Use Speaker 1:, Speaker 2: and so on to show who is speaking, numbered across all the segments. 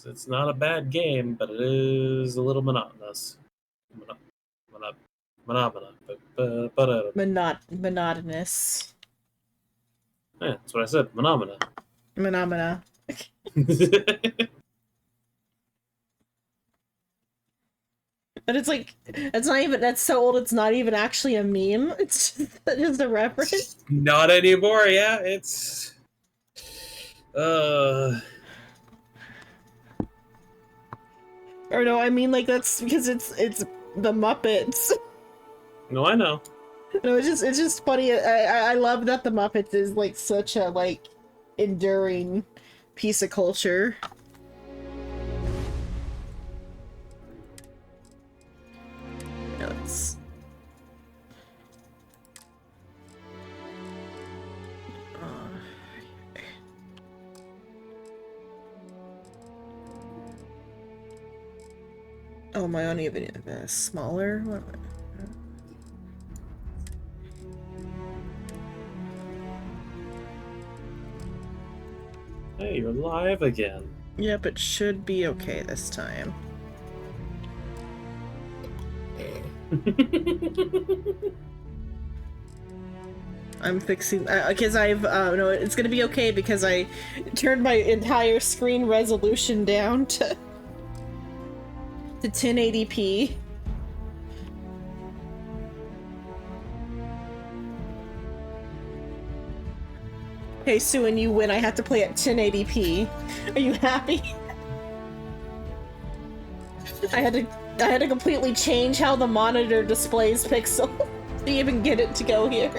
Speaker 1: It's not a bad game, but it is a little monotonous.
Speaker 2: Monotonous.
Speaker 1: Yeah, that's what I said.
Speaker 2: Phenomena. But it's like, it's not even, that's so old, it's not even actually a meme. It's just a reference.
Speaker 1: Not anymore, yeah. It's...
Speaker 2: Or no, I mean, like, that's because it's the Muppets.
Speaker 1: No, I know.
Speaker 2: No, it's just funny. I love that the Muppets is, like, such a, like, enduring piece of culture. It's... Oh, my own even smaller? What?
Speaker 1: Hey, you're live again.
Speaker 2: Yep, it should be okay this time. I'm fixing because I've no, it's gonna be okay because I turned my entire screen resolution down to 1080p. Hey Sue, and you win. I have to play at 1080p. Are you happy? I had to completely change how the monitor displays pixels to even get it to go here.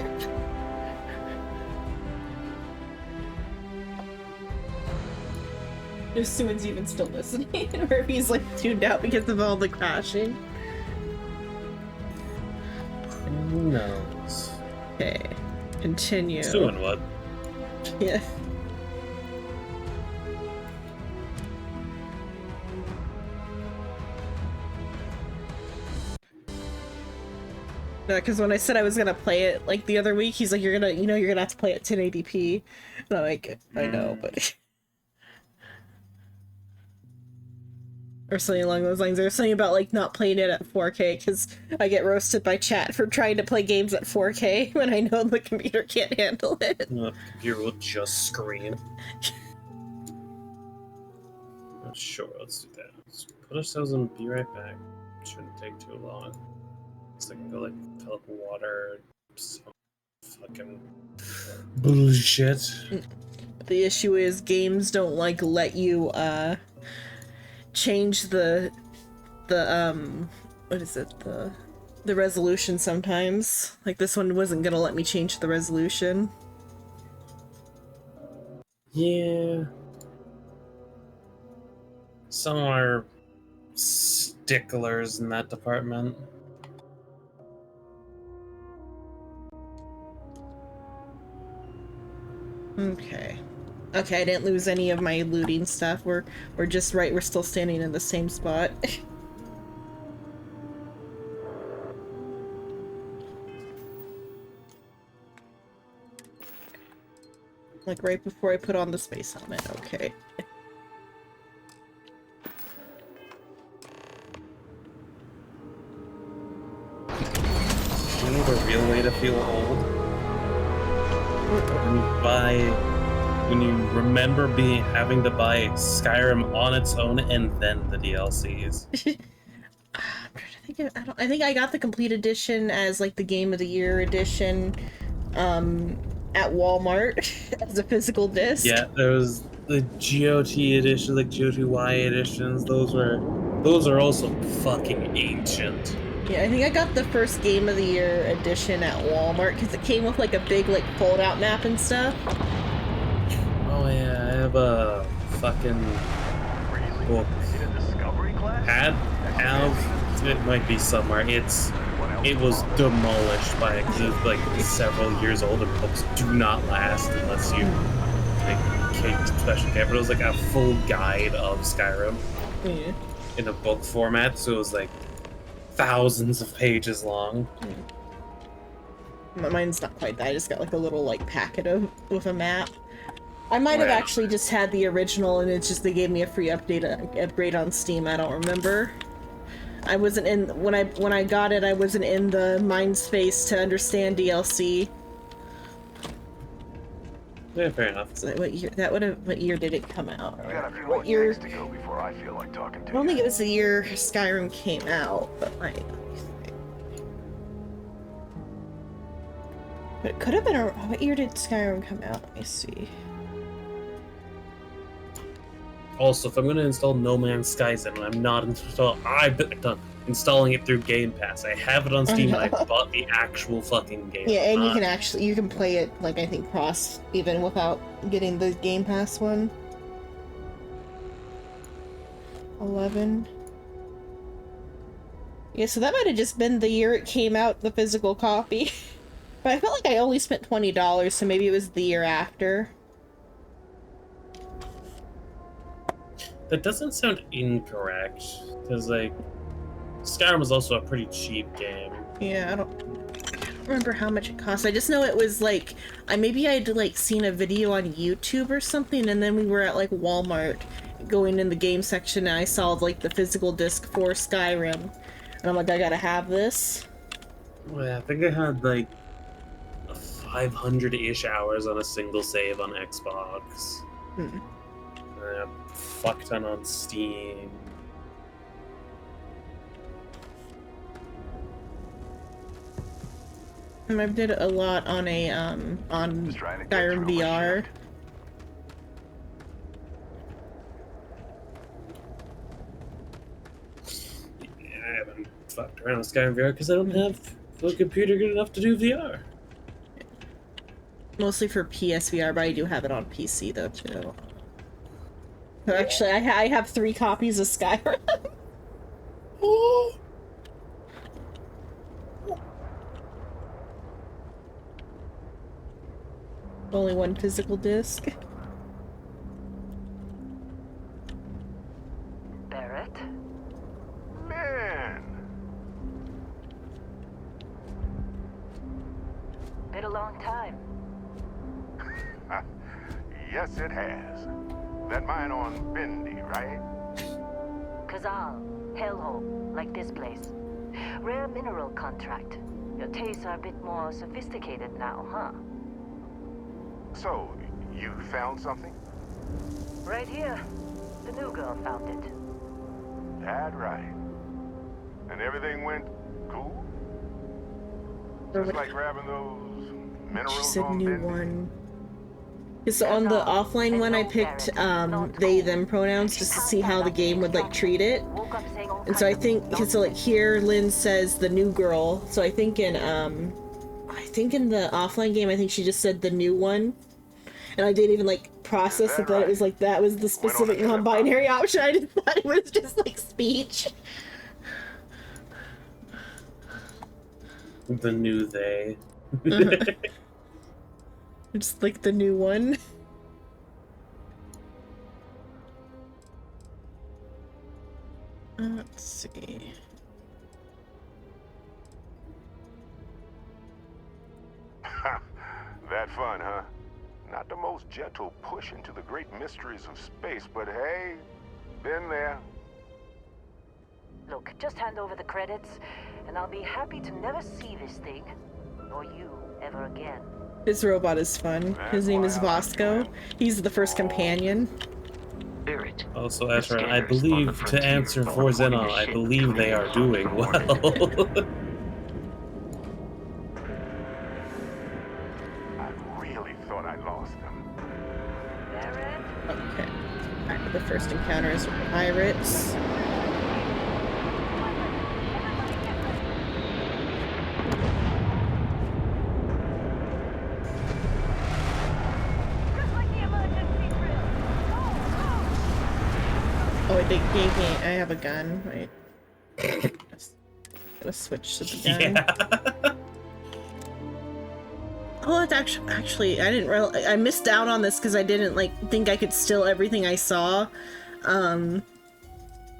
Speaker 2: If Sue's even still listening, or if he's like tuned out because of all the crashing.
Speaker 1: Who knows?
Speaker 2: Okay, continue.
Speaker 1: Doing what?
Speaker 2: Yeah. No, because when I said I was gonna play it like the other week, he's like, "You're gonna have to play at 1080p." And I'm like, "I know, but." Or something along those lines. There's something about like not playing it at 4K because I get roasted by chat for trying to play games at 4K when I know the computer can't handle it.
Speaker 1: The computer will just scream. Sure, let's do that. Let's put ourselves in. Be right back. Shouldn't take too long. So I can go like fill up water. Some fucking bullshit.
Speaker 2: The issue is games don't like let you change the what is it, the resolution sometimes. Like this one wasn't gonna let me change the resolution.
Speaker 1: Yeah. Some are sticklers in that department.
Speaker 2: Okay. Okay, I didn't lose any of my looting stuff. We're just right. We're still standing in the same spot. Like right before I put on the space helmet. Okay.
Speaker 1: You know the real way to feel old? When you remember having to buy Skyrim on its own and then the DLCs.
Speaker 2: I think I got the complete edition as like the Game of the Year edition at Walmart as a physical disc.
Speaker 1: Yeah, there was the GOT edition, like GOTY editions. Those are also fucking ancient.
Speaker 2: Yeah, I think I got the first Game of the Year edition at Walmart because it came with like a big like fold-out map and stuff.
Speaker 1: Oh yeah, I have a fucking book. It might be somewhere. It was demolished by it because it's like several years old and books do not last unless you take special care. But it was like a full guide of Skyrim in a book format, so it was like thousands of pages long.
Speaker 2: Mine's not quite that. I just got like a little like packet with a map. I might have
Speaker 1: Right.
Speaker 2: actually just had the original and it's just they gave me a free upgrade on Steam. I don't remember. I wasn't in when I got it. I wasn't in the mind space to understand DLC.
Speaker 1: Yeah, fair enough.
Speaker 2: So what year? What year did it come out?
Speaker 3: We got a few
Speaker 2: What
Speaker 3: more
Speaker 2: year?
Speaker 3: things to go before I feel like talking to
Speaker 2: I don't think
Speaker 3: you.
Speaker 2: it was the year Skyrim came out, but like. But it could have been what year did Skyrim come out? Let me see.
Speaker 1: Also, if I'm gonna install No Man's Skies and I'm not installing it through Game Pass. I have it on Steam. I bought the actual fucking game.
Speaker 2: Yeah, and you can play it like I think cross even without getting the Game Pass one. 11. Yeah, so that might have just been the year it came out, the physical copy. But I felt like I only spent $20, so maybe it was the year after.
Speaker 1: That doesn't sound incorrect, because like Skyrim was also a pretty cheap game.
Speaker 2: Yeah, I don't remember how much it cost. I just know it was like maybe I'd like seen a video on YouTube or something, and then we were at like Walmart going in the game section, and I saw like the physical disc for Skyrim, and I'm like, I gotta have this.
Speaker 1: Well, yeah, I think I had like 500-ish hours on a single save on Xbox. A fuck ton on Steam.
Speaker 2: And I did a lot on
Speaker 3: Just trying to get
Speaker 2: Skyrim
Speaker 3: through my
Speaker 2: VR.
Speaker 3: shift.
Speaker 1: I haven't fucked around with Skyrim VR because I don't have a computer good enough to do VR.
Speaker 2: Mostly for PSVR, but I do have it on PC though too. So actually, I have 3 copies of Skyrim.
Speaker 1: Oh.
Speaker 2: Only 1 physical disc.
Speaker 4: Barrett?
Speaker 3: Man,
Speaker 4: Been a long time.
Speaker 3: yes it has. That mine on Bendy, right?
Speaker 4: Kazal, hellhole, like this place. Rare mineral contract. Your tastes are a bit more sophisticated now, huh?
Speaker 3: So, you found something?
Speaker 4: Right here. The new girl found it.
Speaker 3: That right. And everything went cool?
Speaker 2: Or
Speaker 3: Just
Speaker 2: what-
Speaker 3: like grabbing those
Speaker 2: She
Speaker 3: minerals
Speaker 2: said
Speaker 3: on
Speaker 2: new
Speaker 3: Bendy?
Speaker 2: one. So on the offline one, I picked they them pronouns just to see how the game would like treat it.
Speaker 4: Woke up saying all
Speaker 2: And so I
Speaker 4: kinds of
Speaker 2: think because so like here Lynn says the new girl. So I think in the offline game I think she just said the new one. And I didn't even like process
Speaker 3: that
Speaker 2: that it
Speaker 3: right?
Speaker 2: was like that was the specific non-binary option. I just thought it was just like speech.
Speaker 1: The new they.
Speaker 2: Just like the new one. Let's see.
Speaker 3: That fun, huh? Not the most gentle push into the great mysteries of space, but hey, been there.
Speaker 4: Look, just hand over the credits, and I'll be happy to never see this thing, or you, ever again.
Speaker 2: His robot is fun. His name is Vasco. He's the first companion.
Speaker 5: Spirit.
Speaker 1: Also,
Speaker 5: The
Speaker 1: Ezra, I
Speaker 5: scanners on the
Speaker 1: believe to
Speaker 5: frontier
Speaker 1: answer
Speaker 5: are
Speaker 1: for
Speaker 5: reporting
Speaker 1: Xenon,
Speaker 5: a
Speaker 1: I
Speaker 5: ship
Speaker 1: believe they are
Speaker 5: coming
Speaker 1: doing
Speaker 5: along
Speaker 1: well.
Speaker 3: I really thought I lost them.
Speaker 4: Barrett?
Speaker 2: Okay. Alright, the first encounter is with pirates. Oh, wait, they gave me. I have a gun. Wait. Gotta switch to the gun.
Speaker 1: Yeah.
Speaker 2: Oh, it's actually I didn't realize I missed out on this because I didn't like think I could steal everything I saw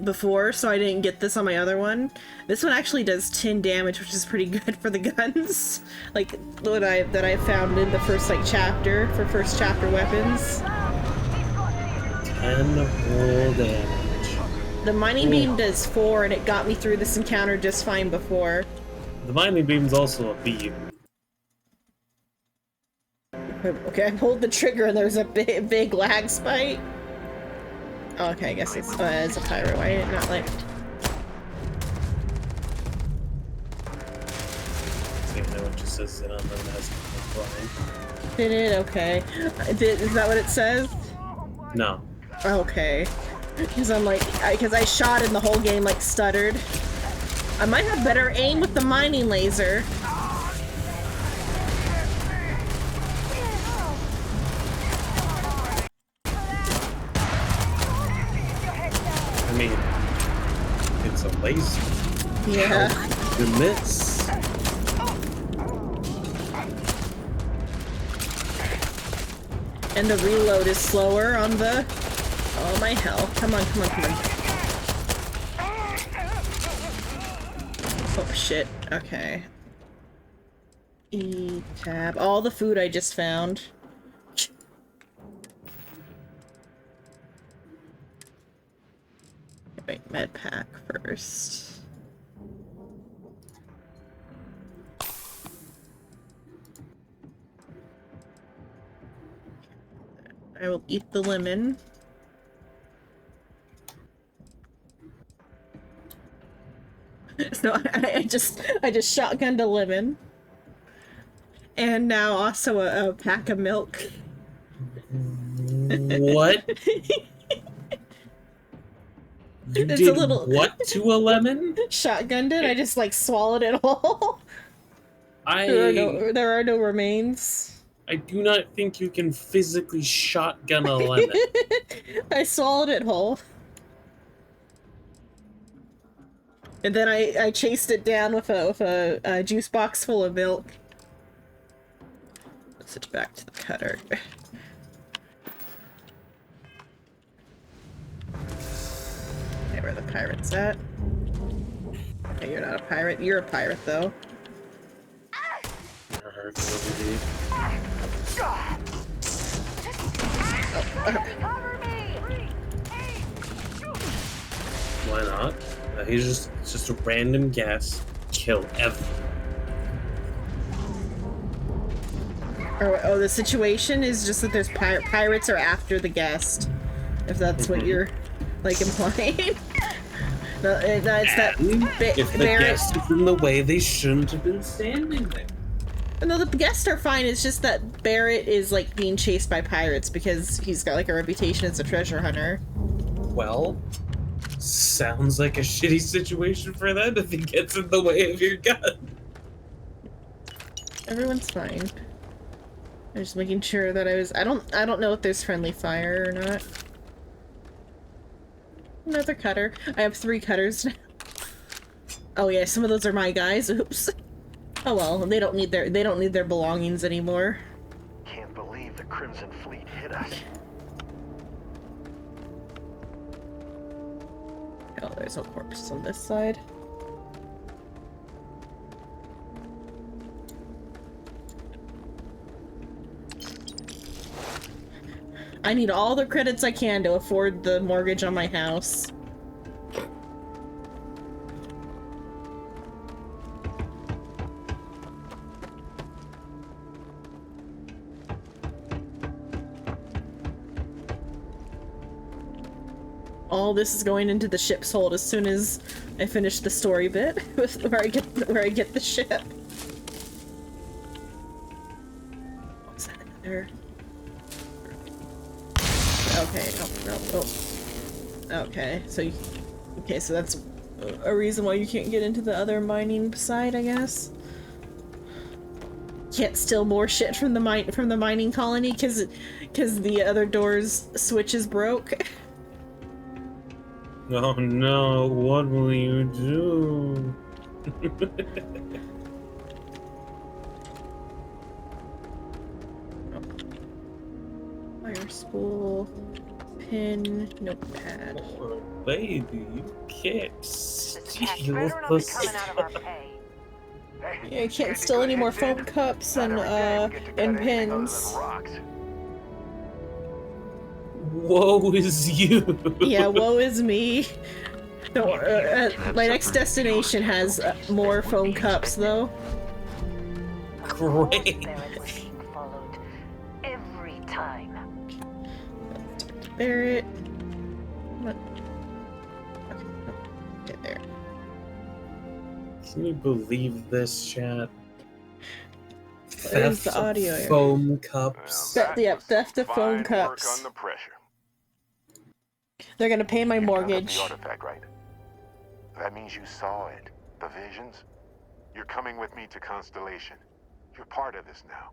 Speaker 2: before, so I didn't get this on my other one. This one actually does 10 damage, which is pretty good for the guns. Like what that I found in the first like chapter for first chapter weapons.
Speaker 1: 10 whole damage.
Speaker 2: The mining
Speaker 1: Ooh.
Speaker 2: beam does 4, and it got me through this encounter just fine before.
Speaker 1: The mining beam's also a beam.
Speaker 2: Okay, I pulled the trigger and there's a big lag spike. Oh, okay, I guess it's a pyro. Why did it not like...
Speaker 1: See, no one just says it on the last line.
Speaker 2: Did it? Okay. Is that what it says?
Speaker 1: No.
Speaker 2: Okay. Because I'm like, because I shot and the whole game like stuttered. I might have better aim with the mining laser.
Speaker 1: I mean, it's a laser.
Speaker 2: Yeah.
Speaker 1: You miss.
Speaker 2: And the reload is slower on the... Oh my hell. Come on, come on, come on. Oh shit. Okay. E-tab. All the food I just found. Wait, med pack first. I will eat the lemon. So I just shotgunned a lemon. And now also a pack of milk.
Speaker 1: What? You
Speaker 2: It's
Speaker 1: did
Speaker 2: a little...
Speaker 1: what to a lemon?
Speaker 2: Shotgunned it. I just like swallowed it all. There are no remains.
Speaker 1: I do not think you can physically shotgun a lemon.
Speaker 2: I swallowed it whole. And then I chased it down with a juice box full of milk. Let's switch back to the cutter. Okay, where are the pirates at? Okay, you're not a pirate. You're a pirate, though.
Speaker 1: Why not? He's just a random guess. Kill everyone.
Speaker 2: Oh, the situation is just that there's pirates are after the guest. If that's what you're, like, implying. No, it's that
Speaker 1: if the guest is in the way, they shouldn't have been standing there.
Speaker 2: No, the guests are fine. It's just that Barrett is, like, being chased by pirates because he's got, like, a reputation as a treasure hunter.
Speaker 1: Well, sounds like a shitty situation for them if he gets in the way of your gun.
Speaker 2: Everyone's fine. I'm just making sure that I don't know if there's friendly fire or not. Another cutter. I have 3 cutters now. Oh yeah, some of those are my guys. Oops. Oh well, they don't need their belongings anymore.
Speaker 3: Can't believe the Crimson Fleet hit us.
Speaker 2: Oh, there's no corpses on this side. I need all the credits I can to afford the mortgage on my house. All this is going into the ship's hold as soon as I finish the story bit with where I get the ship. What's that in there? Okay, no. Okay, so that's a reason why you can't get into the other mining side, I guess. Can't steal more shit from the mining colony because the other door's switch is broke.
Speaker 1: Oh no, what will you do? Fire spool, pin, notepad. Oh, baby, you can't steal
Speaker 4: Better not be coming out of our pay.
Speaker 2: Yeah, I can't steal any more foam cups and pins.
Speaker 1: Woe is you.
Speaker 2: Yeah, woe is me. No, my next destination has more foam cups, though.
Speaker 1: Great.
Speaker 4: Barrett was being followed every time.
Speaker 2: Barrett. What? Okay, no, get there.
Speaker 1: Can you believe this, chat?
Speaker 2: There's the
Speaker 1: Theft of
Speaker 2: audio here.
Speaker 1: foam cups.
Speaker 3: Well, that
Speaker 2: Yep,
Speaker 3: was
Speaker 2: theft
Speaker 3: some
Speaker 2: of foam
Speaker 3: fine work
Speaker 2: cups.
Speaker 3: under pressure.
Speaker 2: They're gonna pay my
Speaker 3: You turned up
Speaker 2: mortgage.
Speaker 3: the artifact, right? That means you saw it. The visions. You're coming with me to Constellation. You're part of this now.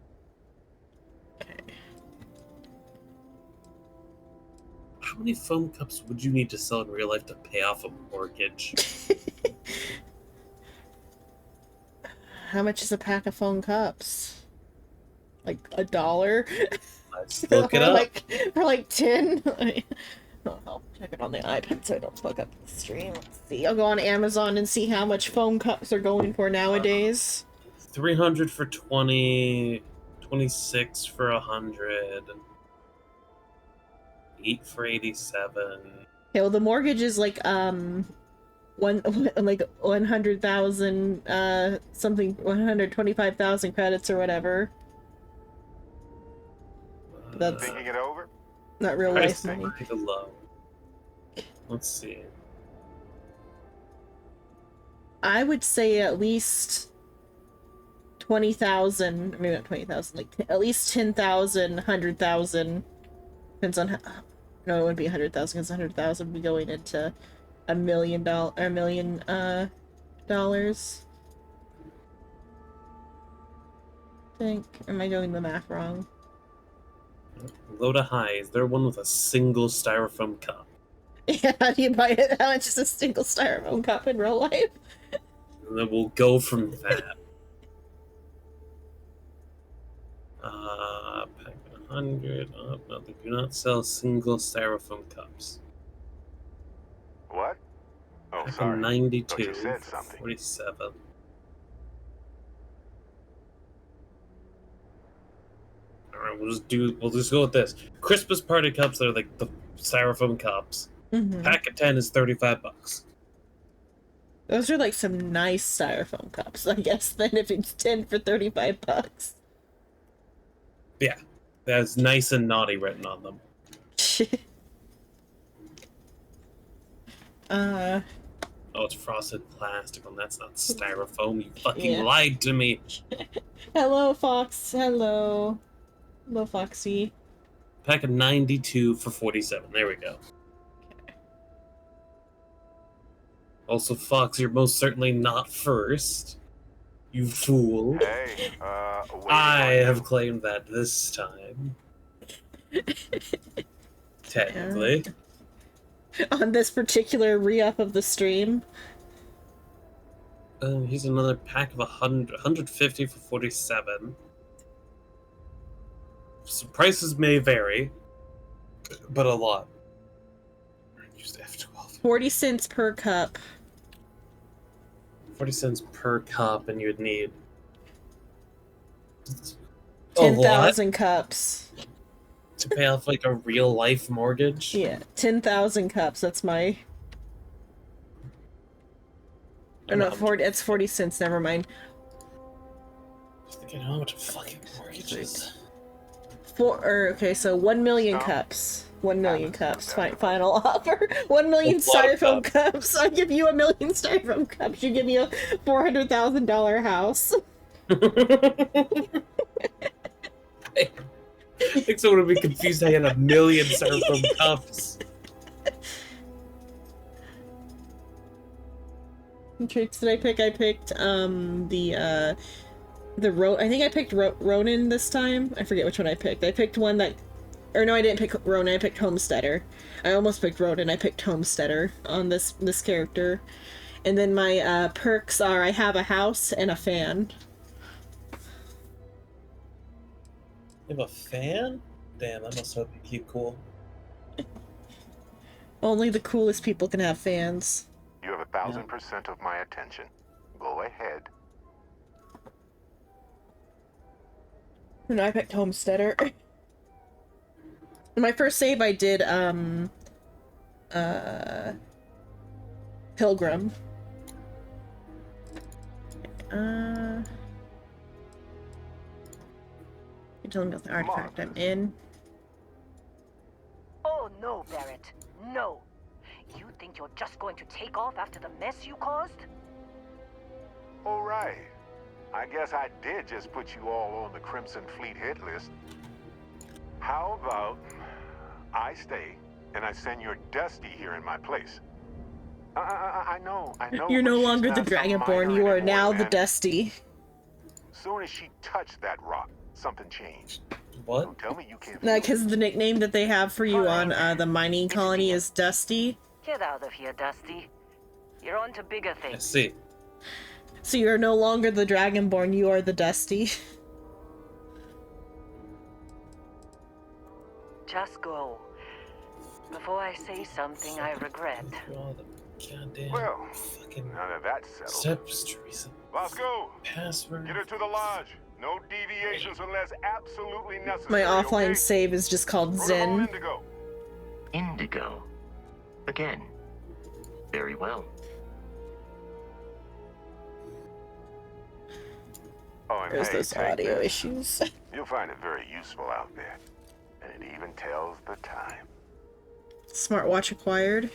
Speaker 1: How many foam cups would you need to sell in real life to pay off a mortgage?
Speaker 2: How much is a pack of foam cups? Like $1?
Speaker 1: Let's look it
Speaker 2: Or
Speaker 1: up.
Speaker 2: for like 10? I'll check it on the iPad so I don't fuck up the stream. Let's see. I'll go on Amazon and see how much foam cups are going for nowadays.
Speaker 1: 300 for 20, 26 for 100, 8 for 87.
Speaker 2: Okay, well the mortgage is like one like 100,000 something 125,000 credits or whatever. That's
Speaker 3: Thinking it over?
Speaker 2: not real
Speaker 1: Price
Speaker 2: life money.
Speaker 1: is low. Let's see.
Speaker 2: I would say at least 20,000, maybe not 20,000, like at least 10,000, 100,000. Depends on how. No, it wouldn't be 100,000 because 100,000 would be going into $1 million dollars. I think. Am I doing the math wrong?
Speaker 1: Low to high. Is there one with a single styrofoam cup?
Speaker 2: Yeah, how do you buy it? How much is a single styrofoam cup in real life?
Speaker 1: And then we'll go from that. Pack 100. Oh, no, they do not sell single styrofoam cups.
Speaker 3: What? Oh,
Speaker 1: Pack
Speaker 3: sorry.
Speaker 1: of
Speaker 3: Thought
Speaker 1: 92
Speaker 3: you said
Speaker 1: for
Speaker 3: something.
Speaker 1: 47. Alright, we'll just go with this. Christmas party cups are like the styrofoam cups.
Speaker 2: Mm-hmm.
Speaker 1: Pack of 10 is $35.
Speaker 2: Those are like some nice styrofoam cups, I guess, then if it's 10 for $35.
Speaker 1: Yeah. That's nice and naughty written on them. Oh, it's frosted plastic, and that's not styrofoam. You fucking
Speaker 2: Yeah.
Speaker 1: lied to me.
Speaker 2: Hello, Fox. Hello. Hello, Foxy.
Speaker 1: Pack of 92 for 47. There we go. Also, Fox, you're most certainly not first. You fool.
Speaker 3: Hey,
Speaker 1: I have claimed that this time. Technically.
Speaker 2: On this particular re-up of the stream.
Speaker 1: Here's another pack of 150 for 47. So prices may vary, but a lot. Just F12.
Speaker 2: 40 cents per cup.
Speaker 1: 40 cents per cup, and you would need
Speaker 2: 10,000 cups.
Speaker 1: to pay off like a real life mortgage.
Speaker 2: Yeah, 10,000 cups. That's my. Oh no, 40. It's 40 cents. Never mind.
Speaker 1: I think I know how much a fucking mortgage is.
Speaker 2: Okay, so 1 million cups. 1 million cups. Final offer. 1 million
Speaker 1: That's a lot of
Speaker 2: styrofoam cups. I give you 1 million styrofoam cups. You give me a $400,000 house.
Speaker 1: I think someone would be confused I had 1 million styrofoam cups.
Speaker 2: What traits did I pick? I picked I think I picked Ronin this time. I forget which one I picked. I picked one that, or no, I didn't pick Ronin. I picked Homesteader. I almost picked Ronin. I picked Homesteader on this character. And then my perks are I have a house and a fan.
Speaker 1: You have a fan? Damn, that must hope you keep cool.
Speaker 2: Only the coolest people can have fans.
Speaker 3: You have 1,000% of my attention. Go ahead.
Speaker 2: And I picked Homesteader. My first save I did, Pilgrim. You're telling me about the artifact I'm in.
Speaker 4: Oh no, Barrett. No. You think you're just going to take off after the mess you caused?
Speaker 3: All right. I guess I did just put you all on the Crimson Fleet hit list. How about I stay and I send your Dusty here in my place? I know.
Speaker 2: You're
Speaker 3: but
Speaker 2: no
Speaker 3: she's
Speaker 2: longer the
Speaker 3: not some
Speaker 2: Dragonborn,
Speaker 3: minor
Speaker 2: you are
Speaker 3: anymore,
Speaker 2: now the
Speaker 3: man.
Speaker 2: Dusty.
Speaker 3: Soon as she touched that rock, something changed.
Speaker 1: What?
Speaker 3: Don't tell me you can't.
Speaker 2: No,
Speaker 3: feel
Speaker 2: because
Speaker 3: it.
Speaker 2: the nickname that they have for you on the mining
Speaker 4: It's
Speaker 2: colony
Speaker 4: the-
Speaker 2: is Dusty.
Speaker 4: Get out of here, Dusty. You're on to bigger
Speaker 1: I
Speaker 4: things.
Speaker 1: see.
Speaker 2: So you are no longer the Dragonborn, you are the Dusty.
Speaker 4: Just go. Before I say something I regret.
Speaker 1: All the goddamn
Speaker 3: Well,
Speaker 1: fucking
Speaker 3: now that that's settled.
Speaker 1: steps, Teresa.
Speaker 3: Bosco,
Speaker 1: Password.
Speaker 3: get her to the lodge. No deviations unless absolutely necessary.
Speaker 2: My offline
Speaker 3: okay?
Speaker 2: save is just called
Speaker 3: Protocol
Speaker 2: Zen.
Speaker 3: Indigo.
Speaker 5: Indigo. Again. Very well.
Speaker 3: Oh, and
Speaker 2: There's
Speaker 3: hey,
Speaker 2: those
Speaker 3: take
Speaker 2: audio
Speaker 3: this.
Speaker 2: issues.
Speaker 3: You'll find it very useful out there. And it even tells the time.
Speaker 2: Smartwatch acquired.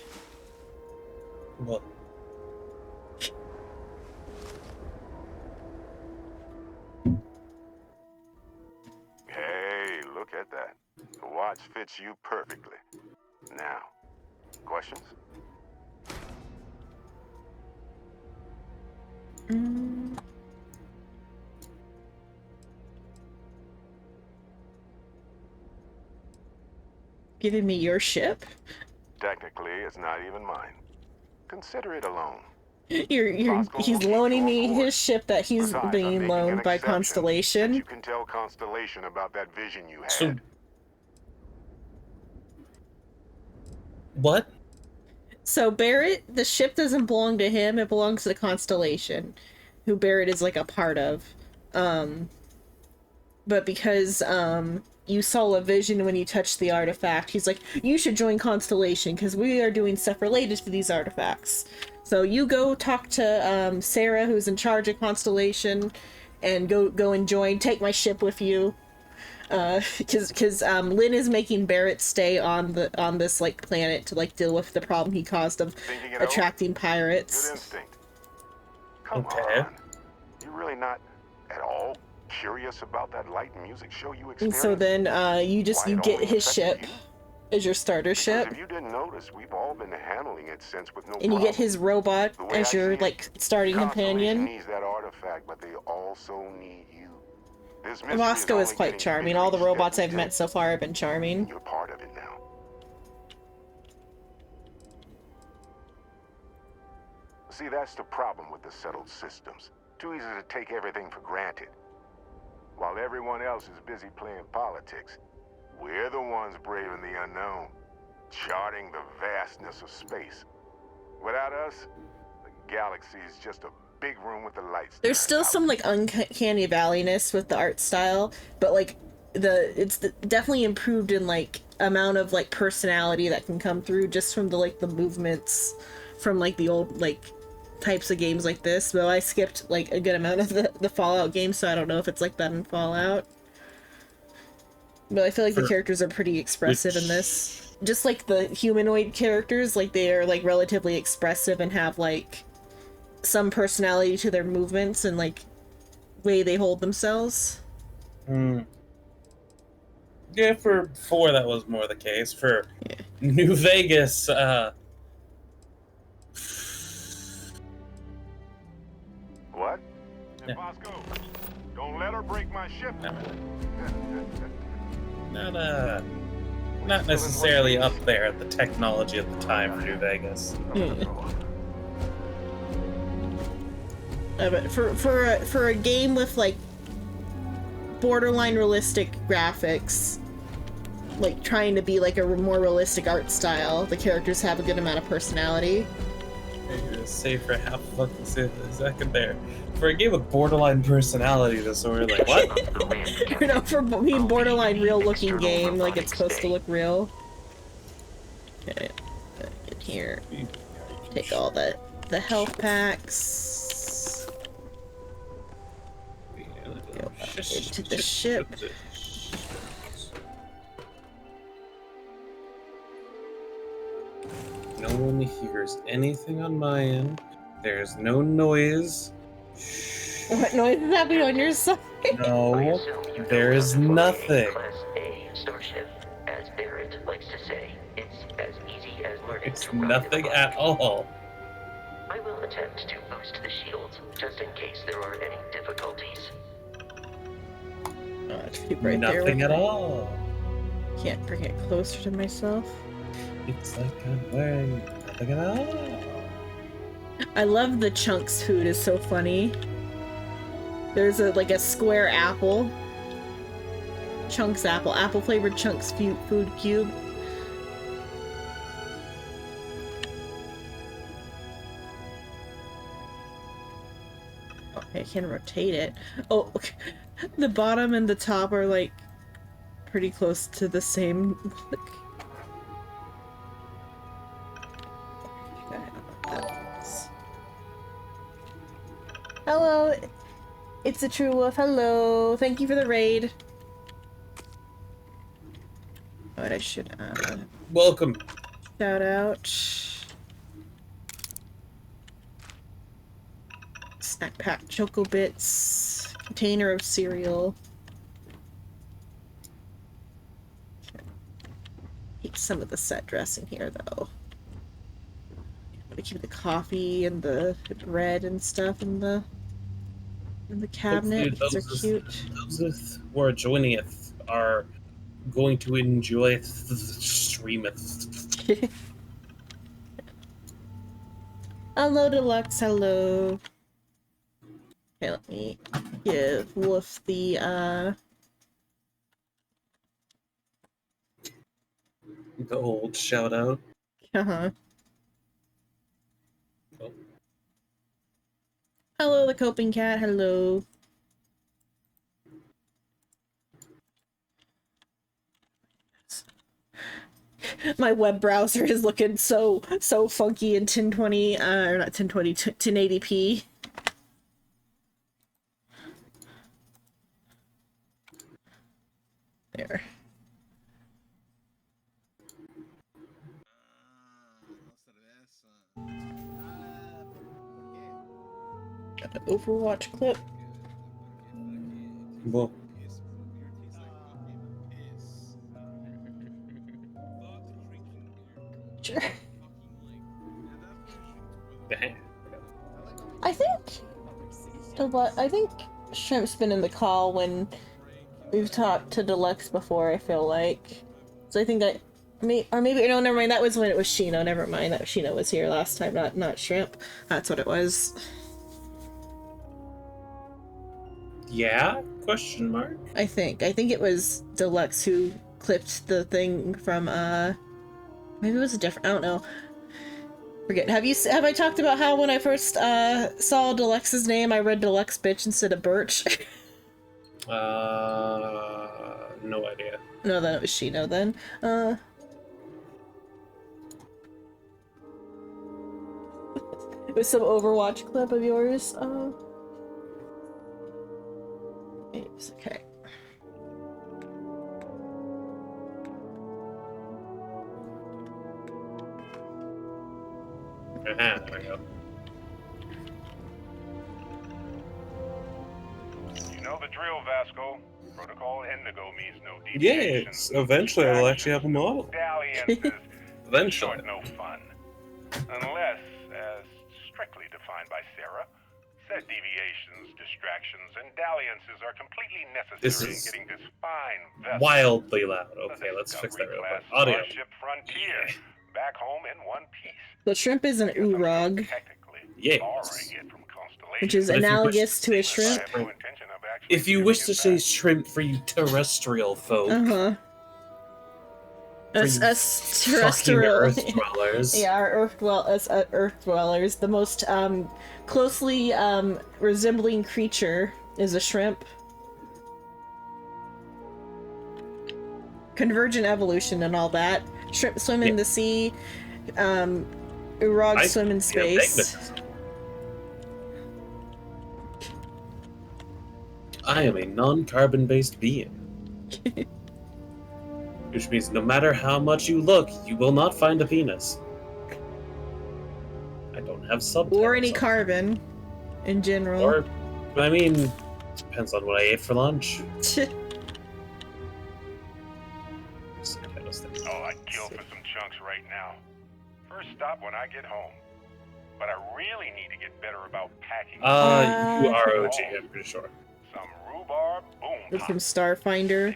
Speaker 1: What?
Speaker 3: Hey, look at that. The watch fits you perfectly. Now, questions?
Speaker 2: Giving me your ship?
Speaker 3: Technically, it's not even mine. Consider it a loan.
Speaker 2: He's loaning me his ship that he's
Speaker 3: Besides, I'm
Speaker 2: being
Speaker 3: making
Speaker 2: loaned
Speaker 3: an
Speaker 2: by
Speaker 3: exception that
Speaker 2: Constellation.
Speaker 3: you can tell Constellation about that vision you had.
Speaker 1: So, what?
Speaker 2: So Barrett, the ship doesn't belong to him, it belongs to the Constellation, who Barrett is like a part of. But because you saw a vision when you touched the artifact, he's like, you should join Constellation because we are doing stuff related to these artifacts. So you go talk to Sarah, who's in charge of Constellation, and go and join. Take my ship with you, because Lynn is making Barrett stay on this like planet to like deal with the problem he caused of
Speaker 3: Thinking it
Speaker 2: attracting
Speaker 3: over? Good
Speaker 2: pirates.
Speaker 3: instinct. Come
Speaker 1: Okay.
Speaker 3: on. You're really not at all curious about that light and music show you
Speaker 2: And
Speaker 3: experienced?
Speaker 2: so then
Speaker 3: Why
Speaker 2: you
Speaker 3: it
Speaker 2: get
Speaker 3: only
Speaker 2: his
Speaker 3: affected
Speaker 2: ship
Speaker 3: you?
Speaker 2: as your starter
Speaker 3: Because
Speaker 2: ship,
Speaker 3: if you didn't notice, we've all been handling it since with no
Speaker 2: and you get
Speaker 3: problem.
Speaker 2: his robot
Speaker 3: The way
Speaker 2: as
Speaker 3: I
Speaker 2: your
Speaker 3: see it,
Speaker 2: like starting
Speaker 3: Constellation
Speaker 2: companion.
Speaker 3: needs that artifact, but they also need you. This mystery
Speaker 2: Moscow is
Speaker 3: only
Speaker 2: quite
Speaker 3: getting
Speaker 2: charming.
Speaker 3: bigger
Speaker 2: All the
Speaker 3: each step
Speaker 2: robots
Speaker 3: we
Speaker 2: I've met
Speaker 3: take.
Speaker 2: so far have been charming.
Speaker 3: You're part of it now. See, that's the problem with the settled systems. Too easy to take everything for granted. While everyone else is busy playing politics, we're the ones braving the unknown, charting the vastness of space. Without us, the galaxy is just a big room with the lights.
Speaker 2: There's
Speaker 3: turned
Speaker 2: still
Speaker 3: out.
Speaker 2: some like uncanny valleyness with the art style, but like it's definitely improved in like amount of like personality that can come through just from the movements from like the old like types of games like this. Though I skipped like a good amount of the Fallout games, so I don't know if it's like that in Fallout. But I feel like the characters are pretty expressive in this. Just like the humanoid characters, like they are like relatively expressive and have like some personality to their movements and like way they hold themselves.
Speaker 1: Yeah, for 4 that was more the case. For New Vegas,
Speaker 3: What? Hey,
Speaker 1: Yeah.
Speaker 3: Bosco, don't let her break my ship.
Speaker 1: not necessarily up there at the technology at the time for New Vegas.
Speaker 2: But for a game with like borderline realistic graphics, like trying to be like a more realistic art style, the characters have a good amount of personality.
Speaker 1: You're gonna save for half a fucking second there. For a game with borderline personality disorder, like what?
Speaker 5: Up the ramp,
Speaker 2: You
Speaker 5: Captain.
Speaker 2: know, for being
Speaker 5: I'll
Speaker 2: borderline
Speaker 5: be the
Speaker 2: real looking
Speaker 5: external
Speaker 2: game, like it's
Speaker 5: robotics
Speaker 2: supposed to
Speaker 5: bay.
Speaker 2: look real. Okay, in here. Take all the health packs. Go up into the ship.
Speaker 1: No one hears anything on my end. There's no noise.
Speaker 2: What noise is happening on your side?
Speaker 5: I
Speaker 1: No,
Speaker 5: assume you
Speaker 1: there
Speaker 5: know
Speaker 1: is
Speaker 5: how to fly a
Speaker 1: nothing.
Speaker 5: Class A starship. As Barrett likes to say, it's as easy as learning
Speaker 1: It's
Speaker 5: to ride a
Speaker 1: nothing
Speaker 5: bike.
Speaker 1: at all.
Speaker 5: I will attempt to boost the shields, just in case there are any difficulties.
Speaker 2: Oh, it's keep right there.
Speaker 1: Nothing
Speaker 2: With
Speaker 1: at
Speaker 2: me.
Speaker 1: all.
Speaker 2: Can't bring it closer to myself.
Speaker 1: It's like I'm wearing nothing at all.
Speaker 2: I love the Chunks food. Is so funny. There's like a square apple. Chunks apple flavored Chunks food cube. Okay, I can rotate it. Oh, okay. The bottom and the top are like pretty close to the same look. Hello, it's a true wolf. Hello, thank you for the raid. What I should
Speaker 1: Welcome.
Speaker 2: shout out. Snack pack, Choco Bits, container of cereal. Keep some of the set dressing here though. I'm gonna keep the coffee and the bread and stuff in the cabinet because they're cute.
Speaker 1: Those who are joining it are going to enjoy the stream it.
Speaker 2: Hello, Deluxe. Hello. Okay, let me give Wolf the
Speaker 1: The old shout out.
Speaker 2: uh-huh.
Speaker 1: Oh.
Speaker 2: Hello, the coping cat. Hello. My web browser is looking so funky in 1020 or not 1020 1080p. There. Got an Overwatch clip.
Speaker 1: Well,
Speaker 2: Sure.
Speaker 1: damn.
Speaker 2: I think Shrimp's been in the call when we've talked to Deluxe before, I feel like. So I think that or maybe no, never mind, that was when it was Shino, never mind. That Shino was here last time, not Shrimp. That's what it was.
Speaker 1: Yeah? Question mark?
Speaker 2: I think it was Deluxe who clipped the thing from maybe it was a different, I don't know. Forget. Have I talked about how when I first saw Deluxe's name I read Deluxe bitch instead of Birch?
Speaker 1: No idea.
Speaker 2: No, then it was Shino then. It was some Overwatch clip of yours. Okay.
Speaker 1: There we go.
Speaker 3: You know the drill, Vasco. Protocol Indigo means no deviation.
Speaker 1: Yes, eventually I'll actually have a model.
Speaker 3: Dalliances,
Speaker 1: Eventually.
Speaker 3: short, no fun. Unless, as strictly defined by Sarah, said deviations, distractions, and dalliances are completely
Speaker 1: This
Speaker 3: necessary in
Speaker 1: is
Speaker 3: getting this fine vessel.
Speaker 1: Wildly loud.
Speaker 3: the
Speaker 1: Okay, let's fix that real quick.
Speaker 3: Discovery-class
Speaker 1: Audio.
Speaker 3: Starship Frontier, back home in one piece.
Speaker 2: The Shrimp is an
Speaker 3: I guess I'm
Speaker 2: Urog,
Speaker 3: technically
Speaker 1: Yes.
Speaker 3: borrowing it from Constellation.
Speaker 2: which is
Speaker 1: But if you
Speaker 2: analogous
Speaker 1: wish
Speaker 2: to a
Speaker 1: to
Speaker 2: shrimp.
Speaker 3: I have no intention of actually
Speaker 1: If you
Speaker 3: giving
Speaker 1: wish
Speaker 3: it
Speaker 1: to say
Speaker 3: back.
Speaker 1: shrimp for you terrestrial folk,
Speaker 2: Uh-huh. Us
Speaker 1: fucking
Speaker 2: terrestrial
Speaker 1: Earth dwellers.
Speaker 2: Yeah, our Earth dwellers. The most closely resembling creature is a shrimp. Convergent evolution and all that. Shrimp swim in the sea. Urog swim in space.
Speaker 1: I am a non-carbon-based being. Which means no matter how much you look, you will not find a penis. I don't have subtitles.
Speaker 2: Or any carbon, in general.
Speaker 1: Or, I mean, depends on what I ate for lunch.
Speaker 3: Oh, I'd kill for some chunks right now. First stop when I get home. But I really need to get better about packing.
Speaker 1: You are OG, I'm pretty sure.
Speaker 3: Some rhubarb, boom.
Speaker 2: From Starfinder.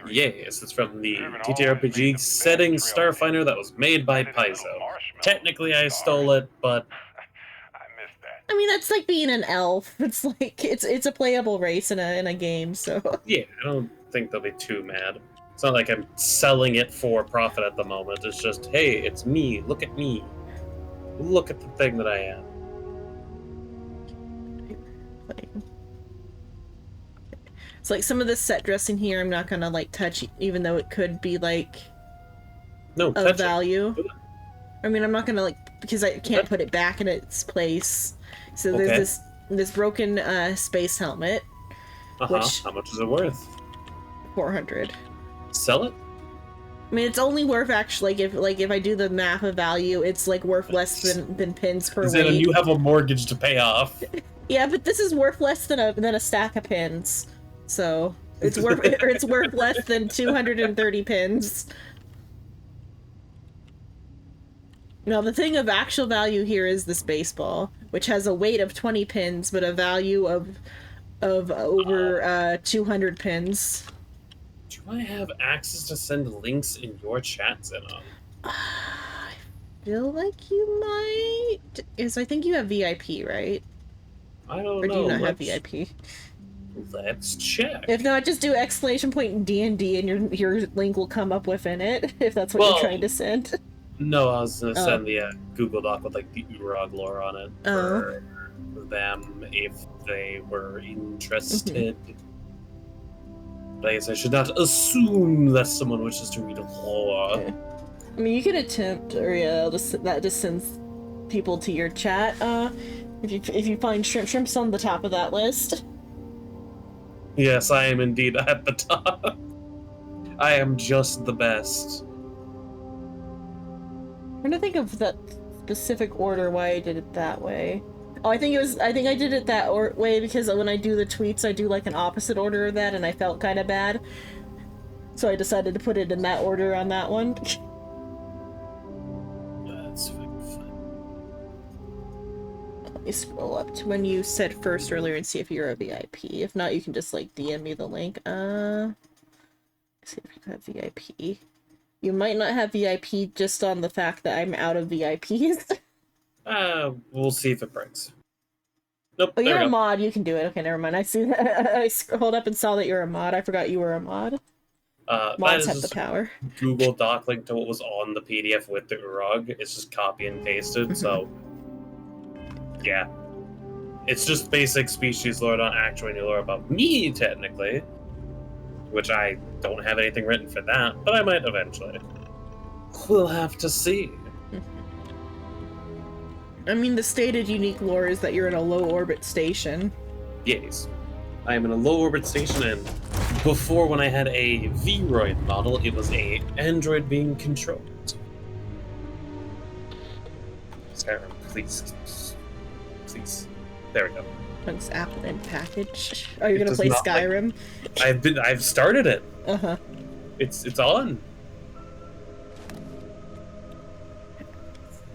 Speaker 1: Yes, it's from the TTRPG setting Starfinder that was made by Paizo. Technically, I stole it, but
Speaker 3: I missed that.
Speaker 2: I mean, that's like being an elf. It's like it's a playable race in a game, so
Speaker 1: yeah, I don't think they'll be too mad. It's not like I'm selling it for profit at the moment. It's just, hey, it's me. Look at me. Look at the thing that I am.
Speaker 2: It's like some of the set dressing here I'm not gonna like touch, even though it could be like of value. I mean, I'm not gonna like, because I can't put it back in its place. So there's this broken space helmet. Which,
Speaker 1: how much is it worth?
Speaker 2: 400.
Speaker 1: Sell it?
Speaker 2: I mean, it's only worth actually if I do the math of value, it's like worth less than pins per weight.
Speaker 1: You have a mortgage to pay off.
Speaker 2: Yeah, but this is worth less than a stack of pins, so it's worth less than 230 pins. Now, the thing of actual value here is this baseball, which has a weight of 20 pins, but a value of over 200 pins.
Speaker 1: Do I have access to send links in your chat, Zenon?
Speaker 2: I feel like you might. I think you have VIP, right?
Speaker 1: I don't know.
Speaker 2: Or do you not have VIP?
Speaker 1: Let's check.
Speaker 2: If not, just do exclamation point D&D and your link will come up within it, if that's what you're trying to send.
Speaker 1: No, I was going to send the Google Doc with like the Urog lore on it for them if they were interested. But I guess I should not assume that someone wishes to read a lore.
Speaker 2: Okay. I mean, you could attempt, or that just sends people to your chat. If you find shrimps on the top of that list.
Speaker 1: Yes, I am indeed at the top. I am just the best.
Speaker 2: I'm trying to think of that specific order why I did it that way. Oh, I think I did it that way because when I do the tweets, I do like an opposite order of that, and I felt kind of bad. So I decided to put it in that order on that one.
Speaker 1: That's fine.
Speaker 2: Let me scroll up to when you said first earlier and see if you're a VIP. If not, you can just like DM me the link. See if you have VIP. You might not have VIP just on the fact that I'm out of VIPs.
Speaker 1: We'll see if it breaks. Nope.
Speaker 2: Oh, you're a mod. You can do it. Okay, never mind. I see that. I scrolled up and saw that you're a mod. I forgot you were a mod. Mods have the power.
Speaker 1: Google Doc link to what was on the PDF with the Urog. It's just copy and pasted. So, yeah, it's just basic species lore, not actual any lore about me, technically. Which I don't have anything written for that, but I might eventually. We'll have to see.
Speaker 2: I mean, the stated unique lore is that you're in a low-orbit station.
Speaker 1: Yes. I am in a low-orbit station, and before, when I had a Vroid model, it was a android being controlled. Skyrim, please. Please. There we go.
Speaker 2: Thanks, Apple in package. Oh, you're gonna play Skyrim?
Speaker 1: I've started it.
Speaker 2: Uh-huh.
Speaker 1: It's on.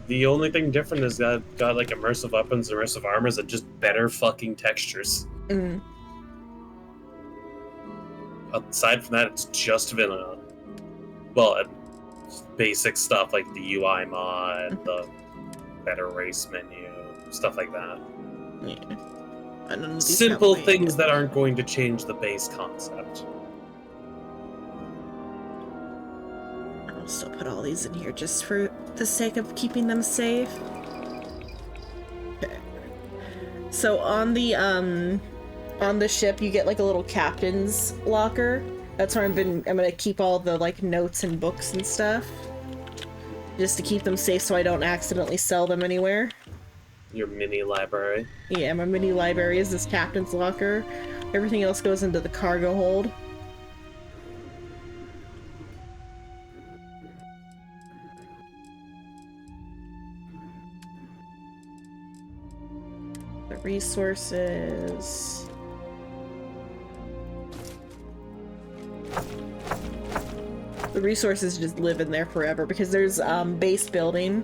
Speaker 1: The only thing different is that I've got like immersive weapons, immersive armors, and just better fucking textures. Aside from that, it's just vanilla. Well, basic stuff like the UI mod, the better race menu, stuff like that.
Speaker 2: Yeah.
Speaker 1: Simple things that aren't going to change the base concept.
Speaker 2: Still put all these in here just for the sake of keeping them safe. Okay. So on the ship, you get like a little captain's locker. That's where I'm gonna keep all the like notes and books and stuff, just to keep them safe so I don't accidentally sell them anywhere.
Speaker 1: Your mini library.
Speaker 2: Yeah, my mini library is this captain's locker. Everything else goes into the cargo hold. The resources. The resources just live in there forever because there's base building.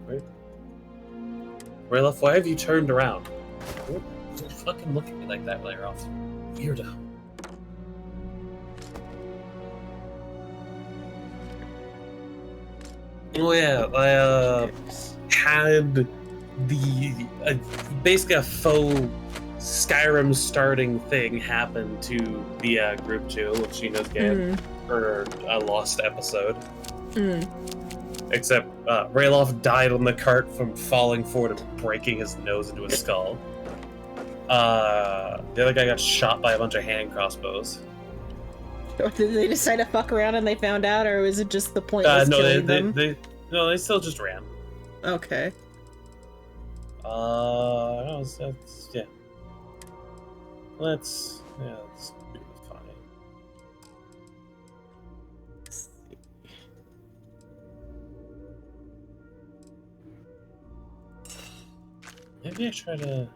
Speaker 1: Wait. Rayloff, why have you turned around? Don't fucking look at me like that while you're off. Weirdo. Oh yeah, I had the basically a faux Skyrim starting thing happen to the group 2, which Sheena's game, for a lost episode. Except Rayloff died on the cart from falling forward and breaking his nose into his skull. The other guy got shot by a bunch of hand crossbows.
Speaker 2: Did they decide to fuck around and they found out, or was it just the point of killing them?
Speaker 1: They still just ran.
Speaker 2: Okay.
Speaker 1: Yeah. Let's do this fine. Maybe I try to.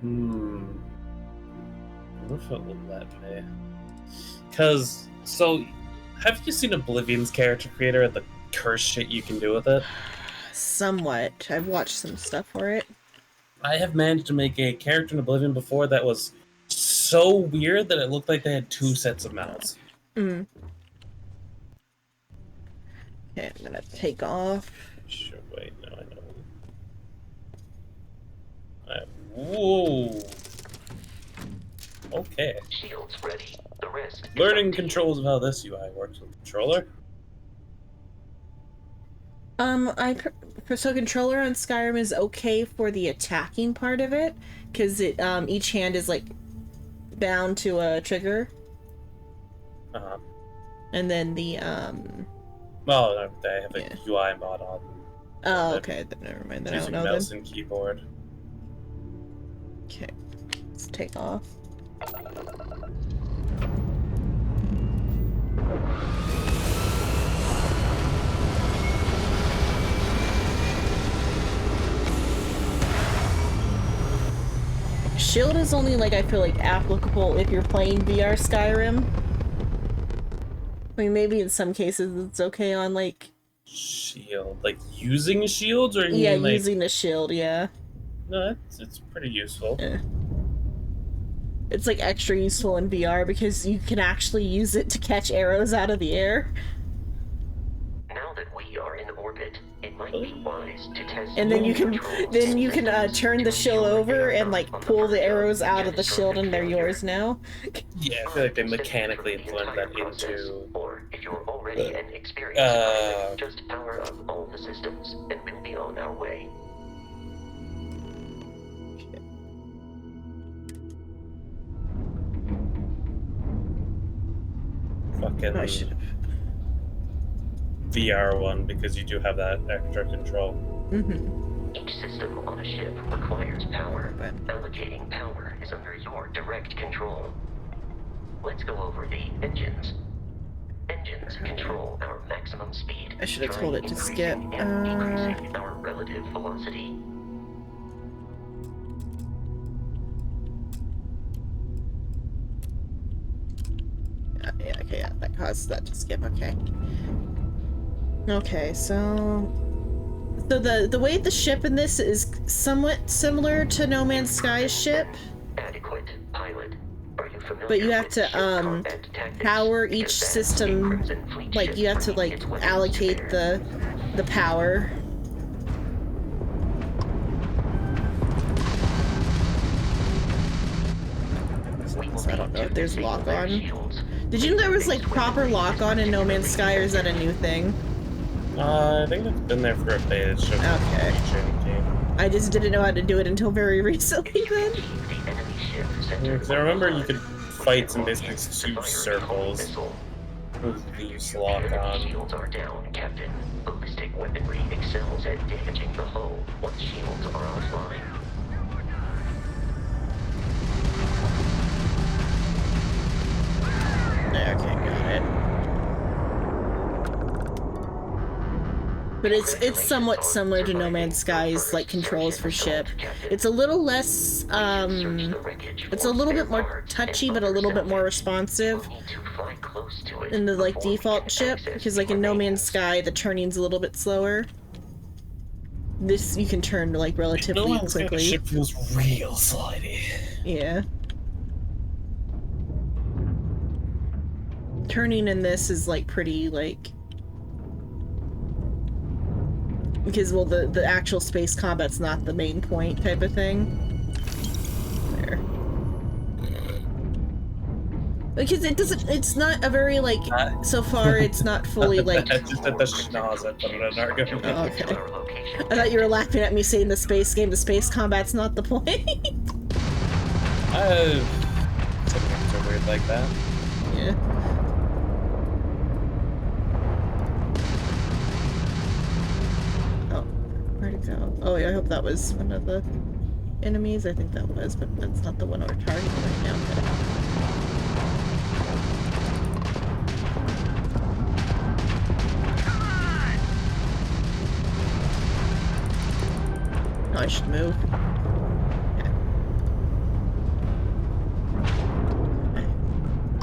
Speaker 1: I wonder if it will let me. Because, so, have you seen Oblivion's character creator and the curse shit you can do with it?
Speaker 2: Somewhat. I've watched some stuff for it.
Speaker 1: I have managed to make a character in Oblivion before that was so weird that it looked like they had 2 sets of mouths.
Speaker 2: Okay, I'm gonna take off.
Speaker 1: Sure, wait, no, I know. Whoa! Okay.
Speaker 5: Shields ready. The rest.
Speaker 1: Learning controls of how this UI works with the controller.
Speaker 2: So controller on Skyrim is okay for the attacking part of it, because it each hand is like bound to a trigger. And then the
Speaker 1: Oh, they have a UI mod on.
Speaker 2: Oh, okay. Then never mind. Then I don't know.
Speaker 1: Mouse and keyboard.
Speaker 2: Okay, let's take off. Shield is only, like, I feel like applicable if you're playing VR Skyrim. I mean, maybe in some cases it's okay on, like...
Speaker 1: Shield? Like, using shields? Or
Speaker 2: yeah,
Speaker 1: mean, like...
Speaker 2: using a shield, yeah.
Speaker 1: No, it's pretty useful.
Speaker 2: Yeah. It's, like, extra useful in VR because you can actually use it to catch arrows out of the air.
Speaker 5: Now that we are in orbit, it might be wise to test.
Speaker 2: And then you can turn the shield over and like pull the arrows out of the shield, and they're yours now.
Speaker 1: Yeah, I feel like they mechanically implement that into.
Speaker 5: Or if you're already an experienced, just power up all the systems, and we'll be on our way.
Speaker 1: Fucking.
Speaker 2: I should have.
Speaker 1: VR one, because you do have that extra control.
Speaker 5: Each system on a ship requires power, but allocating power is under your direct control. Let's go over the engines. Engines control our maximum speed.
Speaker 2: I should have told it to skip.
Speaker 5: And decreasing our relative velocity.
Speaker 2: Yeah, okay, yeah, that caused that to skip, okay. Okay, so the way the ship in this is somewhat similar to No Man's Sky's ship.
Speaker 5: Adequate pilot. Are you familiar
Speaker 2: But you have
Speaker 5: with
Speaker 2: to power each system, like you have to like allocate the power. so I don't know if there's
Speaker 5: disable their
Speaker 2: lock-on.
Speaker 5: shields.
Speaker 2: Did you know there was, like, proper lock-on in No Man's Sky, or is that a new thing?
Speaker 1: I think it's been there for a bit. It's just
Speaker 2: Okay.
Speaker 1: a feature in the game.
Speaker 2: I just didn't know how to do it until very recently then.
Speaker 5: Keep the enemy ship
Speaker 1: Yeah,
Speaker 5: centered
Speaker 1: 'cause I remember
Speaker 5: on
Speaker 1: you
Speaker 5: the
Speaker 1: could
Speaker 5: HUD.
Speaker 1: fight in basically
Speaker 5: Launch
Speaker 1: two
Speaker 5: the fire
Speaker 1: circles
Speaker 5: missile.
Speaker 1: with these
Speaker 5: The
Speaker 1: lock
Speaker 5: enemy
Speaker 1: on.
Speaker 5: shields are down, Captain. Ballistic weaponry excels at damaging the hull once shields are offline.
Speaker 2: Yeah, okay, got it. But it's somewhat similar to No Man's Sky's, like, controls for ship. It's a little less, it's a little bit more touchy, but a little bit more responsive in the, like, default ship, because, like, in No Man's Sky, the turning's a little bit slower. This, you can turn, like, relatively
Speaker 1: No Man's Sky
Speaker 2: quickly.
Speaker 1: ship feels real slidey.
Speaker 2: Yeah. Turning in this is, like, pretty, like... Because, well, the actual space combat's not the main point type of thing. There. Because it doesn't, it's not a very, like, so far it's not fully, like...
Speaker 1: I just did the schnoz, I put it on argument.
Speaker 2: Oh, okay. I thought you were laughing at me saying the space combat's not the point.
Speaker 1: Some games are weird like that.
Speaker 2: Yeah. Oh, where'd it go? Oh, yeah, I hope that was one of the enemies. I think that was, but that's not the one we're targeting right now. Oh, I should move. Okay.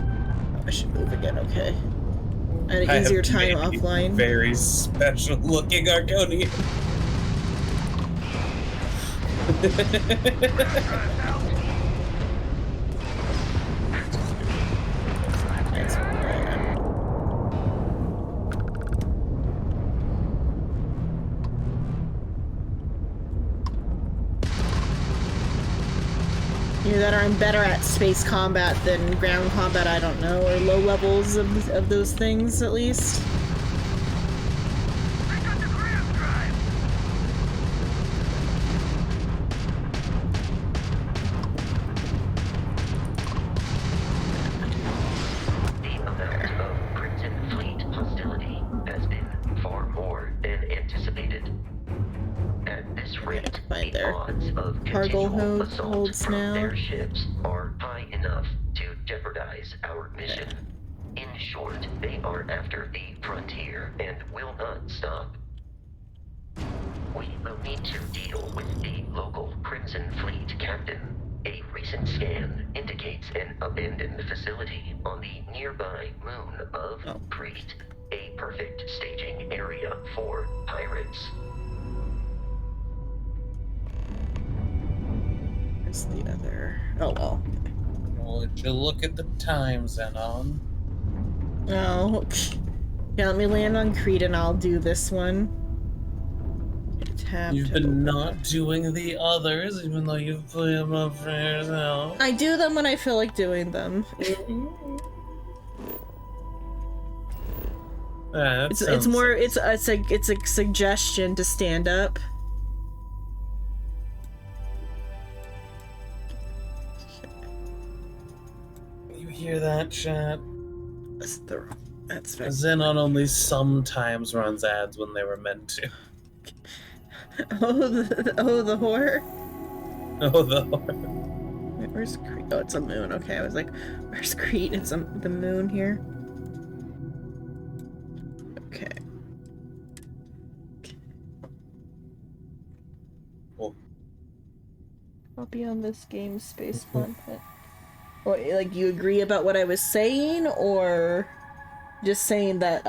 Speaker 2: Oh, I should move again, okay. I had an easier time offline.
Speaker 1: Very special looking Arconian.
Speaker 2: That's right. Either that or I'm better at space combat than ground combat, I don't know, or low levels of those things at least.
Speaker 5: The amount of Crimson Fleet hostility has been far more than anticipated. At this rate,
Speaker 2: find
Speaker 5: the
Speaker 2: their
Speaker 5: odds of
Speaker 2: cargo
Speaker 5: continual assault
Speaker 2: holds
Speaker 5: from
Speaker 2: now.
Speaker 5: their ships are high enough to jeopardize our mission. In short, they are after the frontier and will not stop. We will need to deal with the local Crimson Fleet captain. A recent scan indicates an abandoned facility on the nearby moon of Crete, a perfect staging area for pirates.
Speaker 2: Where's the other? Oh, well.
Speaker 1: Would you look at the time, Xenon?
Speaker 2: Oh. Yeah, let me land on Crete and I'll do this one.
Speaker 1: You've been not doing the others, even though you've played them up for yourself.
Speaker 2: I do them when I feel like doing them.
Speaker 1: Yeah,
Speaker 2: It's more it's a suggestion to stand up.
Speaker 1: You hear that, chat?
Speaker 2: That's right.
Speaker 1: Xenon only sometimes runs ads when they were meant to.
Speaker 2: Oh, the horror?
Speaker 1: Oh, the horror.
Speaker 2: Wait, where's Crete? Oh, it's a moon. Okay, I was like, where's Crete? It's the moon here. Okay.
Speaker 1: Cool.
Speaker 2: I'll be on this game's space content. Or, like, you agree about what I was saying, or just saying that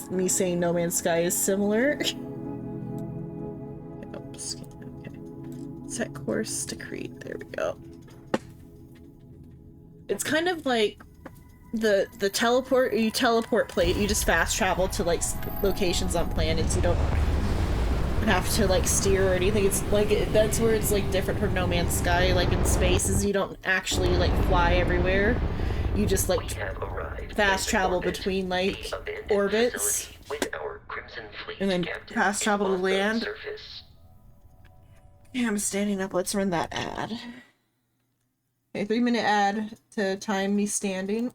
Speaker 2: me saying No Man's Sky is similar? Oops. Okay. Set course to Crete. There we go. It's kind of like the teleport. You teleport plate. You just fast travel to like locations on planets. You don't have to like steer or anything. It's like that's where it's like different from No Man's Sky. Like in space, is you don't actually like fly everywhere. You just like fast travel between like orbits, and then fast travel to land. Yeah, I'm standing up. Let's run that ad. Okay, 3-minute ad to time me standing.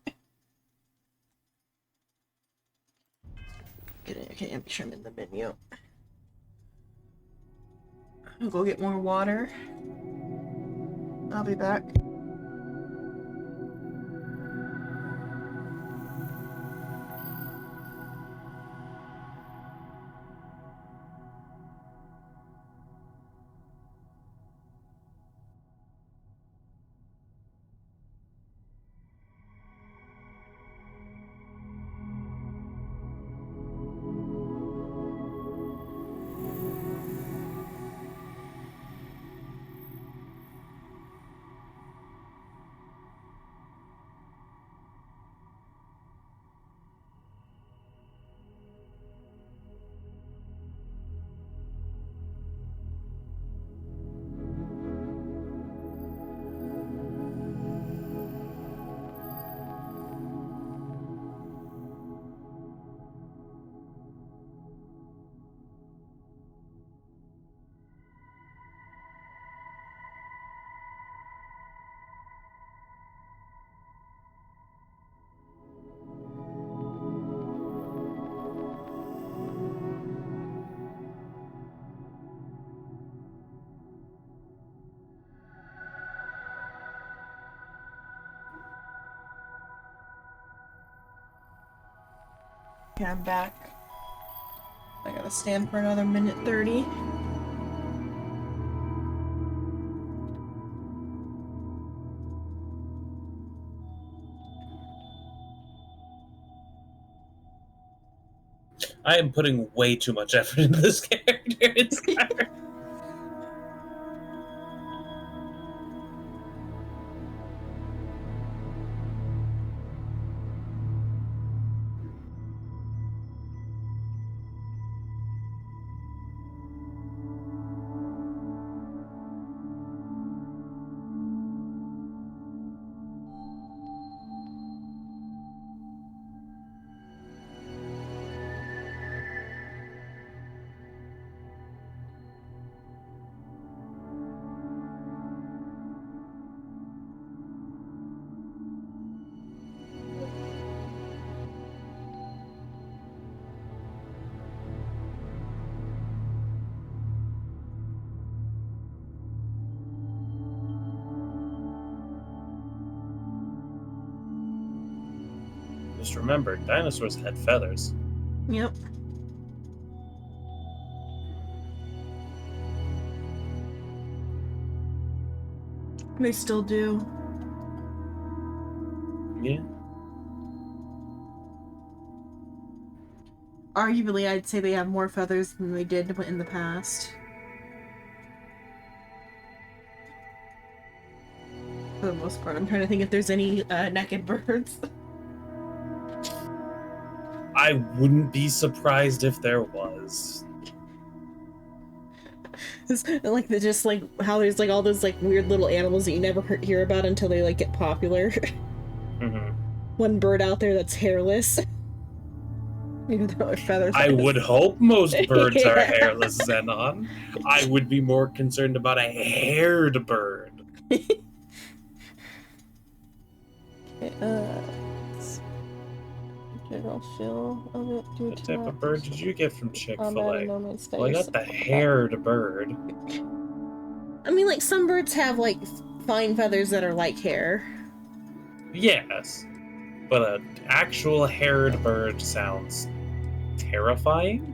Speaker 2: Okay, I'm sure I'm in the menu. I'll go get more water. I'll be back. Okay, I'm back. I gotta stand for another minute 30.
Speaker 1: I am putting way too much effort into this character in Skyrim. Just remember, dinosaurs had feathers.
Speaker 2: Yep. They still do.
Speaker 1: Yeah.
Speaker 2: Arguably, I'd say they have more feathers than they did in the past. For the most part. I'm trying to think if there's any naked birds.
Speaker 1: I wouldn't be surprised if there was.
Speaker 2: Like they're just like how there's like all those like weird little animals that you never hear about until they like get popular.
Speaker 1: Mm-hmm.
Speaker 2: One bird out there that's hairless. Even though it feathers.
Speaker 1: I would hope most birds are
Speaker 2: Yeah.
Speaker 1: hairless, Xenon. I would be more concerned about a haired bird.
Speaker 2: Okay, general feel of it due
Speaker 1: What
Speaker 2: to
Speaker 1: type of bird did you get from Chick-fil-A? Well, I got the haired bird.
Speaker 2: I mean, like, some birds have, like, fine feathers that are like hair.
Speaker 1: Yes, but an actual haired bird sounds terrifying.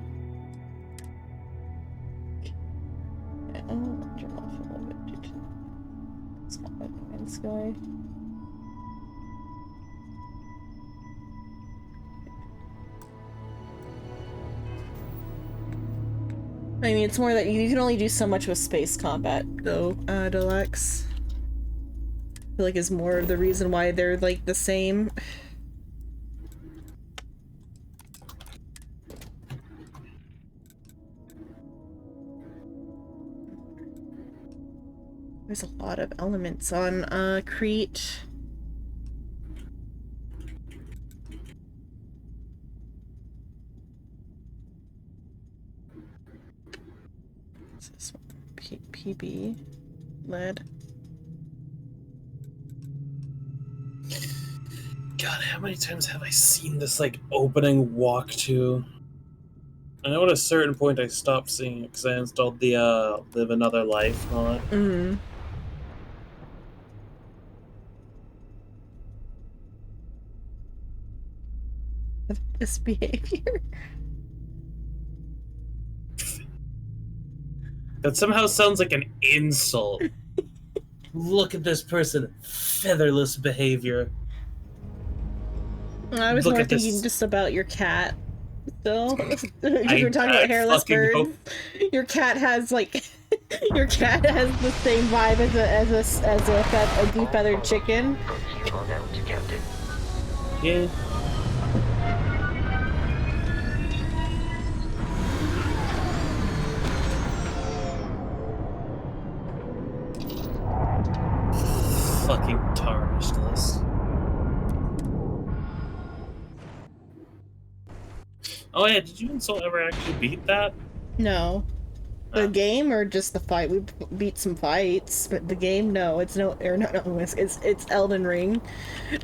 Speaker 2: General feel of it due to sky. I mean, it's more that you can only do so much with space combat, though, Deluxe. I feel like is more of the reason why they're, like, the same. There's a lot of elements on Crete. What's this one? PB lead.
Speaker 1: God, how many times have I seen this like opening walk to? I know at a certain point I stopped seeing it because I installed the Live Another Life mod.
Speaker 2: Mm-hmm. This behavior.
Speaker 1: That somehow sounds like an insult. Look at this person, featherless behavior.
Speaker 2: I was
Speaker 1: Look
Speaker 2: more
Speaker 1: at this.
Speaker 2: thinking just about your cat. Still, because
Speaker 1: I-
Speaker 2: we're talking about
Speaker 1: I
Speaker 2: hairless
Speaker 1: fucking
Speaker 2: bird.
Speaker 1: hope-
Speaker 2: Your cat has like, your cat has the same vibe as a deep feathered chicken.
Speaker 5: From here on out, Captain.
Speaker 1: Yeah. Fucking tarnished list. Oh yeah, did you and Soul ever actually beat that?
Speaker 2: No, the
Speaker 1: Ah.
Speaker 2: game or just the fight? We beat some fights, but the game, no, it's no, or no, it's Elden Ring.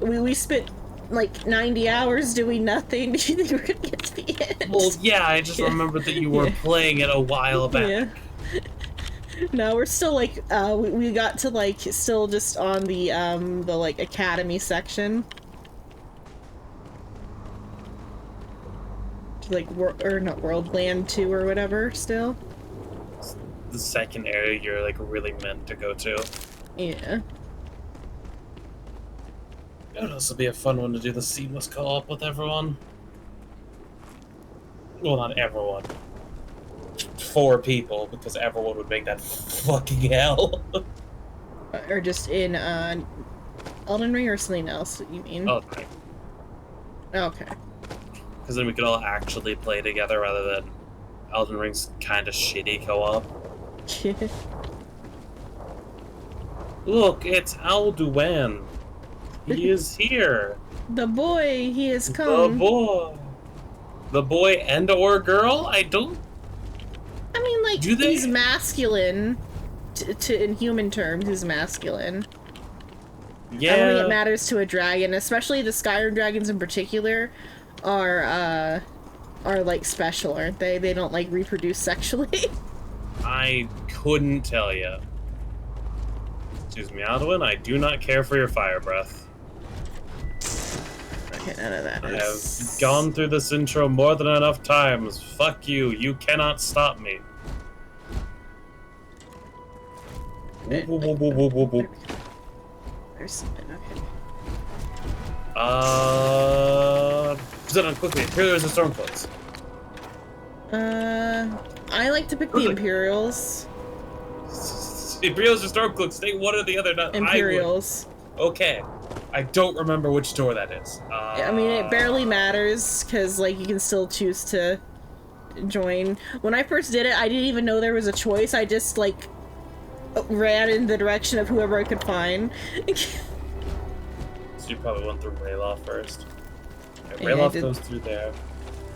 Speaker 2: We spent like 90 hours doing nothing. Do you think we're gonna get to the end?
Speaker 1: Well, yeah, I just
Speaker 2: Yeah.
Speaker 1: remembered that you were
Speaker 2: Yeah.
Speaker 1: playing it a while back.
Speaker 2: Yeah. No, we're still like we got to like still just on the like academy section. Like or not Worldland 2 or whatever still.
Speaker 1: The second area you're like really meant to go to.
Speaker 2: Yeah.
Speaker 1: Oh, this will be a fun one to do the seamless co-op with everyone. Well, not everyone. 4 people, because everyone would make that fucking hell.
Speaker 2: Or just in Elden Ring or something else, you mean?
Speaker 1: Oh, right.
Speaker 2: Okay.
Speaker 1: Because then we could all actually play together rather than Elden Ring's kind of shitty co-op. Look, it's Alduin. He is here.
Speaker 2: The boy, he has
Speaker 1: The
Speaker 2: come.
Speaker 1: boy. The boy and or girl? I don't...
Speaker 2: I mean, like,
Speaker 1: Do they-
Speaker 2: he's masculine. In human terms, he's masculine.
Speaker 1: Yeah.
Speaker 2: I don't think it matters to a dragon, especially the Skyrim dragons in particular are like special, aren't they? They don't like reproduce sexually.
Speaker 1: I couldn't tell you. Excuse me, Alduin, I do not care for your fire breath.
Speaker 2: Okay, none of that
Speaker 1: I
Speaker 2: is...
Speaker 1: have gone through this intro more than enough times. Fuck you, you cannot stop me. Whoop, whoop, whoop, whoop, whoop, whoop.
Speaker 2: There's something, okay.
Speaker 1: Sit on quickly. Here's the Stormcloaks.
Speaker 2: I like to pick the
Speaker 1: Okay.
Speaker 2: Imperials.
Speaker 1: Imperials or Stormcloaks, take one or the other. Not
Speaker 2: Imperials.
Speaker 1: Okay. I don't remember which door that is.
Speaker 2: I mean, it barely matters, because, like, you can still choose to join. When I first did it, I didn't even know there was a choice. I just, like, ran in the direction of whoever I could find.
Speaker 1: So you probably went through Rayloff first. Okay,
Speaker 2: Yeah, I
Speaker 1: Rayloff
Speaker 2: did.
Speaker 1: goes through there.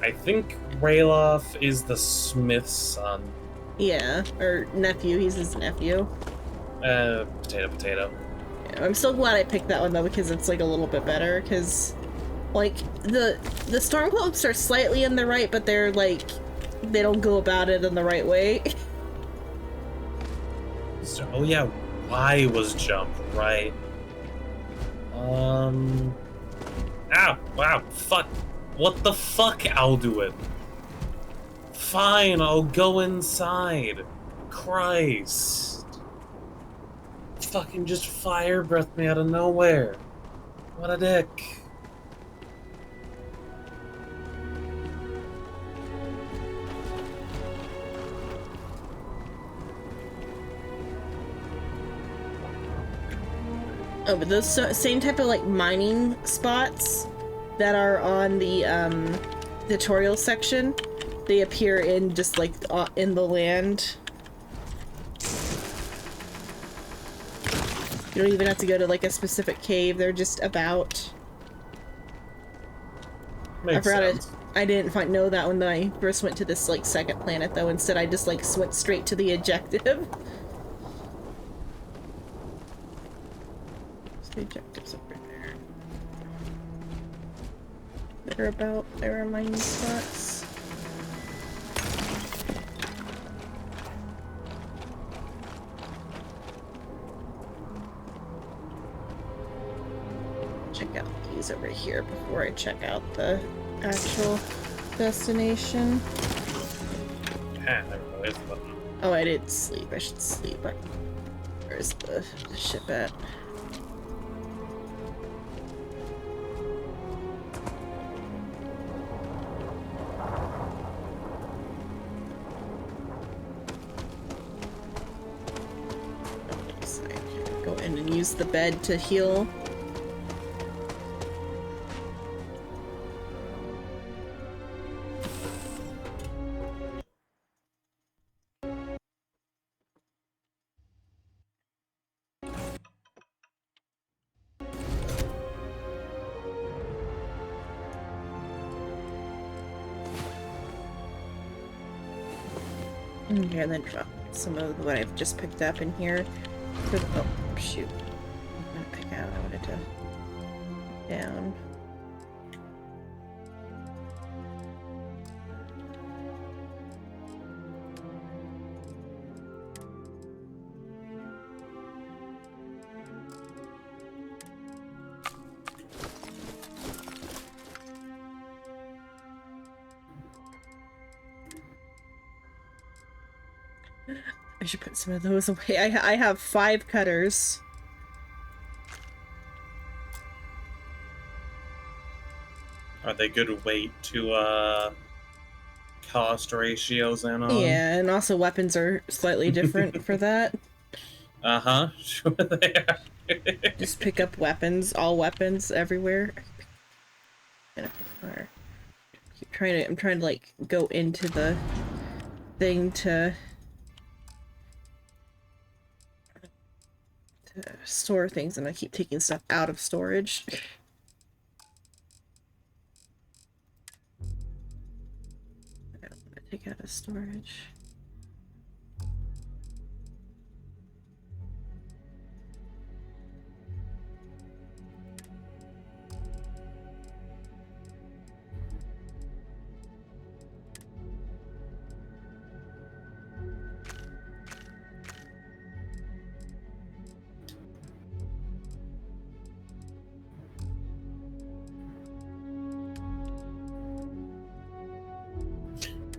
Speaker 1: I think Rayloff is the Smith's son.
Speaker 2: Yeah, or nephew. He's his nephew.
Speaker 1: Potato.
Speaker 2: Yeah, I'm still glad I picked that one, though, because it's, like, a little bit better, because, like, the Stormcloaks are slightly in the right, but they're, like, they don't go about it in the right way.
Speaker 1: So, oh yeah, Y was jump, right? Ow, wow, fuck. What the fuck, Alduin? Fine, I'll go inside. Christ. Fucking just fire breath me out of nowhere. What a dick.
Speaker 2: Oh, but those same type of, like, mining spots that are on the tutorial section, they appear in just, like, in the land. You don't even have to go to like a specific cave. They're just about.
Speaker 1: Makes
Speaker 2: I forgot
Speaker 1: sense.
Speaker 2: it. I didn't know that when I first went to this like second planet though. Instead, I just like went straight to the objective. The objectives over there. They're about there are mining spots. Check out these over here before I check out the actual destination.
Speaker 1: Ah, there we go. There's the button.
Speaker 2: Oh, I didn't sleep. I should sleep. Where's the ship at? Go in and use the bed to heal. Okay, and then drop some of what I've just picked up in here. Oh, shoot. I'm gonna pick out. I wanted to down. I should put some of those away. I have 5 cutters.
Speaker 1: Are they good weight to cost ratios in on?
Speaker 2: Yeah, and also weapons are slightly different for that.
Speaker 1: Uh-huh. Sure they are.
Speaker 2: Just pick up weapons, all weapons everywhere. I'm trying to like go into the thing to store things, and I keep taking stuff out of storage. I don't want to take out of storage.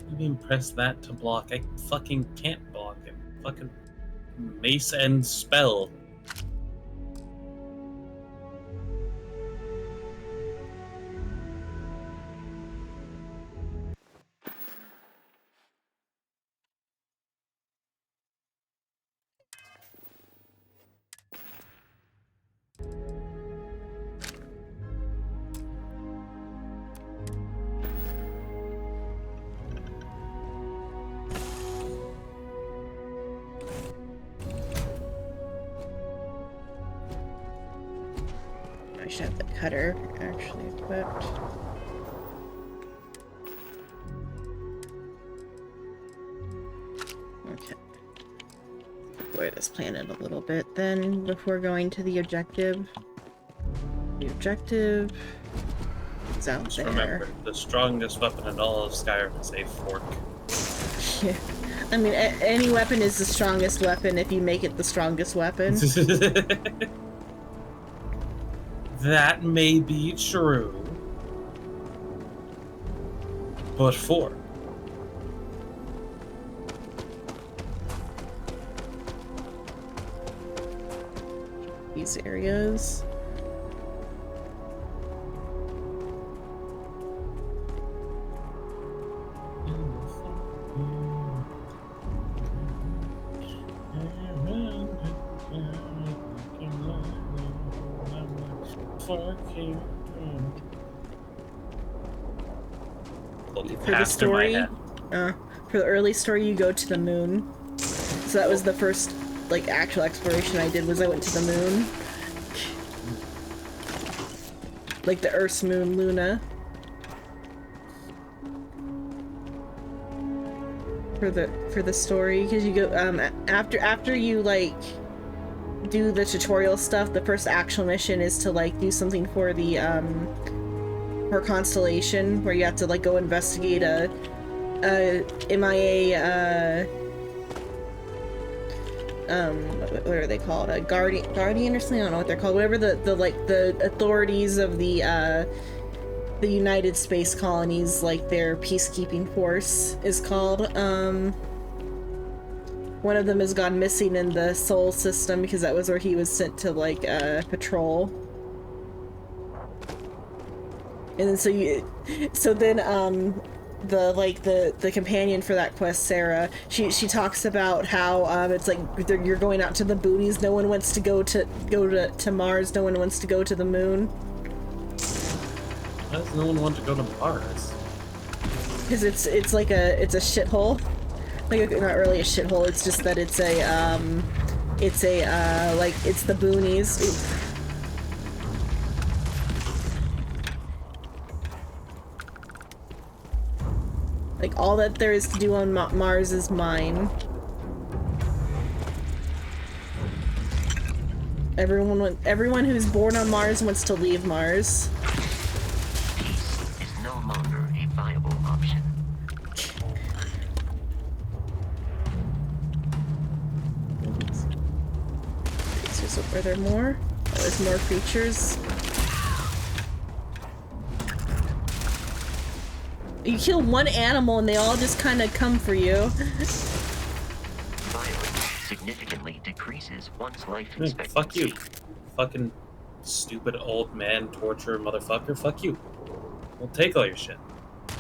Speaker 1: You can press that to block. I fucking can't block it. Fucking mace and spell.
Speaker 2: I should have the cutter actually equipped. Okay. Explore this planet a little bit then before going to the objective. The objective is out
Speaker 1: Just
Speaker 2: there.
Speaker 1: remember, the strongest weapon in all of Skyrim is a fork.
Speaker 2: Yeah. I mean, any weapon is the strongest weapon if you make it the strongest weapon.
Speaker 1: That may be true, but fork.
Speaker 2: These areas. For the story, for the early story, you go to the moon. So that was the first like actual exploration I did was I went to the moon. Like the Earth's moon, Luna. For the story, because you go after you like do the tutorial stuff, the first actual mission is to like do something for the for Constellation, where you have to like go investigate a MIA what are they called? A guardian or something? I don't know what they're called. Whatever the authorities of the United Space Colonies, like their peacekeeping force is called. One of them has gone missing in the Sol system because that was where he was sent to like patrol. And then so then the companion for that quest, Sarah, she talks about how it's like you're going out to the boonies. No one wants to go to Mars. No one wants to go to the moon.
Speaker 1: Why does no one want to go to Mars?
Speaker 2: Because it's like a shithole. Like not really a shithole. It's just that it's the boonies. Ooh. Like, all that there is to do on Mars is mine. Everyone who's born on Mars wants to leave Mars.
Speaker 5: Peace is no longer a viable option.
Speaker 2: Are there more? Oh, there's more creatures. You kill one animal and they all just kind of come for you.
Speaker 5: Violence significantly decreases one's life expectancy.
Speaker 1: Fuck you. Fucking stupid old man torturer motherfucker. Fuck you. We'll take all your shit.
Speaker 2: There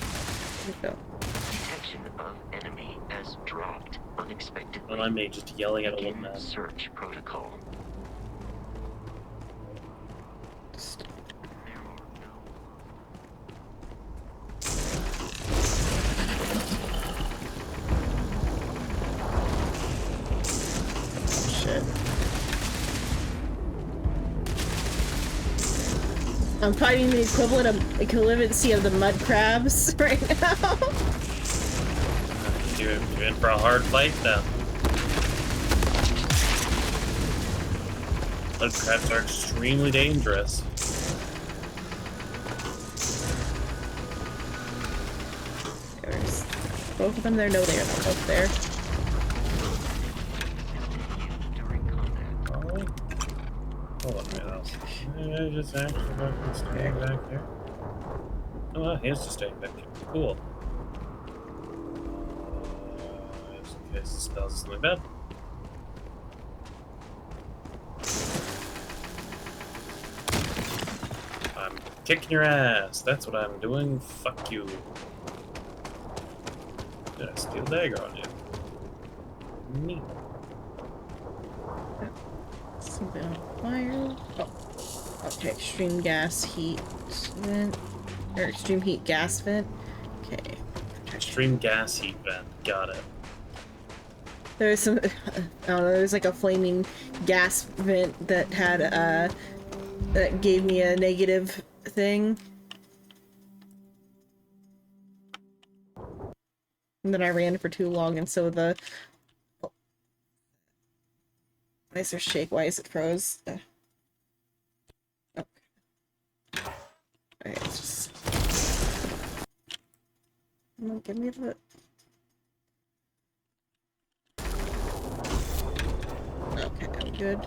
Speaker 2: we go.
Speaker 5: Detection of enemy has dropped unexpectedly.
Speaker 1: And I'm just yelling at old
Speaker 5: Begin
Speaker 1: man.
Speaker 5: search protocol.
Speaker 2: Shit. I'm fighting the equivalency of the mud crabs right now.
Speaker 1: You're in for a hard fight now. Mud crabs are extremely dangerous.
Speaker 2: There's both of them there? No, they are not both there.
Speaker 1: Hold on a minute else. I just actually fucking staying back there. Oh, wow, he is just staying back there. Cool. Just in case it spells something bad. I'm kicking your ass. That's what I'm doing. Fuck you. Did I steal dagger on you? Neat.
Speaker 2: Something on fire. Oh. Okay, extreme gas heat vent. Or extreme heat gas vent. Okay.
Speaker 1: Extreme gas heat vent. Got it.
Speaker 2: There's some, I don't know, there's like a flaming gas vent that had, that gave me a negative thing. And then I ran for too long, and so the... Why is there shake? Why is it froze? Oh. Alright, it's just... Come on, give me the... Okay, I'm good.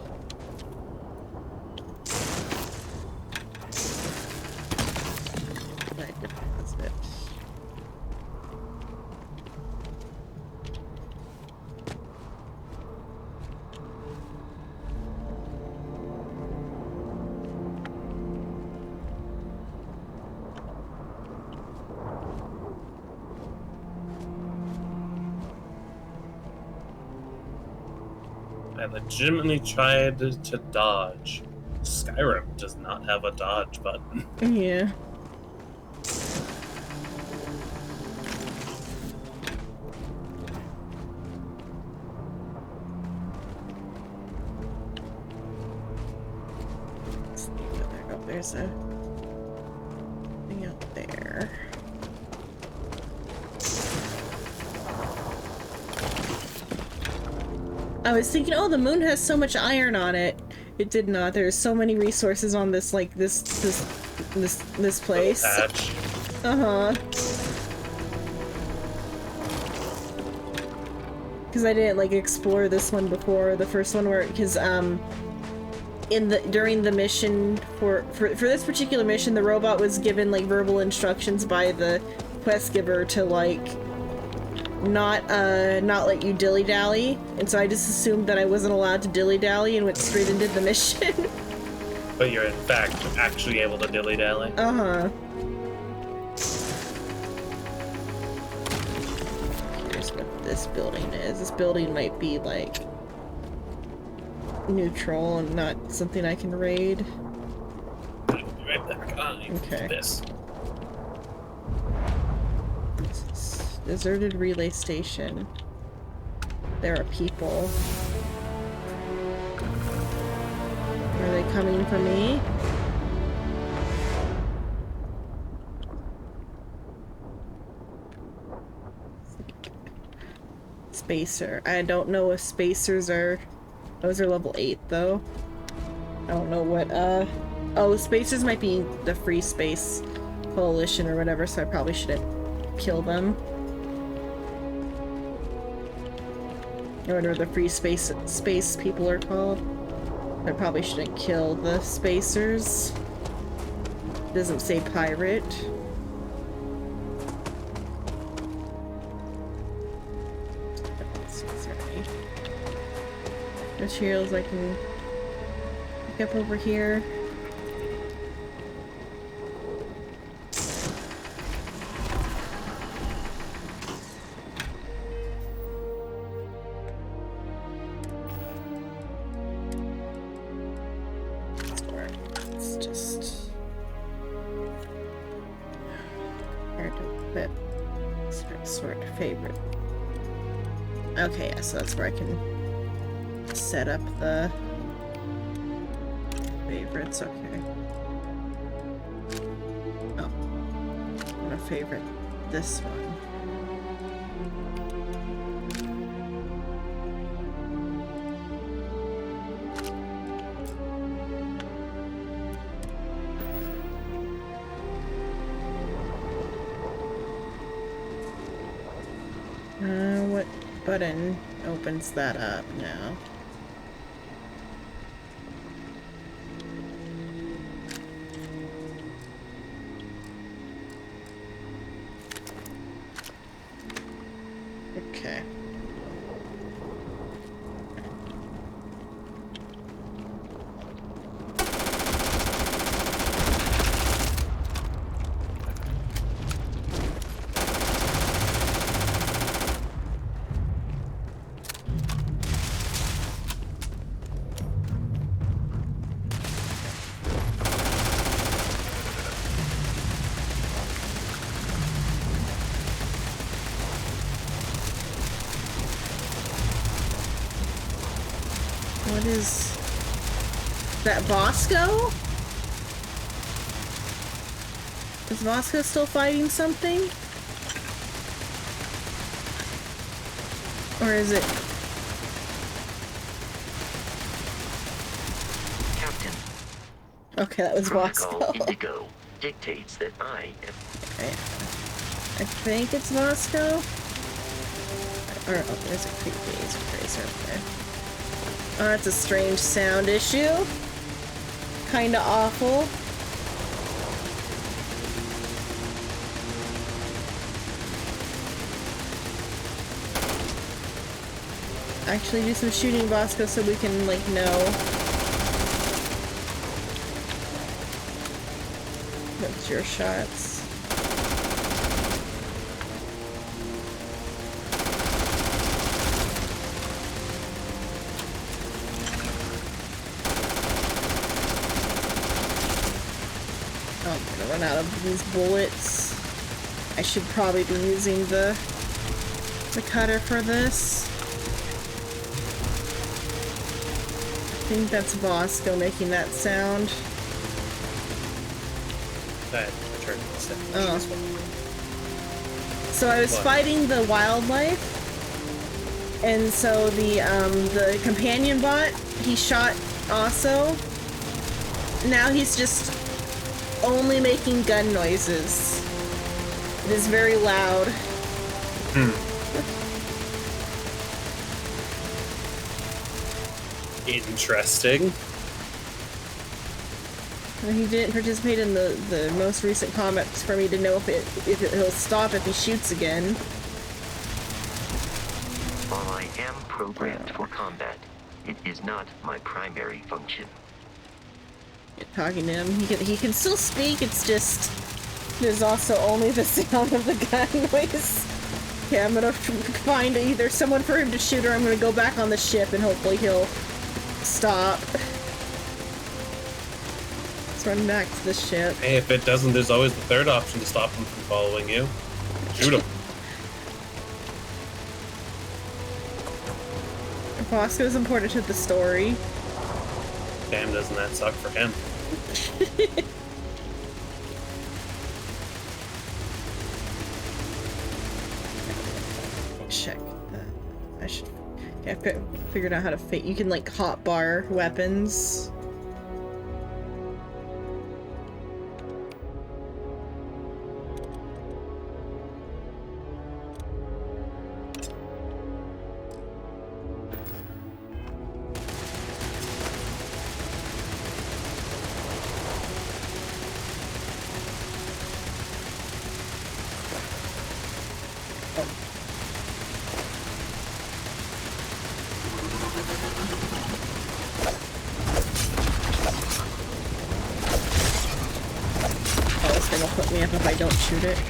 Speaker 2: Right, that's it.
Speaker 1: I legitimately tried to dodge. Skyrim does not have a dodge button.
Speaker 2: Yeah. there's a thing out there. I was thinking, oh, the moon has so much iron on it. It did not. There's so many resources on this, like, this place. Uh-huh. Because I didn't, like, explore this one before, the first one where, because, during the mission, for this particular mission, the robot was given, like, verbal instructions by the quest giver to, like, not let you dilly-dally, and so I just assumed that I wasn't allowed to dilly-dally and went straight and did the mission.
Speaker 1: But you're in fact actually able to dilly-dally.
Speaker 2: Uh-huh. Here's what this building is. This building might be, like, neutral and not something I can raid.
Speaker 1: I'll be right back.
Speaker 2: Okay.
Speaker 1: This.
Speaker 2: Deserted relay station. There are people. Are they coming for me? Spacer. I don't know if spacers are... Those are level 8 though. I don't know what, Oh, spacers might be the Free Space Coalition or whatever, so I probably shouldn't kill them. Or whatever the free space people are called. I probably shouldn't kill the spacers. It doesn't say pirate. Materials I can pick up over here. Okay, yeah, so that's where I can set up the favorites. Okay. Oh, I'm gonna favorite this one. What button opens that up now? Okay. What is that, Bosco? Is Bosco still fighting something? Or is it...
Speaker 5: Captain.
Speaker 2: Okay, that was Bosco.
Speaker 5: Protocol Indigo dictates that I am...
Speaker 2: Okay. I think it's Bosco. Or, oh, there's a creep laser tracer up there. Oh, that's a strange sound issue. Kinda awful. Actually do some shooting, Bosco, so we can, like, know what's your shots. I'm gonna run out of these bullets. I should probably be using the cutter for this. I think that's Bosco making that sound.
Speaker 1: I returned to the step.
Speaker 2: Oh. So I was fighting the wildlife, and so the companion bot, he shot also. Now he's just only making gun noises. It is very loud.
Speaker 1: Interesting.
Speaker 2: He didn't participate in the most recent comments for me to know if he'll stop if he shoots again.
Speaker 5: While I am programmed for combat, it is not my primary function.
Speaker 2: You're talking to him. He can still speak, it's just there's also only the sound of the gun noise. Okay, I'm gonna find either someone for him to shoot or I'm gonna go back on the ship and hopefully he'll stop. Let's run back to the ship.
Speaker 1: Hey, if it doesn't, there's always the third option to stop him from following you. Shoot him.
Speaker 2: Bosco's important to the story.
Speaker 1: Damn, doesn't that suck for him?
Speaker 2: Check that. I should. Yeah, I figured out how to fit. You can like hotbar weapons. If I don't shoot it.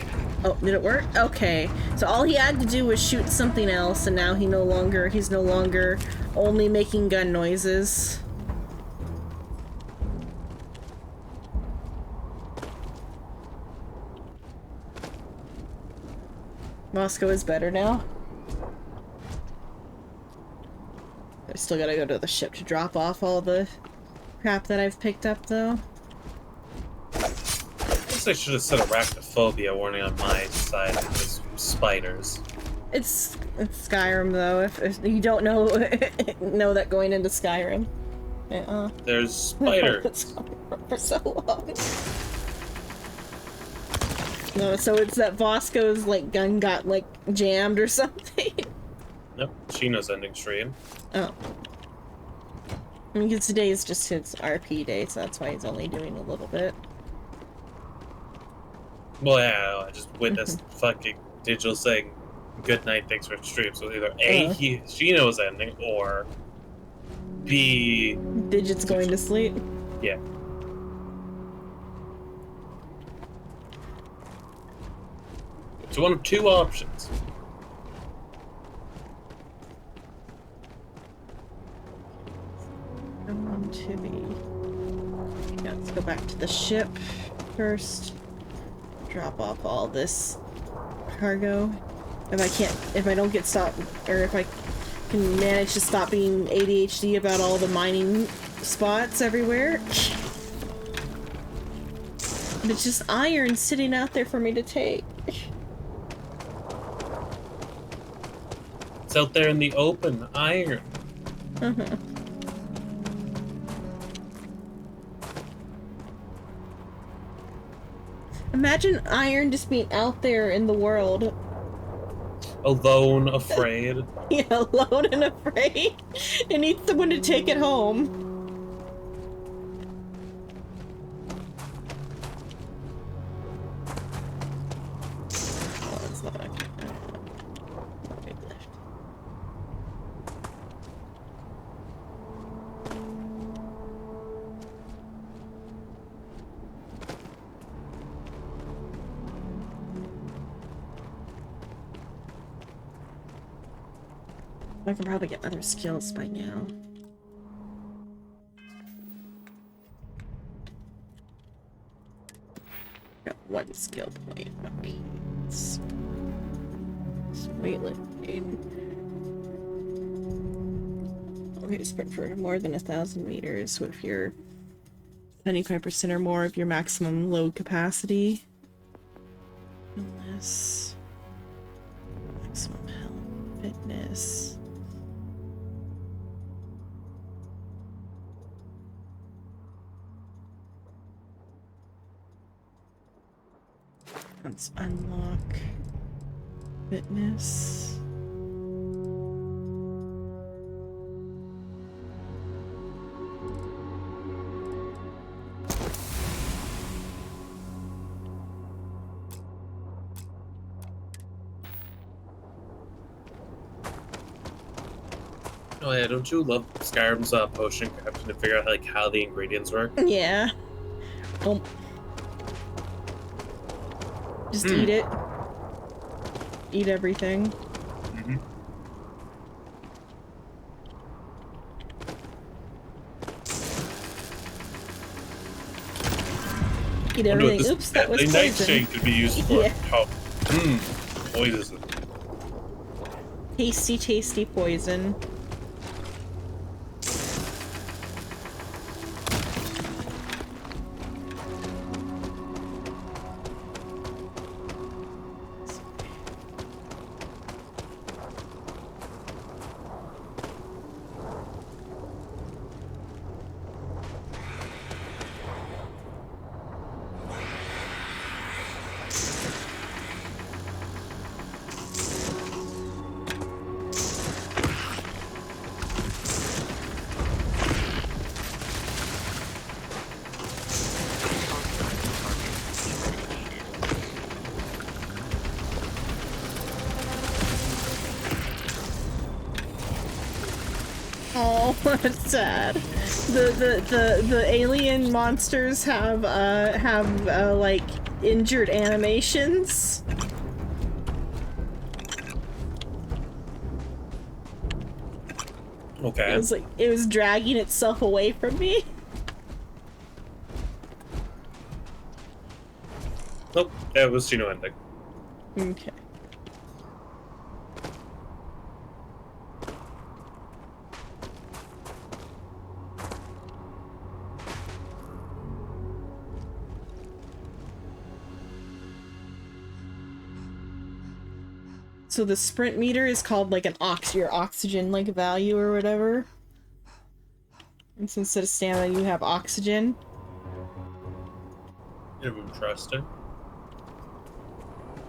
Speaker 2: Oh, did it work? Okay. So all he had to do was shoot something else, and now he's no longer only making gun noises. Moscow is better now. I still gotta go to the ship to drop off all the crap that I've picked up, though.
Speaker 1: I should have set arachnophobia warning on my side because spiders.
Speaker 2: It's Skyrim though. If you don't know know that going into Skyrim,
Speaker 1: there's spiders
Speaker 2: for so long. No, so it's that Bosco's like gun got like jammed or something.
Speaker 1: Nope, Shino's ending stream.
Speaker 2: Oh. I mean, because today is just his RP day, so that's why he's only doing a little bit.
Speaker 1: Well, yeah, I just witnessed fucking Digital saying good night, thanks for the stream. So either A, Shino was ending, or B,
Speaker 2: Digit's going to sleep.
Speaker 1: Yeah. It's one of two options.
Speaker 2: Yeah, let's go back to the ship first. Drop off all this cargo. If I don't get stopped, or if I can manage to stop being ADHD about all the mining spots everywhere. But it's just iron sitting out there for me to take.
Speaker 1: It's out there in the open, iron.
Speaker 2: Imagine iron just being out there in the world.
Speaker 1: Alone, afraid.
Speaker 2: Yeah, alone and afraid. It needs someone to take it home. Oh, it's not a big lift. I can probably get other skills by now. Got one skill point. Okay. It's weightlifting. Okay, sprint for more than 1,000 meters with your 95% or more of your maximum load capacity. Illness. Maximum health, fitness. Let's unlock fitness.
Speaker 1: Oh yeah, don't you love Skyrim's potion crafting to figure out like how the ingredients work?
Speaker 2: Yeah. Oh. Just eat it. Eat everything.
Speaker 1: Mm-hmm.
Speaker 2: Eat everything. Oops, that was poison.
Speaker 1: Nightshade could be used for.
Speaker 2: Yeah.
Speaker 1: Oh, poison.
Speaker 2: Tasty, tasty poison. Oh, that's sad. The alien monsters have like injured animations.
Speaker 1: Okay.
Speaker 2: It was dragging itself away from me.
Speaker 1: Nope, it was ending.
Speaker 2: Okay. So the sprint meter is called like your oxygen like value or whatever. And so instead of stamina, you have oxygen.
Speaker 1: Interesting.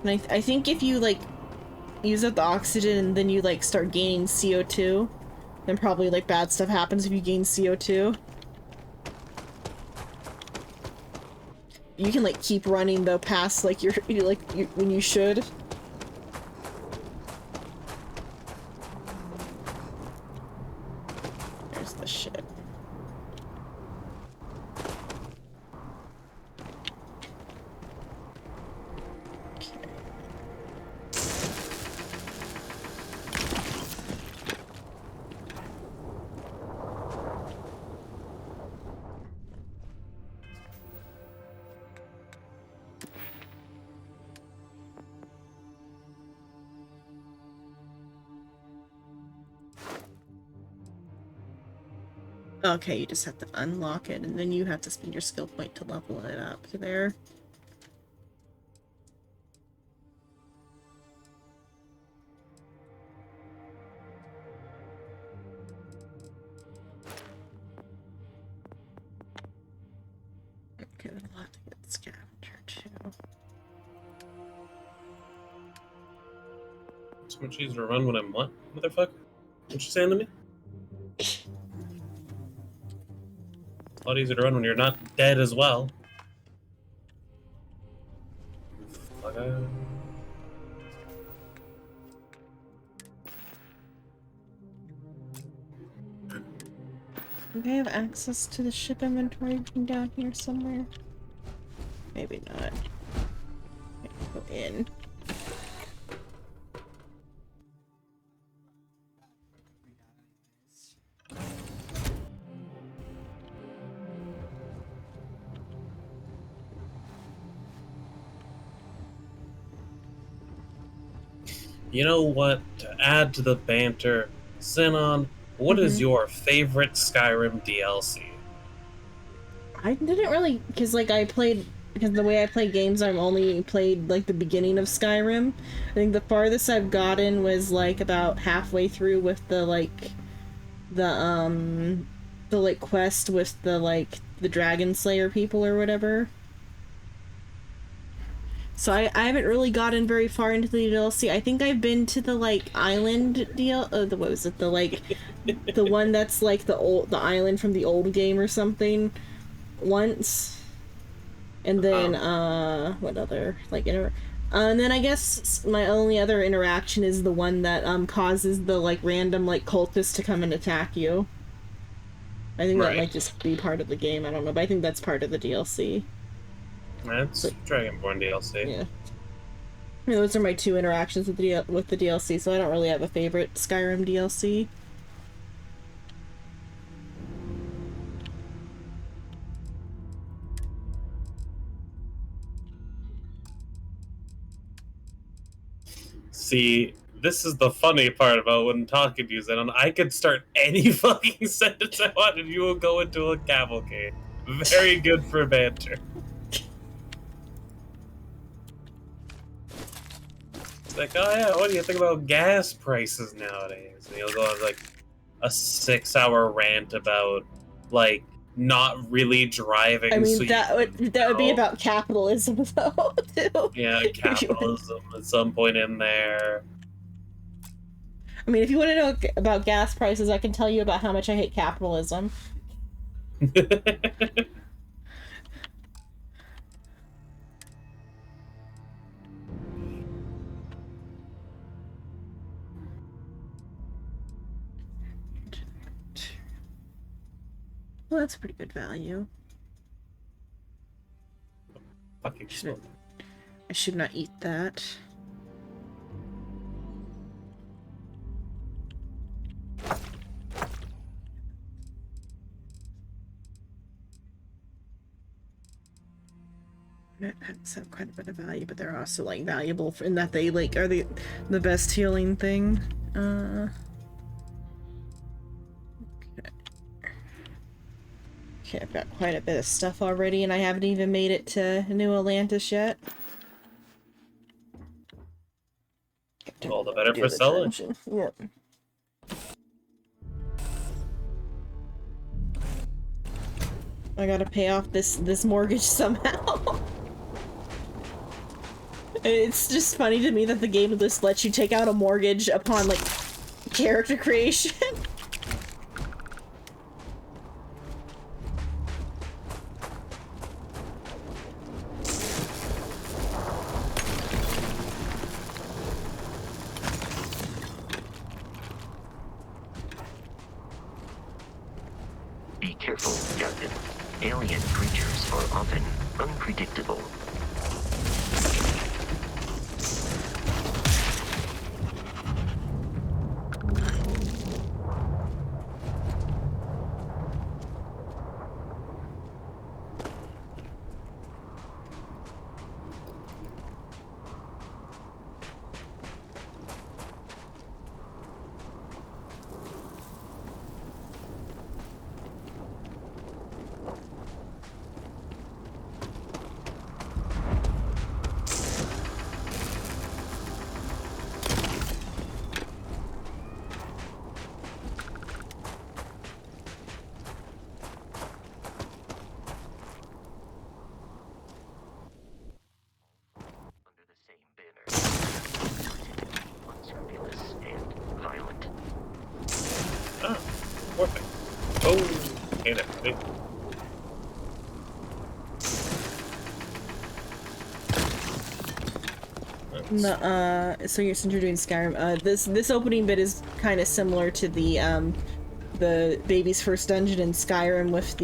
Speaker 2: And I think if you like use up the oxygen and then you like start gaining CO2, then probably like bad stuff happens if you gain CO2. You can like keep running though past like when you should. There's the shit. Okay, you just have to unlock it, and then you have to spend your skill point to level it up to there. Okay, then I'll have to get the scavenger too.
Speaker 1: It's much easier to run when I'm what, motherfucker? What you saying to me? A lot easier to run when you're not dead as well. Fucker.
Speaker 2: Do they have access to the ship inventory from down here somewhere? Maybe not. Okay, go in.
Speaker 1: You know what? To add to the banter, Xenon, what is your favorite Skyrim DLC?
Speaker 2: I didn't really, because like because the way I play games, I've only played like the beginning of Skyrim. I think the farthest I've gotten was like about halfway through with the like quest with the Dragon Slayer people or whatever. So I haven't really gotten very far into the DLC. I think I've been to the like island deal. What was it? The like the one that's like the island from the old game or something. Once, and then what other like and then I guess my only other interaction is the one that causes the like random like cultists to come and attack you. I think that might just be part of the game. I don't know, but I think that's part of the DLC.
Speaker 1: That's Dragonborn DLC.
Speaker 2: Yeah. I mean, those are my two interactions with the DLC, so I don't really have a favorite Skyrim DLC.
Speaker 1: See, this is the funny part about when talking to you, Zenon. I could start any fucking sentence I want and you will go into a cavalcade. Very good for banter. It's like, oh yeah, what do you think about gas prices nowadays? And you'll go on like a 6-hour rant about like not really driving.
Speaker 2: I mean, that would be about capitalism, though, too.
Speaker 1: Yeah, capitalism at some point in there.
Speaker 2: I mean, if you want to know about gas prices, I can tell you about how much I hate capitalism. Well, that's a pretty good value.
Speaker 1: Fucking shit.
Speaker 2: I should not eat that. Pets have quite a bit of value, but they're also like valuable in that they like are the best healing thing. Okay, I've got quite a bit of stuff already, and I haven't even made it to New Atlantis yet.
Speaker 1: All the better for selling.
Speaker 2: Yep. I gotta pay off this mortgage somehow. It's just funny to me that the game just lets you take out a mortgage upon like character creation.
Speaker 5: Be careful, Captain. Alien creatures are often unpredictable. So since you're doing Skyrim, this opening bit is kind of similar to the baby's first dungeon in Skyrim with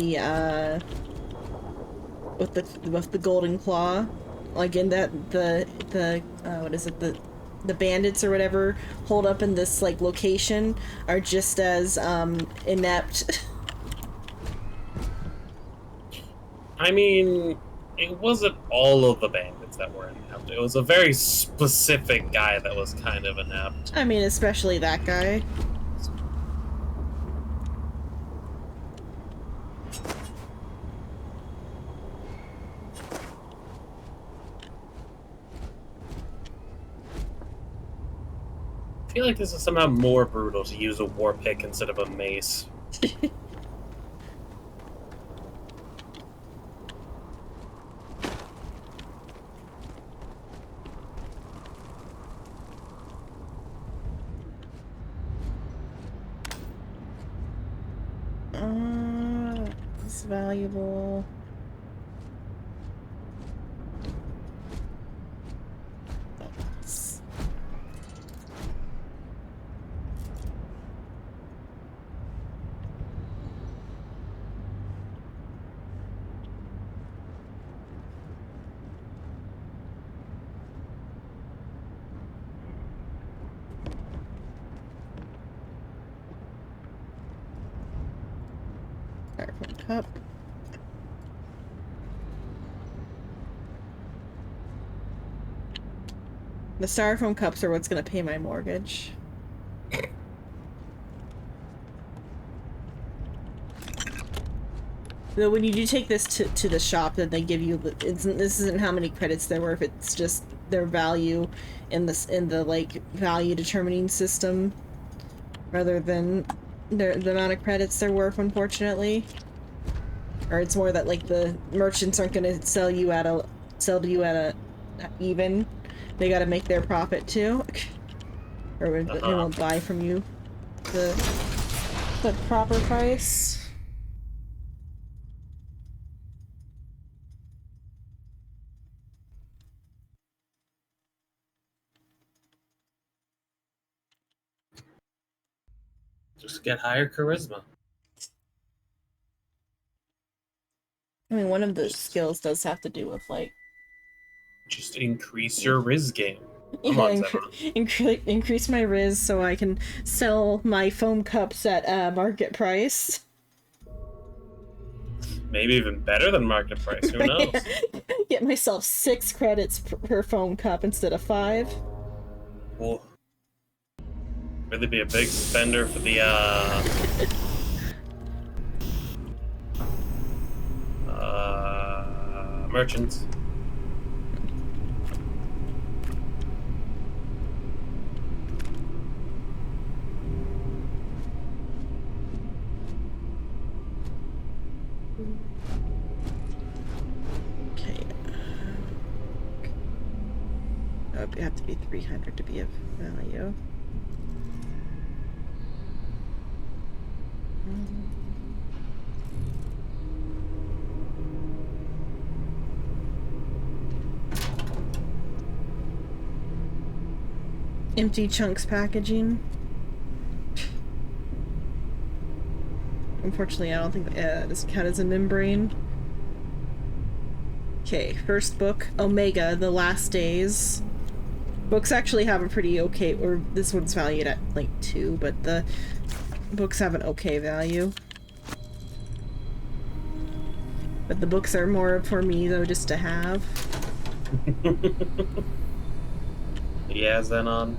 Speaker 5: the golden claw, like in that the what is it, the bandits or whatever hold up in this like location are just as inept.
Speaker 1: I mean, it wasn't all of the bandits that were inept. It was a very specific guy that was kind of inept.
Speaker 2: I mean, especially that guy.
Speaker 1: I feel like this is somehow more brutal to use a war pick instead of a mace.
Speaker 2: It's valuable. Styrofoam cup. The styrofoam cups are what's gonna pay my mortgage. Though when you do take this to the shop, then they give you this isn't how many credits they're worth. It's just their value in the like value determining system, rather than the amount of credits they're worth. Unfortunately, or it's more that like the merchants aren't going to sell to you at a even. They got to make their profit too, or they won't buy from you the proper price.
Speaker 1: Just get higher charisma.
Speaker 2: I mean, one of the skills does have to do with like
Speaker 1: just increase your Riz game.
Speaker 2: Increase my Riz so I can sell my foam cups at market price.
Speaker 1: Maybe even better than market price. Who knows?
Speaker 2: Get myself 6 credits per foam cup instead of 5.
Speaker 1: Cool. Really be a big spender for the merchants.
Speaker 2: Okay. It would have to be 300 to be of value. Empty chunks packaging. Unfortunately, I don't think that doesn't count as a membrane. Okay, first book, Omega, The Last Days. Books actually have a pretty okay, or this one's valued at like 2, but the books have an okay value. But the books are more for me though, just to have.
Speaker 1: Yeah, Zenon.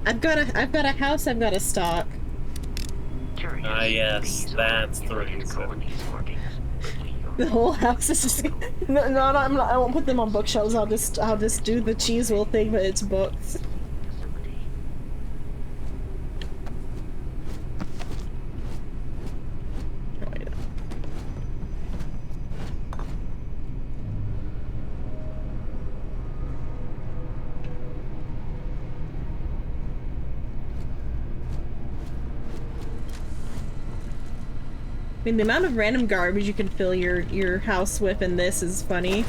Speaker 2: I've got a house, I've got a stock.
Speaker 1: Ah, yes, that's the reason.
Speaker 2: The whole house is just no, I'm not, I won't put them on bookshelves. I'll just do the cheese wheel thing, but it's books. Oh, wait. I mean, the amount of random garbage you can fill your house with in this is funny.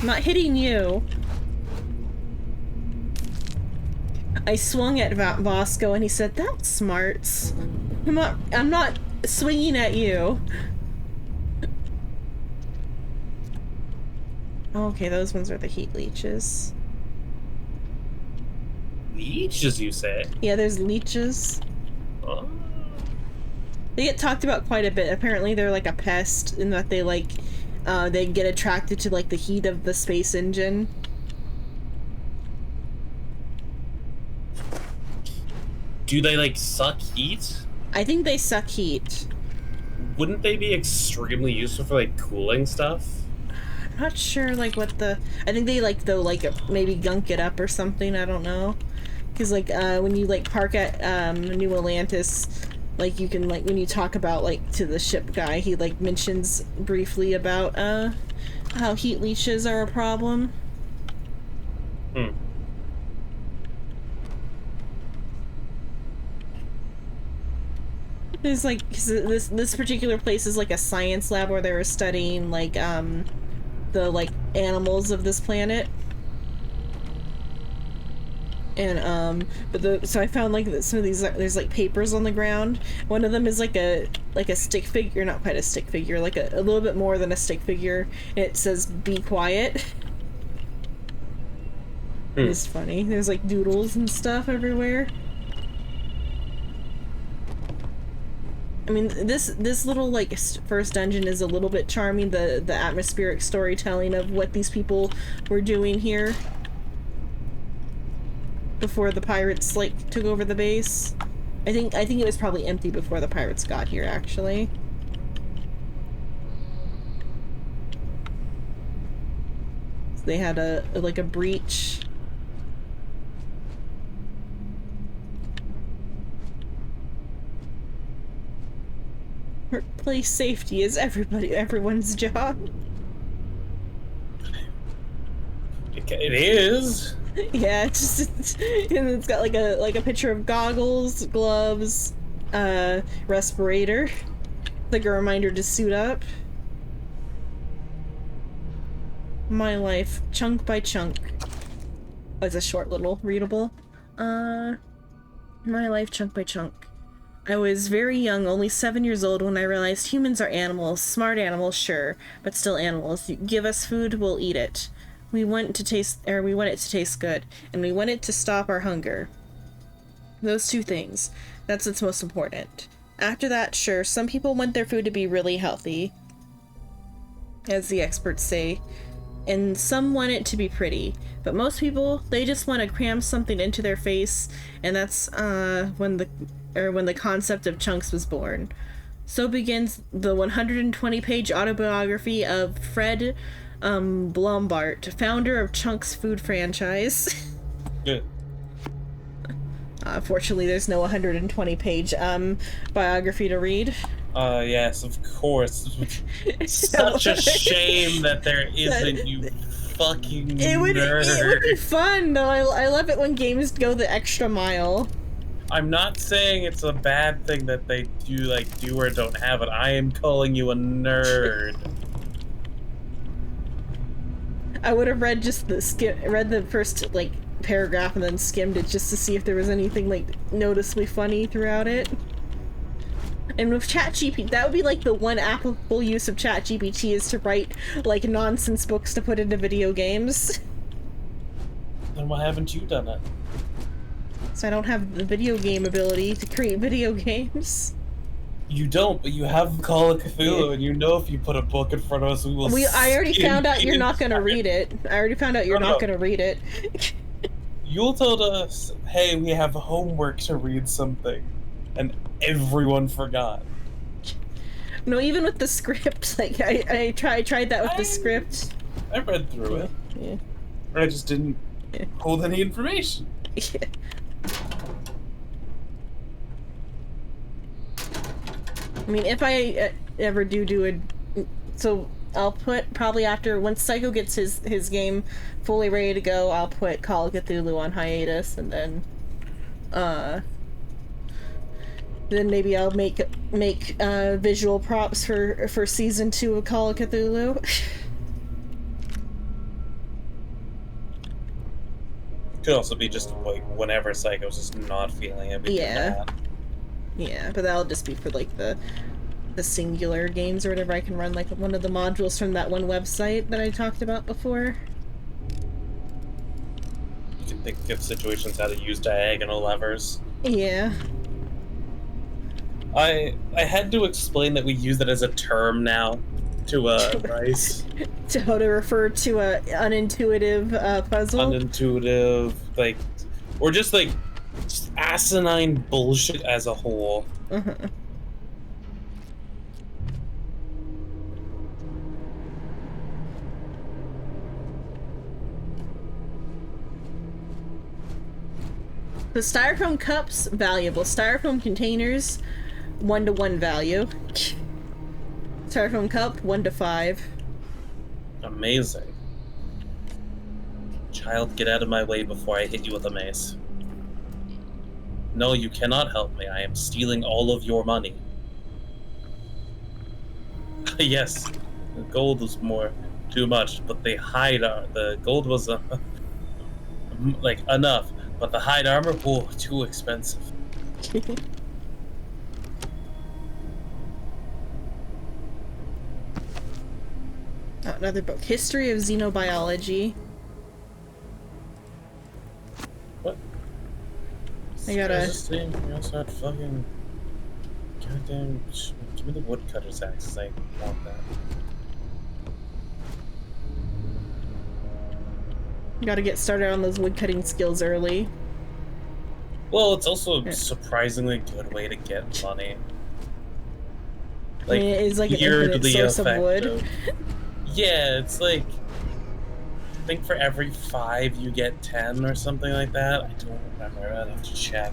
Speaker 2: I'm not hitting you. I swung at Vasco and he said, "That's smarts." I'm not swinging at you. Okay, those ones are the heat leeches.
Speaker 1: Leeches, you say?
Speaker 2: Yeah, there's leeches.
Speaker 1: Oh.
Speaker 2: They get talked about quite a bit. Apparently they're like a pest in that they like, they get attracted to like the heat of the space engine.
Speaker 1: Do they like suck heat?
Speaker 2: I think they suck heat.
Speaker 1: Wouldn't they be extremely useful for like cooling stuff?
Speaker 2: I'm not sure, like, what the... I think they, like, though, like, maybe gunk it up or something, I don't know. Because, like, when you, like, park at, New Atlantis, like, you can, like, when you talk about, like, to the ship guy, he, like, mentions briefly about, how heat leeches are a problem.
Speaker 1: Hmm.
Speaker 2: There's, like, 'cause this particular place is, like, a science lab where they were studying, like, the, like, animals of this planet. And, so I found, like, some of these, there's, like, papers on the ground. One of them is, like a stick figure, not quite a stick figure, like a little bit more than a stick figure. And it says, "Be quiet." It's funny. There's, like, doodles and stuff everywhere. I mean, this little, like, first dungeon is a little bit charming, the atmospheric storytelling of what these people were doing here before the pirates, like, took over the base. I think it was probably empty before the pirates got here, actually. So they had like a breach. Workplace safety is everyone's job.
Speaker 1: It is.
Speaker 2: Yeah, and it's got like a picture of goggles, gloves, respirator, like a reminder to suit up. My life, chunk by chunk. Oh, it's a short little readable. My life, chunk by chunk. I was very young, only 7 years old, when I realized humans are animals. Smart animals, sure, but still animals. You give us food, we'll eat it. We want it to taste good, and we want it to stop our hunger. Those two things. That's what's most important. After that, sure, some people want their food to be really healthy, as the experts say, and some want it to be pretty. But most people, they just want to cram something into their face, and that's when the concept of chunks was born. So begins the 120-page autobiography of Fred Blombart, founder of Chunks food franchise.
Speaker 1: Good.
Speaker 2: Fortunately, there's no 120-page biography to read.
Speaker 1: Yes, of course. Such a shame that there isn't, you fucking nerd.
Speaker 2: It would be fun, though. I love it when games go the extra mile.
Speaker 1: I'm not saying it's a bad thing that they do or don't have it. I am calling you a nerd.
Speaker 2: I would have read just read the first, like, paragraph and then skimmed it just to see if there was anything, like, noticeably funny throughout it. And with ChatGPT, that would be, like, the one applicable use of ChatGPT is to write, like, nonsense books to put into video games.
Speaker 1: Then why haven't you done it?
Speaker 2: So I don't have the video game ability to create video games.
Speaker 1: You don't, but you have Call of Cthulhu, and you know if you put a book in front of us, we will.
Speaker 2: I already found out you're not gonna read it. I already found out you're not gonna read it.
Speaker 1: You told us, hey, we have homework to read something, and everyone forgot.
Speaker 2: No, even with the script, like I tried that with the script.
Speaker 1: I read through it.
Speaker 2: Yeah.
Speaker 1: I just didn't hold any information.
Speaker 2: Yeah. I mean, if I ever do a... So, I'll put, probably after, once Psycho gets his game fully ready to go, I'll put Call of Cthulhu on hiatus, and then maybe I'll make visual props for Season 2 of Call of Cthulhu.
Speaker 1: Could also be just, like, whenever Psycho's just not feeling it.
Speaker 2: Yeah. Yeah, but that'll just be for, like, the singular games or whatever. I can run, like, one of the modules from that one website that I talked about before.
Speaker 1: You can think of situations how to use diagonal levers.
Speaker 2: Yeah.
Speaker 1: I had to explain that we use it as a term now to Rice.
Speaker 2: To how to refer to a unintuitive puzzle.
Speaker 1: Unintuitive, like, or just like just asinine bullshit as a whole.
Speaker 2: Uh-huh. The styrofoam cups, valuable. Styrofoam containers, 1-to-1 value. Styrofoam cup, 1 to 5.
Speaker 1: Amazing. Child, get out of my way before I hit you with a mace. No, you cannot help me. I am stealing all of your money. Yes, the gold was too much, but the the gold was like enough, but the hide armor, oh, too expensive.
Speaker 2: Oh, another book. History of Xenobiology.
Speaker 1: What?
Speaker 2: I gotta...
Speaker 1: This thing, you also had fucking... Goddamn... Give me the woodcutter's axe, I want that.
Speaker 2: Gotta get started on those woodcutting skills early.
Speaker 1: Well, it's also a surprisingly good way to get money. Like,
Speaker 2: I mean, it is like an infinite source of wood.
Speaker 1: Yeah, it's like... I think for every 5 you get 10 or something like that. I don't remember, I'd have to check.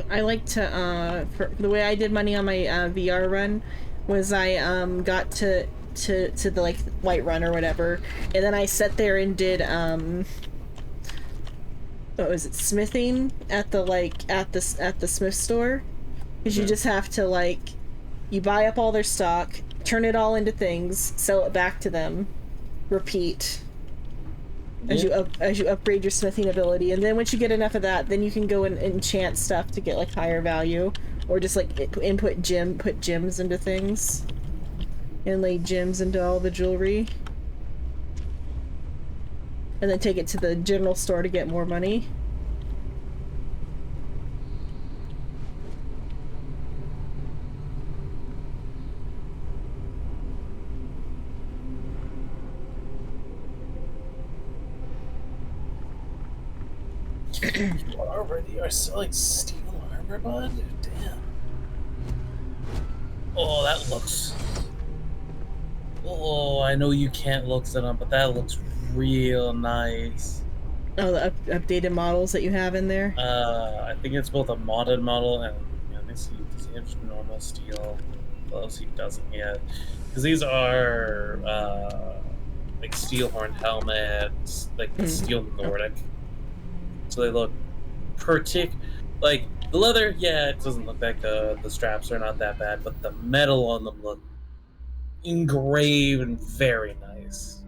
Speaker 2: I like to, for the way I did money on my VR run was I got to the like white run or whatever, and then I sat there and did what was it, smithing at the smith store, because you just have to like, you buy up all their stock, turn it all into things, sell it back to them, repeat. As you upgrade your smithing ability, and then once you get enough of that, then you can go and enchant stuff to get like higher value, or just like put gems into things, and lay gems into all the jewelry, and then take it to the general store to get more money.
Speaker 1: You already are selling steel armor, bud? Damn. Oh, that looks... Oh, I know you can't look it up, but that looks real nice.
Speaker 2: Oh, the updated models that you have in there?
Speaker 1: I think it's both a modded model and... Let me see, does he have normal steel? Close, he doesn't yet. Because these are, like, steel horned helmets, like steel Nordic. So they look like the leather, yeah, it doesn't look that good. The straps are not that bad, but the metal on them look engraved and very nice.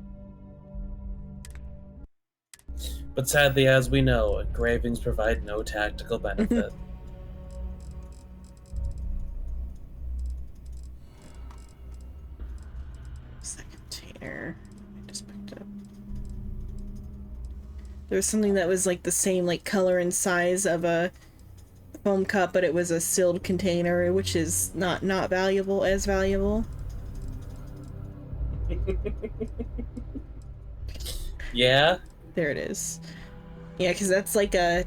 Speaker 1: But sadly, as we know, engravings provide no tactical benefit.
Speaker 2: Second tier. I just picked up. There was something that was like the same like color and size of a foam cup, but it was a sealed container, which is not valuable as valuable.
Speaker 1: Yeah?
Speaker 2: There it is. Yeah, because that's like a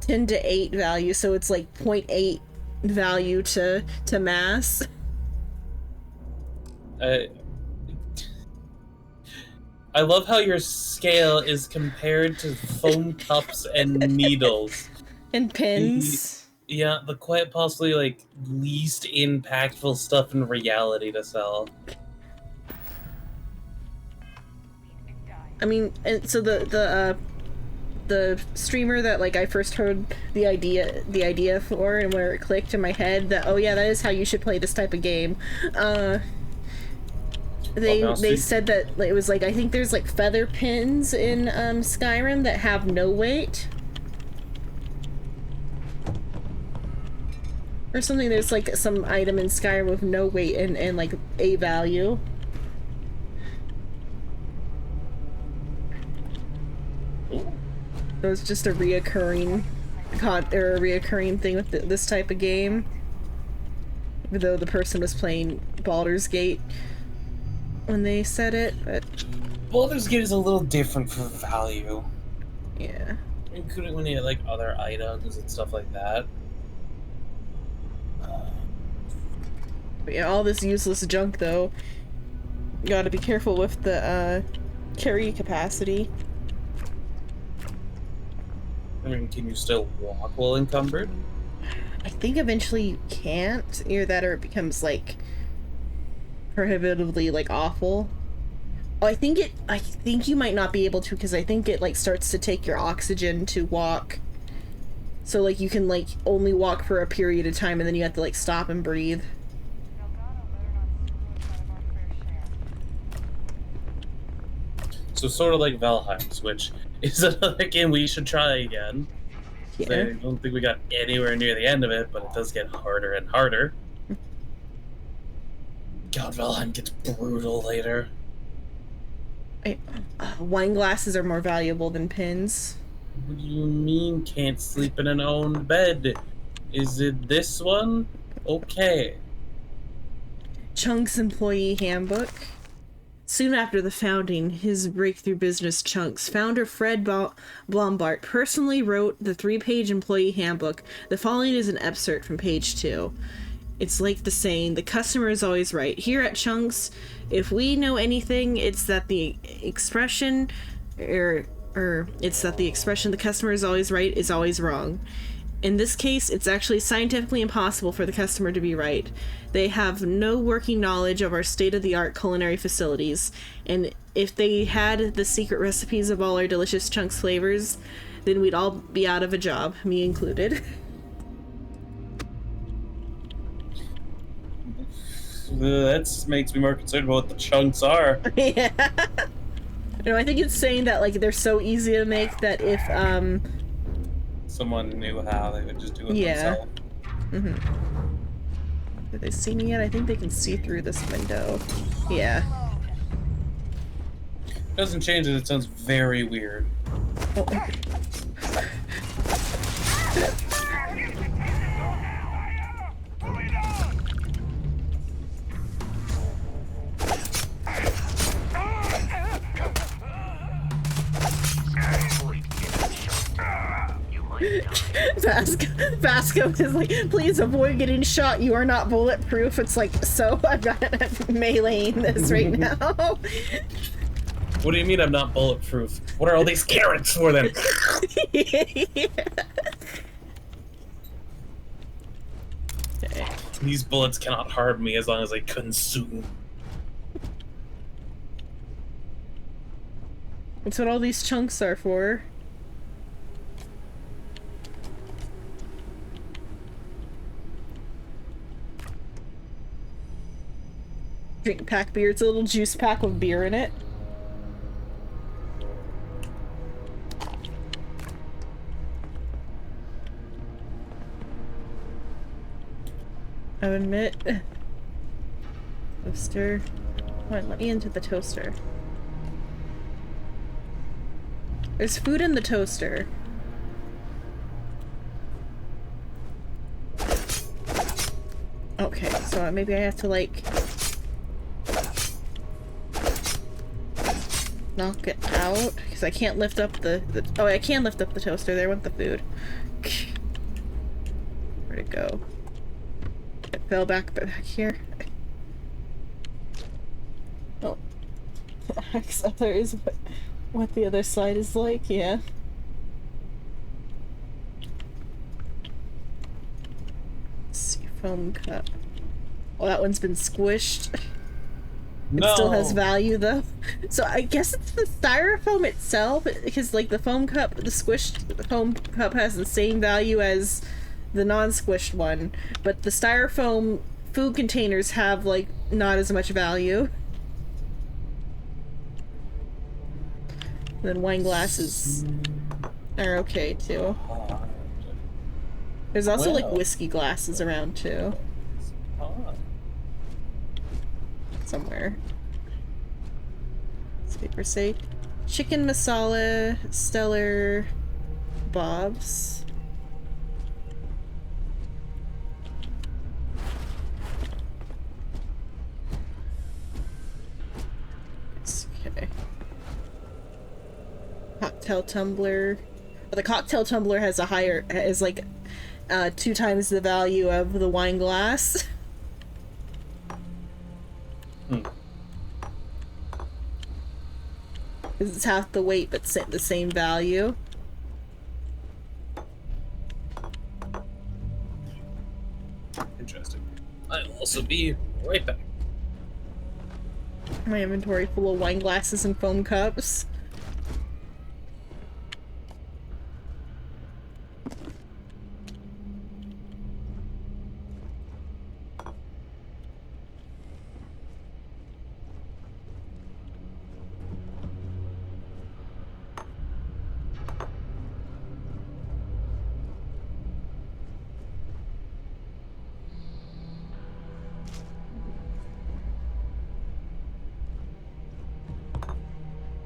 Speaker 2: 10 to 8 value, so it's like 0.8 value to mass.
Speaker 1: I love how your scale is compared to foam cups and needles.
Speaker 2: And pins.
Speaker 1: Yeah, the quite possibly, like, least impactful stuff in reality to sell.
Speaker 2: I mean, and so the streamer that like I first heard the idea for, and where it clicked in my head that, oh yeah, that is how you should play this type of game. They said that it was like, I think there's like feather pins in Skyrim that have no weight. Or something. There's like some item in Skyrim with no weight and like a value. So it's just a reoccurring thing with this type of game. Even though the person was playing Baldur's Gate when they said it, but
Speaker 1: Baldur's Gate is a little different for value.
Speaker 2: Yeah.
Speaker 1: Including when you had like other items and stuff like that.
Speaker 2: But yeah, all this useless junk though. You gotta be careful with the carry capacity.
Speaker 1: I mean, can you still walk while encumbered?
Speaker 2: I think eventually you can't. Either that or it becomes like prohibitively like awful. Oh, I think you might not be able to because I think it like starts to take your oxygen to walk. So like you can like only walk for a period of time and then you have to like stop and breathe.
Speaker 1: So sort of like Valheim's, which is another game we should try again.
Speaker 2: Yeah.
Speaker 1: I don't think we got anywhere near the end of it, but it does get harder and harder. God, Valheim gets brutal later.
Speaker 2: Wine glasses are more valuable than pins.
Speaker 1: What do you mean can't sleep in an own bed? Is it this one? Okay.
Speaker 2: Chunk's employee handbook. Soon after the founding, his breakthrough business Chunks, founder Fred Blombart personally wrote the 3-page employee handbook. The following is an excerpt from page 2. It's like the saying, the customer is always right. Here at Chunks, if we know anything, it's that the expression, it's that the expression the customer is always right is always wrong. In this case, it's actually scientifically impossible for the customer to be right. They have no working knowledge of our state-of-the-art culinary facilities, and if they had the secret recipes of all our delicious Chunks flavors, then we'd all be out of a job, me included.
Speaker 1: That makes me more concerned about what the chunks are.
Speaker 2: Yeah. No, I think it's saying that like they're so easy to make that if
Speaker 1: someone knew how, they would just do it themselves.
Speaker 2: Did they see me yet? I think they can see through this window. Yeah.
Speaker 1: Doesn't change it, it sounds very weird.
Speaker 2: Oh. Vasco is like, please avoid getting shot. You are not bulletproof. It's like, so I'm not meleeing this right now.
Speaker 1: What do you mean I'm not bulletproof? What are all these carrots for then?
Speaker 2: Yeah. Okay.
Speaker 1: These bullets cannot harm me as long as I consume.
Speaker 2: That's what all these chunks are for. Drink pack beer. It's a little juice pack with beer in it. I admit. Toaster. Come on, let me into the toaster. There's food in the toaster. Okay, so maybe I have to like knock it out because I can't lift up the oh, I can lift up the toaster. There went the food. Where'd it go? It fell back here. Oh, so there is what the other side is like. Yeah. Let's see, foam cup. Oh, that one's been squished. It still has value though. So I guess it's the styrofoam itself, because like the foam cup, the squished foam cup has the same value as the non-squished one, but the styrofoam food containers have like not as much value. Then wine glasses are okay too. There's also like whiskey glasses around too. Somewhere. Let's paper say chicken masala, stellar, Bob's. Okay. Cocktail tumbler. Well, the cocktail tumbler has like 2 times the value of the wine glass. It's half the weight, but the same value.
Speaker 1: Interesting. I'll also be right back.
Speaker 2: My inventory full of wine glasses and foam cups.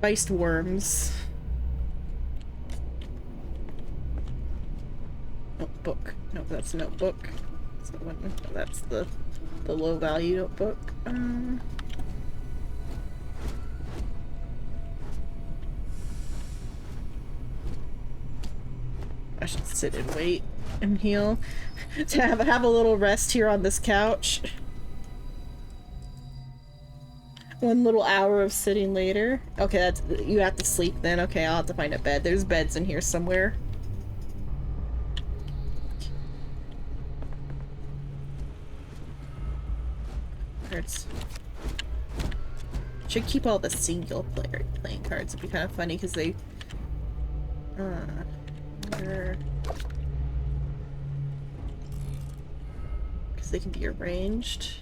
Speaker 2: Spiced worms. Notebook. No, that's a notebook. That's the one. No, that's the low value notebook. I should sit and wait and heal to have a little rest here on this couch. 1 little hour of sitting later. Okay, that's you have to sleep then. Okay, I'll have to find a bed. There's beds in here somewhere. Cards. Should keep all the single player playing cards. It'd be kind of funny because they because they can be arranged.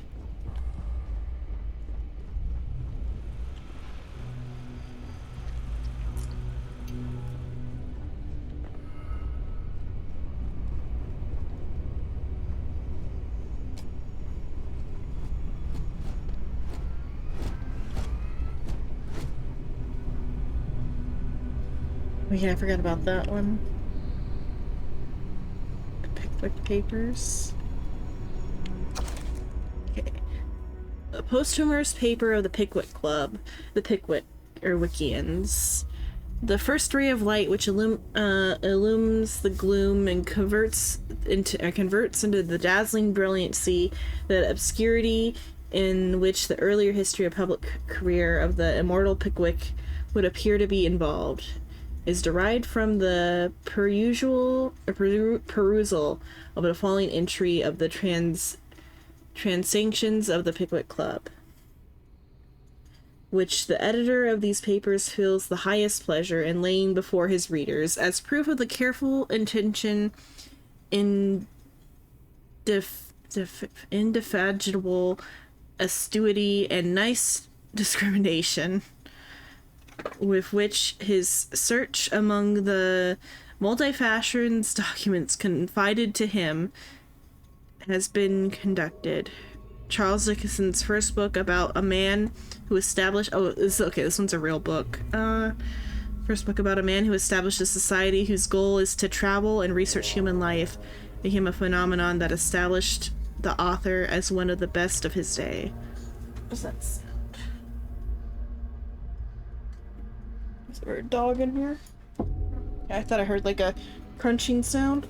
Speaker 2: Oh yeah, I forgot about that one. The Pickwick Papers. Okay. A posthumous paper of the Pickwick Club. The Pickwick, or Wickians. The first ray of light which illumes the gloom and converts into the dazzling brilliancy, the obscurity in which the earlier history of public career of the immortal Pickwick would appear to be involved, is derived from the perusal of the following entry of the transactions of the Pickwick Club, which the editor of these papers feels the highest pleasure in laying before his readers as proof of the careful intention, indefatigable assiduity, and nice discrimination with which his search among the multi-fashions documents confided to him has been conducted. Charles Dickens's first book about a man who established... Oh, this one's a real book. First book about a man who established a society whose goal is to travel and research human life became a phenomenon that established the author as one of the best of his day. What's that sound? Is there a dog in here? I thought I heard like a crunching sound.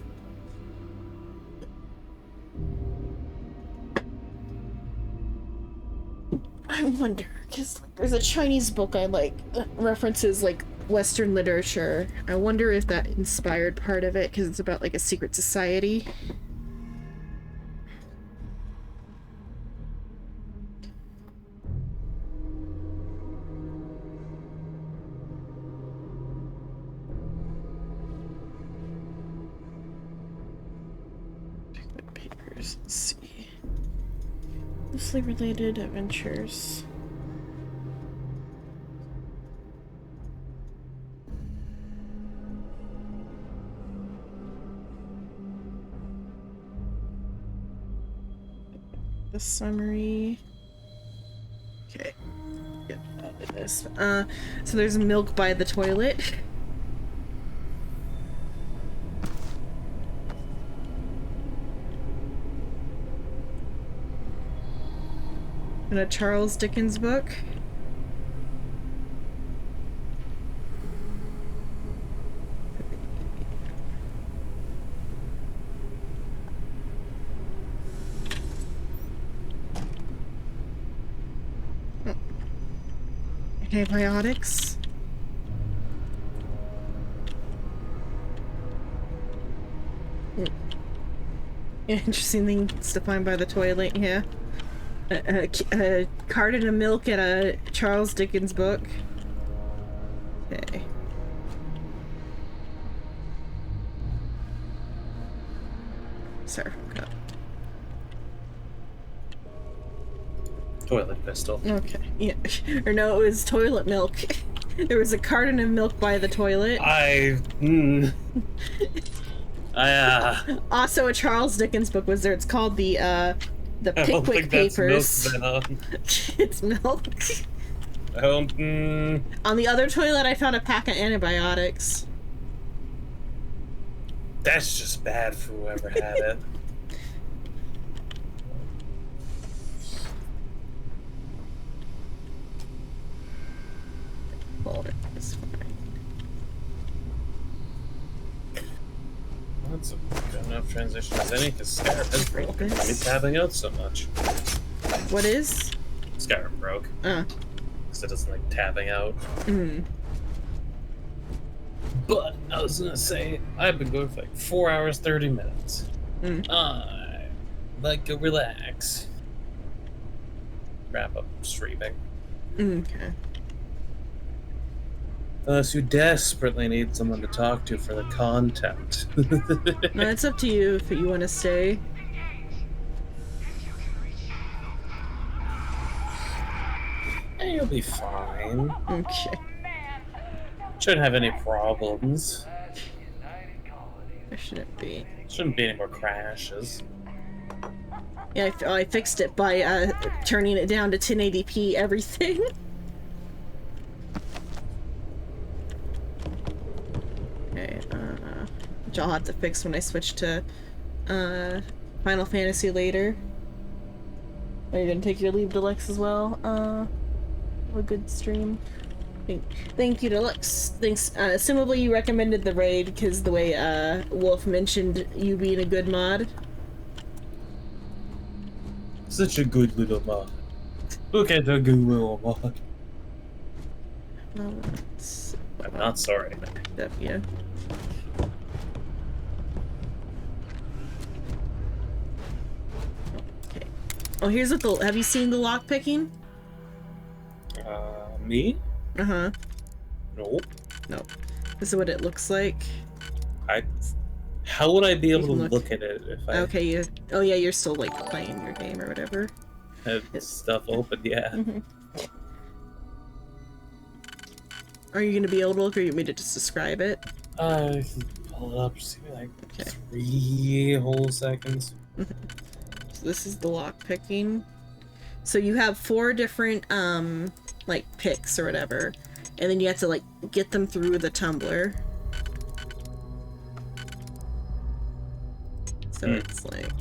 Speaker 2: I wonder, because there's a Chinese book I like that references like Western literature. I wonder if that inspired part of it, because it's about like a secret society. Papers, let's see. Loosely related adventures. The summary. Okay. Get out of this. So there's milk by the toilet. In a Charles Dickens book. Antibiotics. Interesting things to find by the toilet, yeah. A carton of milk and a Charles Dickens book. Okay. Styrofoam cup.
Speaker 1: Toilet pistol.
Speaker 2: Okay, yeah. Or no, it was toilet milk. There was a carton of milk by the toilet. Also, a Charles Dickens book was there. It's called the Pickwick Papers. It's milk. On the other toilet, I found a pack of antibiotics.
Speaker 1: That's just bad for whoever had it.
Speaker 2: Hold it. It's fine.
Speaker 1: That's a good enough transition as any, because Skyrim is broken. Why is tabbing out so much?
Speaker 2: What is?
Speaker 1: Skyrim broke. Because it doesn't like tabbing out. But I was gonna say, I've been going for like 4 hours, 30 minutes. I like to relax. Wrap up streaming.
Speaker 2: Okay.
Speaker 1: Unless you desperately need someone to talk to for the content.
Speaker 2: No, it's up to you if you want to stay.
Speaker 1: You'll be fine.
Speaker 2: Okay.
Speaker 1: Shouldn't have any problems.
Speaker 2: There shouldn't be.
Speaker 1: Shouldn't be any more crashes.
Speaker 2: Yeah, I fixed it by turning it down to 1080p everything. Okay, which I'll have to fix when I switch to Final Fantasy later. Are you gonna take your leave, Deluxe, as well? A good stream. Thank you, Deluxe. Thanks. Assumably you recommended the raid because the way Wolf mentioned you being a good mod.
Speaker 1: Such a good little mod. Look at the good little mod. I'm not sorry.
Speaker 2: Yeah. Okay. Oh, here's what the. Have you seen the lock picking?
Speaker 1: Me?
Speaker 2: Uh-huh.
Speaker 1: Nope.
Speaker 2: No. This is what it looks like.
Speaker 1: How would I be able to look at it if I
Speaker 2: Okay, oh yeah, you're still like playing your game or whatever.
Speaker 1: have stuff open? Yeah.
Speaker 2: Are you gonna be able to look, or you want me to just describe it?
Speaker 1: Pull it up, just give me like 3 whole seconds.
Speaker 2: So this is the lock picking. So you have 4 different like picks or whatever, and then you have to like get them through the tumbler. So it's like,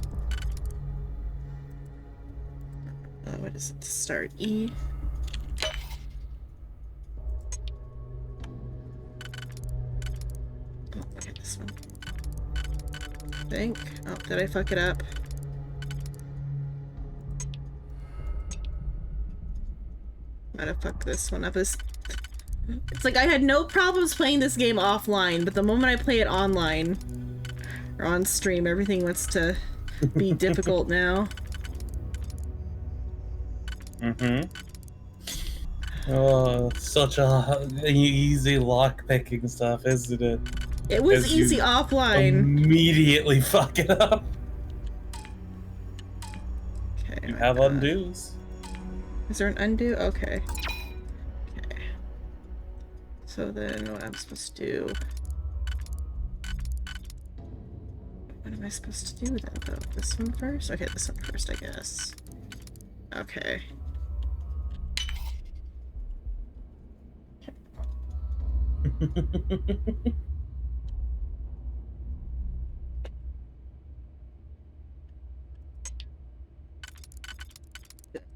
Speaker 2: what is it? Start E. Oh, okay, this one. I think. Oh, did I fuck it up? Might have fucked this one up. It's like I had no problems playing this game offline, but the moment I play it online or on stream, everything wants to be difficult now.
Speaker 1: Oh, such a easy lock-picking stuff, isn't it?
Speaker 2: It was easy offline.
Speaker 1: Immediately fuck it up.
Speaker 2: Okay.
Speaker 1: You have undos.
Speaker 2: Is there an undo? Okay. Okay. So then what I'm supposed to do... What am I supposed to do then, though? This one first? Okay, this one first, I guess. Okay.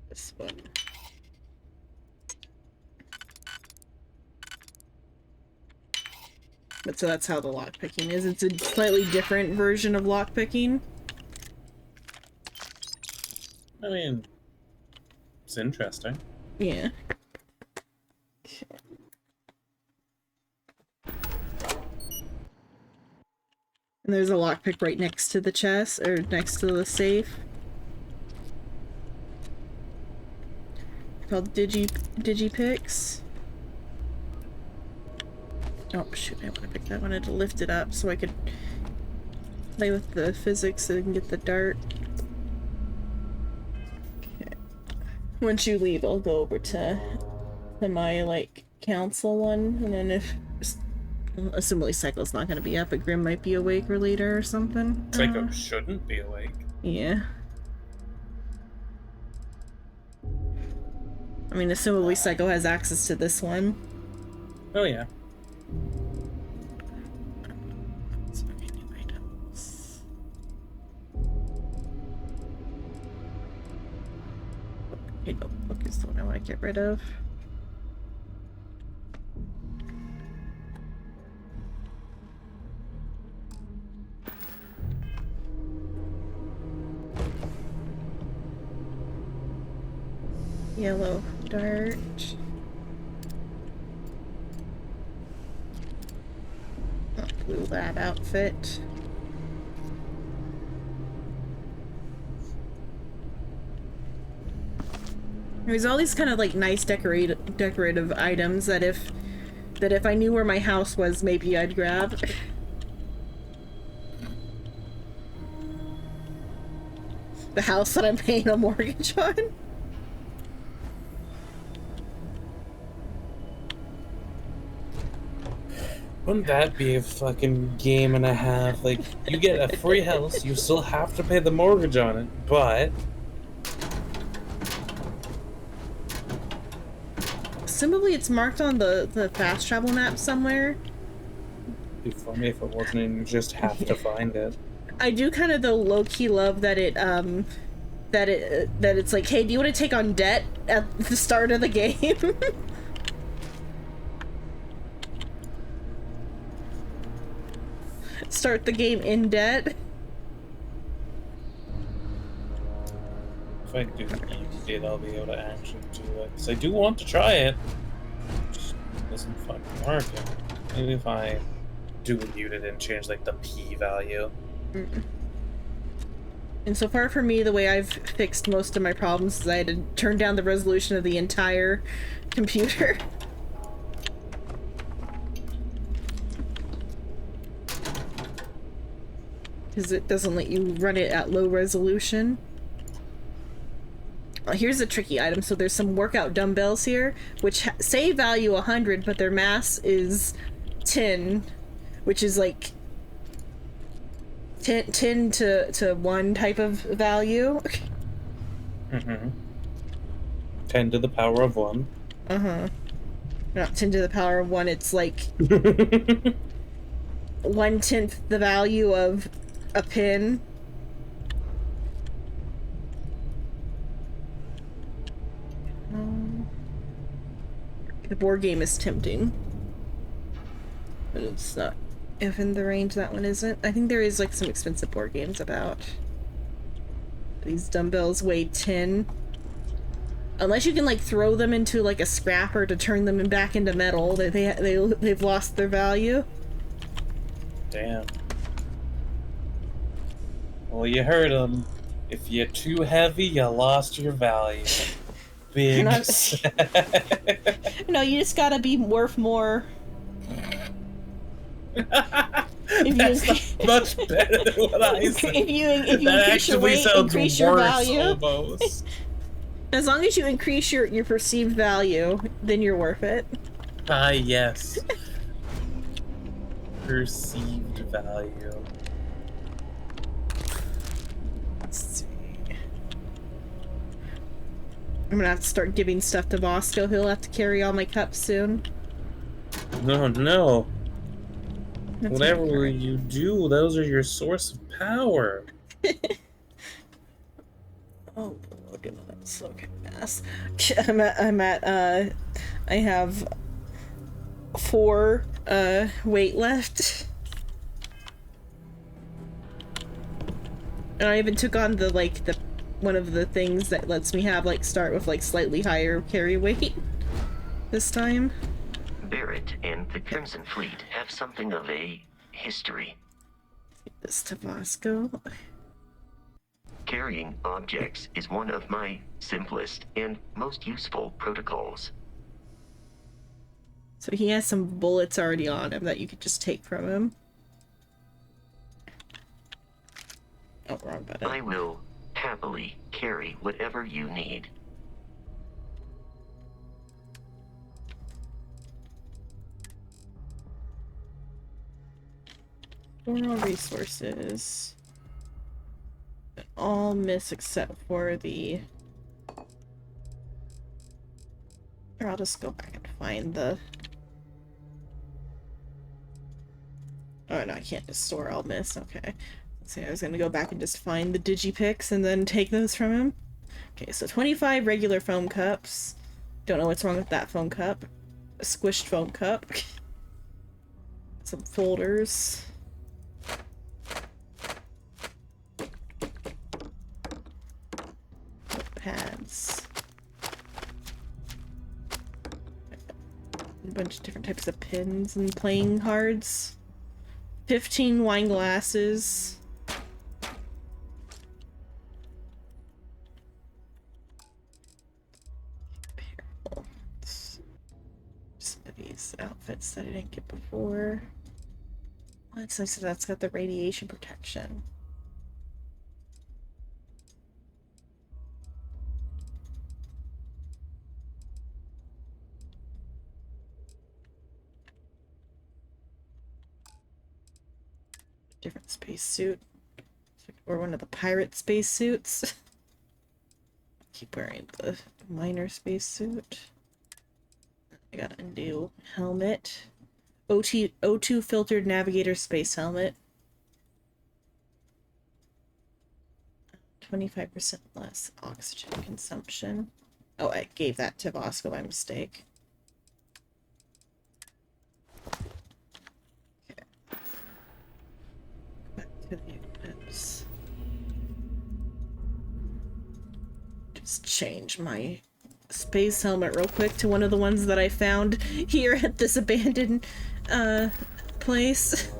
Speaker 2: This one. But so that's how the lockpicking is. It's a slightly different version of lockpicking.
Speaker 1: I mean, it's interesting.
Speaker 2: Yeah. And there's a lockpick right next to the chest, or next to the safe. Called Digipicks. Oh shoot, I want to pick that. I wanted to lift it up so I could play with the physics and get the dart. Okay. Once you leave, I'll go over to my, like, council one, and then if... Assumably Psycho's not gonna be up, but Grim might be awake or later or something.
Speaker 1: Psycho shouldn't be awake.
Speaker 2: Yeah. I mean, assumably Psycho has access to this one.
Speaker 1: Oh yeah.
Speaker 2: So, okay, new items. Okay, notebook is the one I want to get rid of. Yellow dart. Oh, blue lab outfit. There's all these kind of like nice decorative items that if I knew where my house was, maybe I'd grab. The house that I'm paying a mortgage on.
Speaker 1: Wouldn't that be a fucking game and a half? Like, you get a free house, you still have to pay the mortgage on it, but...
Speaker 2: Assumably it's marked on the fast travel map somewhere.
Speaker 1: It'd be funny if it wasn't and you just have to find it.
Speaker 2: I do kind of though low-key love that it's like, hey, do you want to take on debt at the start of the game? Start the game in debt.
Speaker 1: If I do it, I'll be able to actually do it. Because I do want to try it. It just doesn't fucking work. Maybe if I do mute it and change like the P value.
Speaker 2: And so far for me, the way I've fixed most of my problems is I had to turn down the resolution of the entire computer. Because it doesn't let you run it at low resolution. Here's a tricky item. So there's some workout dumbbells here, which say value 100, but their mass is 10, which is like 10 to 1 type of value.
Speaker 1: 10 to the power of 1.
Speaker 2: Not 10 to the power of 1, it's like 1/10 the value of a pin. The board game is tempting, but it's not within the range. That one isn't. I think there is like some expensive board games about. These dumbbells weigh 10. Unless you can like throw them into like a scrapper to turn them back into metal, they've lost their value.
Speaker 1: Damn. Well, you heard him. If you're too heavy, you lost your value. Big.
Speaker 2: No, you just gotta be worth more.
Speaker 1: That's much better than what I said.
Speaker 2: If you increase your weight, increase your value.
Speaker 1: Almost.
Speaker 2: As long as you increase your perceived value, then you're worth it.
Speaker 1: Ah, yes. Perceived value.
Speaker 2: Let's see. I'm gonna have to start giving stuff to Bosco. He'll have to carry all my cups soon.
Speaker 1: No.
Speaker 2: That's
Speaker 1: Whatever you do, those are your source of power.
Speaker 2: Oh, look at that. So okay, mass. I have 4 weight left. And I even took on the one of the things that lets me have start with slightly higher carry weight this time.
Speaker 5: Barrett and the Crimson Fleet have something of a history.
Speaker 2: This Tabasco.
Speaker 5: Carrying objects is one of my simplest and most useful protocols.
Speaker 2: So he has some bullets already on him that you could just take from him. Oh, wrong button.
Speaker 5: I will happily carry whatever you need.
Speaker 2: Overall resources. All miss except for the... Or I'll just go back and find the... Oh no, I can't just store all miss. Okay. So I was gonna go back and just find the digipicks and then take those from him. Okay, so 25 regular foam cups. Don't know what's wrong with that foam cup. A squished foam cup. Some folders. Pads. A bunch of different types of pins and playing cards. 15 wine glasses. Some of these outfits that I didn't get before. Oh, it's nice that that's got the radiation protection. Different spacesuit. Or one of the pirate spacesuits. Keep wearing the minor spacesuit. I got a new helmet. O2 filtered navigator space helmet. 25% less oxygen consumption. Oh, I gave that to Vasco by mistake. To the equips. Just change my space helmet real quick to one of the ones that I found here at this abandoned place.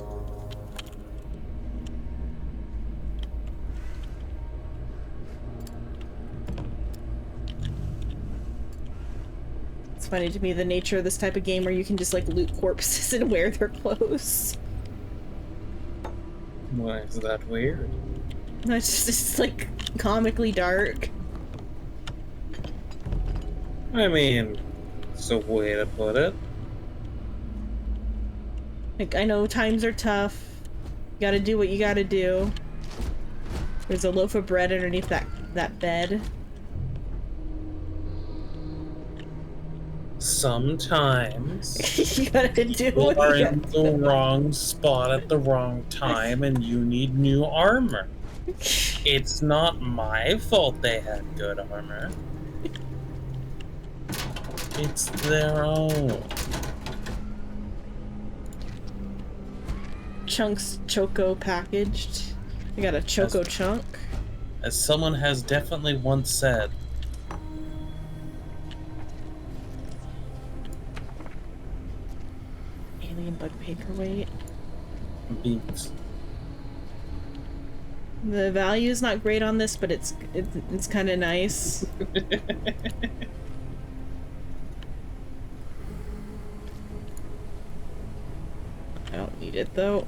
Speaker 2: It's funny to me the nature of this type of game where you can just like loot corpses and wear their clothes.
Speaker 1: Why is that weird?
Speaker 2: No, it's just like comically dark.
Speaker 1: I mean, it's a way to put it.
Speaker 2: Like, I know times are tough. You gotta do what you gotta do. There's a loaf of bread underneath that bed.
Speaker 1: Sometimes
Speaker 2: You gotta do
Speaker 1: people
Speaker 2: what
Speaker 1: are
Speaker 2: you
Speaker 1: in
Speaker 2: gotta
Speaker 1: the wrong spot at the wrong time and you need new armor. It's not my fault they had good armor. It's their own.
Speaker 2: Chunks Choco packaged. I got a Choco chunk.
Speaker 1: As someone has definitely once said,
Speaker 2: Alien bug paperweight.
Speaker 1: beats.
Speaker 2: The value is not great on this, but it's kind of nice. I don't need it though.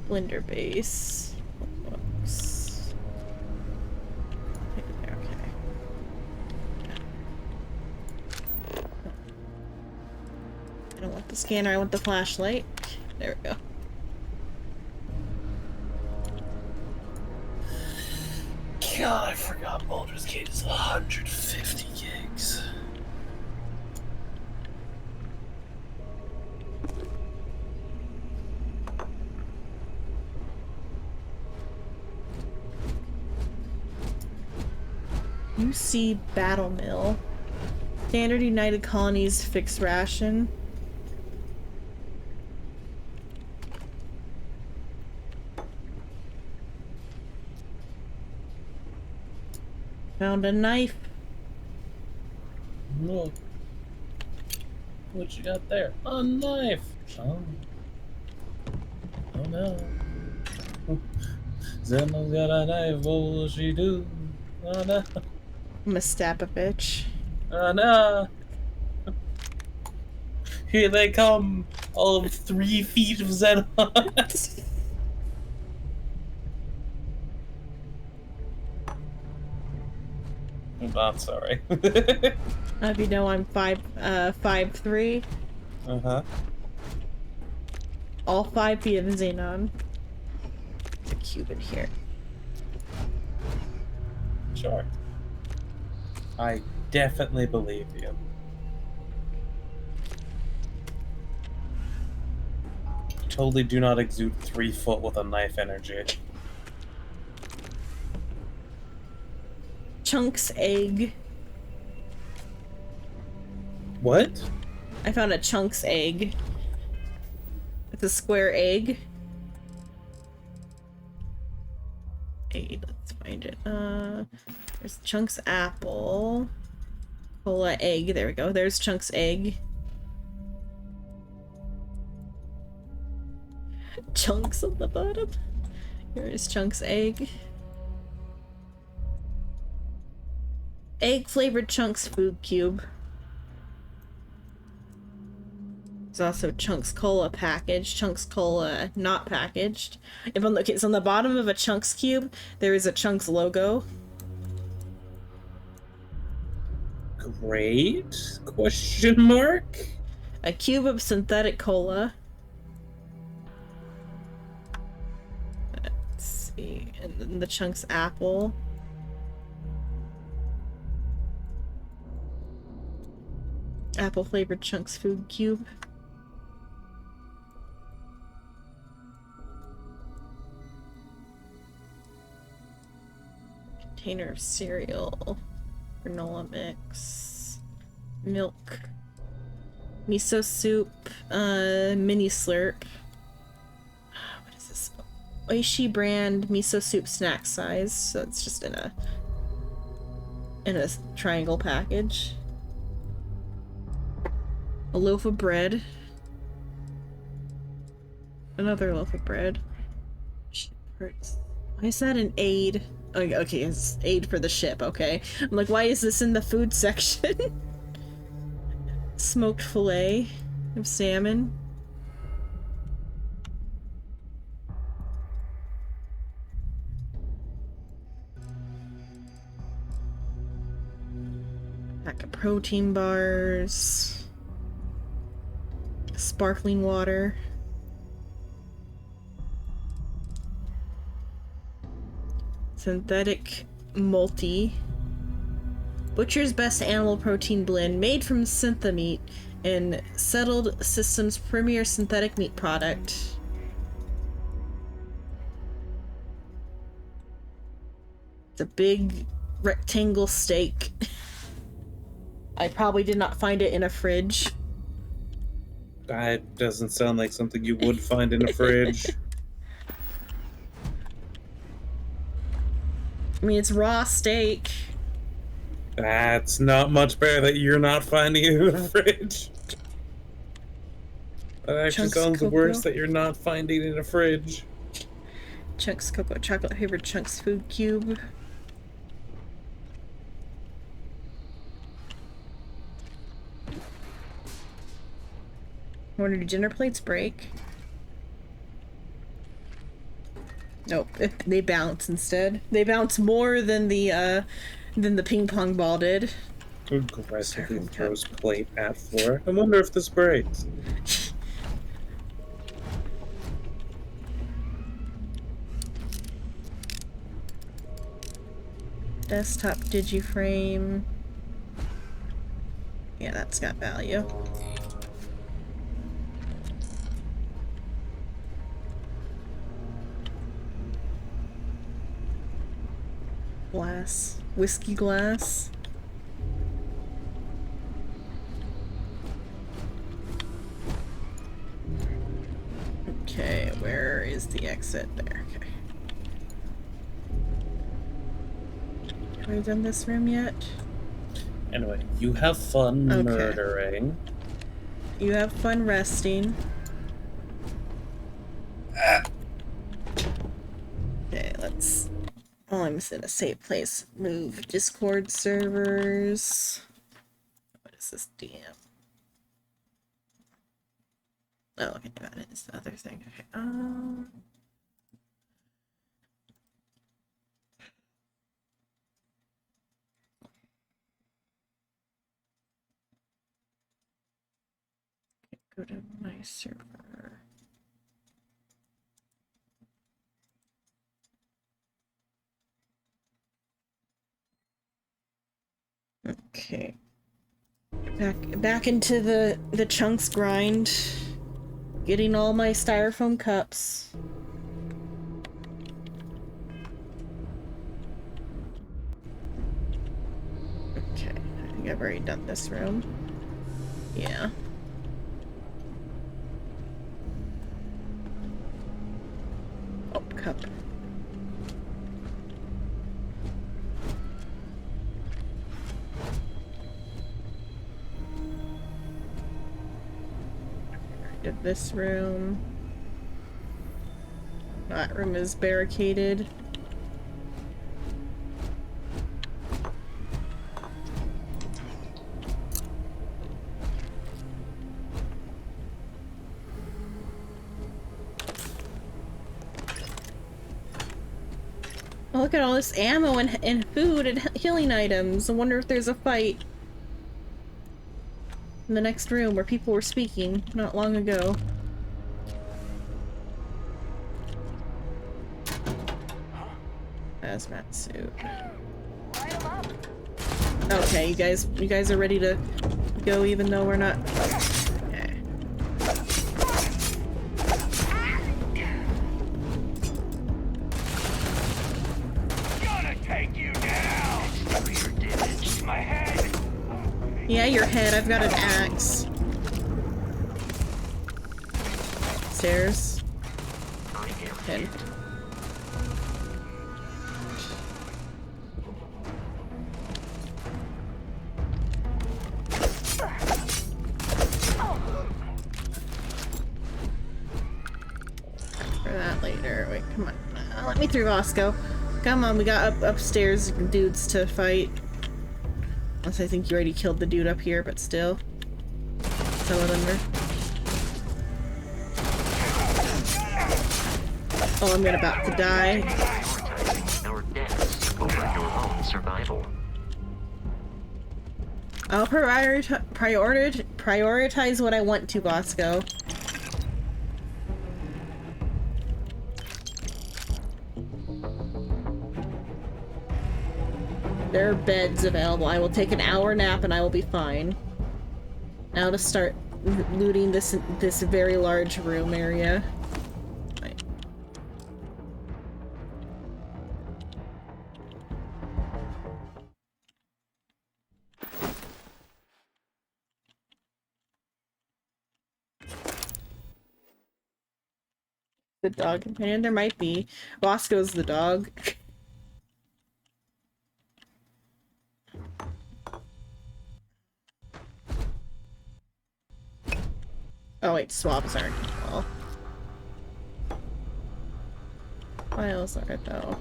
Speaker 2: Blender base. Oops. Okay. I don't want the scanner, I want the flashlight. There we go.
Speaker 1: God, I forgot Baldur's Gate is 150 gigs.
Speaker 2: UC Battle Mill. Standard United Colonies fixed ration. Found a knife.
Speaker 1: Look. What you got there? A knife! Oh. Oh no. Zeno's got a knife, what will she do? Oh no.
Speaker 2: I'm gonna stab a bitch.
Speaker 1: Oh no. Here they come! All of 3 feet of Zenon! I'm not sorry.
Speaker 2: If you know, I'm 5'3".
Speaker 1: Uh-huh.
Speaker 2: All 5 feet of Xenon. There's a cube in here.
Speaker 1: Sure. I definitely believe you. Totally do not exude 3 foot with a knife energy.
Speaker 2: Chunk's egg.
Speaker 1: What?
Speaker 2: I found a Chunk's egg. It's a square egg. Hey, let's find it. There's Chunk's apple. Cola egg. There we go. There's Chunk's egg. Chunks on the bottom. Here is Chunk's egg. Egg flavored Chunk's food cube. There's also Chunk's Cola packaged, Chunk's Cola not packaged. If I'm looking, it's on the bottom of a Chunk's cube, there is a Chunk's logo.
Speaker 1: Great? Question mark?
Speaker 2: A cube of synthetic cola. Let's see, and then the Chunk's apple. Apple flavored Chunk's food cube. Container of cereal, granola mix, milk, miso soup, mini slurp. What is this? Oishi brand miso soup snack size. So it's just in a triangle package. A loaf of bread. Another loaf of bread. Shit hurts. Why is that an aid? Okay, it's aid for the ship, okay. I'm like, why is this in the food section? Smoked fillet of salmon. Pack of protein bars. Sparkling water. Synthetic multi. Butcher's Best Animal Protein Blend, made from Synthameat and Settled Systems' premier synthetic meat product. It's a big rectangle steak. I probably did not find it in a fridge.
Speaker 1: That doesn't sound like something you would find in a fridge.
Speaker 2: I mean, it's raw steak.
Speaker 1: That's not much better that you're not finding it in a fridge. That actually
Speaker 2: Chunks
Speaker 1: sounds
Speaker 2: cocoa.
Speaker 1: worse that you're not finding it in a fridge.
Speaker 2: Chunk's cocoa chocolate flavored Chunk's food cube. When do dinner plates break? Nope, they bounce instead. They bounce more than the ping pong ball did.
Speaker 1: Aggressively throws plate at floor. I wonder if this breaks.
Speaker 2: Desktop digiframe. Yeah, that's got value. Glass. Whiskey glass. Okay, where is the exit? There, okay. Have we done this room yet?
Speaker 1: Anyway, you have fun murdering.
Speaker 2: You have fun resting. Okay, let's... Oh, I'm just in a safe place. Move Discord servers. What is this DM? Oh, okay, that is the other thing. Okay, go to my server. Okay. Back into the chunks grind. Getting all my styrofoam cups. Okay, I think I've already done this room. Yeah. Oh, cup. Did this room. That room is barricaded. Oh, look at all this ammo and food and healing items. I wonder if there's a fight in the next room where people were speaking not long ago. Hazmat suit. Okay, you guys are ready to go even though we're not. Okay.
Speaker 6: Gonna take you down. Severe damage to my head.
Speaker 2: Yeah, your head. I've got an axe. Stairs. Head. For that later. Wait, come on. Let me through, Bosco. Come on, we got upstairs dudes to fight. Unless I think you already killed the dude up here, but still. Some of them are. Oh, I'm about to die.
Speaker 5: Prioritizing our deaths over your own survival.
Speaker 2: I'll prioritize what I want to, Bosco. There are beds available. I will take an hour nap and I will be fine. Now to start looting this very large room area. Right. The dog companion? There might be. Bosco's the dog. Oh wait, swabs aren't well. Files are though.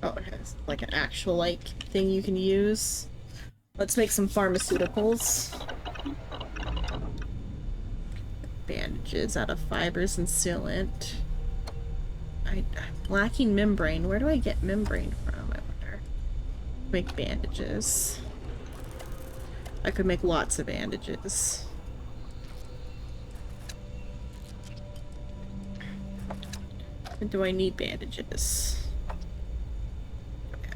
Speaker 2: Oh, it has like an actual like thing you can use. Let's make some pharmaceuticals. Bandages out of fibers and sealant. I'm lacking membrane. Where do I get membrane from, I wonder? Make bandages. I could make lots of bandages. And do I need bandages?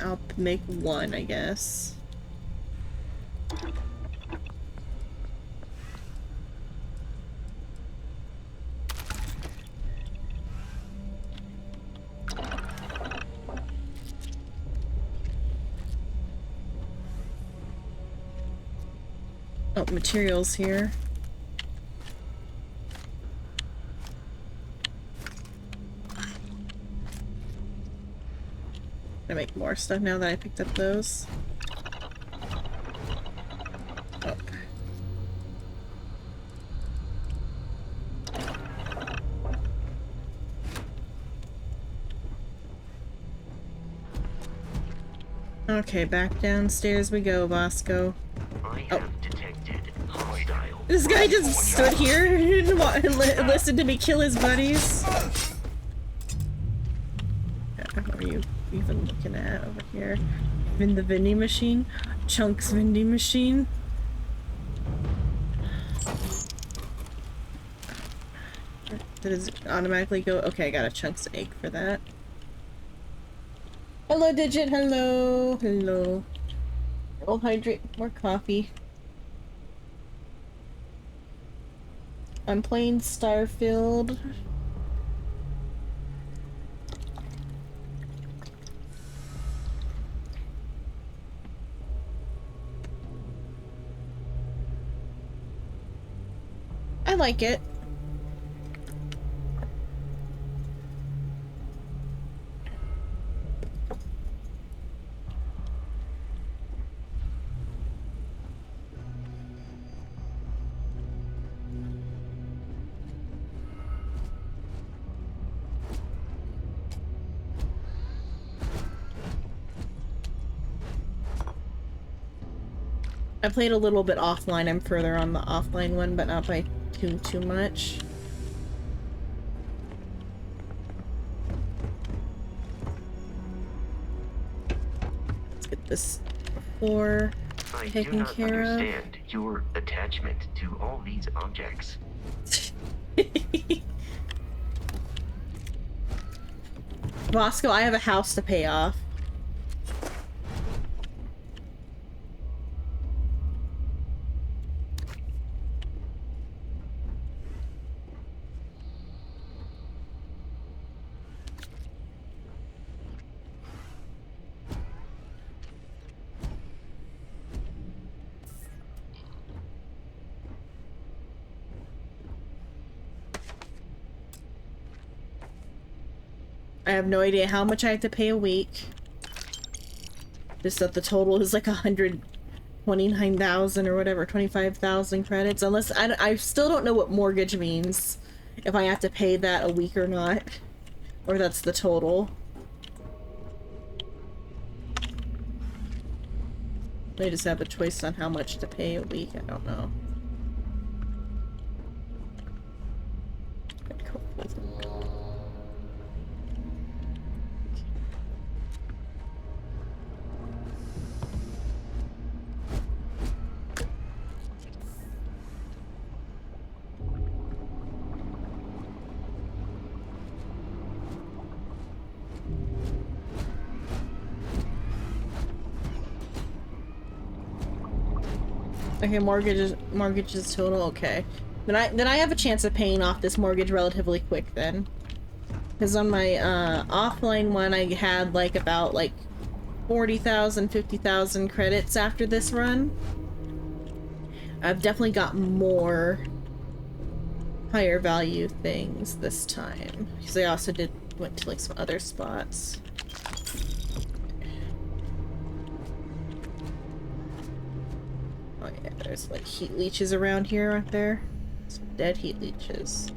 Speaker 2: I'll make one, I guess. Oh, materials here. I make more stuff now that I picked up those. Oh. Okay, back downstairs we go, Bosco.
Speaker 5: I have detected hostile.
Speaker 2: This guy just stood here and listened to me kill his buddies. What are you even looking at over here? In the vending machine? Chunks vending machine? Does it automatically go? Okay, I got a Chunks egg for that. Hello, Digit. Hello. Hello. I'll hydrate more coffee. I'm playing Starfield. I like it. I played a little bit offline. I'm further on the offline one, but not by too much. Let's get this floor taken care of.
Speaker 5: I do not understand your attachment to all these objects.
Speaker 2: Bosco, I have a house to pay off. I have no idea how much I have to pay a week. Just that the total is like 129,000 or whatever, 25,000 credits. Unless I still don't know what mortgage means. If I have to pay that a week or not, or that's the total. They just have a choice on how much to pay a week. I don't know. Okay, mortgages total, okay. Then I have a chance of paying off this mortgage relatively quick then. Because on my offline one I had like about like 40,000, 50,000 credits after this run. I've definitely got more higher value things this time. Because I also went to like some other spots. Oh yeah, there's like heat leeches around here, aren't there? Some dead heat leeches.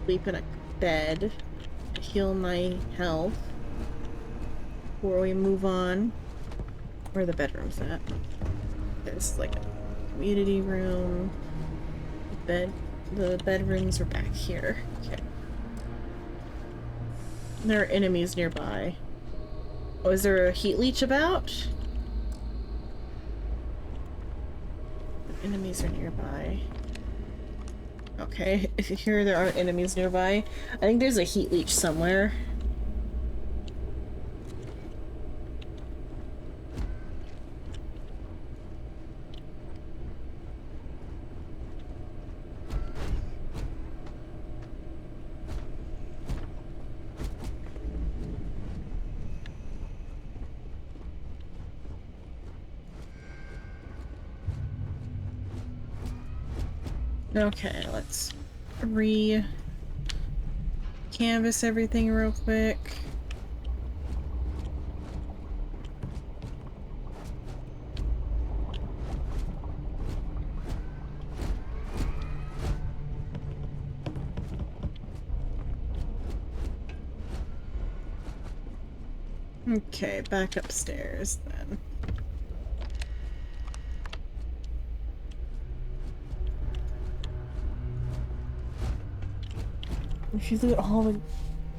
Speaker 2: Sleep in a bed to heal my health before we move on. Where are the bedrooms at? There's like a community room. Bed. The bedrooms are back here. Okay. There are enemies nearby. Oh, is there a heat leech about? The enemies are nearby. Okay, here there aren't enemies nearby. I think there's a heat leech somewhere. Okay, let's canvas everything real quick. Okay, back upstairs then. If you loot all the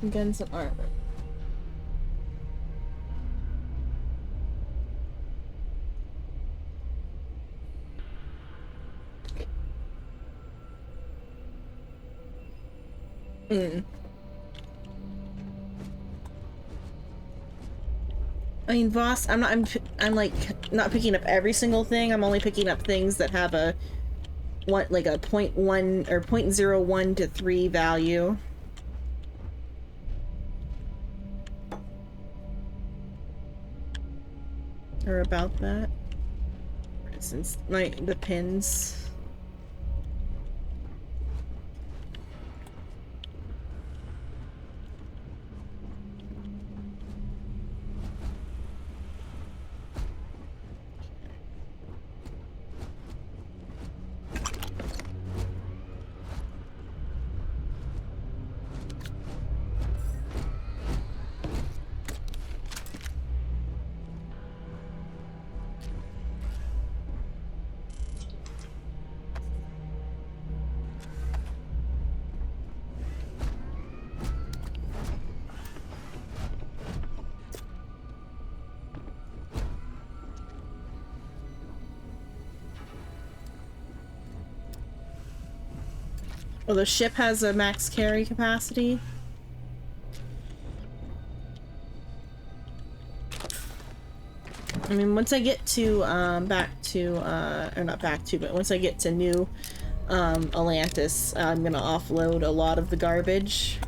Speaker 2: guns and armor. I mean, Voss, I'm like not picking up every single thing. I'm only picking up things that have a like a 0.1 or 0.01 to 3 value. Or about that. For instance, like the pins. Well, the ship has a max carry capacity. I mean, once I get to, back to, or not back to, but once I get to New, Atlantis, I'm gonna offload a lot of the garbage.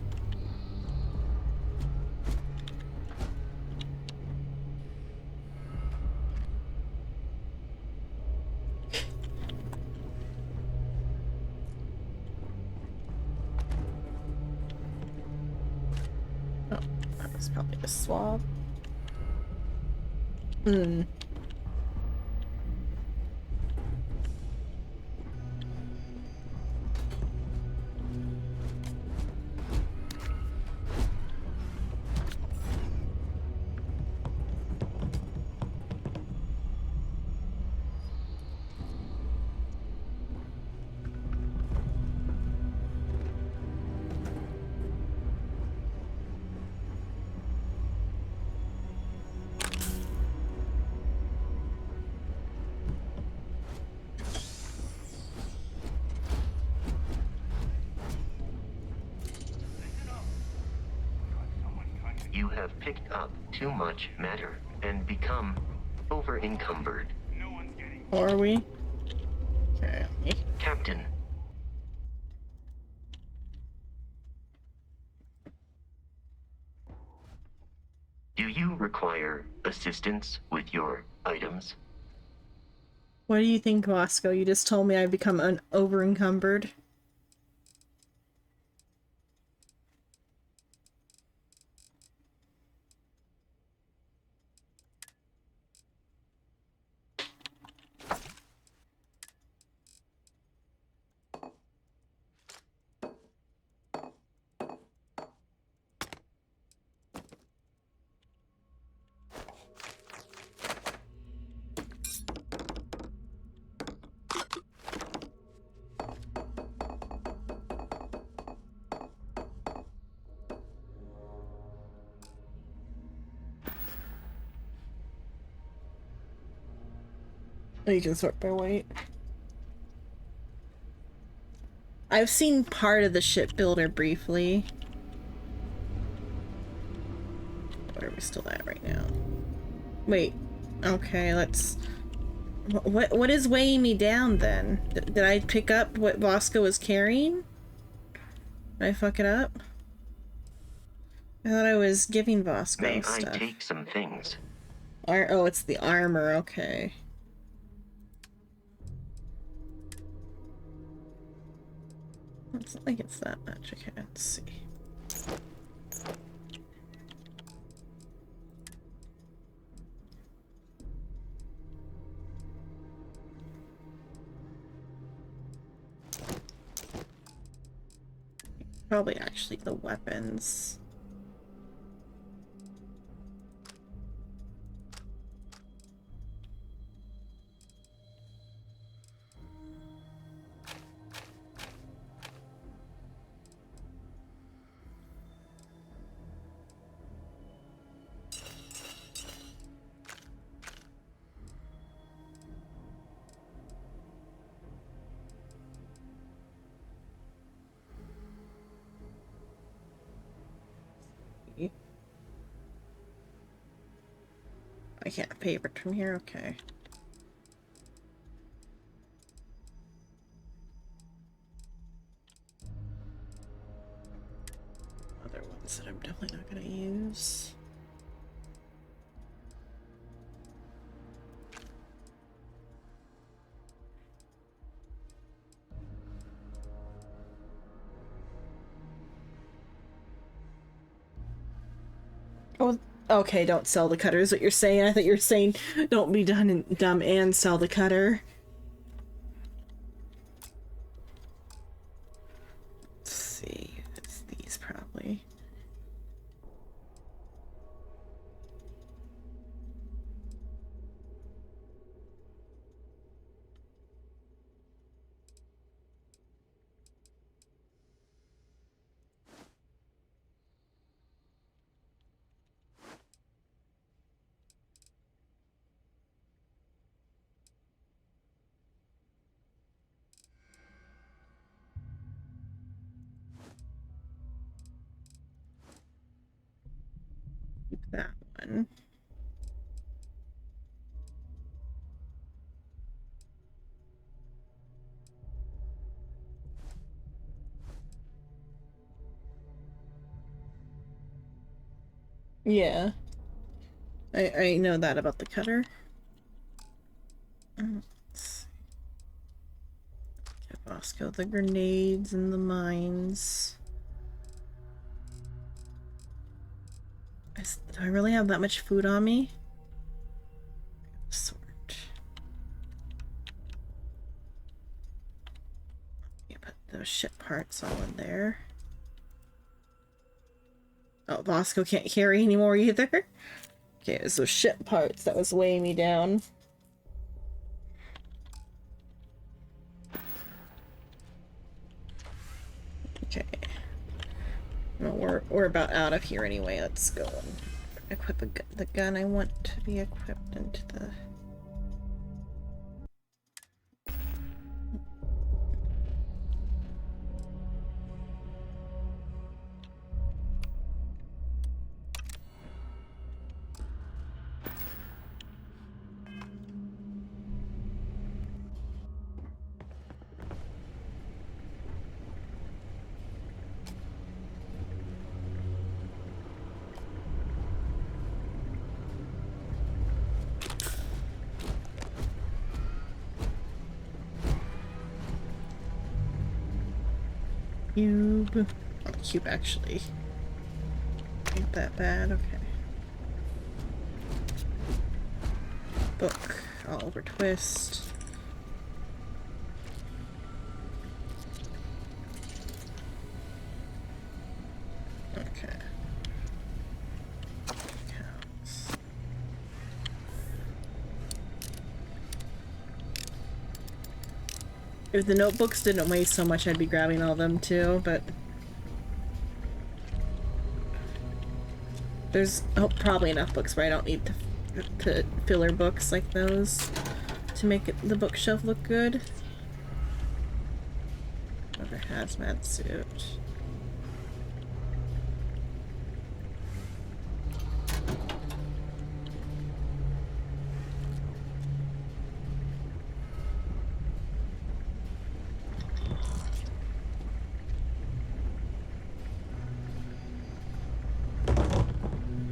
Speaker 2: It's probably a swab.
Speaker 5: You have picked up too much matter and become over-encumbered.
Speaker 2: Or are we? Okay.
Speaker 5: Captain. Do you require assistance with your items?
Speaker 2: What do you think, Vasco? You just told me I've become over-encumbered. Oh, you can sort by weight. I've seen part of the shipbuilder briefly. What are we still at right now? Wait. Okay, let's... What is weighing me down then? Did I pick up what Bosco was carrying? Did I fuck it up? I thought I was giving Bosco
Speaker 5: May
Speaker 2: stuff.
Speaker 5: I take some things?
Speaker 2: Oh, it's the armor, okay. It's not like it's that much. Okay, let's see. Probably actually the weapons. I can't favorite from here, okay. Other ones that I'm definitely not gonna use. Oh, okay, don't sell the cutter is what you're saying. I thought you were saying don't be dumb and sell the cutter. Let's see, it's these probably. That one. Yeah. I know that about the cutter. Let's see. Give Bosco the grenades and the mines. Do I really have that much food on me? Sort. You put those ship parts all in there. Oh, Bosco can't carry anymore either. Okay, it was those ship parts that was weighing me down. Okay. Well, we're about out of here anyway. Let's go and equip the gun I want to be equipped into the... Cube. Oh, the cube actually ain't that bad. Okay. Book. Oliver Twist. Okay. Counts. If the notebooks didn't weigh so much, I'd be grabbing all them too, but... There's probably enough books where I don't need to filler books like those to make the bookshelf look good. Another hazmat suit.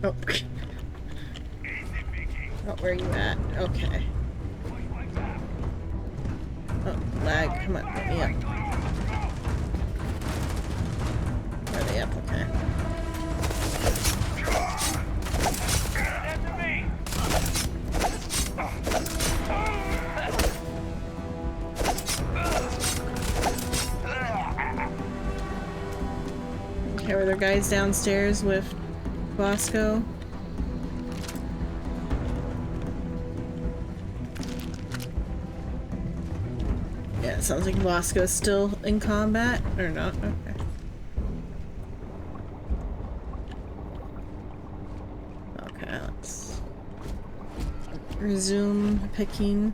Speaker 2: Oh. Oh, where are you at? Okay. Oh, lag. Come on, let me up. Where are they up? Okay. Okay, were there guys downstairs with Bosco? Yeah, it sounds like Bosco's still in combat, or not? Okay. Okay, let's resume picking.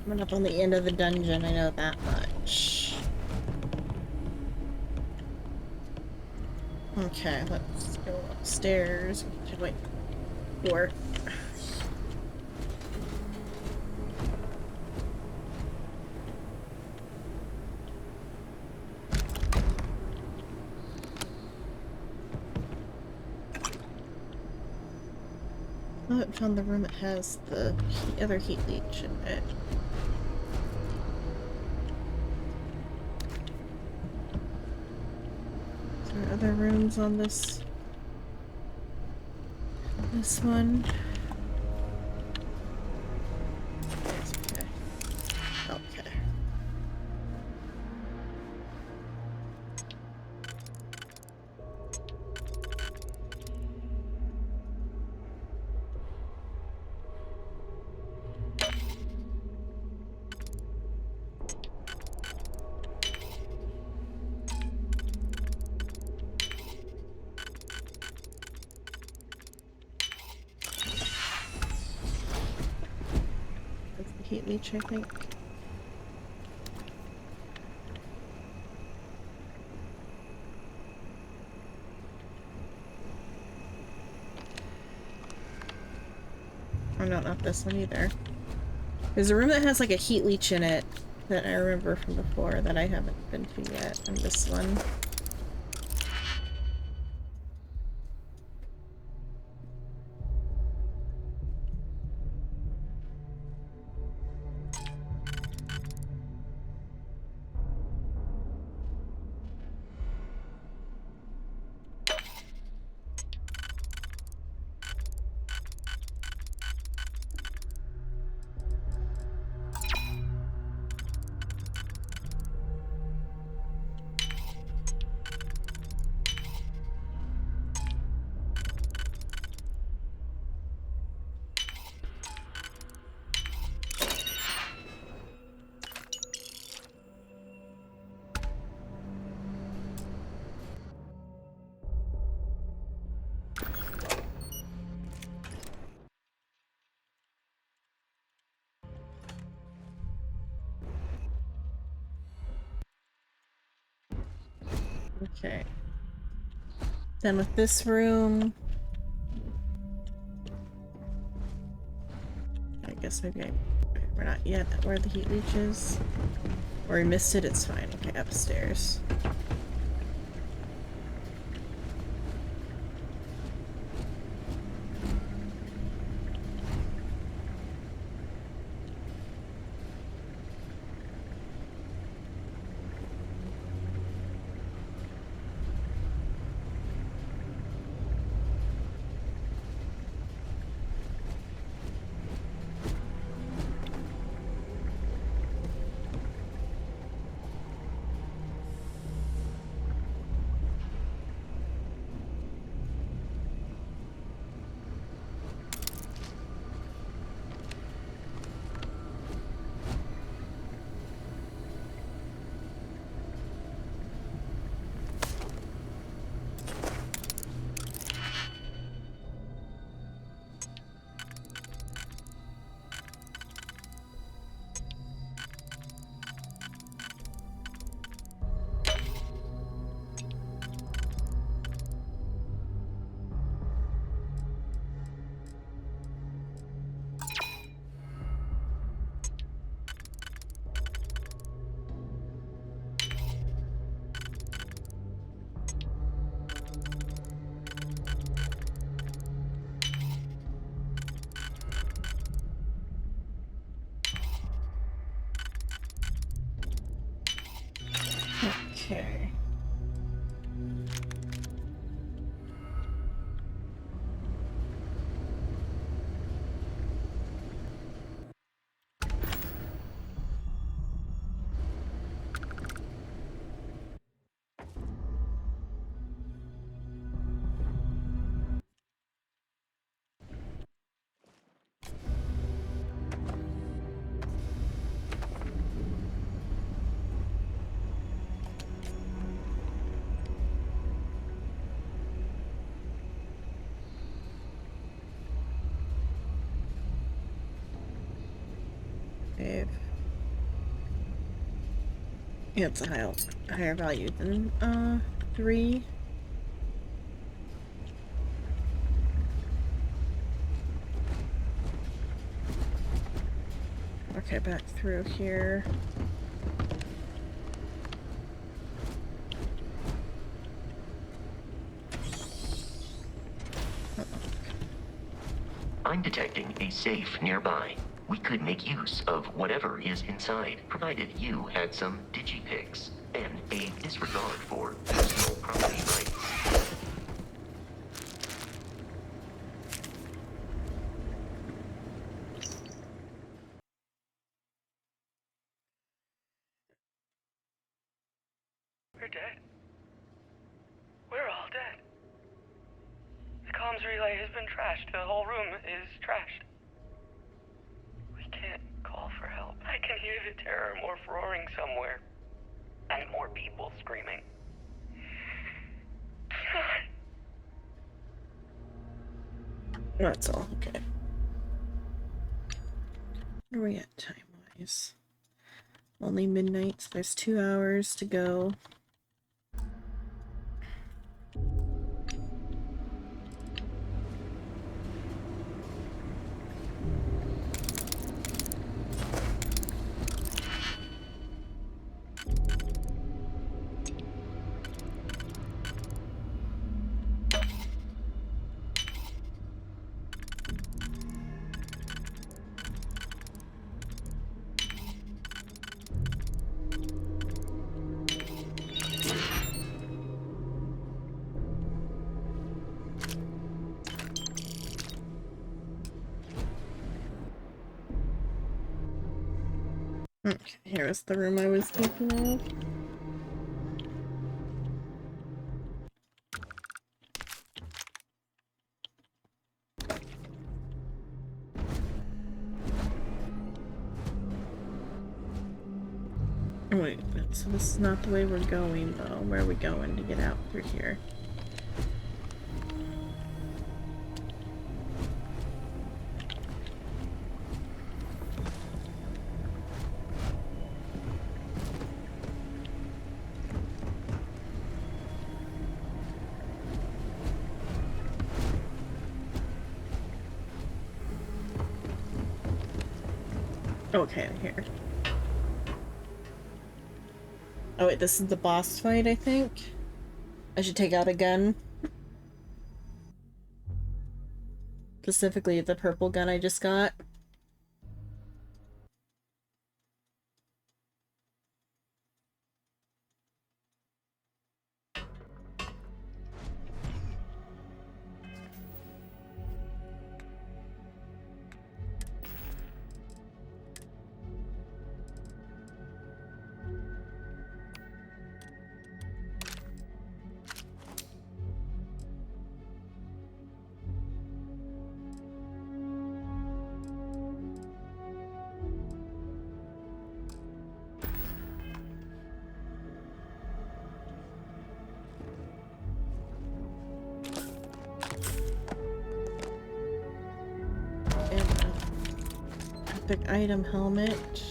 Speaker 2: Coming up on the end of the dungeon, I know that much. Okay, let's go upstairs. Wait, door. Oh, I found the room that has the other heat leech in it. Is there other rooms on this one? Yes, okay. Okay. Heat leech, I think. Oh no, not this one either. There's a room that has like a heat leech in it that I remember from before that I haven't been to yet, and this one. Okay. Then with this room... I guess maybe we're not yet at where the heat leech is. Or we missed it, it's fine. Okay, upstairs. Okay. Save. Yeah, it's a higher value than 3. Okay, back through here.
Speaker 5: I'm detecting a safe nearby. We could make use of whatever is inside, provided you had some digipics and a disregard for personal property rights.
Speaker 6: We're dead. We're all dead. The comms relay has been trashed. The whole room is trashed. We can't call for help. I can hear the terror morph roaring somewhere. And more people screaming. God.
Speaker 2: That's all, okay. Where are we at time-wise? Only midnight, so there's 2 hours to go. Okay, here's the room I was thinking of. Wait, so this is not the way we're going, though. Where are we going to get out through here? Okay, here. Oh wait, this is the boss fight, I think. I should take out a gun. Specifically the purple gun I just got. Epic item helmet.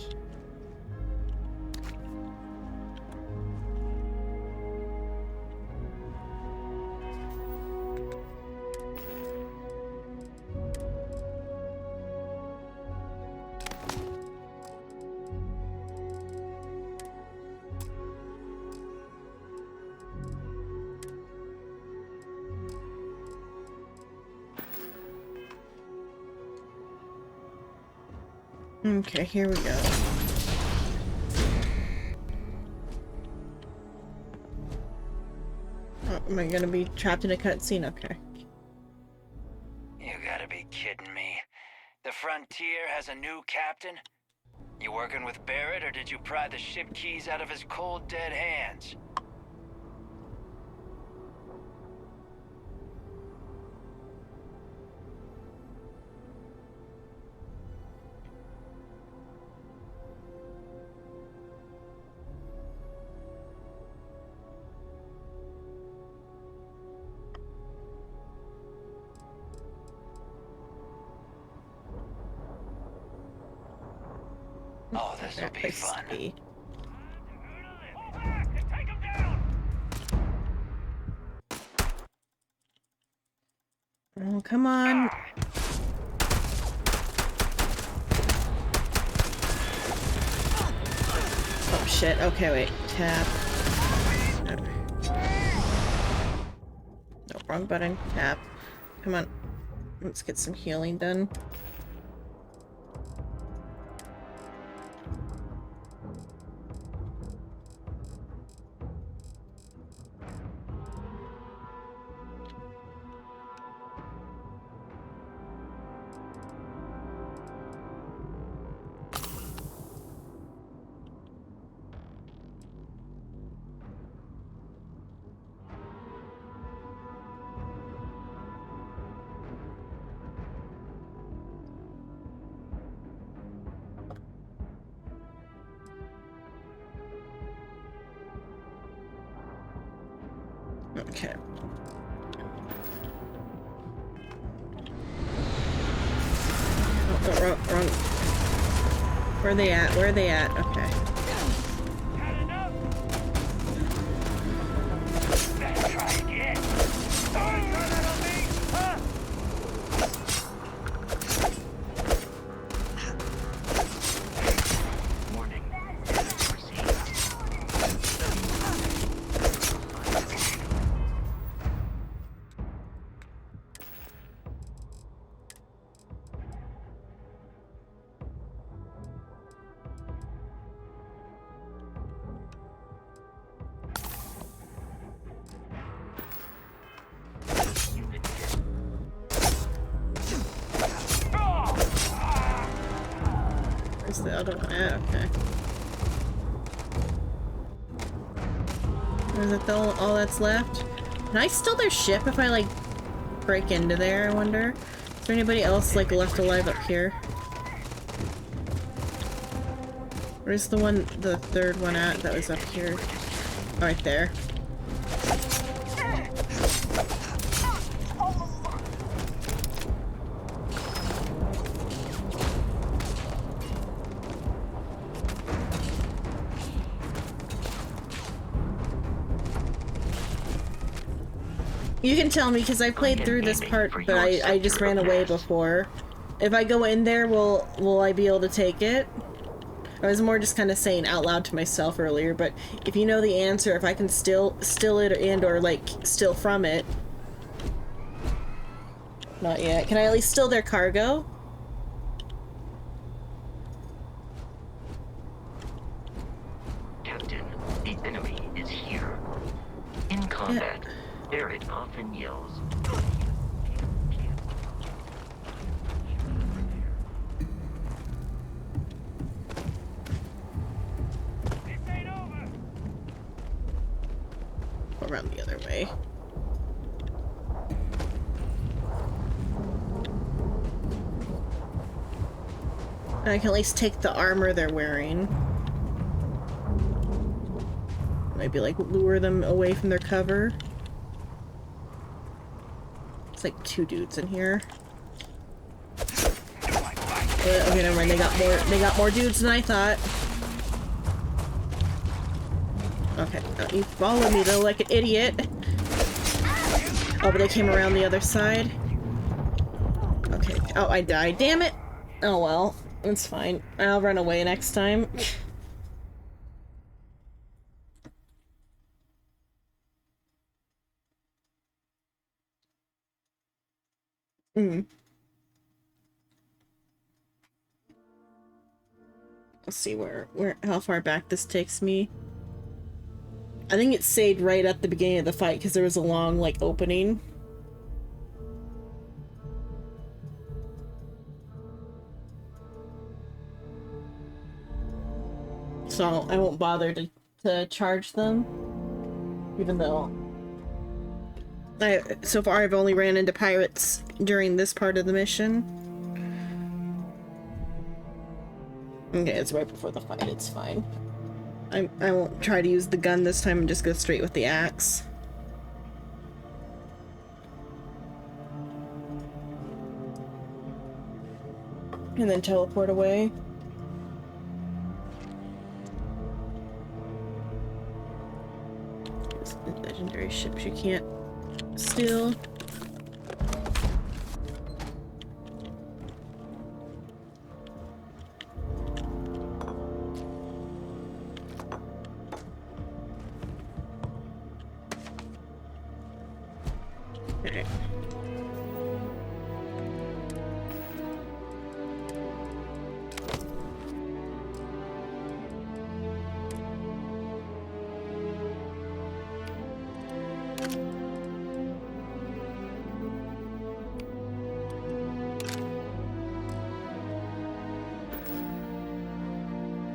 Speaker 2: Okay, here we go. Oh, am I gonna be trapped in a cutscene? Okay.
Speaker 7: You gotta be kidding me. The Frontier has a new captain? You working with Barrett, or did you pry the ship keys out of his cold, dead hands? Oh, this will be fun.
Speaker 2: Oh, come on. Oh shit, okay, wait. Tap. No, wrong button. Tap. Come on. Let's get some healing done. Okay. Oh, wrong. Where are they at? Where are they at? Okay. Where's the other one at? Okay. Is that all that's left? Can I steal their ship if I, like, break into there, I wonder? Is there anybody else, like, left alive up here? Where's the third one at that was up here? Oh, right there. You can tell me, because I played through this part, but I just ran away before. If I go in there, will I be able to take it? I was more just kind of saying out loud to myself earlier, but if you know the answer, if I can still it and or like steal from it. Not yet. Can I at least steal their cargo?
Speaker 5: Captain, the enemy is here. In combat, Barrett often yells.
Speaker 2: Around the other way. And I can at least take the armor they're wearing. Maybe like lure them away from their cover. It's like 2 dudes in here. Okay, never mind. They got more dudes than I thought. Okay, you followed me though like an idiot. Oh, but they came around the other side. Okay. Oh, I died. Damn it! Oh well, it's fine. I'll run away next time. Let's see how far back this takes me. I think it saved right at the beginning of the fight because there was a long, like, opening. So I won't bother to charge them. Even though so far I've only ran into pirates during this part of the mission. Okay, it's right before the fight, it's fine. I won't try to use the gun this time and just go straight with the axe. And then teleport away. Legendary ships you can't steal. Okay.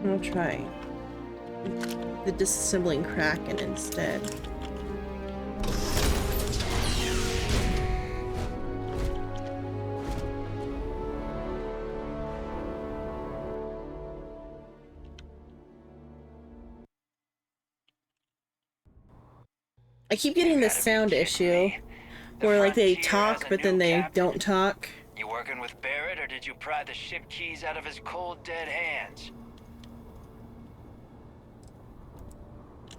Speaker 2: I'll try the disassembling Kraken instead. I keep getting this sound issue where like they talk but then they don't talk.
Speaker 7: You working with Barrett, or did you pry the ship keys out of his cold, dead hands?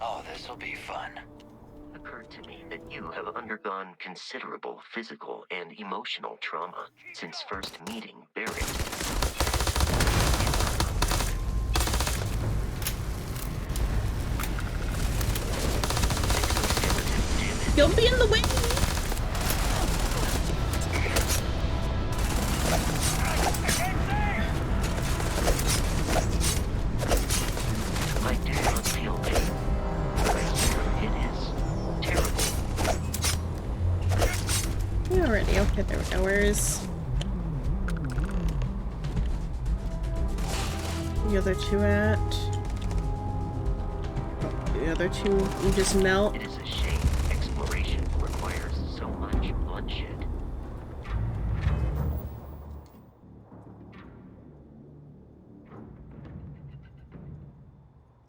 Speaker 7: Oh, this'll be fun.
Speaker 5: Occurred to me that you have undergone considerable physical and emotional trauma since first meeting Barrett.
Speaker 2: Don't be in the way!
Speaker 5: I do not feel pain. It is terrible.
Speaker 2: You already okay, there we go. Where is the other two at? Oh, the other two you just melt.
Speaker 5: It is a shame exploration requires so much bloodshed.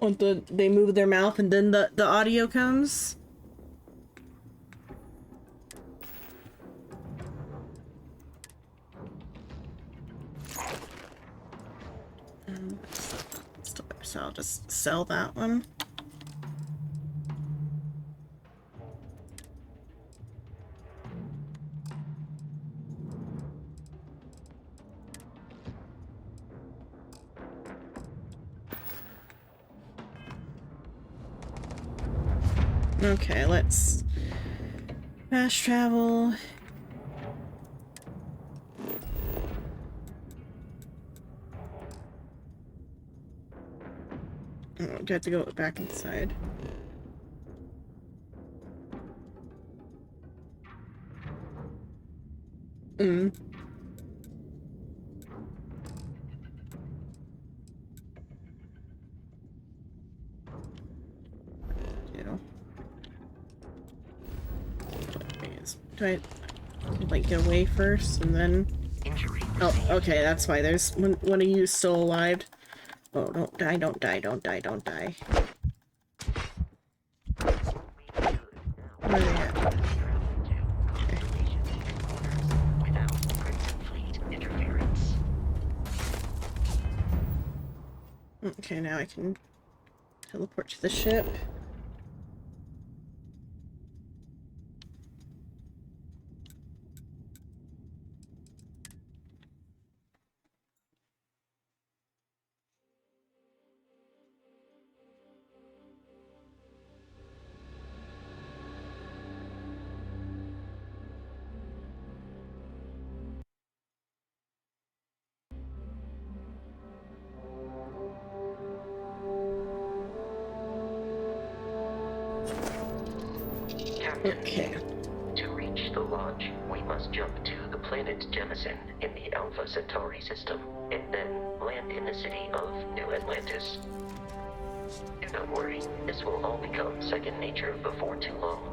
Speaker 2: Oh, they move their mouth and then the audio comes? So I'll just sell that one. Okay, let's fast travel. Oh, do I have to go back inside? Mm. Yeah. Do I like get away first and then?
Speaker 5: Injury
Speaker 2: Oh,
Speaker 5: received.
Speaker 2: okay, that's why there's one of you still alive. Oh, don't die, don't die, don't die, don't die. Where are they at?
Speaker 5: Without Crimson Fleet interference.
Speaker 2: Okay, now I can teleport to the ship.
Speaker 5: Captain,
Speaker 2: Okay.
Speaker 5: to reach the launch, we must jump to the planet Jemison in the Alpha Centauri system, and then land in the city of New Atlantis. Do not worry, this will all become second nature before too long.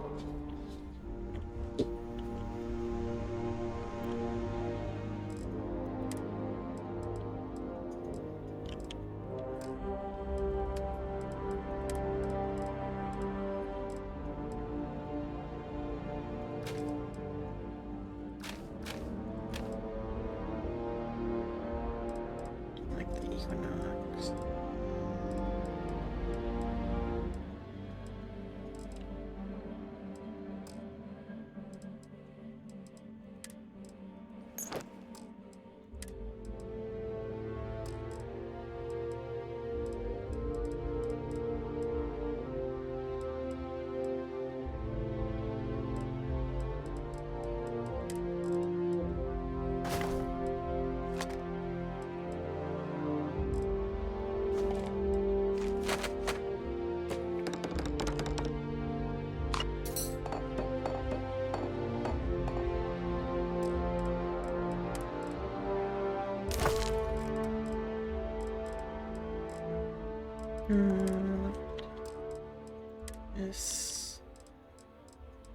Speaker 2: Like the Equinox. This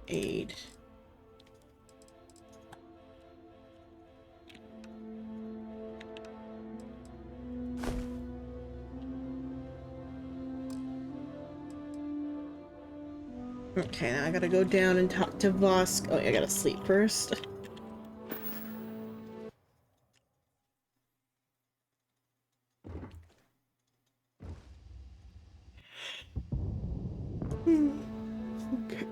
Speaker 2: aid. Okay, now I gotta go down and talk to Vosk. Oh, I gotta sleep first. Okay.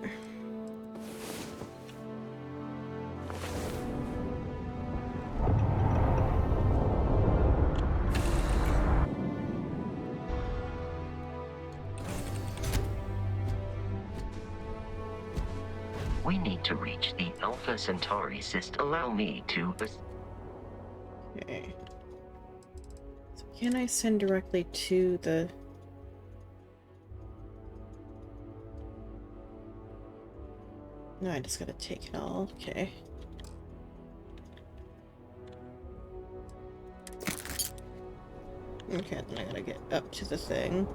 Speaker 5: We need to reach the Alpha Centauri system. Allow me to...
Speaker 2: Okay. So can I send directly to the... No, I just gotta take it all. Okay. Okay, then I gotta get up to the thing.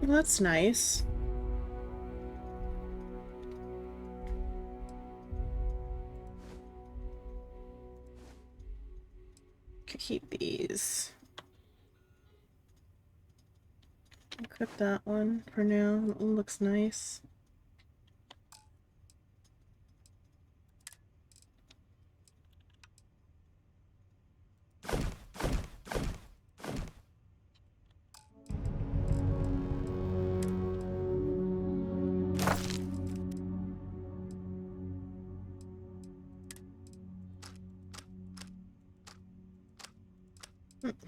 Speaker 2: Well, that's nice. Could keep these. Equip that one for now. That one looks nice.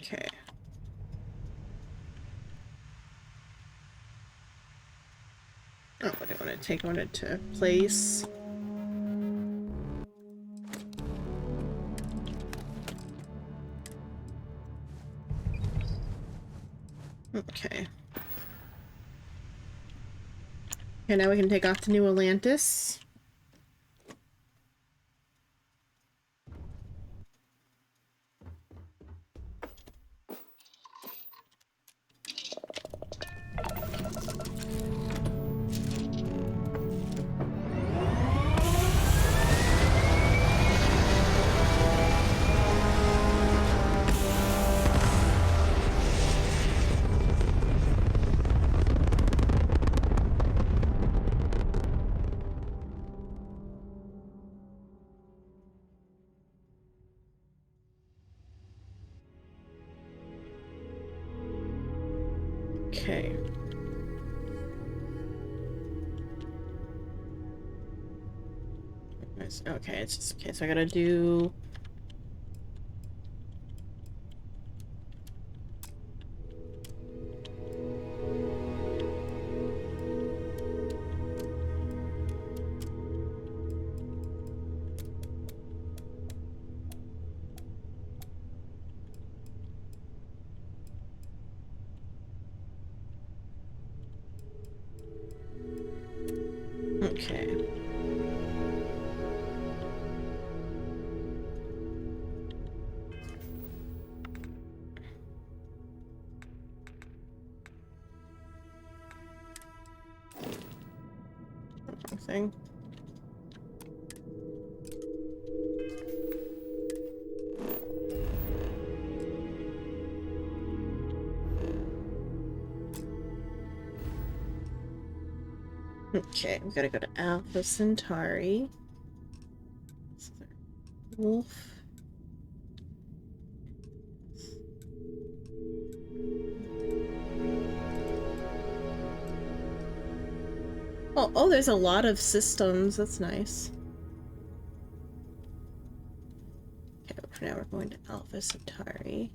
Speaker 2: Okay. Oh, I didn't want to take one into place. Okay. Okay, now we can take off to New Atlantis. Okay. Okay, it's just okay, so I gotta do okay. Wrong thing. Okay, we gotta go to Alpha Centauri. Wolf. Oh, there's a lot of systems. That's nice. Okay, for now we're going to Alpha Centauri.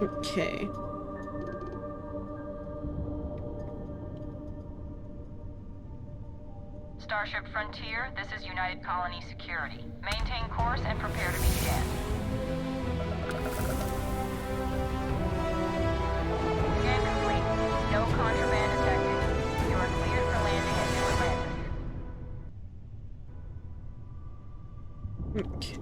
Speaker 2: Okay.
Speaker 8: Starship Frontier, this is United Colony Security. Maintain course and prepare to be scanned. Scan complete. No contraband detected. You are cleared for landing at New Atlantis.
Speaker 2: Okay.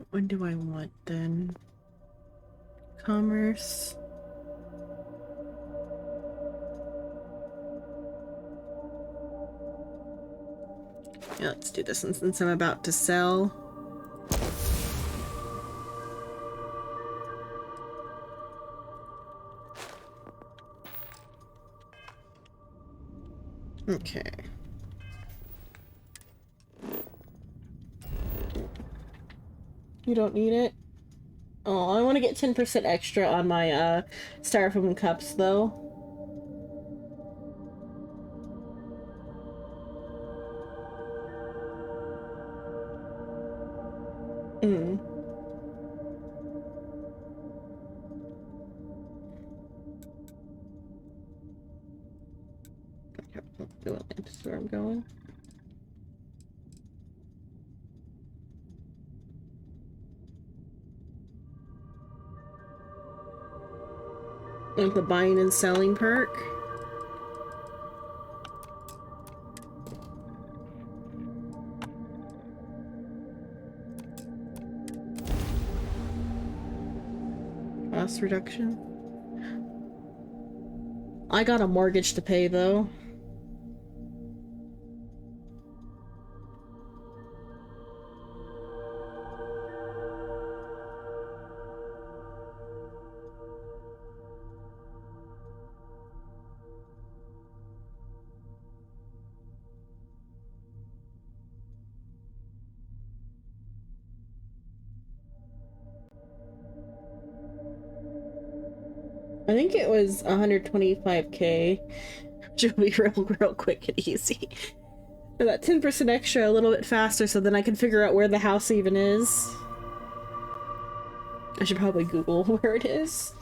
Speaker 2: What do I want then? Commerce. Yeah, let's do this since I'm about to sell. Okay. You don't need it? Oh, I want to get 10% extra on my styrofoam cups though. Mm. That's where I'm going. Like the buying and selling perk. Cost reduction. I got a mortgage to pay though. I think it was 125k, which will be real quick and easy. For that 10% extra a little bit faster so then I can figure out where the house even is. I should probably Google where it is.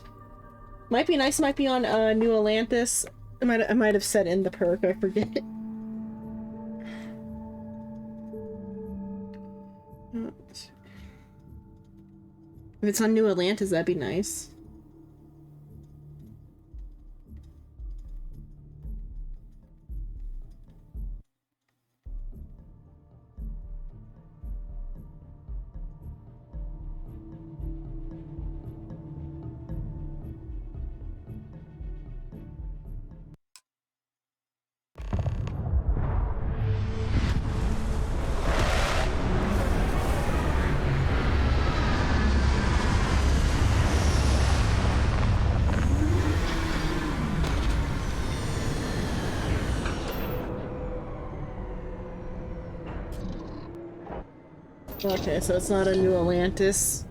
Speaker 2: Might be nice, might be on New Atlantis. I might have said in the perk, I forget. If it's on New Atlantis, that'd be nice. Okay, so it's not a New Atlantis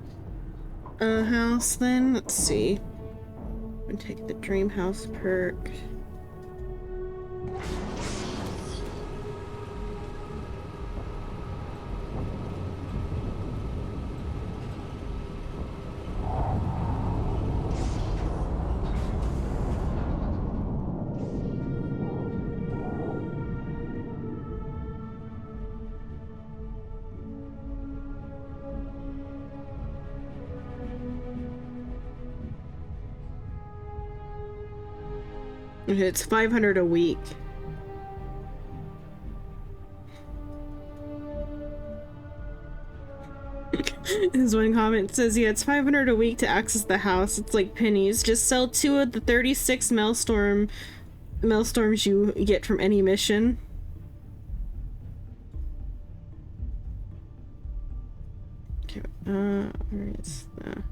Speaker 2: house then? Let's see. I'm gonna take the Dream House perk. It's 500 a week. His one comment says, yeah, it's 500 a week to access the house. It's like pennies. Just sell 2 of the 36 maelstorms you get from any mission. Okay, where is the...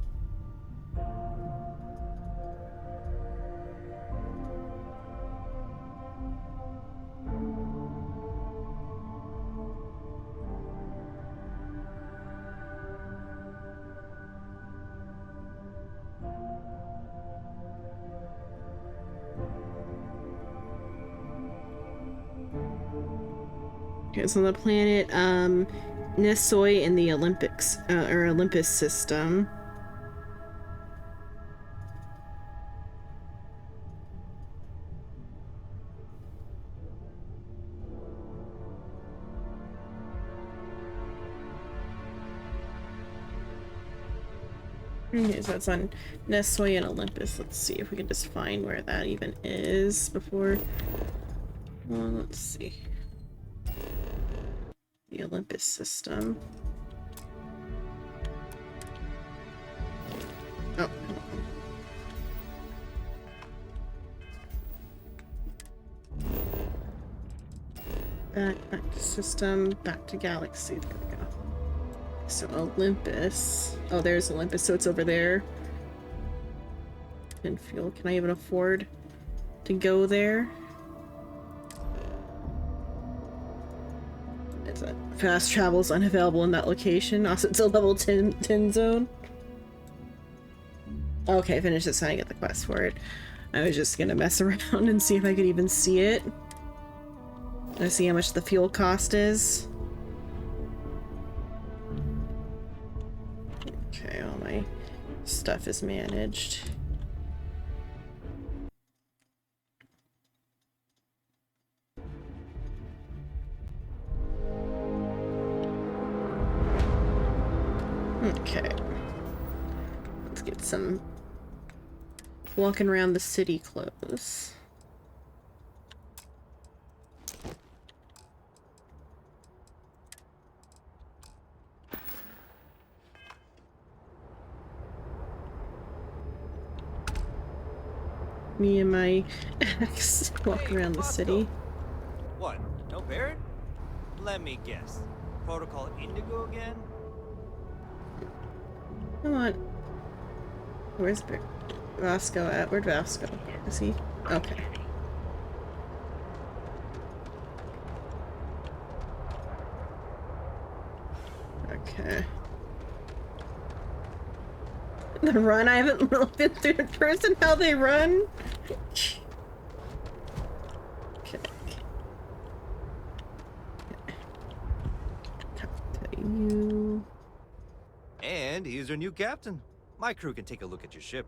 Speaker 2: Okay, so the planet, Nisoi in the Olympics, or Olympus system. Okay, so that's on Nisoi and Olympus. Let's see if we can just find where that even is before... Well, let's see. The Olympus system. back to system, back to galaxy. There we go. So Olympus. Oh, there's Olympus, so it's over there. And fuel. Can I even afford to go there? Is that fast travel is unavailable in that location? Also, it's a level 10 zone. Okay, finish this and I get the quest for it. I was just gonna mess around and see if I could even see it. Let's see how much the fuel cost is. Okay, all my stuff is managed. Okay. Let's get some walking around the city clothes. Me and my ex walk around the city.
Speaker 9: What? No Barrett? Let me guess. Protocol Indigo again?
Speaker 2: Come on. Where's Vasco at? Where'd Vasco? Is he? Okay. Okay. The run? I haven't been through in person how they run. Okay. You.
Speaker 9: And he's your new captain. My crew can take a look at your ship,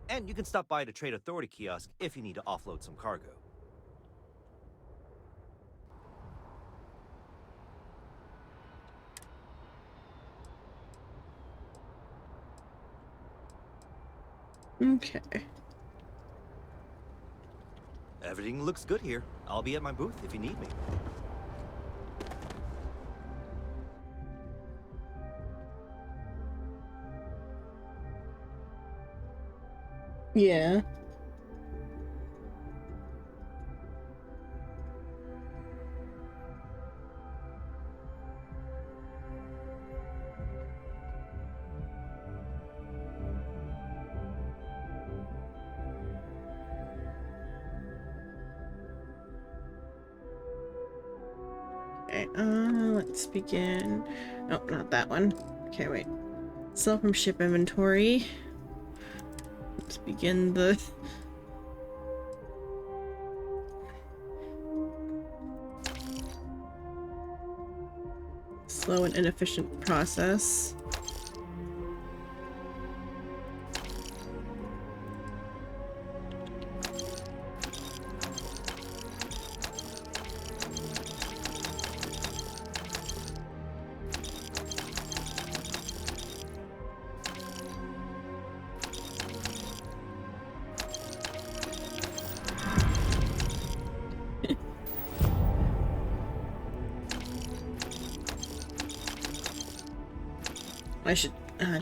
Speaker 9: and you can stop by the Trade Authority kiosk if you need to offload some cargo.
Speaker 2: Okay.
Speaker 9: Everything looks good here. I'll be at my booth if you need me.
Speaker 2: Yeah. Okay, let's begin. Oh, not that one. Okay, wait. Sell from ship inventory. Let's begin the... slow and inefficient process. I should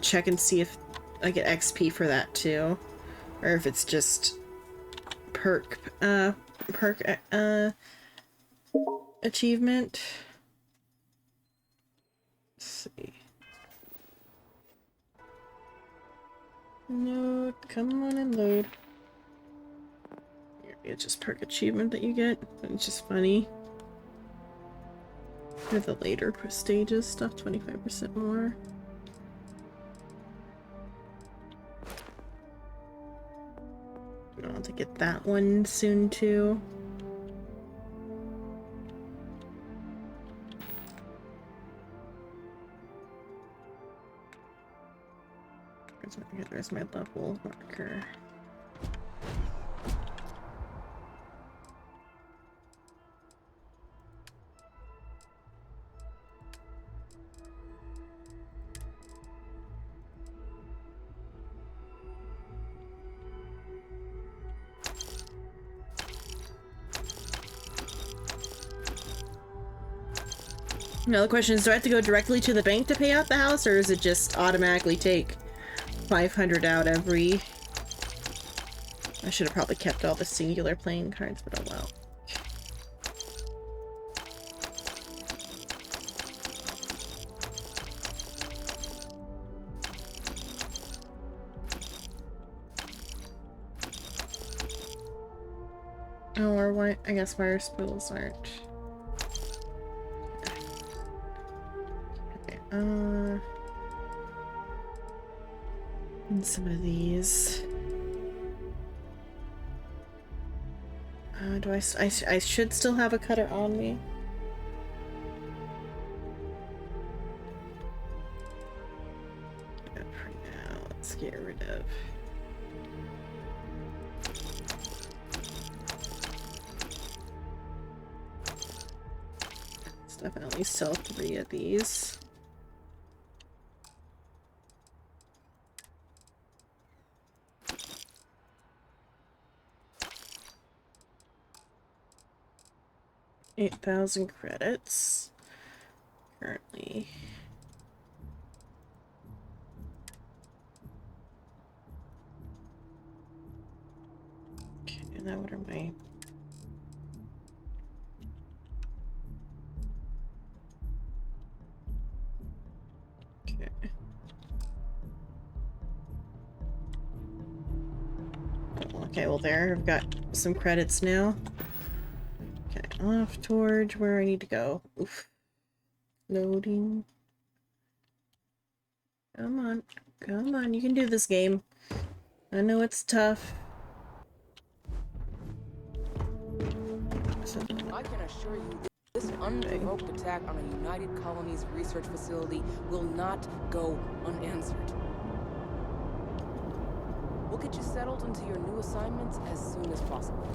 Speaker 2: check and see if I get XP for that too, or if it's just perk achievement. Let's see. Load, come on and load. It's just perk achievement that you get. It's just funny. For the later stages stuff, 25% more. I want to get that one soon too. There's my level marker. Now the question is, do I have to go directly to the bank to pay out the house, or is it just automatically take 500 out every... I should have probably kept all the singular playing cards, but oh well. Oh, or why? I guess fire spills aren't. Okay. And some of these. Do I should still have a cutter on me. Yeah, for now, let's get rid of. Let's definitely sell 3 of these. $8,000 credits currently. Okay, now what are my okay, well there, I've got some credits now. Okay, off towards where I need to go. Oof. Loading. Come on. Come on, you can do this game. I know it's tough.
Speaker 10: I can assure you this unprovoked attack on a United Colonies research facility will not go unanswered. We'll get you settled into your new assignments as soon as possible.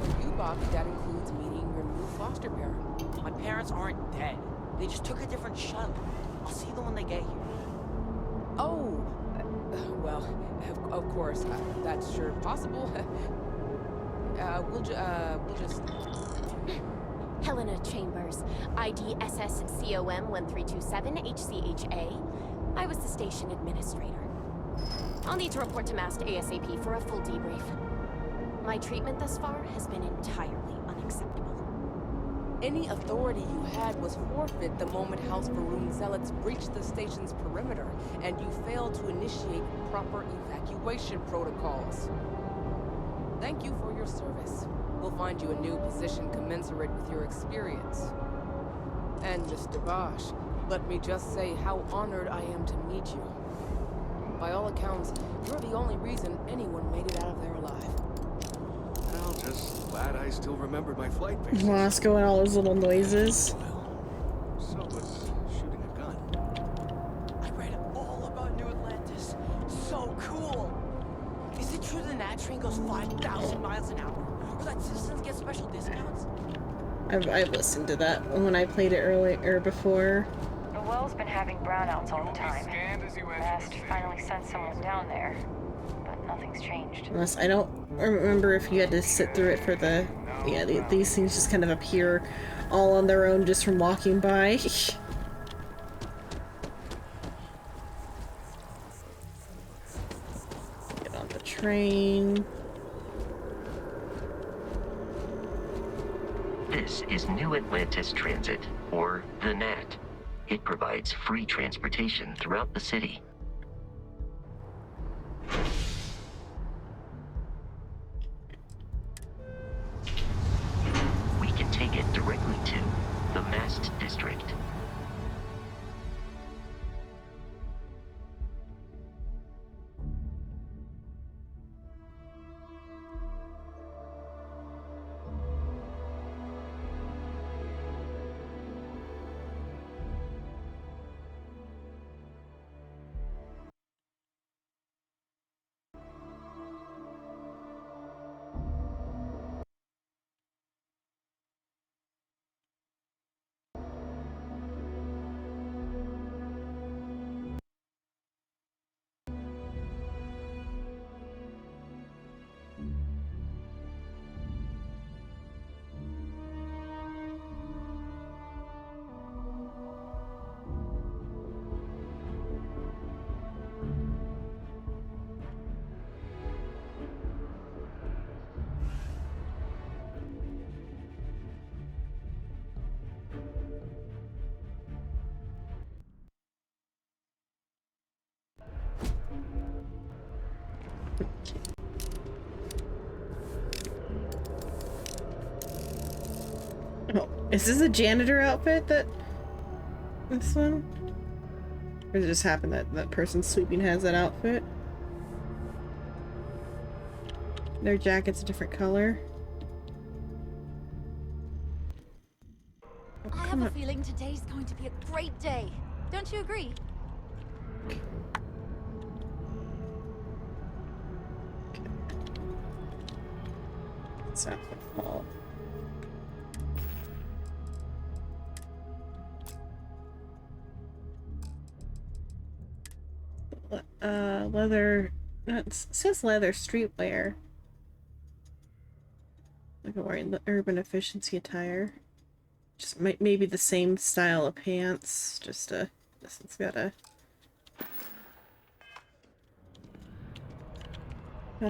Speaker 10: For you, Bobby, that includes meeting your new foster parent.
Speaker 11: My parents aren't dead. They just took a different shuttle. I'll see them when they get here.
Speaker 10: Oh, well, of course, that's sure possible. We'll just...
Speaker 12: Helena Chambers, ID SSCOM 1327 HCHA. I was the station administrator. I'll need to report to MAST ASAP for a full debrief. My treatment thus far has been entirely unacceptable.
Speaker 10: Any authority you had was forfeit the moment House Varun zealots breached the station's perimeter, and you failed to initiate proper evacuation protocols. Thank you for your service. We'll find you a new position commensurate with your experience. And Mr. Bosch, let me just say how honored I am to meet you. By all accounts, you're the only reason anyone made it out of there alive.
Speaker 13: Well, just glad I still remembered my flight basics.
Speaker 2: Moscow and all those little noises.
Speaker 13: So was shooting a gun.
Speaker 11: I read all about New Atlantis. So cool! Is it true the Nat train goes 5,000 miles an hour? Or that citizens get special discounts?
Speaker 2: I've listened to that when I played it earlier before.
Speaker 8: The well's been having brownouts all the time. Mast finally sent someone down there, but nothing's changed.
Speaker 2: Unless I don't remember if you had to sit through it for the... Yeah, these things just kind of appear all on their own just from walking by. Get on the train.
Speaker 5: This is New Atlantis Transit, or the NAT. It provides free transportation throughout the city. We can take it directly to the Mast District.
Speaker 2: Is this a janitor outfit that... This one? Or does it just happen that that person sweeping has that outfit? Their jacket's a different color.
Speaker 14: I have a feeling today's going to be a great day. Don't you agree?
Speaker 2: It's not the fault. Leather. It says leather streetwear. Like I'm wearing the urban efficiency attire. Just maybe the same style of pants. Just this one's got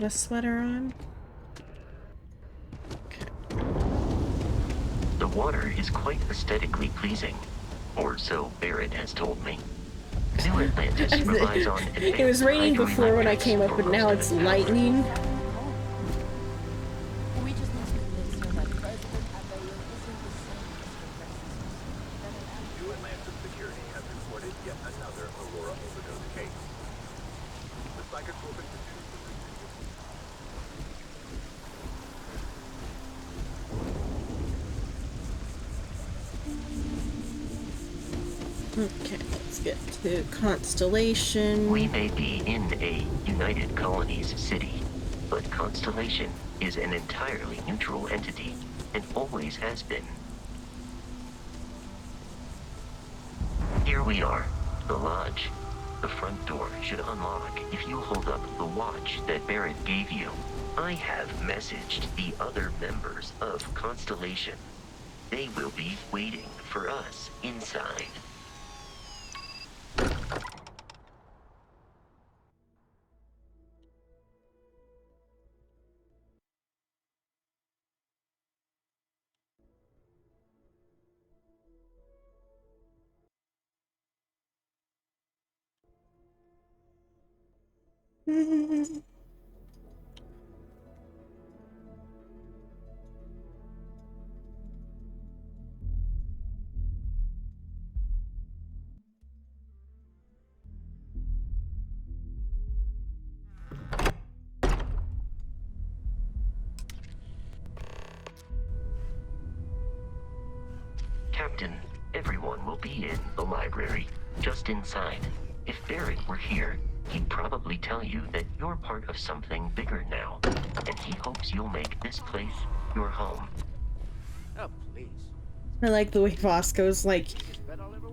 Speaker 2: a sweater on.
Speaker 5: The water is quite aesthetically pleasing, or so Barrett has told me. New Atlantis relies on
Speaker 2: It was raining before when I came up, but now it's lightning. Okay, let's get to Constellation.
Speaker 5: We may be in a United Colonies city, but Constellation is an entirely neutral entity and always has been. Here we are, the lodge. The front door should unlock if you hold up the watch that Barrett gave you. I have messaged the other members of Constellation. They will be waiting for us inside. Captain, everyone will be in the library, just inside. If Barrett were here, he'd probably tell you that you're part of something bigger now, and he hopes you'll make this place your home.
Speaker 7: Oh, please.
Speaker 2: I like the way Vasco's like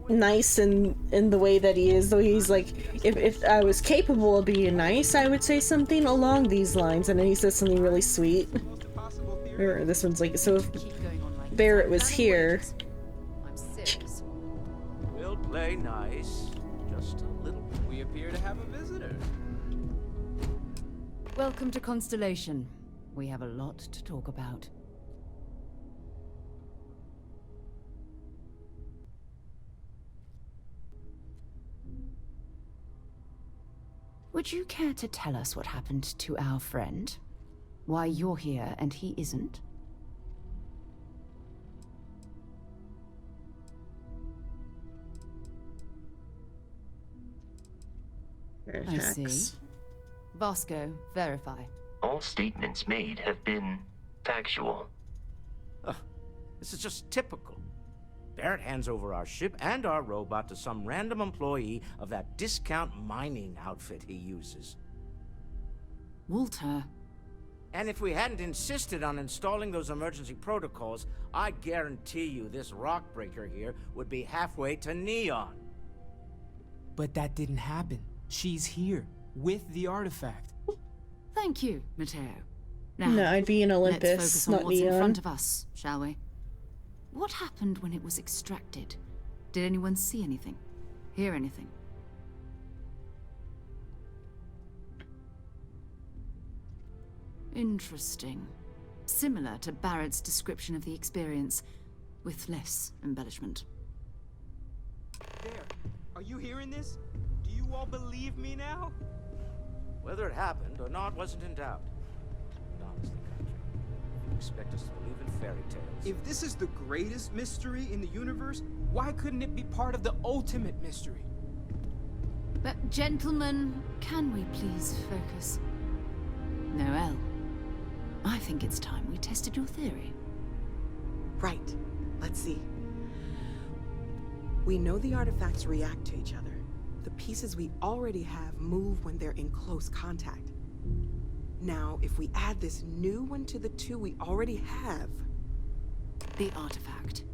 Speaker 2: nice in the way that he is, though he's like, if I was capable of being nice, I would say something along these lines, and then he says something really sweet. Or this one's like, so if Barrett was here.
Speaker 7: We'll play nice. Just a little. We appear to have a visitor.
Speaker 15: Welcome to Constellation. We have a lot to talk about. Would you care to tell us what happened to our friend? Why you're here and he isn't? I see. Vasco, verify.
Speaker 5: All statements made have been factual.
Speaker 16: This is just typical. Barrett hands over our ship and our robot to some random employee of that discount mining outfit he uses.
Speaker 15: Walter.
Speaker 16: And if we hadn't insisted on installing those emergency protocols, I guarantee you this rock breaker here would be halfway to Neon.
Speaker 17: But that didn't happen. She's here, with the artifact.
Speaker 15: Thank you, Matteo. Now,
Speaker 2: No, I'd be in Olympus,
Speaker 15: let's focus on
Speaker 2: not
Speaker 15: what's in
Speaker 2: Neon.
Speaker 15: front of us, shall we? What happened when it was extracted? Did anyone see anything? Hear anything? Interesting. Similar to Barrett's description of the experience, with less embellishment.
Speaker 17: There. Are you hearing this? Do you all believe me now?
Speaker 16: Whether it happened or not wasn't in doubt. And honestly, Country, expect us to believe in fairy tales.
Speaker 17: If this is the greatest mystery in the universe, why couldn't it be part of the ultimate mystery?
Speaker 15: But gentlemen, can we please focus? Noel, I think it's time we tested your theory.
Speaker 18: Right. Let's see. We know the artifacts react to each other. The pieces we already have move when they're in close contact. Now, if we add this new one to the two we already have...
Speaker 15: The artifact.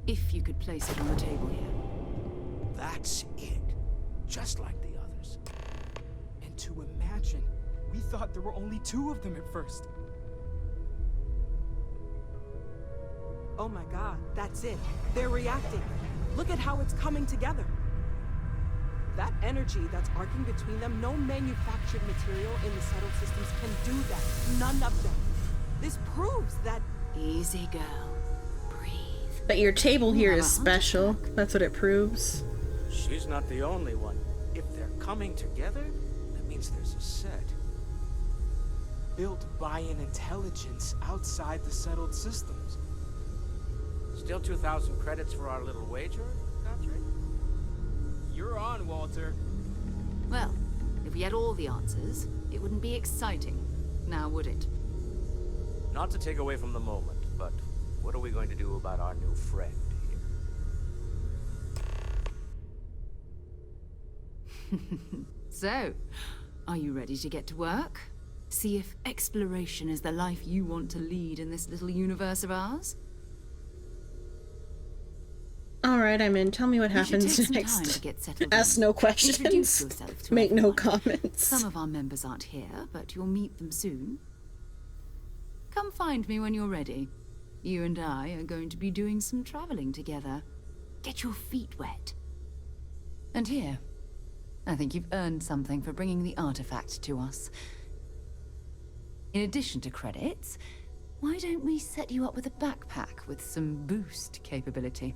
Speaker 15: If you could place it on the table here.
Speaker 16: That's it. Just like the others.
Speaker 17: And to imagine, we thought there were only 2 of them at first.
Speaker 18: Oh my god, that's it. They're reacting. Look at how it's coming together. That energy that's arcing between them, no manufactured material in the settled systems can do that. None of them. This proves that...
Speaker 15: Easy, girl. Breathe.
Speaker 2: But your table here is special. That's what it proves.
Speaker 16: She's not the only one. If they're coming together, that means there's a set.
Speaker 17: Built by an intelligence outside the settled systems.
Speaker 16: Still 2,000 credits for our little wager, Godric?
Speaker 17: You're on, Walter.
Speaker 15: Well, if we had all the answers, it wouldn't be exciting, now would it?
Speaker 16: Not to take away from the moment, but what are we going to do about our new friend here?
Speaker 15: So, are you ready to get to work? See if exploration is the life you want to lead in this little universe of ours?
Speaker 2: Alright, I'm in. Tell me what happens next. Ask no questions. Make no comments.
Speaker 15: Some of our members aren't here, but you'll meet them soon. Come find me when you're ready. You and I are going to be doing some traveling together. Get your feet wet. And here, I think you've earned something for bringing the artifact to us. In addition to credits, why don't we set you up with a backpack with some boost capability?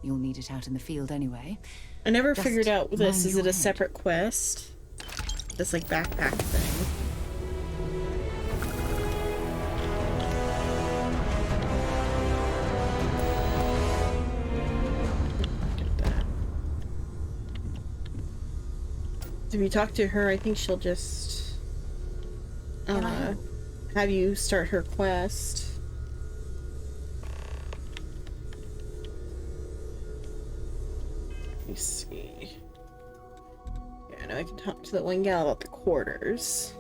Speaker 15: You'll need it out in the field anyway.
Speaker 2: I never figured out this. Is it a separate quest? This like backpack thing. Get that. If you talk to her, I think she'll just have you start her quest. Let me see. Yeah, now I can talk to the one gal about the quarters.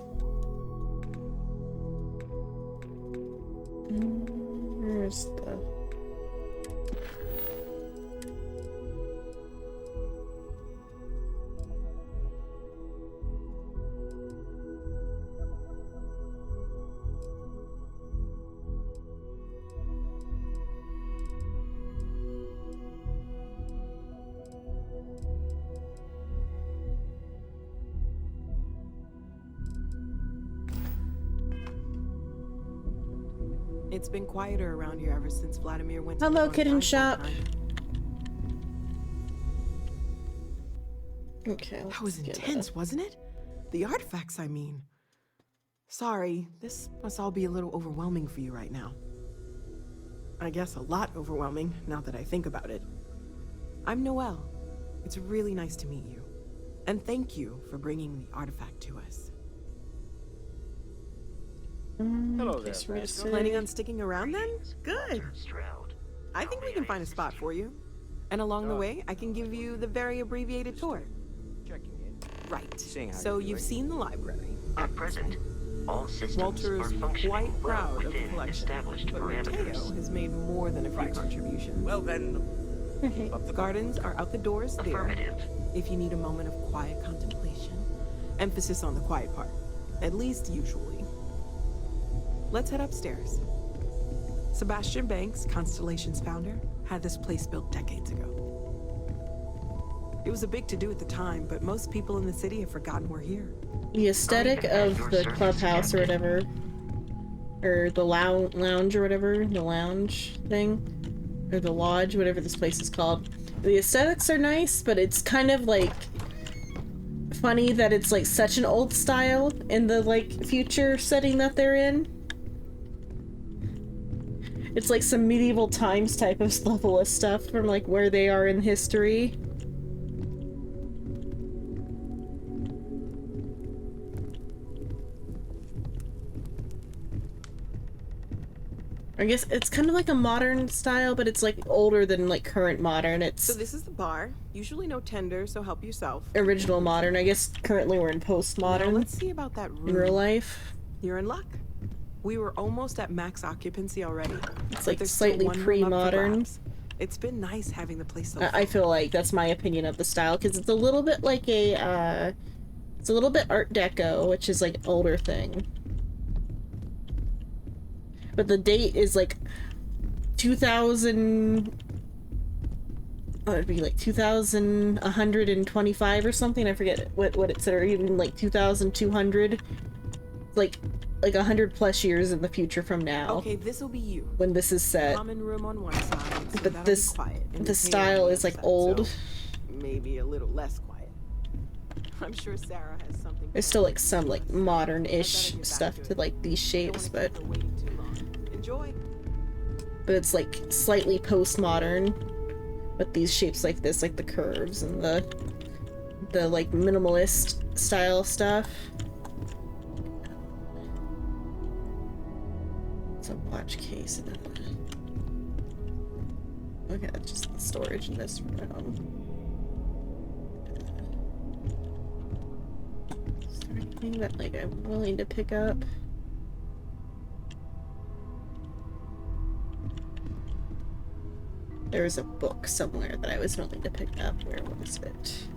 Speaker 2: Where's the...
Speaker 18: It's been quieter around here ever since Vladimir went to
Speaker 2: Hello,
Speaker 18: the
Speaker 2: kitten shop. Okay.
Speaker 18: That was intense, wasn't it? The artifacts, I mean. Sorry, this must all be a little overwhelming for you right now. I guess a lot overwhelming, now that I think about it. I'm Noelle. It's really nice to meet you. And thank you for bringing the artifact to us.
Speaker 16: Hello there,
Speaker 18: Planning on sticking around then? Good. I think we can find a spot for you. And along the way, I can give you the very abbreviated tour. Right. So you've seen the library.
Speaker 5: At present, all systems
Speaker 18: Walter
Speaker 5: are
Speaker 18: is
Speaker 5: functioning
Speaker 18: quite
Speaker 5: well
Speaker 18: proud of the
Speaker 5: within
Speaker 18: collection,
Speaker 5: established
Speaker 18: but
Speaker 5: parameters.
Speaker 18: Mateo has made more than a few contributions.
Speaker 16: Well then,
Speaker 18: The gardens are out the doors there. If you need a moment of quiet contemplation. Emphasis on the quiet part. At least usually. Let's head upstairs. Sebastian Banks, Constellation's founder, had this place built decades ago. It was a big to-do at the time, but most people in the city have forgotten we're here.
Speaker 2: The aesthetic of the clubhouse or whatever, or the lounge or whatever, the lounge thing, or the lodge, whatever this place is called. The aesthetics are nice, but it's kind of like funny that it's like such an old style in the like future setting that they're in. It's like some medieval times type of level of stuff from like where they are in history. I guess it's kind of like a modern style, but it's like older than like current modern. It's
Speaker 18: So this is the bar. Usually no tender, so help yourself.
Speaker 2: original modern. I guess currently we're in postmodern.
Speaker 18: Now let's see about that room.
Speaker 2: In real life.
Speaker 18: You're in luck. We were almost at max occupancy already.
Speaker 2: It's like slightly pre-modern.
Speaker 18: It's been nice having the place so
Speaker 2: I feel like that's my opinion of the style, because it's a little bit like a, it's a little bit Art Deco, which is like older thing. But the date is like 2000, what would it be, like 2125 or something? I forget what it said, or even like 2200. Like 100 plus years in the future from now.
Speaker 18: Okay, this will be you.
Speaker 2: When this is set.
Speaker 18: Common room on one side, so
Speaker 2: but this,
Speaker 18: quiet,
Speaker 2: the style is like old.
Speaker 18: So maybe a little less quiet. I'm sure Sarah has something.
Speaker 2: There's still like some like modern-ish stuff to like these shapes, but
Speaker 18: enjoy.
Speaker 2: But it's like slightly postmodern with these shapes like this, like the curves and the like minimalist style stuff. It's a watch case and okay, it's just the storage in this room. Is there anything that like I'm willing to pick up? There was a book somewhere that I was willing to pick up. Where was it?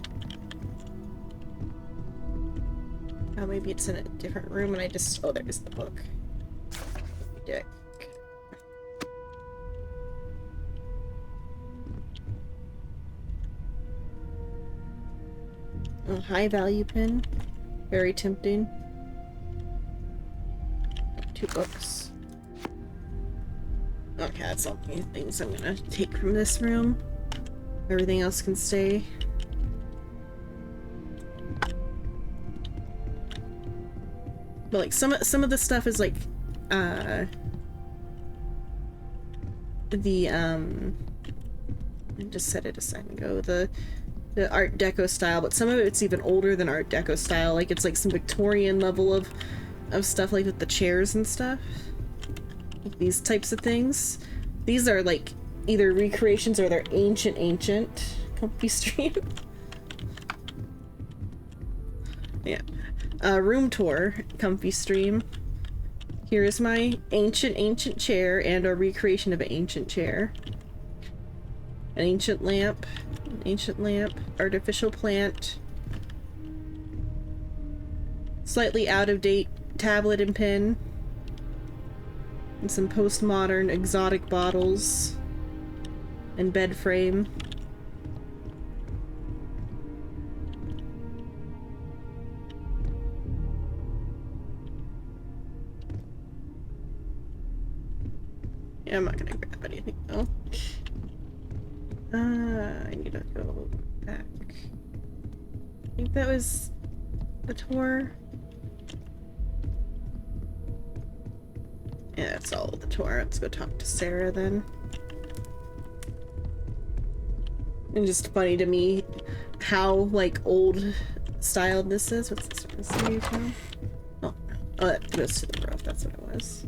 Speaker 2: Oh, maybe it's in a different room and I just... Oh, there's the book. Dick. A high value pin. Very tempting. 2 books. Okay, that's all the things I'm gonna take from this room. Everything else can stay. But like some of the stuff is like I just said it a second ago, the Art Deco style, but some of it's even older than Art Deco style. Like it's like some Victorian level of stuff, like with the chairs and stuff. Like these types of things. These are like either recreations or they're ancient comfy stream. Yeah. Room tour comfy stream. Here is my ancient chair and a recreation of an ancient chair. An ancient lamp, artificial plant, slightly out of date tablet and pen, and some postmodern exotic bottles and bed frame. Yeah, I'm not gonna grab anything though. I need to go back. I think that was the tour. Yeah, that's all the tour. Let's go talk to Sarah then. And just funny to me how like old styled this is. What's this supposed to be? Oh, that goes to the roof. That's what it was.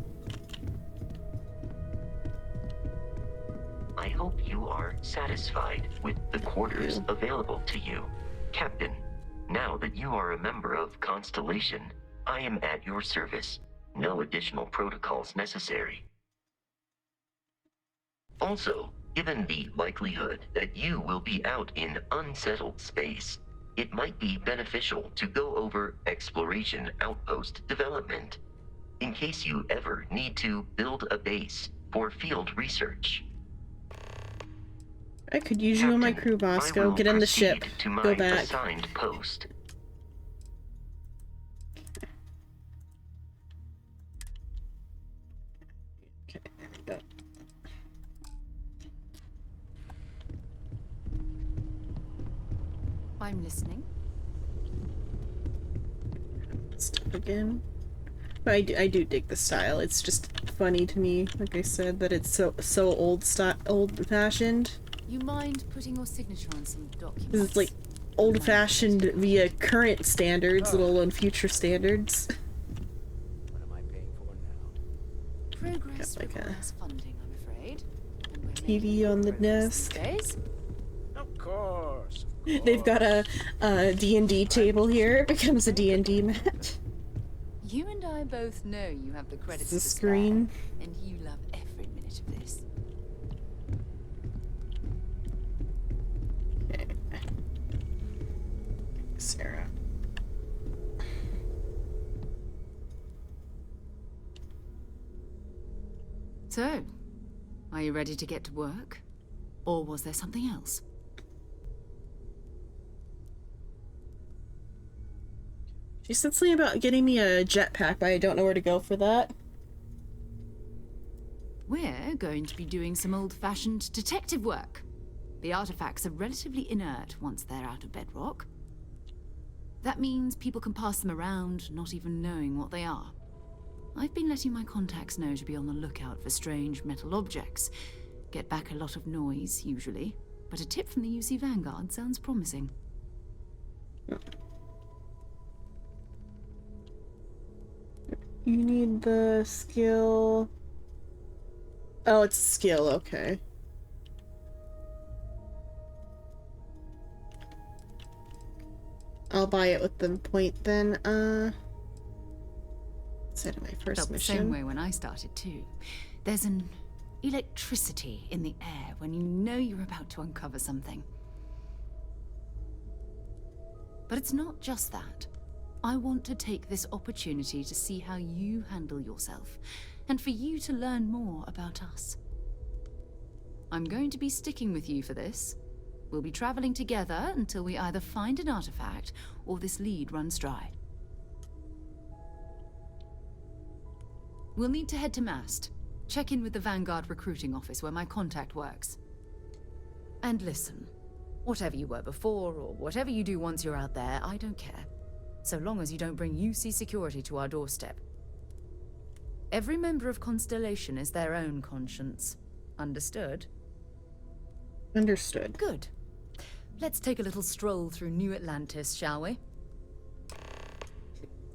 Speaker 5: I hope you are satisfied with the quarters available to you, Captain. Now that you are a member of Constellation, I am at your service. No additional protocols necessary. Also, given the likelihood that you will be out in unsettled space, it might be beneficial to go over exploration outpost development, in case you ever need to build a base for field research.
Speaker 2: I could use you on my crew, Bosco. Get in the ship.
Speaker 5: To my
Speaker 2: go back.
Speaker 5: Assigned post.
Speaker 2: Okay, there we go.
Speaker 15: I'm listening.
Speaker 2: Stop again. I do dig the style. It's just funny to me, like I said, that it's so old-fashioned.
Speaker 15: You mind putting your signature on some documents?
Speaker 2: Because it's like old-fashioned via current standards, let alone future standards.
Speaker 16: What am I paying for now?
Speaker 15: Progress
Speaker 2: Got like
Speaker 15: requires funding, I'm afraid.
Speaker 2: TV on the desk.
Speaker 16: Of course.
Speaker 2: They've got a D&D table here. It becomes a D&D mat.
Speaker 15: You and I both know you have the credits
Speaker 2: The
Speaker 15: to
Speaker 2: screen.
Speaker 15: spare, and you love every minute of this.
Speaker 2: Okay. Sarah.
Speaker 15: So, are you ready to get to work? Or was there something else?
Speaker 2: She said something about getting me a jetpack, but I don't know where to go for that.
Speaker 15: We're going to be doing some old-fashioned detective work. The artifacts are relatively inert once they're out of bedrock. That means people can pass them around, not even knowing what they are. I've been letting my contacts know to be on the lookout for strange metal objects. Get back a lot of noise, usually, but a tip from the UC Vanguard sounds promising.
Speaker 2: You need the skill... Oh, it's skill, okay. I'll buy it with the point then, instead of my first
Speaker 15: Felt
Speaker 2: mission.
Speaker 15: the same way when I started too. There's an electricity in the air when you know you're about to uncover something. But it's not just that. I want to take this opportunity to see how you handle yourself, and for you to learn more about us. I'm going to be sticking with you for this. We'll be traveling together until we either find an artifact or this lead runs dry. We'll need to head to Mast. Check in with the Vanguard recruiting office where my contact works. And listen, whatever you were before or whatever you do once you're out there, I don't care. So long as you don't bring UC security to our doorstep. Every member of Constellation is their own conscience. Understood?
Speaker 2: Understood.
Speaker 15: Good. Let's take a little stroll through New Atlantis, shall we?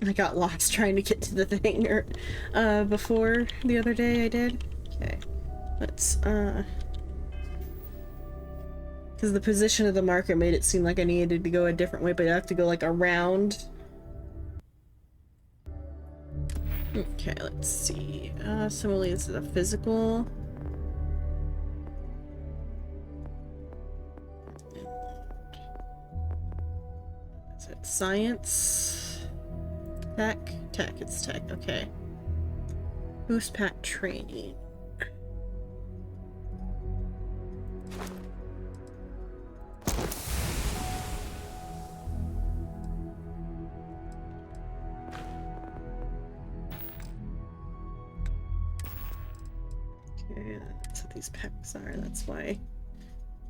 Speaker 2: I got lost trying to get to the thing before the other day I did. Okay. Let's, because the position of the marker made it seem like I needed to go a different way, but I have to go, like, around. Okay, let's see. Similarly, this is a physical. Is it science? Tech? Tech, it's tech, okay. Boost pack training. Okay, that's what these packs are, that's why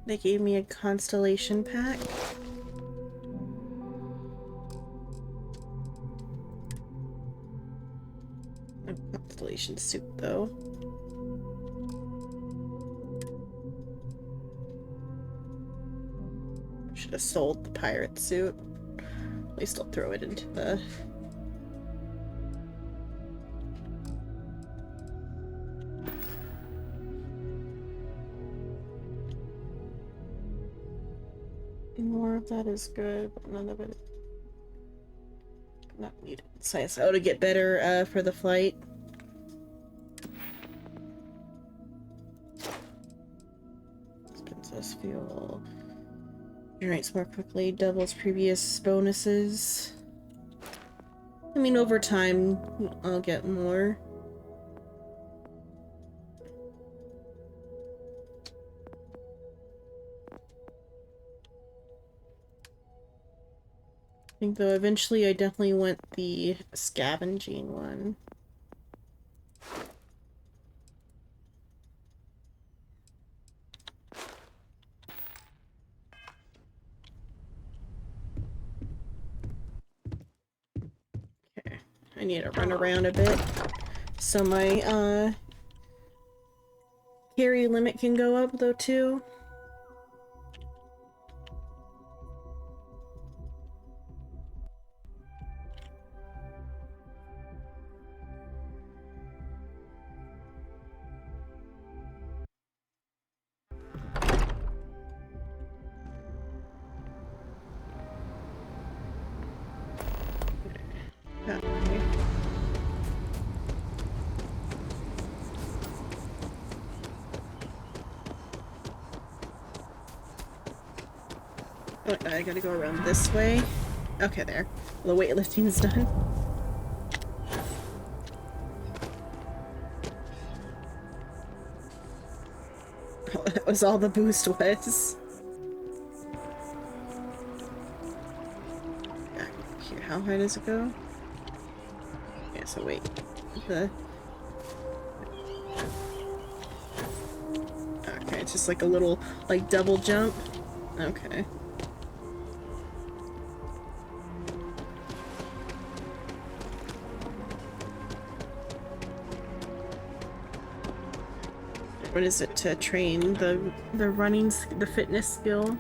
Speaker 2: they gave me a constellation pack. No constellation suit though. Should have sold the pirate suit. At least I'll throw it into the... More of that is good, but none of it not needed. Science. Oh, to get better for the flight. Spends less fuel. Generates more quickly. Doubles previous bonuses. I mean, over time, I'll get more. I think though eventually I definitely want the scavenging one. Okay. I need to run around a bit so my carry limit can go up though too. That way. Oh, I gotta go around this way. Okay, there. The weightlifting is done. Oh, that was all the boost was. Back here, how high does it go? Okay, so wait. Okay, it's just like a little, like, double jump. Okay. What is it to train the running, the fitness skill?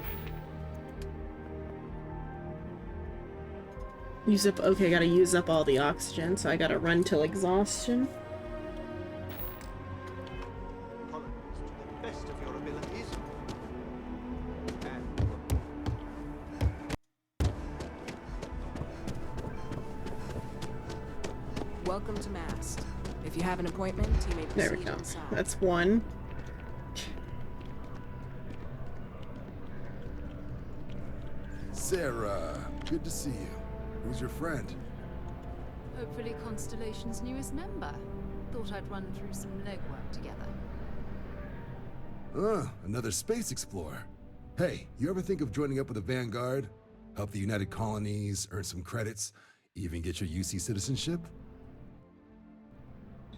Speaker 2: Use up, okay, gotta use up all the oxygen, so I gotta run till exhaustion.
Speaker 9: Best of your abilities.
Speaker 18: Welcome to Mast. If you have an appointment, you may proceed.
Speaker 2: There we go.
Speaker 18: Inside.
Speaker 2: That's one.
Speaker 13: Sarah, good to see you. Who's your friend?
Speaker 15: Hopefully Constellation's newest member. Thought I'd run through some legwork together.
Speaker 13: Another space explorer. Hey, you ever think of joining up with the Vanguard? Help the United Colonies, earn some credits, even get your UC citizenship?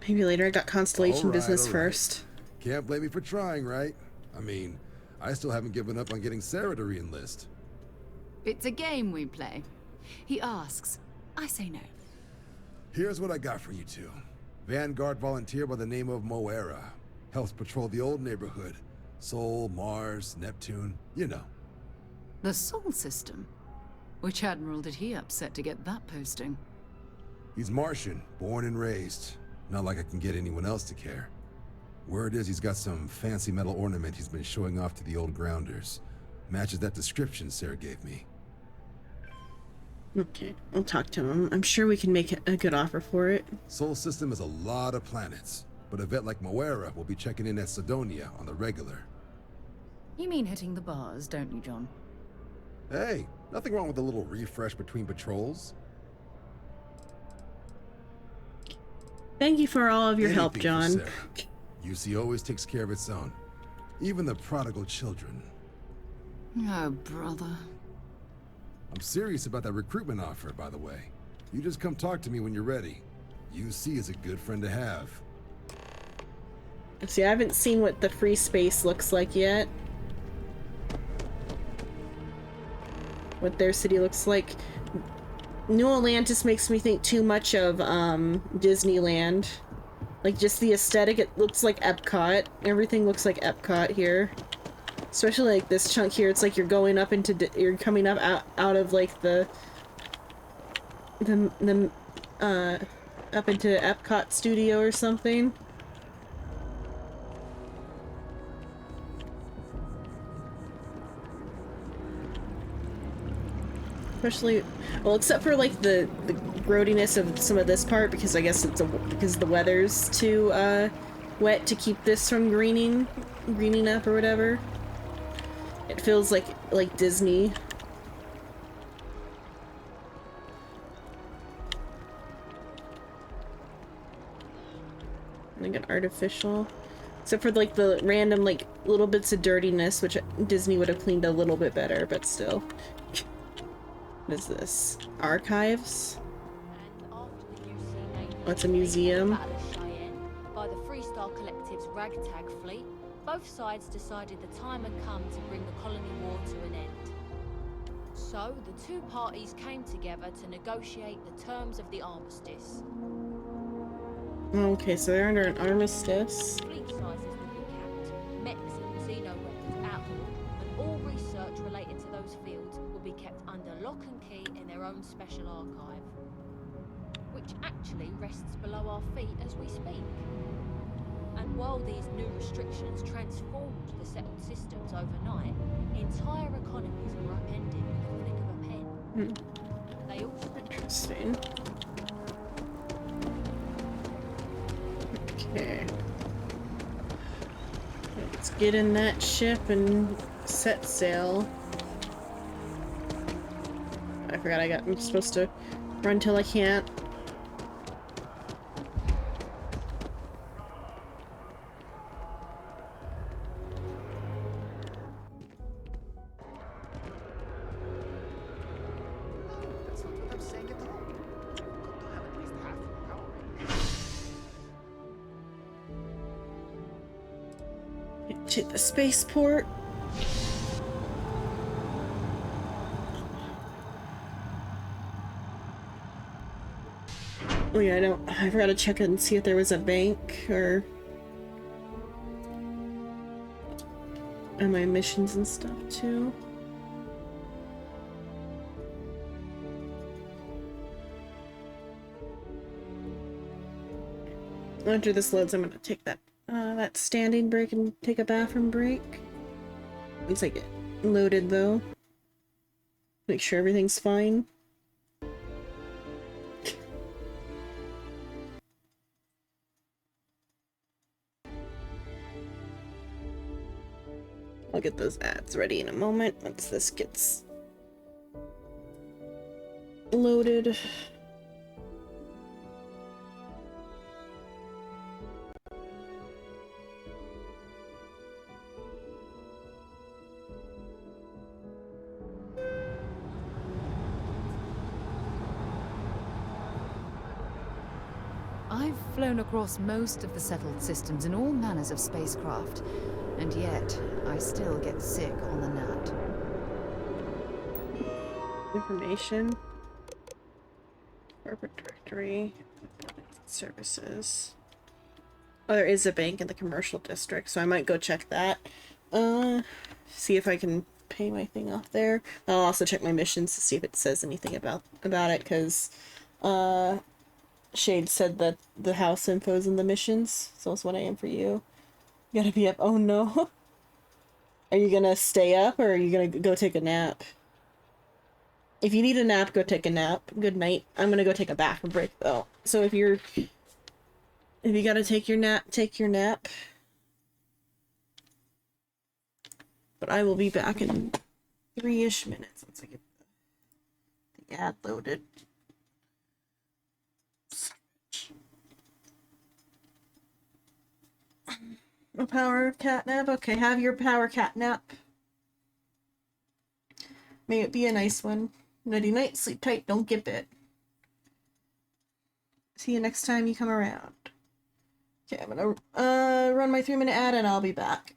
Speaker 2: Maybe later. I got Constellation
Speaker 13: All right,
Speaker 2: business
Speaker 13: all right.
Speaker 2: first.
Speaker 13: Can't blame me for trying, right? I mean, I still haven't given up on getting Sarah to re-enlist.
Speaker 15: It's a game we play. He asks, I say no.
Speaker 13: Here's what I got for you two. Vanguard volunteer by the name of Moera. Helps patrol the old neighborhood. Sol, Mars, Neptune, you know.
Speaker 15: The Sol system? Which admiral did he upset to get that posting?
Speaker 13: He's Martian, born and raised. Not like I can get anyone else to care. Word is he's got some fancy metal ornament he's been showing off to the old grounders. Matches that description Sarah gave me.
Speaker 2: Okay, I'll talk to him. I'm sure we can make a good offer for it.
Speaker 13: Sol system is a lot of planets, but a vet like Moera will be checking in at Sidonia on the regular.
Speaker 15: You mean hitting the bars, don't you, John?
Speaker 13: Hey, nothing wrong with a little refresh between patrols.
Speaker 2: Thank you for all of your help,
Speaker 13: Anything for
Speaker 2: John.
Speaker 13: Sarah. UC always takes care of its own. Even the prodigal children.
Speaker 15: Oh, brother.
Speaker 13: I'm serious about that recruitment offer, by the way. You just come talk to me when you're ready. UC is a good friend to have.
Speaker 2: See, I haven't seen what the free space looks like yet. What their city looks like. New Atlantis makes me think too much of Disneyland. Like, just the aesthetic, it looks like Epcot. Everything looks like Epcot here. Especially like this chunk here, it's like you're going up into, you're coming up out of like up into Epcot Studio or something. Especially, well, except for like the growdiness of some of this part, because I guess it's because the weather's too wet to keep this from greening up or whatever. It feels like Disney. Like an artificial. Except for like the random like little bits of dirtiness, which Disney would have cleaned a little bit better, but still. What is this? Archives? What's a museum?
Speaker 19: By the Freestar Collective's ragtag fleet, both sides decided the time had come to bring the colony war to an end. So the two parties came together to negotiate the terms of the armistice.
Speaker 2: Okay, so they're under an armistice.
Speaker 19: Fleet sizes will be capped, mechs and xeno weapons outlawed, and all research related to those fields will be kept under lock and key in their own special archive, which actually rests below our feet as we speak. And while these new restrictions transformed the settled systems overnight, entire economies were upended with a flick of a pen. They also...
Speaker 2: Interesting. Okay. Let's get in that ship and set sail. I forgot I'm supposed to run till I can't. To the spaceport. Oh yeah, I forgot to check and see if there was a bank or my missions and stuff too. After this loads, I'm gonna take that standing break and take a bathroom break. Once I get loaded though. Make sure everything's fine. I'll get those ads ready in a moment once this gets loaded.
Speaker 15: I've flown across most of the settled systems in all manners of spacecraft, and yet I still get sick on the nut.
Speaker 2: Information. Corporate directory. Services. Oh, there is a bank in the commercial district, so I might go check that. See if I can pay my thing off there. I'll also check my missions to see if it says anything about it, because Shade said that the house info's in the missions, so it's 1 AM for you. You gotta be up. Oh no. Are you gonna stay up or are you gonna go take a nap? If you need a nap, go take a nap. Good night. I'm gonna go take a bathroom break though. So if you gotta take your nap, take your nap. But I will be back in 3-ish minutes once I get the ad loaded. A power cat nap? Okay, have your power cat nap. May it be a nice one. Nighty night, sleep tight, don't get bit. See you next time you come around. Okay, I'm gonna run my 3-minute ad and I'll be back.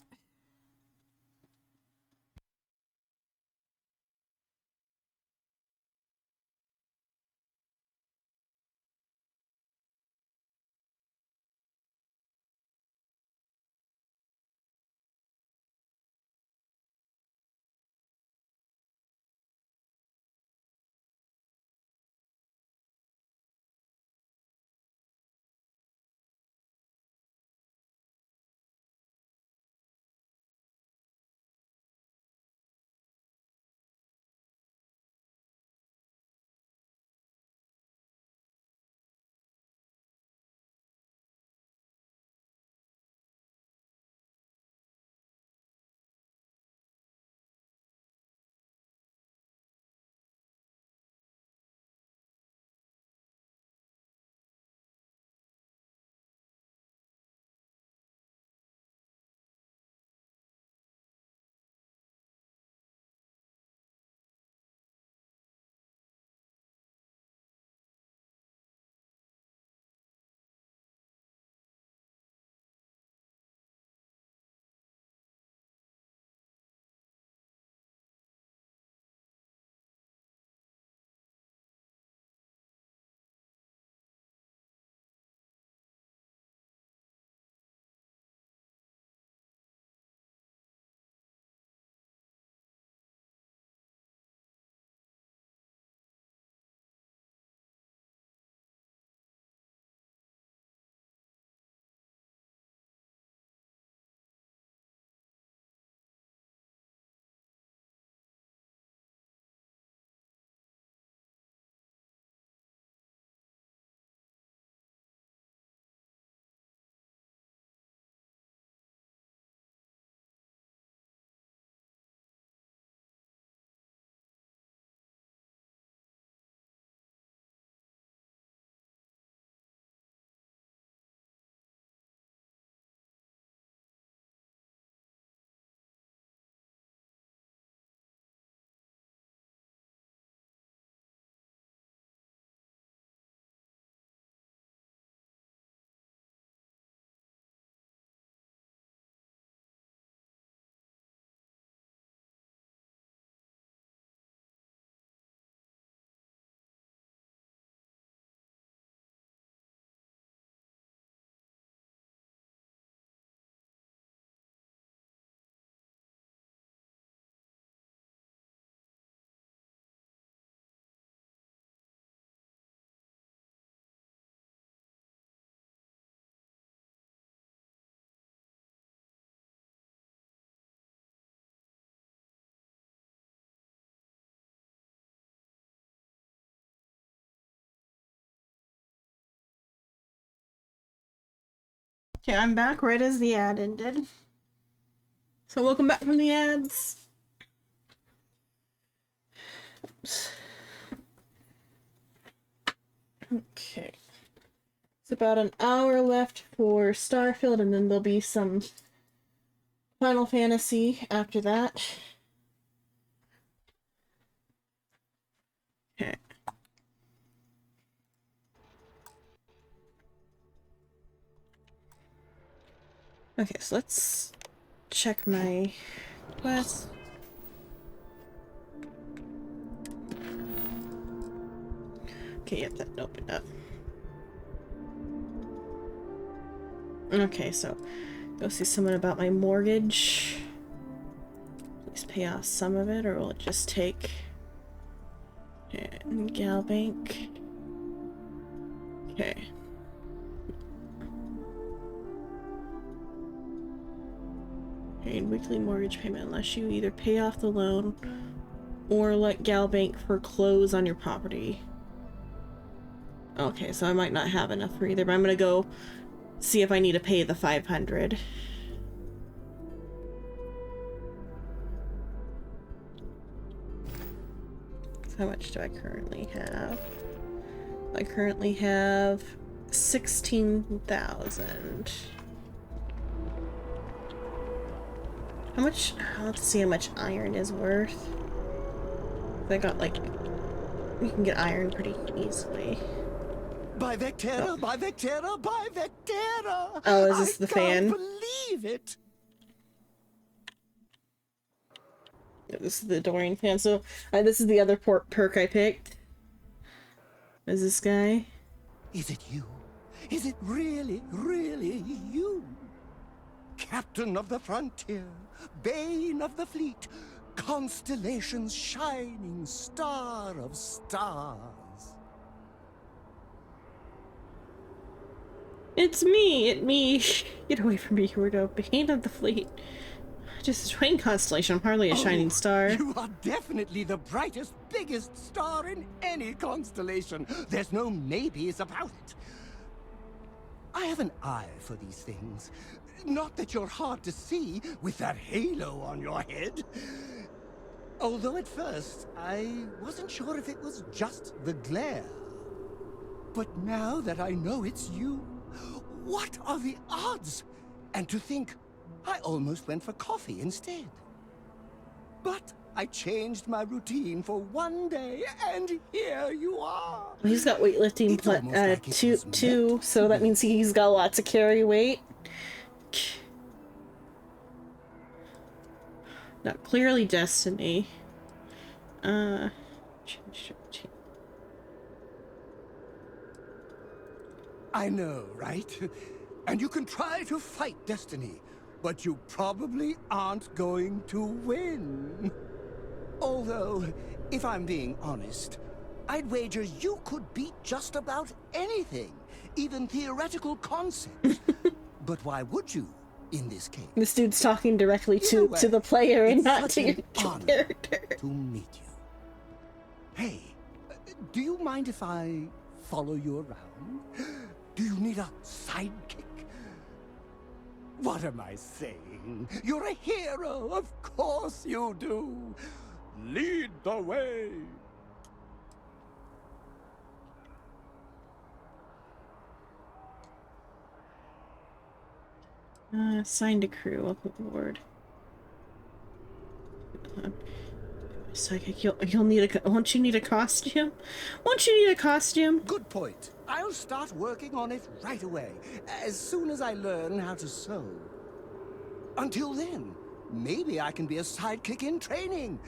Speaker 2: Okay, I'm back right as the ad ended. So welcome back from the ads. Oops. Okay. It's about an hour left for Starfield, and then there'll be some Final Fantasy after that. Okay. Okay, so let's check my quest. Okay, yep, that opened up. Okay, so go see someone about my mortgage. Please pay off some of it, or will it just take... And Gal Bank. Okay. Paid weekly mortgage payment unless you either pay off the loan or let Gal Bank foreclose on your property. Okay, so I might not have enough for either, but I'm gonna go see if I need to pay the 500. So how much do I currently have? I currently have 16,000. How much? Let's see how much iron is worth. I got like, you can get iron pretty easily.
Speaker 20: By Vectera,
Speaker 2: oh.
Speaker 20: by Vectera, by Vectera!
Speaker 2: Oh, is this the fan?
Speaker 20: I can't believe it!
Speaker 2: This is the Dorian fan. So, this is the other perk I picked. Is this guy?
Speaker 20: Is it you? Is it really, really you? Captain of the frontier, bane of the fleet, constellation's shining star of stars.
Speaker 2: It's me! Get away from me, Huerto. Bane of the fleet. Just a twin constellation, I'm hardly a shining star.
Speaker 20: You are definitely the brightest, biggest star in any constellation. There's no maybes about it. I have an eye for these things. Not that you're hard to see with that halo on your head. Although at first, I wasn't sure if it was just the glare. But now that I know it's you, what are the odds? And to think, I almost went for coffee instead. But I changed my routine for one day, and here you are.
Speaker 2: He's got weightlifting two, so that means he's got lots of carry weight. Not clearly Destiny.
Speaker 20: I know, right? And you can try to fight Destiny, but you probably aren't going to win. Although, if I'm being honest, I'd wager you could beat just about anything, even theoretical concepts. But why would you, in this case?
Speaker 2: This dude's talking directly to the player and not to your character.
Speaker 20: To meet you. Hey, do you mind if I follow you around? Do you need a sidekick? What am I saying? You're a hero, of course you do. Lead the way.
Speaker 2: Assigned a crew, welcome aboard. Psychic, you'll need a, won't you need a costume? Won't you need a costume?
Speaker 20: Good point. I'll start working on it right away, as soon as I learn how to sew. Until then, maybe I can be a sidekick in training.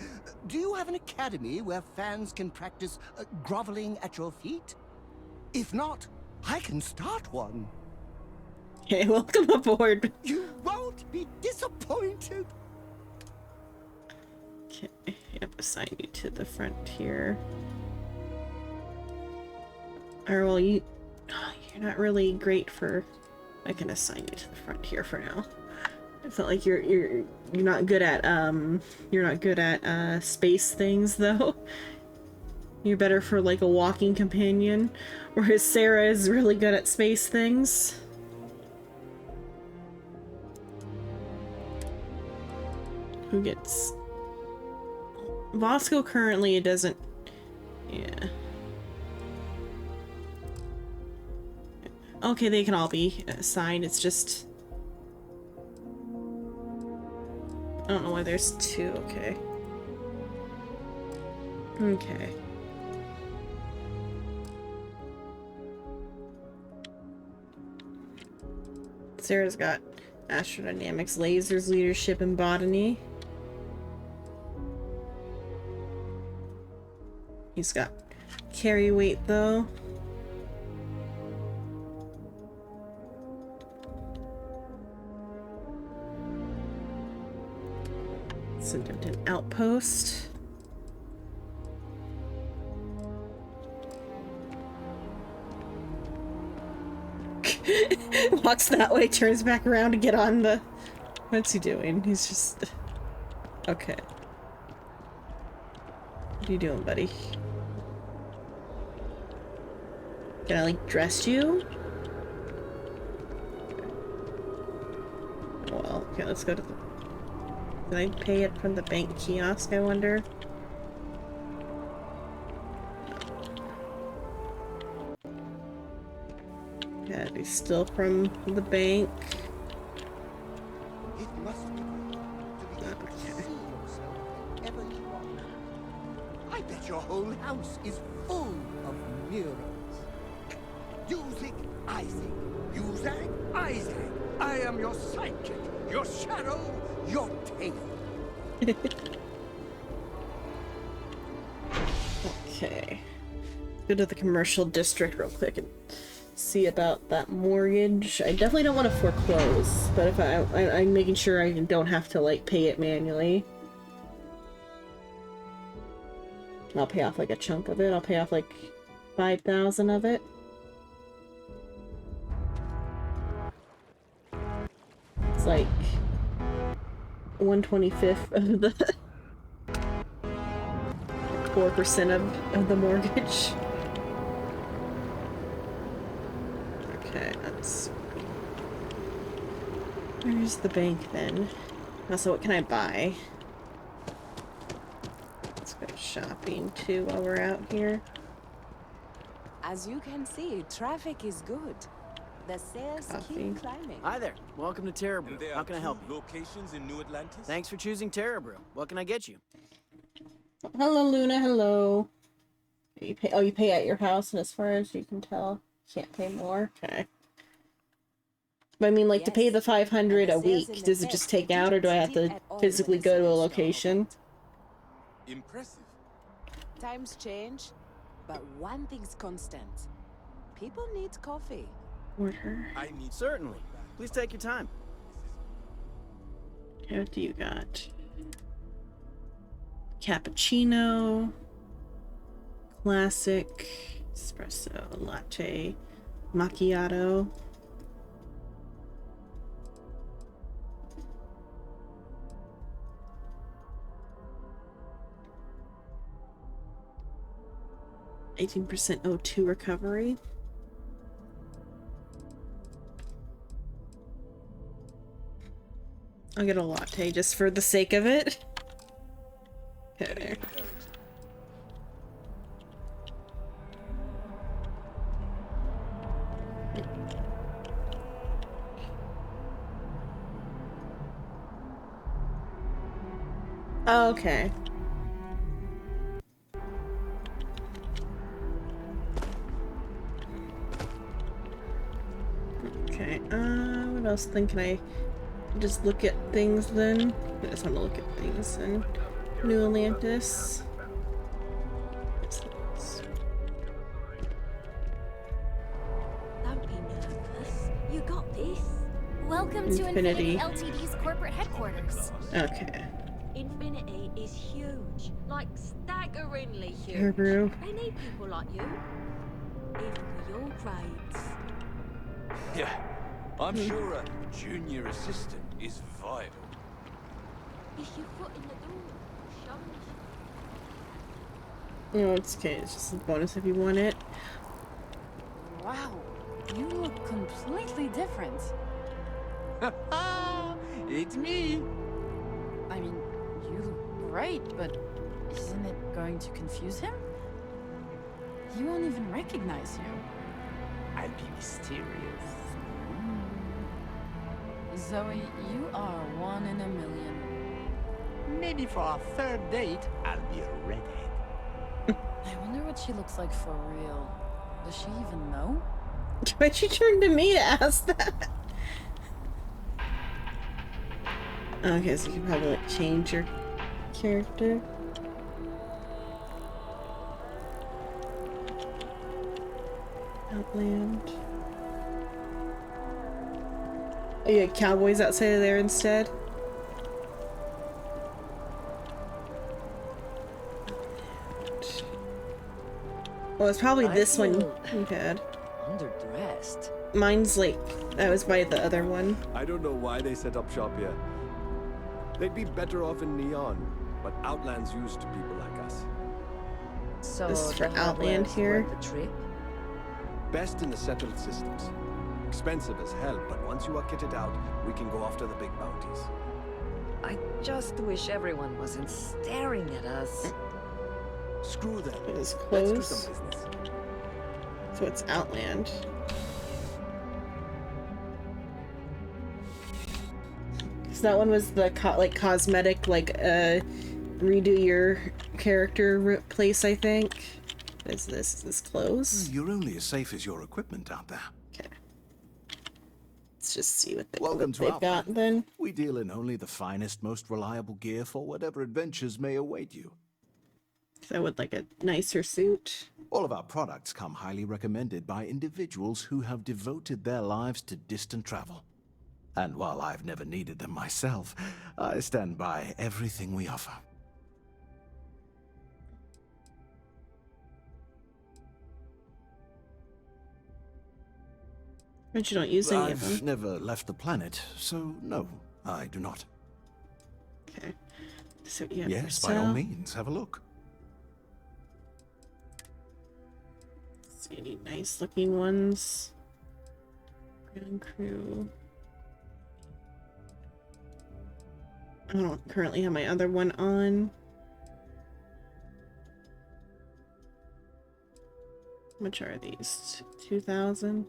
Speaker 20: Do you have an academy where fans can practice groveling at your feet? If not, I can start one.
Speaker 2: Hey, welcome aboard.
Speaker 20: You won't be disappointed.
Speaker 2: Okay, yep, assign you to the frontier. Or well, you're not really great for. I can assign you to the frontier for now. I felt like you're not good at space things though. You're better for like a walking companion, whereas Sarah is really good at space things. Who gets... Vasco currently it doesn't... Yeah. Okay, they can all be assigned, it's just... I don't know why there's two, okay. Okay. Sarah's got astrodynamics, lasers, leadership, and botany. He's got carry weight though. Send him to an outpost. Walks that way, turns back around to get on the... What's he doing? He's just... Okay. What are you doing, buddy? Can I, like, dress you? Well, okay, let's go to the... Can I pay it from the bank kiosk, I wonder? Yeah, he's still from the bank.
Speaker 20: It must be great to be able to see yourself wherever you are. I bet your whole house is full of mirrors. Music, Isaac. Music, Isaac. I am your sidekick, your shadow, your tail.
Speaker 2: Okay. Go to the commercial district real quick and see about that mortgage. I definitely don't want to foreclose, but if I'm making sure I don't have to like pay it manually. I'll pay off like a chunk of it. I'll pay off like 5,000 of it. It's like 1/25 of the 4% of the mortgage. Okay, that's... Where's the bank then? Also, what can I buy? Let's go shopping too while we're out here.
Speaker 10: As you can see, traffic is good. The sales keep climbing.
Speaker 21: Hi there. Welcome to Terra Brew. How can I help you?
Speaker 22: Locations in New Atlantis?
Speaker 21: Thanks for choosing Terra Brew. What can I get you?
Speaker 2: Hello, Luna. Hello. You pay, oh, you pay at your house, and as far as you can tell, you can't pay more. Okay. But I mean, like, to pay the 500 a week, does it just take out, or do I have to physically go to a location?
Speaker 22: Impressive.
Speaker 10: Times change, but one thing's constant. People need coffee.
Speaker 2: Order.
Speaker 21: Certainly. Please take your time.
Speaker 2: Okay, what do you got? Cappuccino, classic, espresso, latte, macchiato. %18 O2 recovery. I'll get a latte just for the sake of it. Okay. Okay. Okay, what else then can I just look at things then? I just want to look at things in New Atlantis.
Speaker 14: Don't be nervous. You got this.
Speaker 12: Welcome
Speaker 2: Infinity.
Speaker 12: to Infinity Ltd's corporate headquarters.
Speaker 2: Okay.
Speaker 14: Infinity is huge. Like staggeringly huge.
Speaker 2: Terra Brew.
Speaker 14: They need people like you. In for your grades.
Speaker 22: Yeah, I'm sure a junior assistant is vital.
Speaker 14: Is your foot in the door? Show me.
Speaker 2: No, it's okay. It's just a bonus if you want it.
Speaker 10: Wow, you look completely different.
Speaker 22: It's me.
Speaker 10: I mean,
Speaker 3: You look great, but isn't it going to confuse him? He won't even recognize you.
Speaker 4: I'll be mysterious.
Speaker 3: Zoe, you are one in a million.
Speaker 4: Maybe for our third date, I'll be a redhead.
Speaker 3: I wonder what she looks like for real. Does she even know?
Speaker 2: But she turned to me to ask that. Okay, so you can probably like change your character. Outland. Oh, you had cowboys outside of there instead? Well, it's probably this one you had.
Speaker 23: Underdressed.
Speaker 2: Mine's like, that was by the other one.
Speaker 24: I don't know why they set up shop here. They'd be better off in Neon, but Outland's used to people like us.
Speaker 23: So
Speaker 2: This is for Outland here.
Speaker 23: The trip?
Speaker 24: Best in the settled systems. Expensive as hell, but once you are kitted out, we can go after the big bounties.
Speaker 23: I just wish everyone wasn't staring at us.
Speaker 24: Screw them.
Speaker 2: It is
Speaker 24: Let's do
Speaker 2: close.
Speaker 24: some business.
Speaker 2: So it's Outland. So that one was the cosmetic, redo your character place, I think. Is this close?
Speaker 25: You're only as safe as your equipment out there.
Speaker 2: Okay. Let's just see what,
Speaker 25: Welcome to
Speaker 2: they've
Speaker 25: Outland.
Speaker 2: got then.
Speaker 25: We deal in only the finest, most reliable gear for whatever adventures may await you.
Speaker 2: So I would like a nicer suit.
Speaker 25: All of our products come highly recommended by individuals who have devoted their lives to distant travel. And while I've never needed them myself, I stand by everything we offer.
Speaker 2: But you don't use any of them.
Speaker 25: I've never left the planet, so no, I do not.
Speaker 2: Okay. So yeah.
Speaker 25: Yes, by all means, have a look.
Speaker 2: See any nice looking ones. Ground crew. I don't currently have my other one on. How much are these? 2,000?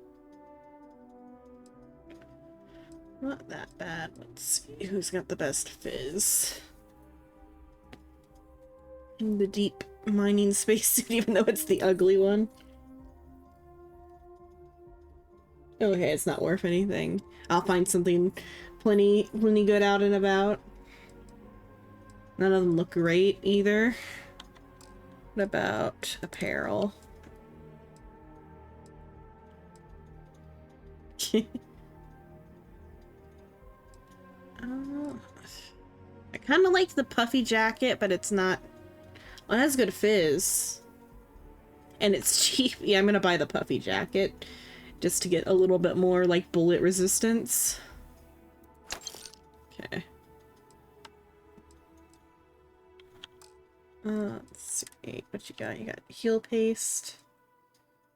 Speaker 2: Not that bad. Let's see who's got the best fizz. In the deep mining spacesuit, even though it's the ugly one. Okay, it's not worth anything. I'll find something plenty good out and about. None of them look great either. What about apparel? I kind of like the puffy jacket, but it's not... Well, it has good fizz. And it's cheap. Yeah, I'm gonna buy the puffy jacket. Just to get a little bit more, like, bullet resistance. Okay. Let's see. What you got? You got heal paste.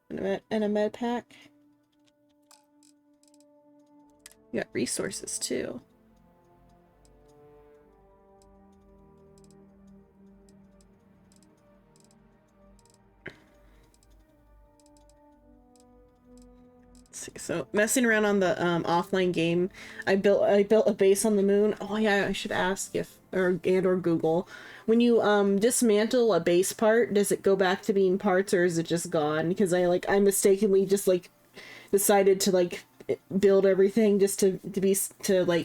Speaker 2: And a med pack. You got resources, too. So messing around on the offline game, I built a base on the moon. Oh yeah, I should ask if or Google, when you dismantle a base part, does it go back to being parts or is it just gone? Because I mistakenly just decided to build everything just to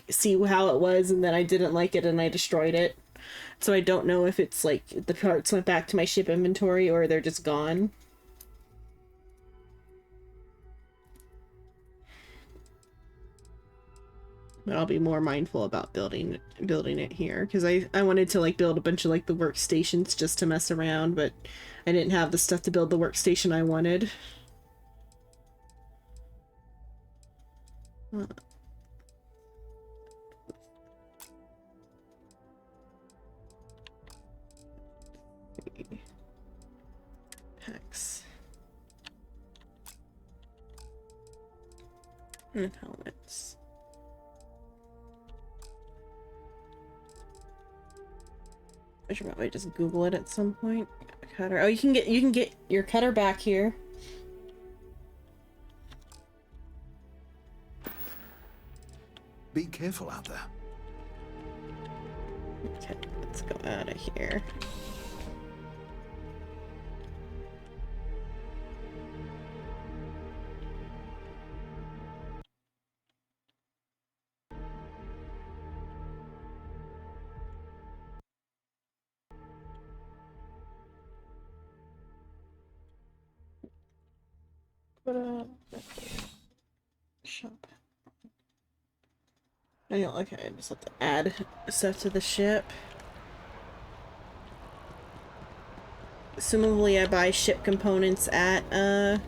Speaker 2: see how it was, and then I didn't like it and I destroyed it. So I don't know if it's the parts went back to my ship inventory or they're just gone. But I'll be more mindful about building it here, because I wanted to build a bunch of the workstations just to mess around, but I didn't have the stuff to build the workstation I wanted. Packs and helmets. I should probably just Google it at some point. Cutter. Oh, you can get your cutter back here.
Speaker 25: Be careful out there.
Speaker 2: Okay, let's go out of here. Shop. Oh, okay, I just have to add stuff to the ship. Assumably I buy ship components at,
Speaker 15: Can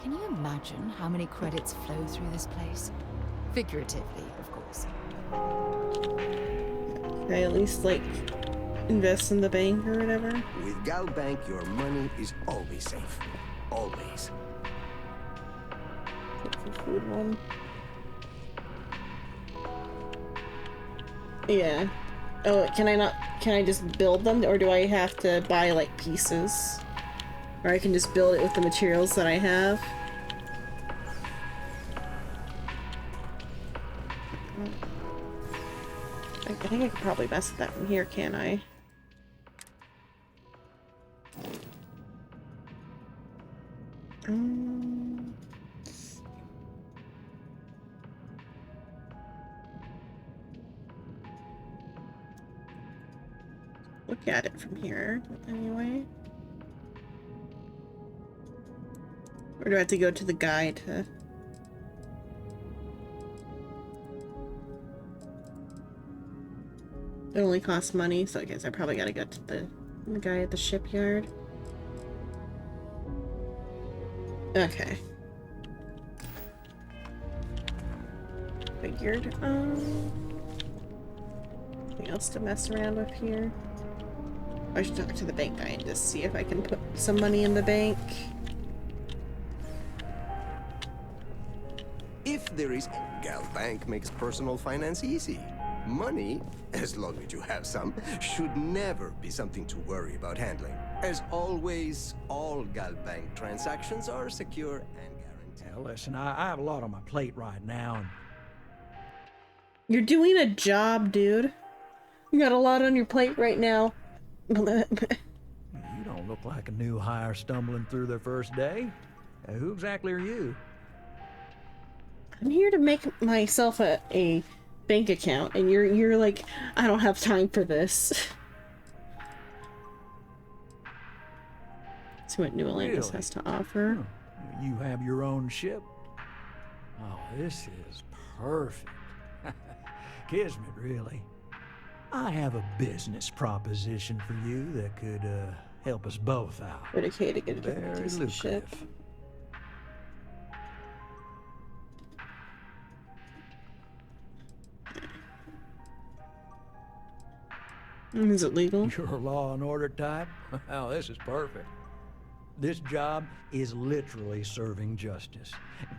Speaker 15: you imagine how many credits flow through this place? Figuratively, of course.
Speaker 2: I at least, like, invest in the bank or whatever?
Speaker 20: With Gal Bank, your money is always safe. Always.
Speaker 2: Food one. Yeah. Oh, can I just build them, or do I have to buy, like, pieces? Or I can just build it with the materials that I have? I think I could probably mess with that from here, can't I? Look at it from here, anyway. Or do I have to go to the guide to... It only costs money, so I guess I probably gotta go to the guy at the shipyard. Okay. Figured. Anything else to mess around with here? I should talk to the bank guy and just see if I can put some money in the bank.
Speaker 20: If there is, Gal Bank makes personal finance easy. Money, as long as you have some, should never be something to worry about handling. As always, all Gal Bank transactions are secure and guaranteed.
Speaker 1: Now, listen, I have a lot on my plate right now, and...
Speaker 2: You're doing a job, dude. You got a lot on your plate right now.
Speaker 1: You don't look like a new hire stumbling through their first day. Who exactly are you?
Speaker 2: I'm here to make myself a bank account, and you're like, I don't have time for this. See what New Atlantis has to offer.
Speaker 1: You have your own ship? Oh, this is perfect. Kismet, really. I have a business proposition for you that could help us both out.
Speaker 2: Okay to get a
Speaker 1: very lucrative. Ship.
Speaker 2: Is it legal?
Speaker 1: You're a law and order type? Well, this is perfect. This job is literally serving justice.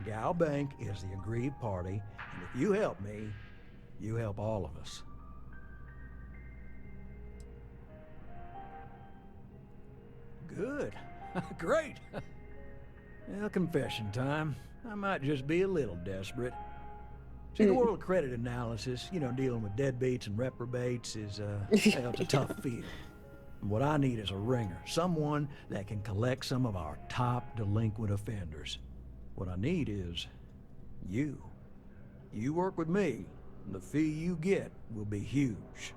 Speaker 1: Gal Bank is the aggrieved party, and if you help me, you help all of us. Good. Great. Well, confession time. I might just be a little desperate. See, the world of credit analysis, you know, dealing with deadbeats and reprobates is, well, it's a tough field. What I need is a ringer, someone that can collect some of our top delinquent offenders. What I need is you. You work with me, and the fee you get will be huge.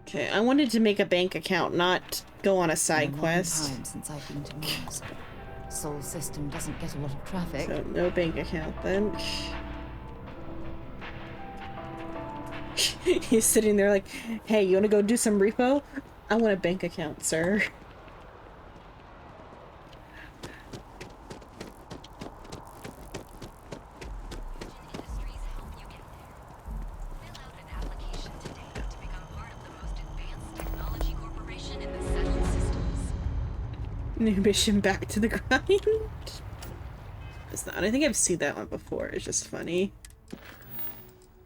Speaker 2: Okay, I wanted to make a bank account, not go on a side quest.
Speaker 15: Time since I've been to Mars. Sol system doesn't get a lot of traffic.
Speaker 2: So no bank account then. He's sitting there like, hey, you want to go do some repo? I want a bank account, sir. New mission back to the grind. is that? I think I've seen that one before. It's just funny.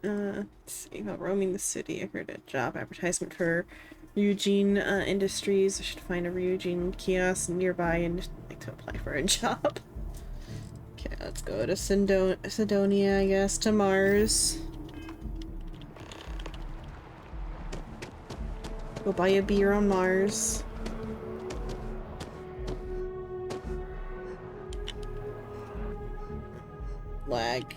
Speaker 2: Let's see. About roaming the city. I heard a job advertisement for Eugene Industries. I should find a Eugene kiosk nearby and like to apply for a job. Okay, let's go to Sidonia, I guess, to Mars. Go buy a beer on Mars. Lag.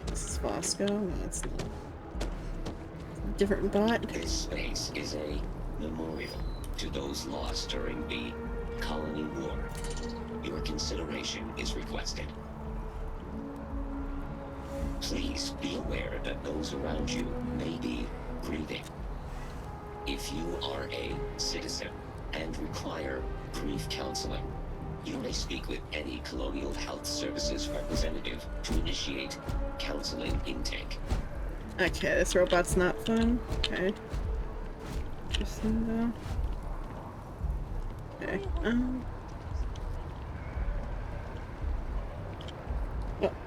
Speaker 2: This is Fosco? No, it's not. Different bot.
Speaker 6: This space is a memorial to those lost during the Colony War. Your consideration is requested. Please be aware that those around you may be grieving. If you are a citizen and require grief counseling, you may speak with any Colonial Health Services representative to initiate counseling intake.
Speaker 2: Okay, this robot's not fun. Okay. Interesting though. Okay.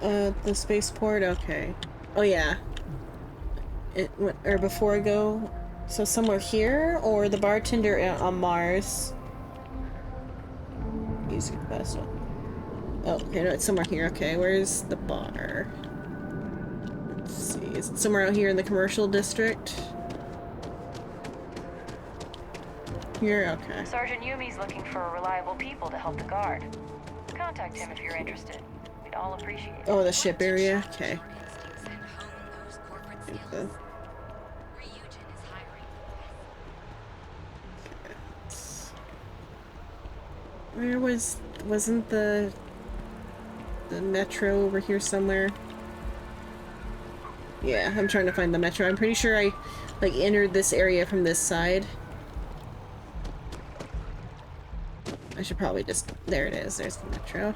Speaker 2: The spaceport. Okay. Oh yeah. Or before I go, so somewhere here or the bartender on Mars. Music festival. Oh, okay, no, it's somewhere here. Okay, where's the bar? Let's see. Is it somewhere out here in the commercial district? Here, okay.
Speaker 7: Sergeant Yumi's looking for reliable people to help the guard. Contact him if you're interested. We'd all appreciate it.
Speaker 2: Oh, the ship area? Okay. Where wasn't the metro over here somewhere? Yeah, I'm trying to find the metro. I'm pretty sure I like entered this area from this side. I should probably just, there it is, there's the metro.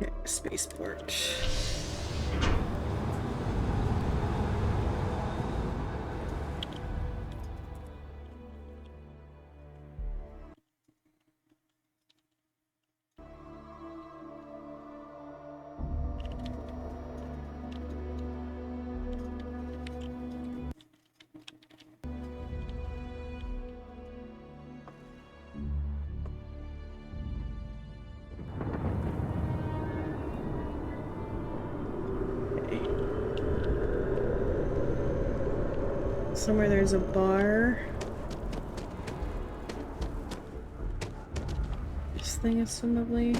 Speaker 2: Okay, spaceport. Somewhere there's a bar. This thing is assumably.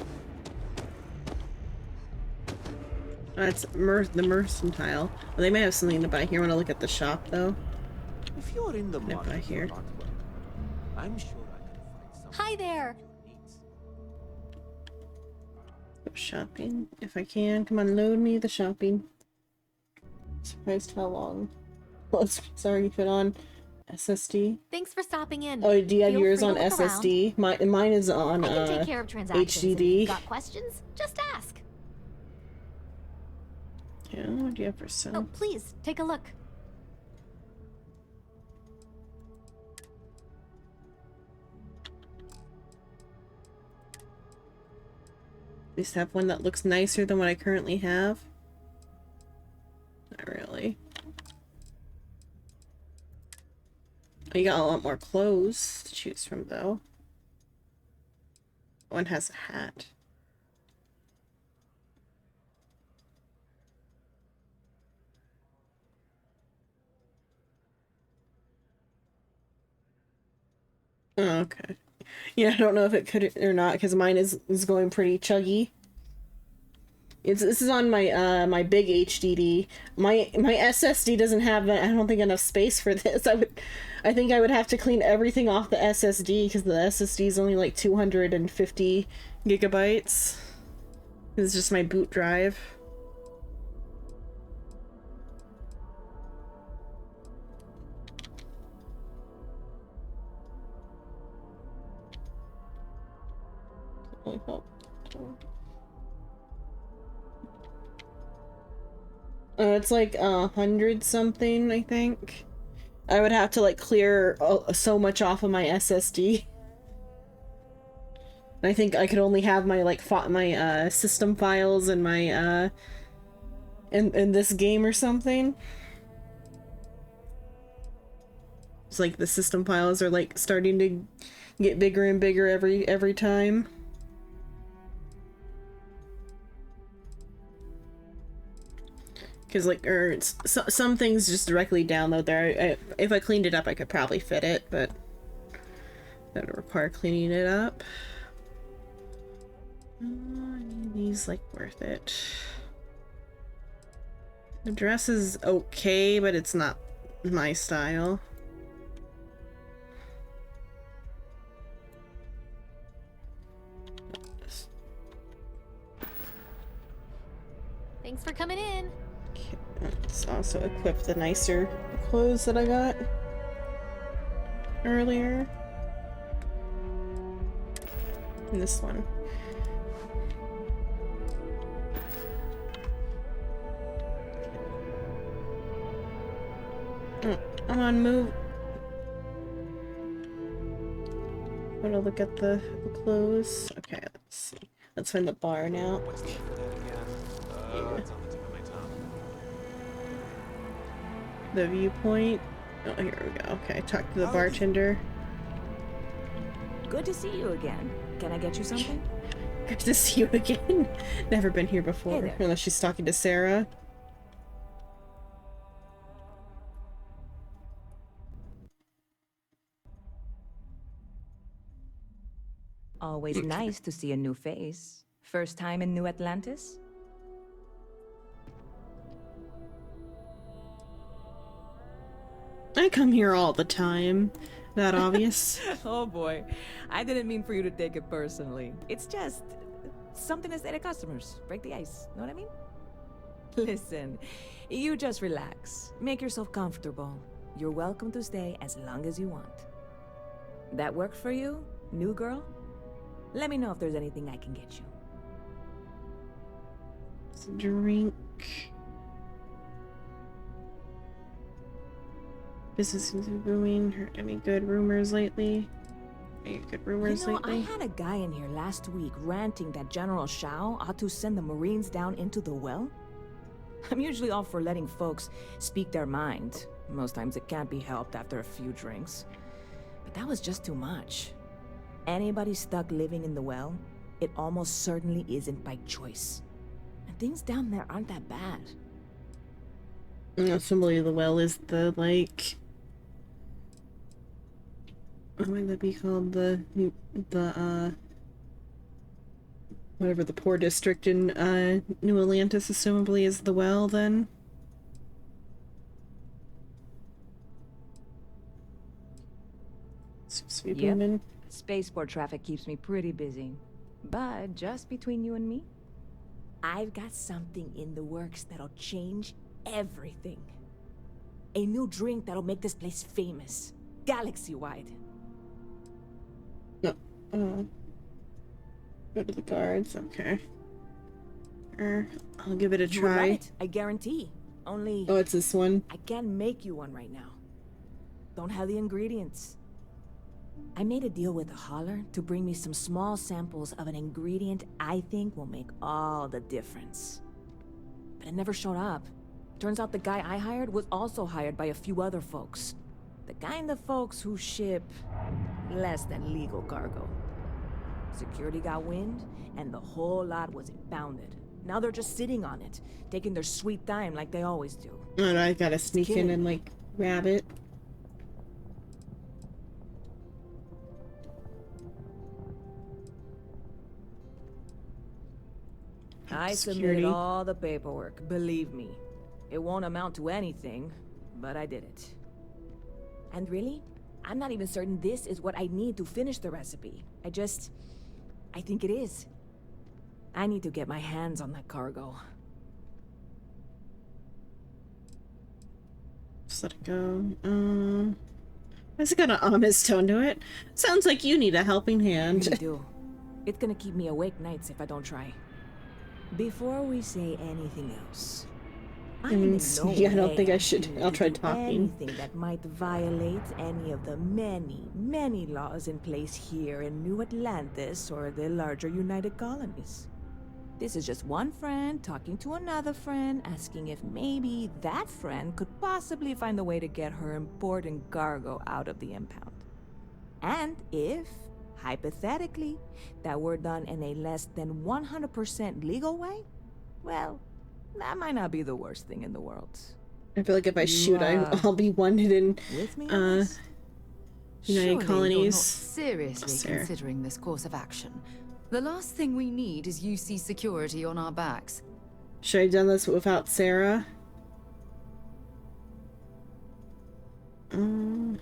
Speaker 2: That's the mercantile. Well, they may have something to buy here. I want to look at the shop though.
Speaker 9: If you're in the market
Speaker 2: buy here.
Speaker 9: for artwork, I'm sure I can find something.
Speaker 14: Hi there.
Speaker 2: Go shopping if I can. Come on, load me the shopping. Surprised how long. Well, sorry, you put on SSD.
Speaker 14: Thanks for stopping in.
Speaker 2: Oh, do you have
Speaker 14: Feel
Speaker 2: yours
Speaker 14: free to
Speaker 2: on
Speaker 14: look
Speaker 2: SSD? Mine is on
Speaker 14: I can take care of transactions. If
Speaker 2: HDD.
Speaker 14: you've got questions? Just ask.
Speaker 2: Yeah, what do you have for sale?
Speaker 14: Oh, please take a look.
Speaker 2: At least have one that looks nicer than what I currently have. Not really. You got a lot more clothes to choose from, though. One has a hat. Oh, okay. Yeah, I don't know if it could or not, because mine is going pretty chuggy. This is on my my big HDD. My SSD doesn't have, I don't think, enough space for this. I think I would have to clean everything off the SSD because the SSD is only like 250 gigabytes. This is just my boot drive. It's like 100 something, I think. I would have to like clear so much off of my SSD. I think I could only have my like my system files and my in this game or something. It's like the system files are like starting to get bigger and bigger every time. Because like, some things just directly download there. If I cleaned it up, I could probably fit it, but that would require cleaning it up. These like worth it. The dress is okay, but it's not my style.
Speaker 12: Thanks for coming in.
Speaker 2: Let's also equip the nicer clothes that I got earlier. And this one. Come on, move. I'm gonna look at the clothes. Okay, let's see. Let's find the bar now.
Speaker 24: What's the name for that again? It's on the tip of my tongue.
Speaker 2: The viewpoint. Oh, here we go. Okay, talk to the bartender.
Speaker 5: Good to see you again. Can I get you something?
Speaker 2: Good to see you again. Never been here before,
Speaker 5: Hey
Speaker 2: unless she's talking to Sarah.
Speaker 5: Always nice to see a new face. First time in New Atlantis?
Speaker 2: I come here all the time. That obvious?
Speaker 5: Oh boy. I didn't mean for you to take it personally. It's just something to say to customers. Break the ice. Know what I mean? Listen, you just relax. Make yourself comfortable. You're welcome to stay as long as you want. That work for you, new girl? Let me know if there's anything I can get you.
Speaker 2: It's a drink. Business is booming. Heard any good rumors lately? Any good rumors lately?
Speaker 5: I had a guy in here last week ranting that General Shao ought to send the Marines down into the well. I'm usually all for letting folks speak their mind. Most times it can't be helped after a few drinks. But that was just too much. Anybody stuck living in the well, it almost certainly isn't by choice. And things down there aren't that bad.
Speaker 2: Assembly of the well is the, like... What might that be called? Whatever the poor district in, New Atlantis, assumably, is the well, then? Seems to be booming.
Speaker 5: Spaceport traffic keeps me pretty busy. But just between you and me, I've got something in the works that'll change everything. A new drink that'll make this place famous. Galaxy-wide.
Speaker 2: No. Go to the guards, okay. I'll give it a
Speaker 5: You would
Speaker 2: try.
Speaker 5: love it, I guarantee. Only...
Speaker 2: Oh, it's this one?
Speaker 5: I can't make you one right now. Don't have the ingredients. I made a deal with a hauler to bring me some small samples of an ingredient I think will make all the difference. But it never showed up. Turns out the guy I hired was also hired by a few other folks. The kind of folks who ship less than legal cargo. Security got wind, and the whole lot was impounded. Now they're just sitting on it, taking their sweet time like they always do.
Speaker 2: Oh, I gotta sneak in and, like, grab it.
Speaker 5: I submitted all the paperwork, believe me. It won't amount to anything, but I did it. And really, I'm not even certain this is what I need to finish the recipe. I think it is. I need to get my hands on that cargo.
Speaker 2: Just let it go. Why's it got an ominous tone to it? Sounds like you need a helping hand.
Speaker 5: I really do. It's gonna keep me awake nights if I don't try. Before we say anything else, I am in no
Speaker 2: yeah, I don't
Speaker 5: way
Speaker 2: think I should.
Speaker 5: asking you
Speaker 2: I'll
Speaker 5: to
Speaker 2: try
Speaker 5: do
Speaker 2: talking.
Speaker 5: anything that might violate any of the many, many laws in place here in New Atlantis or the larger United Colonies. This is just one friend talking to another friend, asking if maybe that friend could possibly find a way to get her important cargo out of the impound. And if, hypothetically, that were done in a less than 100% legal way, well, that might not be the worst thing in the world.
Speaker 2: I feel like if I shoot, I'll be wanted in United Colonies.
Speaker 15: You're not seriously considering this course of action. The last thing we need is UC security on our backs.
Speaker 2: Should I have done this without Sarah? Okay.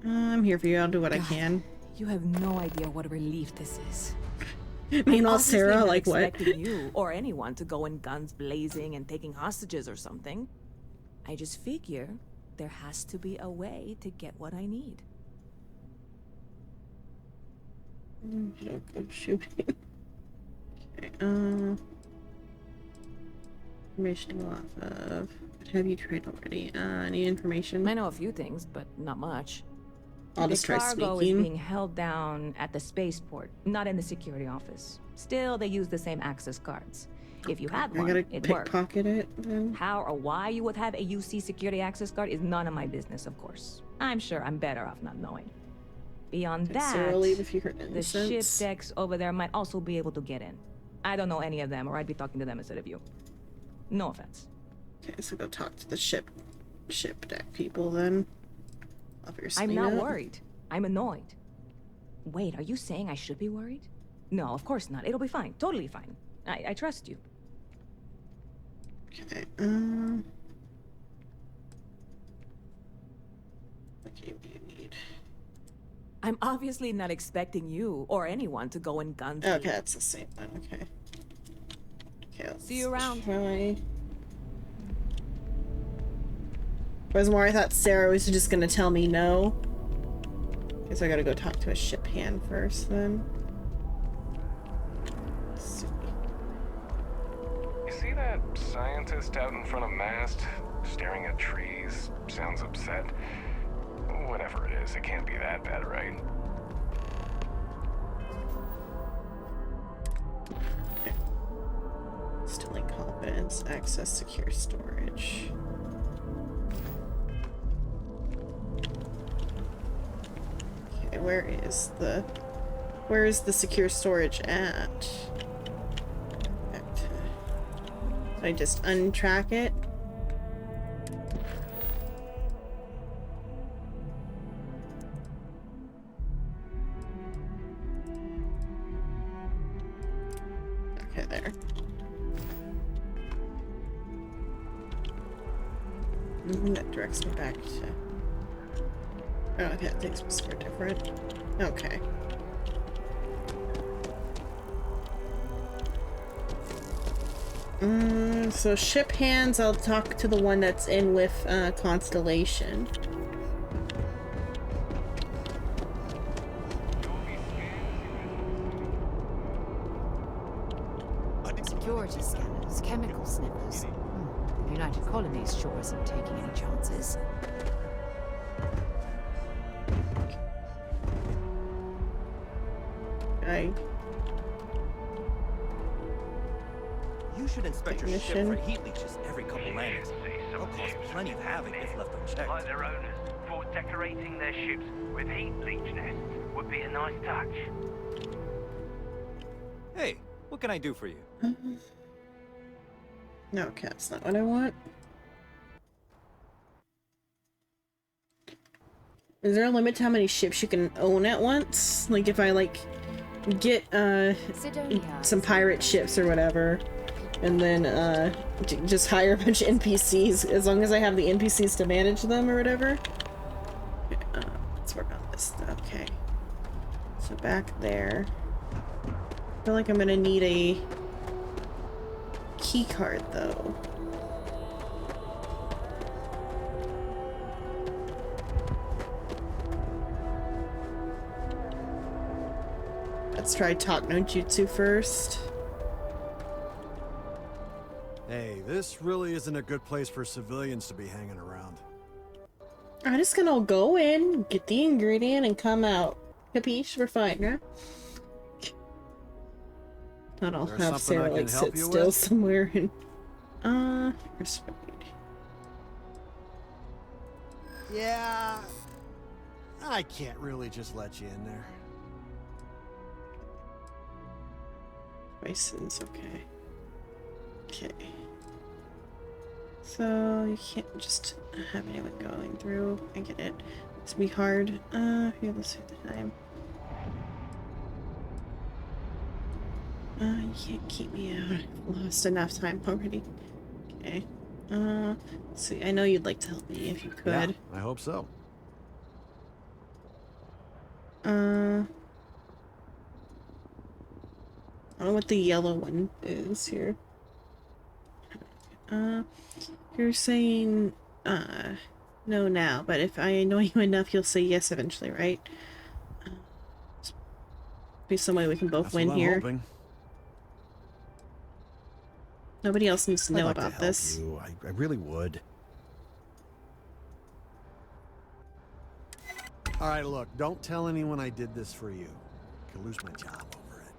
Speaker 2: I'm here for you. I'll do what I can.
Speaker 5: You have no idea what a relief this is.
Speaker 2: Meanwhile,
Speaker 5: I'm obviously
Speaker 2: Sarah,
Speaker 5: not
Speaker 2: like what?
Speaker 5: expecting you or anyone to go in guns blazing and taking hostages or something. I just figure there has to be a way to get what I need.
Speaker 2: Don't go shooting. Okay, information to go off of. What have you tried already? Any information?
Speaker 5: I know a few things, but not much.
Speaker 2: I'll just try
Speaker 5: the cargo
Speaker 2: sneaking.
Speaker 5: is being held down at the spaceport, not in the security office. Still, they use the same access cards. If you had one,
Speaker 2: gotta
Speaker 5: it worked.
Speaker 2: pickpocket it then.
Speaker 5: How or why you would have a UC security access card is none of my business, of course. I'm sure I'm better off not knowing. Beyond that,
Speaker 2: Sarah, leave if you heard
Speaker 5: the
Speaker 2: any
Speaker 5: ship
Speaker 2: sense.
Speaker 5: decks over there might also be able to get in. I don't know any of them, or I'd be talking to them instead of you. No offense.
Speaker 2: Okay, so go talk to the ship deck people then.
Speaker 5: I'm not worried. I'm annoyed. Wait, are you saying I should be worried? No, of course not. It'll be fine. Totally fine. I trust you.
Speaker 2: Okay, what game do you need?
Speaker 5: I'm obviously not expecting you or anyone to go in guns.
Speaker 2: Okay, that's the same one. Okay. Okay, let's
Speaker 5: See you around.
Speaker 2: try. Whereas more, I thought Sarah was just gonna tell me no. Guess I gotta go talk to a ship hand first then.
Speaker 8: You see that scientist out in front of mast, staring at trees? Sounds upset. Whatever it is, it can't be that bad, right?
Speaker 2: Okay. Instilling confidence, access secure storage. Okay, where is the secure storage at? Back to, I just untrack it. Okay, there. That directs me back to... Oh, okay, that takes me somewhere different. Okay. So ship hands, I'll talk to the one that's in with Constellation.
Speaker 15: Security scanners, chemical sniffers. The United Colonies sure isn't taking any chances.
Speaker 9: You should inspect your ship for heat leeches every couple landings. They'll cause plenty of havoc if left unchecked.
Speaker 11: Like their owners thought decorating their ships with heat leech nests would be a nice touch.
Speaker 9: Hey, what can I do for you?
Speaker 2: No, okay, that's not what I want. Is there a limit to how many ships you can own at once? Like if I like get some pirate ships or whatever, and then just hire a bunch of NPCs as long as I have the NPCs to manage them or whatever. Okay, let's work on this. Okay, so back there. I feel like I'm gonna need a key card though. Let's try talk no jutsu first.
Speaker 13: Hey, this really isn't a good place for civilians to be hanging around.
Speaker 2: I'm just gonna go in, get the ingredient, and come out. Capiche? We're fine, right? Not I'll have Sarah like sit still somewhere and respect.
Speaker 13: Yeah, I can't really just let you in there.
Speaker 2: Spices, okay. Okay. So you can't just have anyone going through. I get it. It's be hard. Here, let's take the time. You can't keep me out. I've lost enough time already. Okay. Let's see. I know you'd like to help me if you could.
Speaker 13: Yeah, I hope so.
Speaker 2: I don't know what the yellow one is here. You're saying, no now, but if I annoy you enough, you'll say yes eventually, right? Be some way we can both win here.
Speaker 13: Hoping.
Speaker 2: Nobody else needs to know
Speaker 13: I'd like
Speaker 2: about
Speaker 13: to help
Speaker 2: this.
Speaker 13: you. I really would. All right, look, don't tell anyone I did this for you. I could lose my job over it.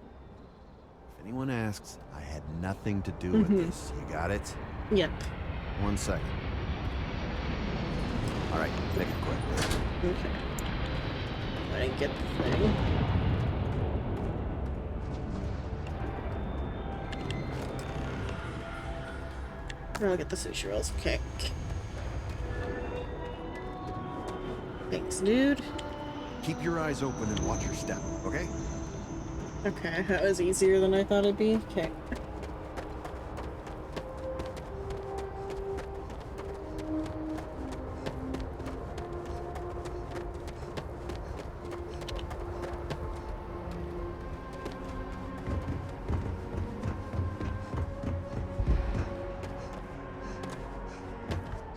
Speaker 13: If anyone asks, I had nothing to do with this. You got it?
Speaker 2: Yep.
Speaker 13: 1 second. All right, make it quick.
Speaker 2: Okay. I didn't get the thing. I'll get the sushi rolls. Okay. Thanks, dude.
Speaker 13: Keep your eyes open and watch your step, okay?
Speaker 2: Okay, that was easier than I thought it'd be. Okay.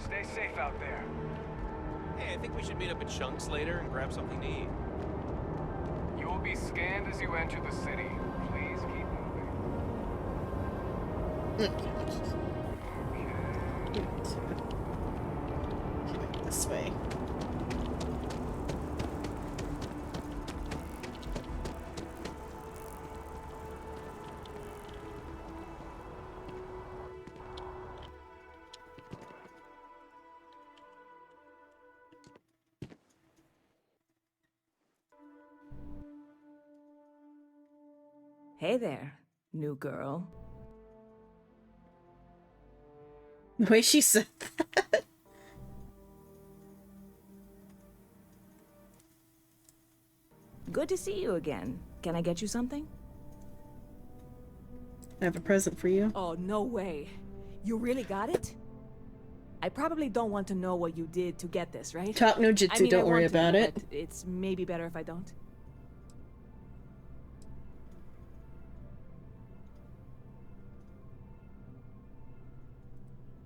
Speaker 8: Stay safe out there.
Speaker 22: Hey, I think we should meet up at Chunks later and grab something to eat.
Speaker 8: You will be scanned as you enter the city. Please keep
Speaker 2: This way.
Speaker 5: Hey there, new girl.
Speaker 2: The way she said that.
Speaker 5: Good to see you again. Can I get you something?
Speaker 2: I have a present for you.
Speaker 5: Oh, no way. You really got it? I probably don't want to know what you did to get this, right?
Speaker 2: Talk no jutsu,
Speaker 5: I mean,
Speaker 2: don't
Speaker 5: I
Speaker 2: worry
Speaker 5: want to,
Speaker 2: about it.
Speaker 5: but it's maybe better if I don't.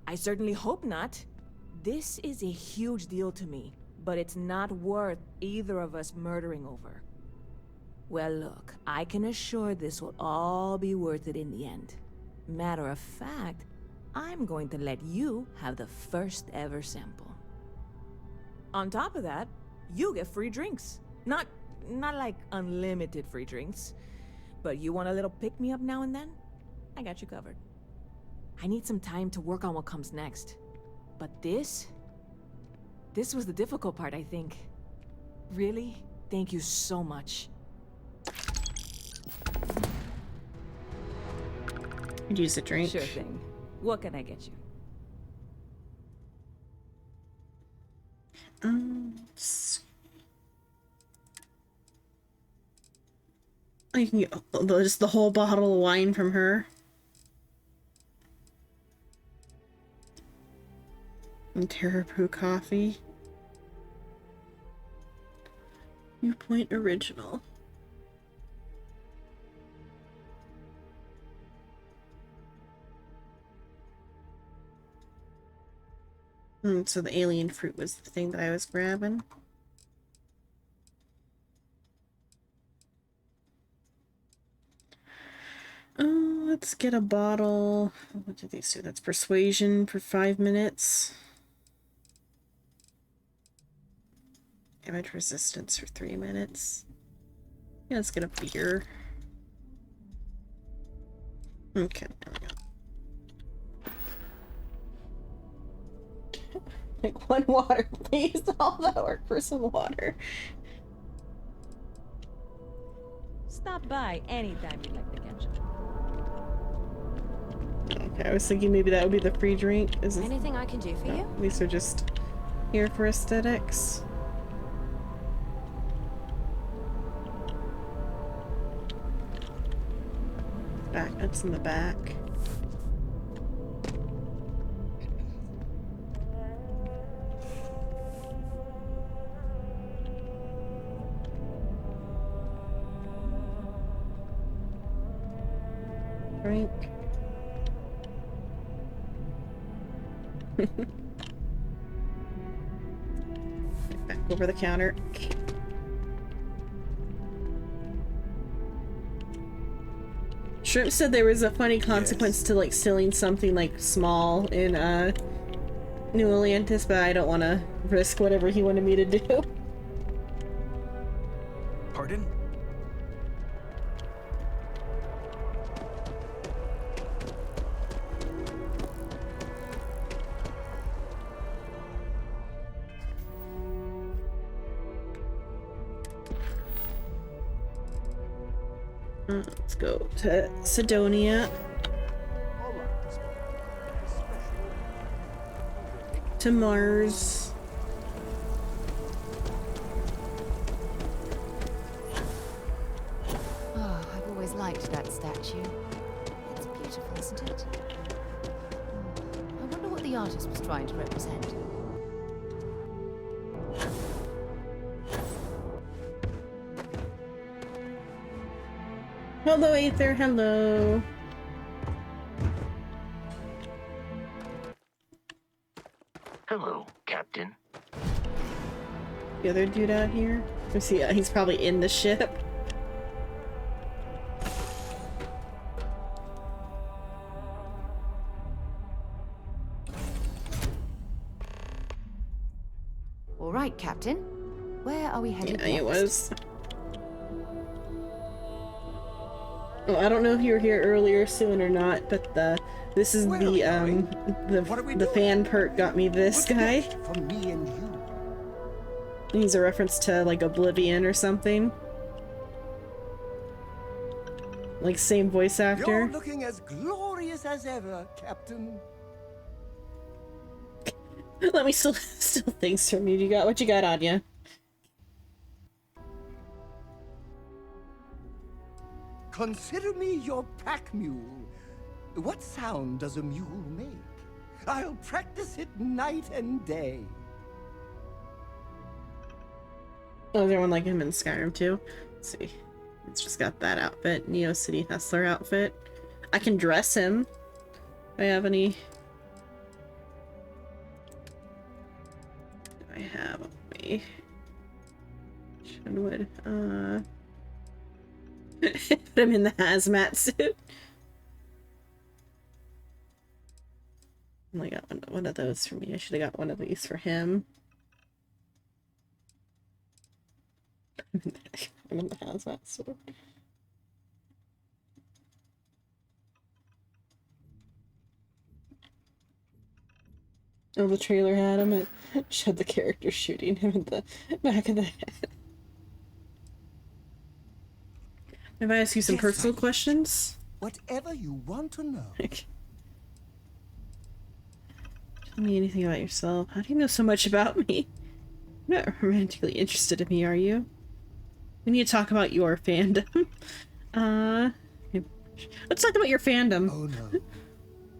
Speaker 5: I certainly hope not. This is a huge deal to me, but it's not worth either of us murdering over. Well, look, I can assure this will all be worth it in the end. Matter of fact, I'm going to let you have the first ever sample. On top of that, you get free drinks. Not like unlimited free drinks, but you want a little pick-me-up now and then? I got you covered. I need some time to work on what comes next. But this was the difficult part, I think. Really, thank you so much.
Speaker 2: Could use a drink.
Speaker 5: Sure thing. What can I get you?
Speaker 2: You can get just the whole bottle of wine from her. And Terra Brew coffee. Viewpoint original. So the alien fruit was the thing that I was grabbing. Let's get a bottle. What did these do? That's persuasion for 5 minutes. Damage resistance for 3 minutes. Yeah, let's get a beer. Okay, there we go. Like 1 water, please. All that work for some water.
Speaker 5: Stop by anytime you'd like to catch up.
Speaker 2: Okay, I was thinking maybe that would be the free drink. Is this...
Speaker 14: Anything I can do for you?
Speaker 2: These are just here for aesthetics. Back, that's in the back. Drink. Back over the counter. Shrimp said there was a funny consequence to like stealing something like small in New Atlantis, but I don't want to risk whatever he wanted me to do.
Speaker 22: Pardon?
Speaker 2: Let's go to Sidonia. To Mars.
Speaker 15: Oh, I've always liked that statue. It's beautiful, isn't it? I wonder what the artist was trying to represent.
Speaker 2: Hello, Aether. Hello.
Speaker 6: Hello, Captain.
Speaker 2: The other dude out here? Let's see. He's probably in the ship.
Speaker 15: All right, Captain. Where are we headed
Speaker 2: Yeah,
Speaker 15: next?
Speaker 2: it was. Well, I don't know if you were here earlier soon or not, but this is the fan perk got me this guy.
Speaker 20: For me and you.
Speaker 2: He's a reference to like Oblivion or something. Like same voice actor.
Speaker 20: You're looking as glorious as ever, Captain.
Speaker 2: Let me still things from you. You got what you got on you.
Speaker 20: Consider me your pack mule. What sound does a mule make? I'll practice it night and day.
Speaker 2: Oh, is there one like him in Skyrim too? Let's see. It's just got that outfit. Neo City Hustler outfit. I can dress him. Do I have any? Do I have on me? Shenwood. Put him in the hazmat suit. I only got one of those for me. I should have got one of these for him. I'm in the hazmat suit. Oh, the trailer had him. It showed the character shooting him in the back of the head. If I ask you some personal questions?
Speaker 20: Whatever you want to know.
Speaker 2: Tell me anything about yourself. How do you know so much about me? You're not romantically interested in me, are you? We need to talk about your fandom. Let's talk about your fandom.
Speaker 20: Oh no.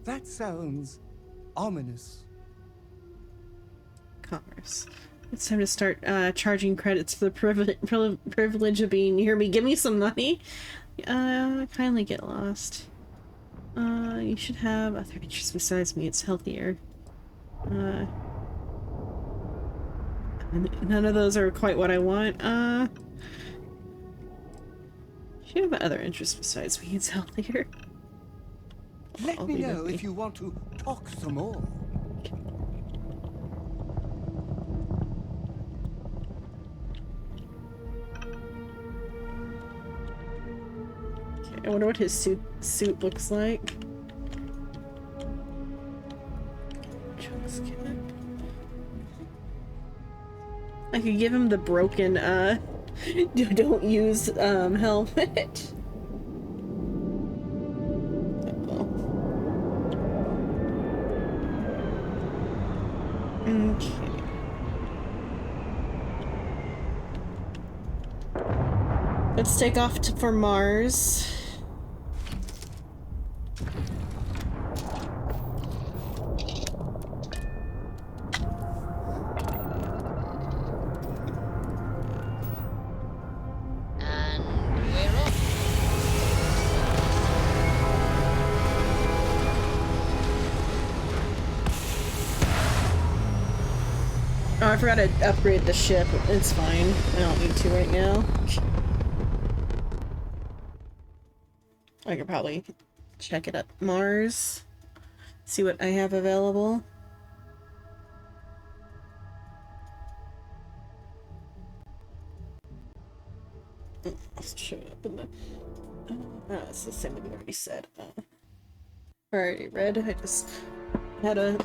Speaker 20: That sounds ominous.
Speaker 2: Commerce. It's time to start charging credits for the privilege of being near me. Give me some money. Kindly get lost. You should have other interests besides me. It's healthier. None of those are quite what I want. You have other interests besides me. It's healthier.
Speaker 20: Let me know if you want to talk some more.
Speaker 2: Okay, I wonder what his suit looks like. I could give him the broken, don't use, helmet. Okay. Let's take off for Mars. Oh, I forgot to upgrade the ship. It's fine. I don't need to right now. I could probably check it at Mars. See what I have available. Let's show it up in the... it's the same that we already said. I already read. I just had a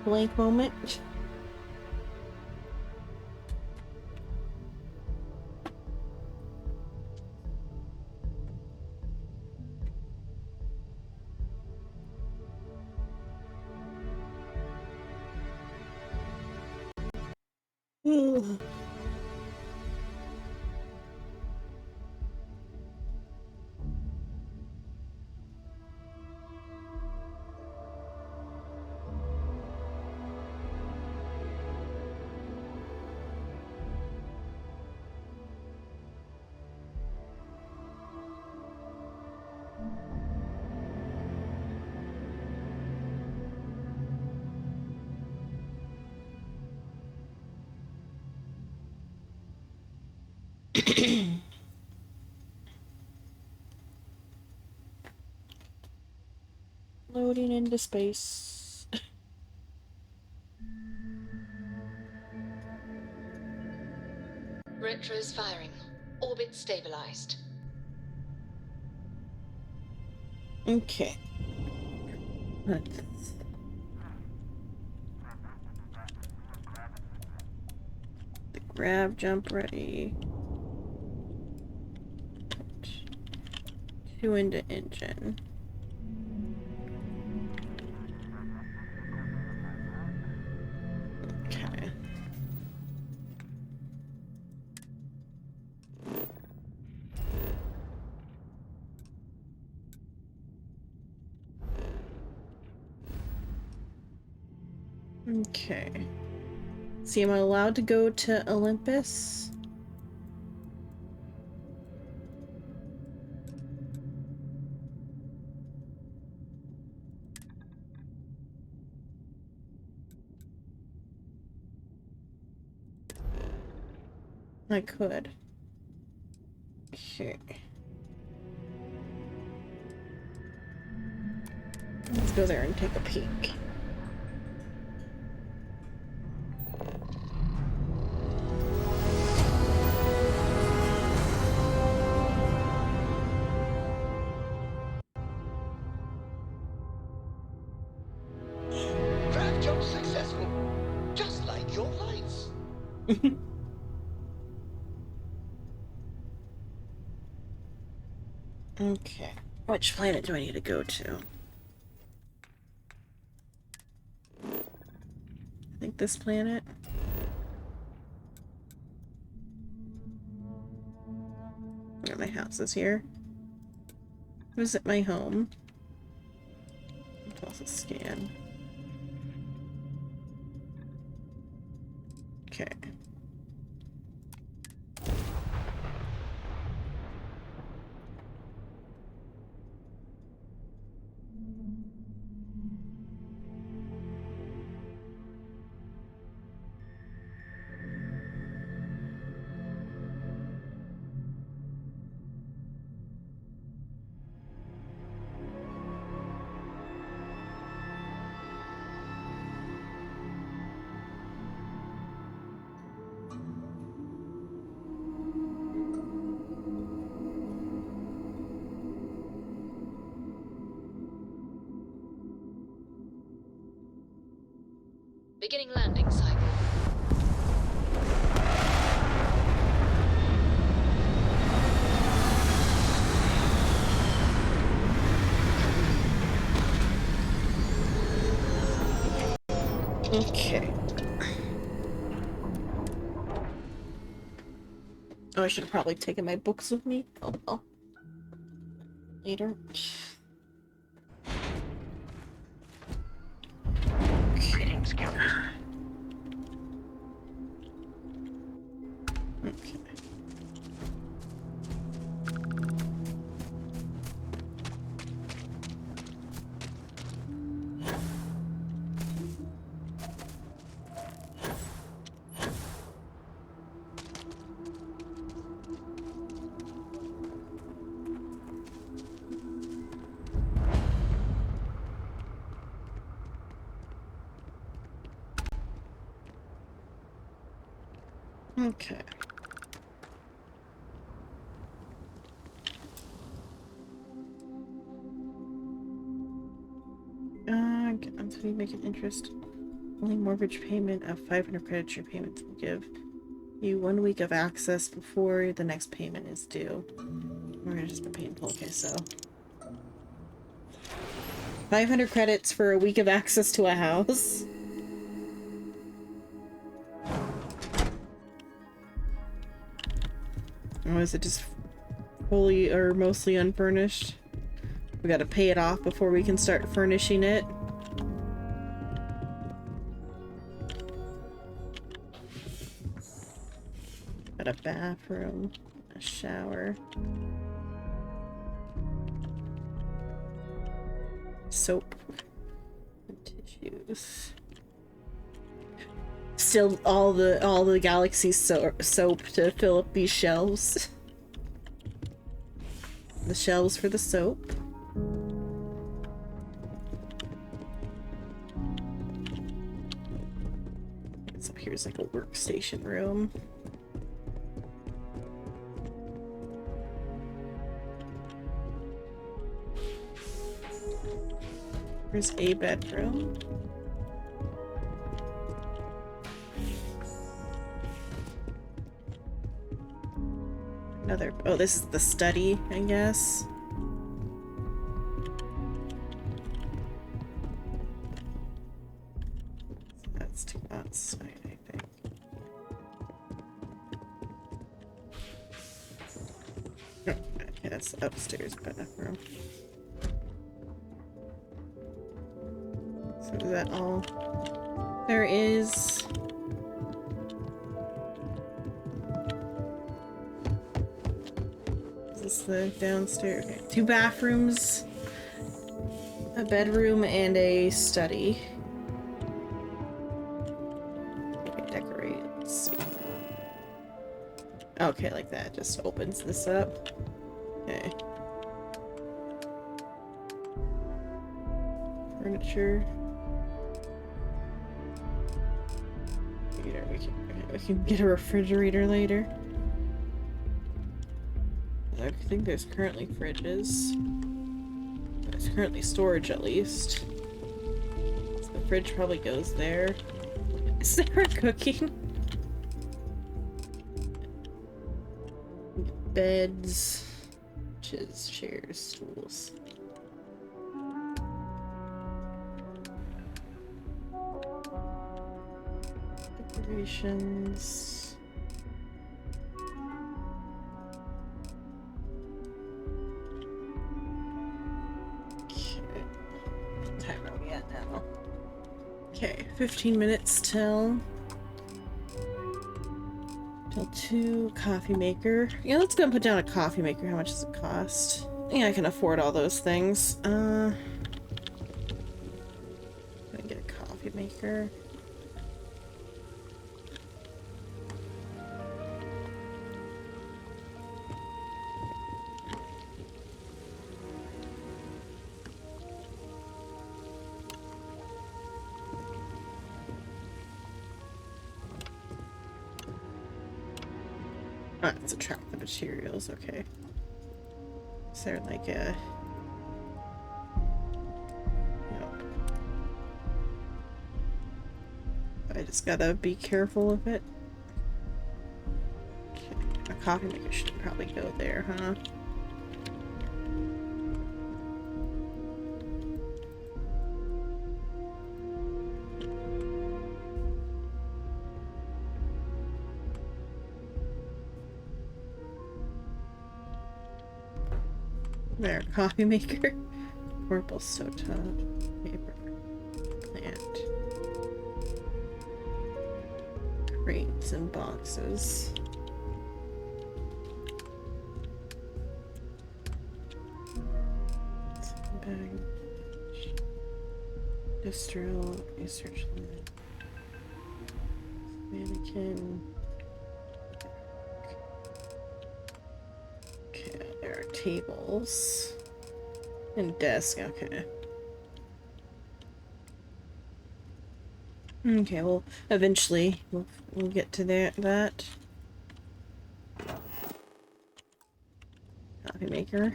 Speaker 2: blank moment. Loading into space.
Speaker 16: Retros firing. Orbit stabilized.
Speaker 2: Okay. The grab jump ready. 2 into engine. Okay. Okay. See, am I allowed to go to Olympus? I could. Okay. Let's go there and take a peek.
Speaker 20: Grab jump successful, just like your lights.
Speaker 2: Okay. Which planet do I need to go to? I think this planet. Yeah, my house is here. Visit my home. Also scan. Okay.
Speaker 16: training cycle.
Speaker 2: Okay. Oh, I should have probably taken my books with me. Oh well. Later.
Speaker 11: Greetings, Captain.
Speaker 2: Okay. Okay. Get until you make an interest. Only mortgage payment of 500 credits your payments will give you 1 week of access before the next payment is due. Mortgage has been paid in full. Okay, so 500 credits for a week of access to a house. Or is it just fully or mostly unfurnished? We gotta pay it off before we can start furnishing it. Got a bathroom, a shower, soap, and tissues. Still all the Galaxy soap to fill up these shelves. The shelves for the soap. So here's like a workstation room. Here's a bedroom. Another, oh, this is the study, I guess. So that's to outside, I think. Oh, okay, that's the upstairs bathroom. So is that all there is? Is this the downstairs? Okay. 2 bathrooms, a bedroom, and a study. Okay, decorate. Let's see. Okay, like that. Just opens this up. Okay. Furniture. We can get a refrigerator later. I think there's currently fridges. There's currently storage, at least. So the fridge probably goes there. Is there a cooking? Beds, chairs, stools. Decorations. Okay, 15 minutes till 2. Coffee maker. Yeah, let's go and put down a coffee maker. How much does it cost? Yeah, I can afford all those things. Gonna get a coffee maker. Ah, it's attract the materials, okay. Is there like a... Nope. I just Just gotta be careful of it. Okay. A coffee maker should probably go there, huh? There, coffee maker. Purple soda. Paper. Plant. Crates and boxes. Bag. Industrial research limit. Mannequin. Okay, there are tables. And desk, okay. Okay, well, eventually we'll get to that. Coffee maker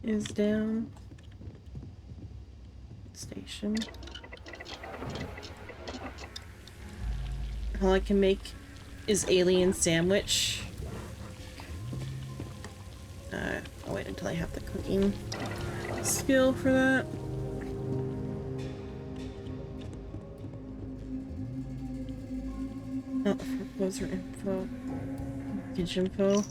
Speaker 2: is down. Station. All I can make is alien sandwich. I'll wait until I have the cooking skill for that. Oh, foreclosure info. Mortgage info.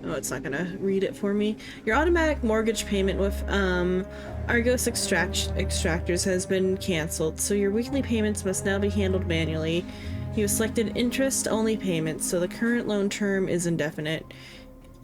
Speaker 2: Oh, it's not gonna read it for me. Your automatic mortgage payment with Argos Extractors has been cancelled, so your weekly payments must now be handled manually. You have selected interest-only payments, so the current loan term is indefinite.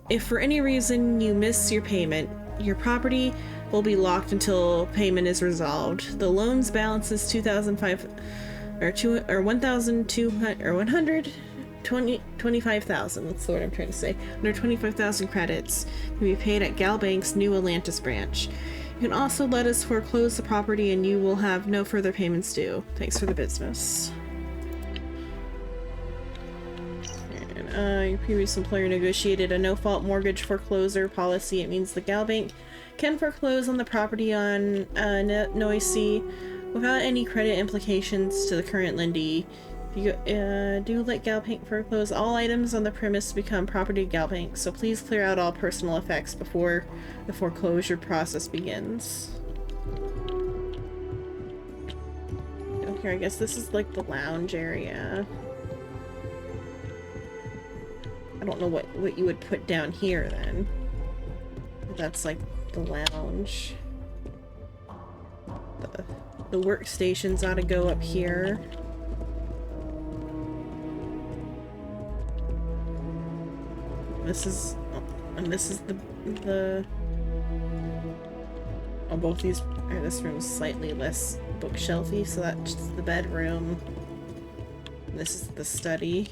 Speaker 2: If for any reason you miss your payment, your property will be locked until payment is resolved. The loan's balance is $125,000. That's the word I'm trying to say. Under 25,000 credits can be paid at Gal Bank's new Atlantis branch. You can also let us foreclose the property, and you will have no further payments due. Thanks for the business. Your previous employer negotiated a no-fault mortgage foreclosure policy. It means the Gal Bank can foreclose on the property on Noisy without any credit implications to the current lendee. If you do let Gal Bank foreclose, all items on the premise become property of Gal Bank, so please clear out all personal effects before the foreclosure process begins. Okay, I guess this is like the lounge area. I don't know what you would put down here then. That's like the lounge. The workstations ought to go up here. This is the oh, both these, or this room's slightly less bookshelfy, so that's the bedroom. And this is the study.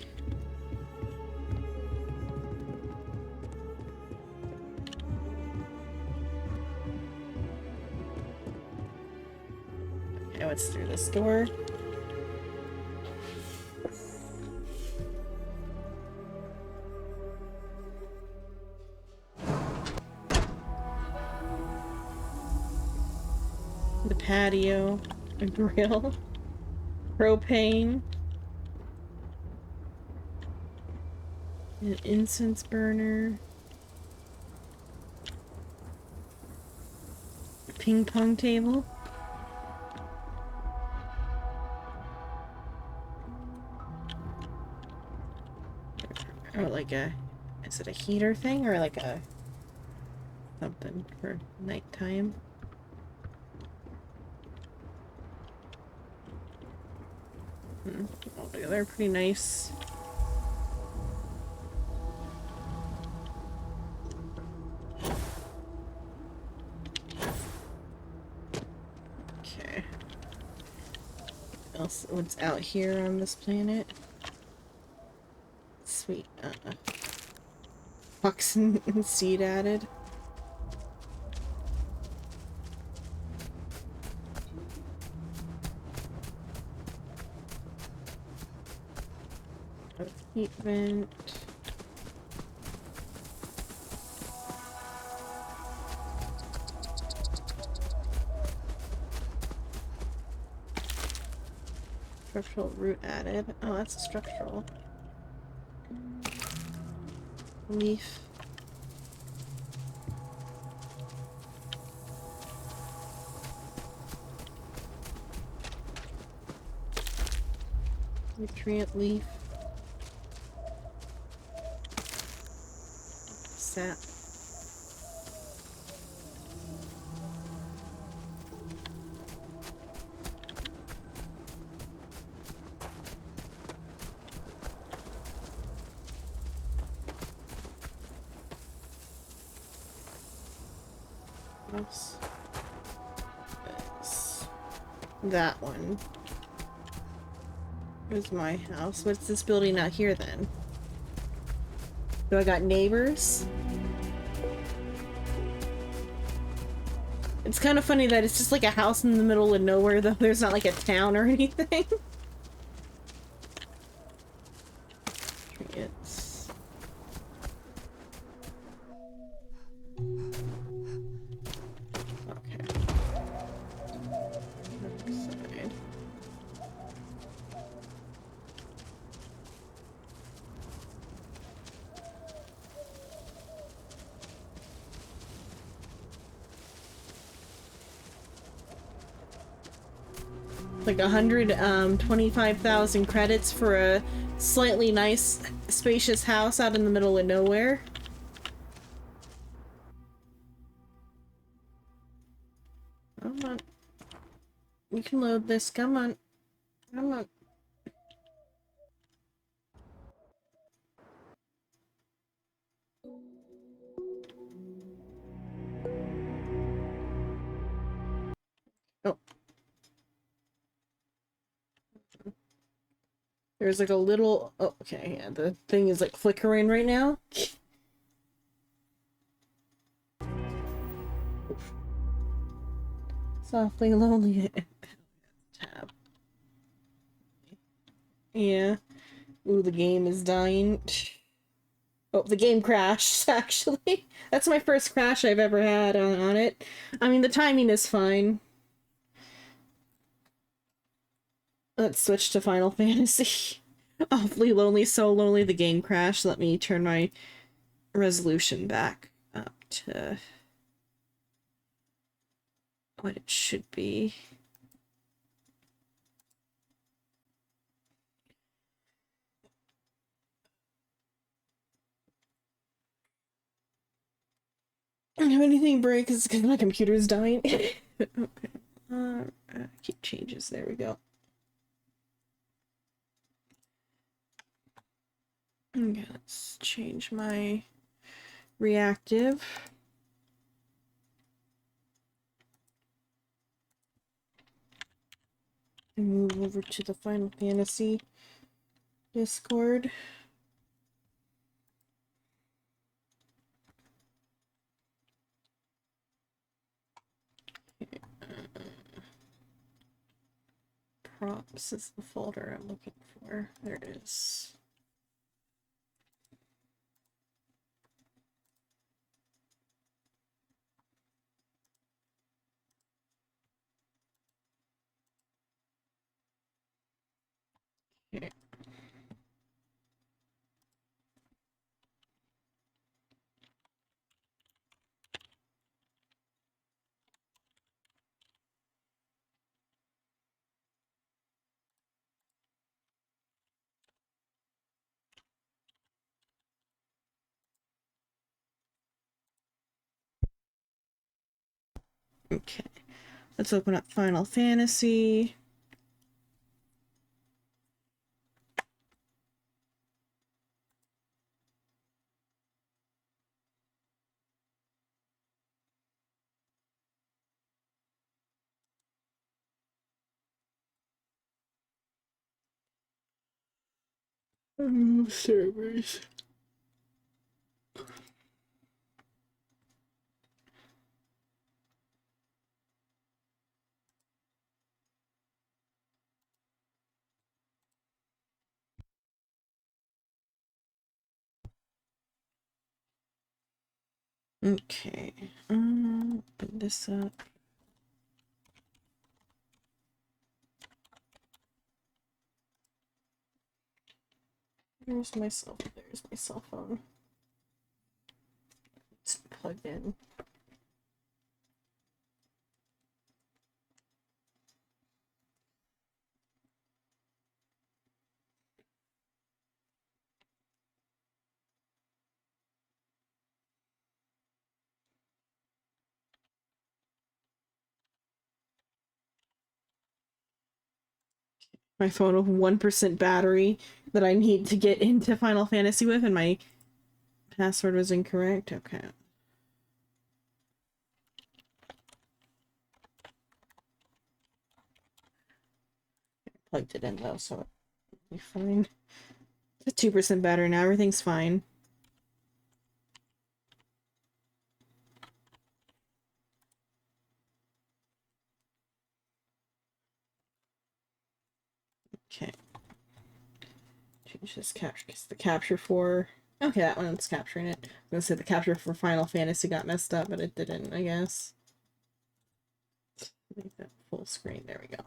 Speaker 2: Okay, what's through this door? The patio, a grill, propane, an incense burner, a ping pong table, or like a, is it a heater thing or like a something for nighttime? Oh, they're pretty nice. Okay. What else? What's out here on this planet? Sweet. Fox and seed added. Heat vent. Structural root added. Oh, that's a structural. Leaf. Nutrient leaf. Sap. Oops. That one. Where's my house? What's this building out here then? Do I got neighbors? It's kind of funny that it's just like a house in the middle of nowhere, though. There's not like a town or anything. It's... Okay. Side. Like 125,000 credits for a slightly nice, spacious house out in the middle of nowhere. Come on. You can load this. Come on. Come on. Oh. There's like a little... Oh, okay, yeah, the thing is like flickering right now. Softly lonely. Tab. Yeah. Ooh, the game is dying. Oh, the game crashed, actually. That's my first crash I've ever had on it. I mean, the timing is fine. Let's switch to Final Fantasy. Awfully lonely, so lonely the game crashed. Let me turn my resolution back up to what it should be. I don't have anything break because my computer's dying. Okay. Keep changes. There we go. Okay, let's change my reactive. And move over to the Final Fantasy Discord. Props is the folder I'm looking for. There it is. Okay. Okay, let's open up Final Fantasy. Servers. Okay, open this up. There's my cell phone. It's plugged in. My phone with 1% battery that I need to get into Final Fantasy with, and my password was incorrect. Okay. Plugged it in though, so it'll be fine. It's a 2% battery now, everything's fine. Okay. Change this capture, because the capture for... Okay, that one's capturing it. I was gonna say the capture for Final Fantasy got messed up, but it didn't, I guess. Make that full screen, there we go.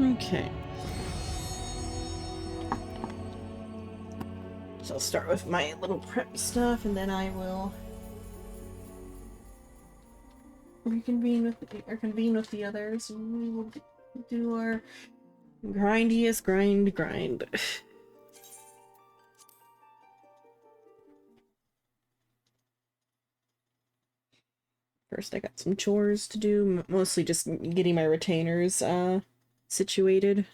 Speaker 2: Okay. So I'll start with my little prep stuff, and then I will convene with the others, and we will do our grindiest grind. First, I got some chores to do, mostly just getting my retainers situated.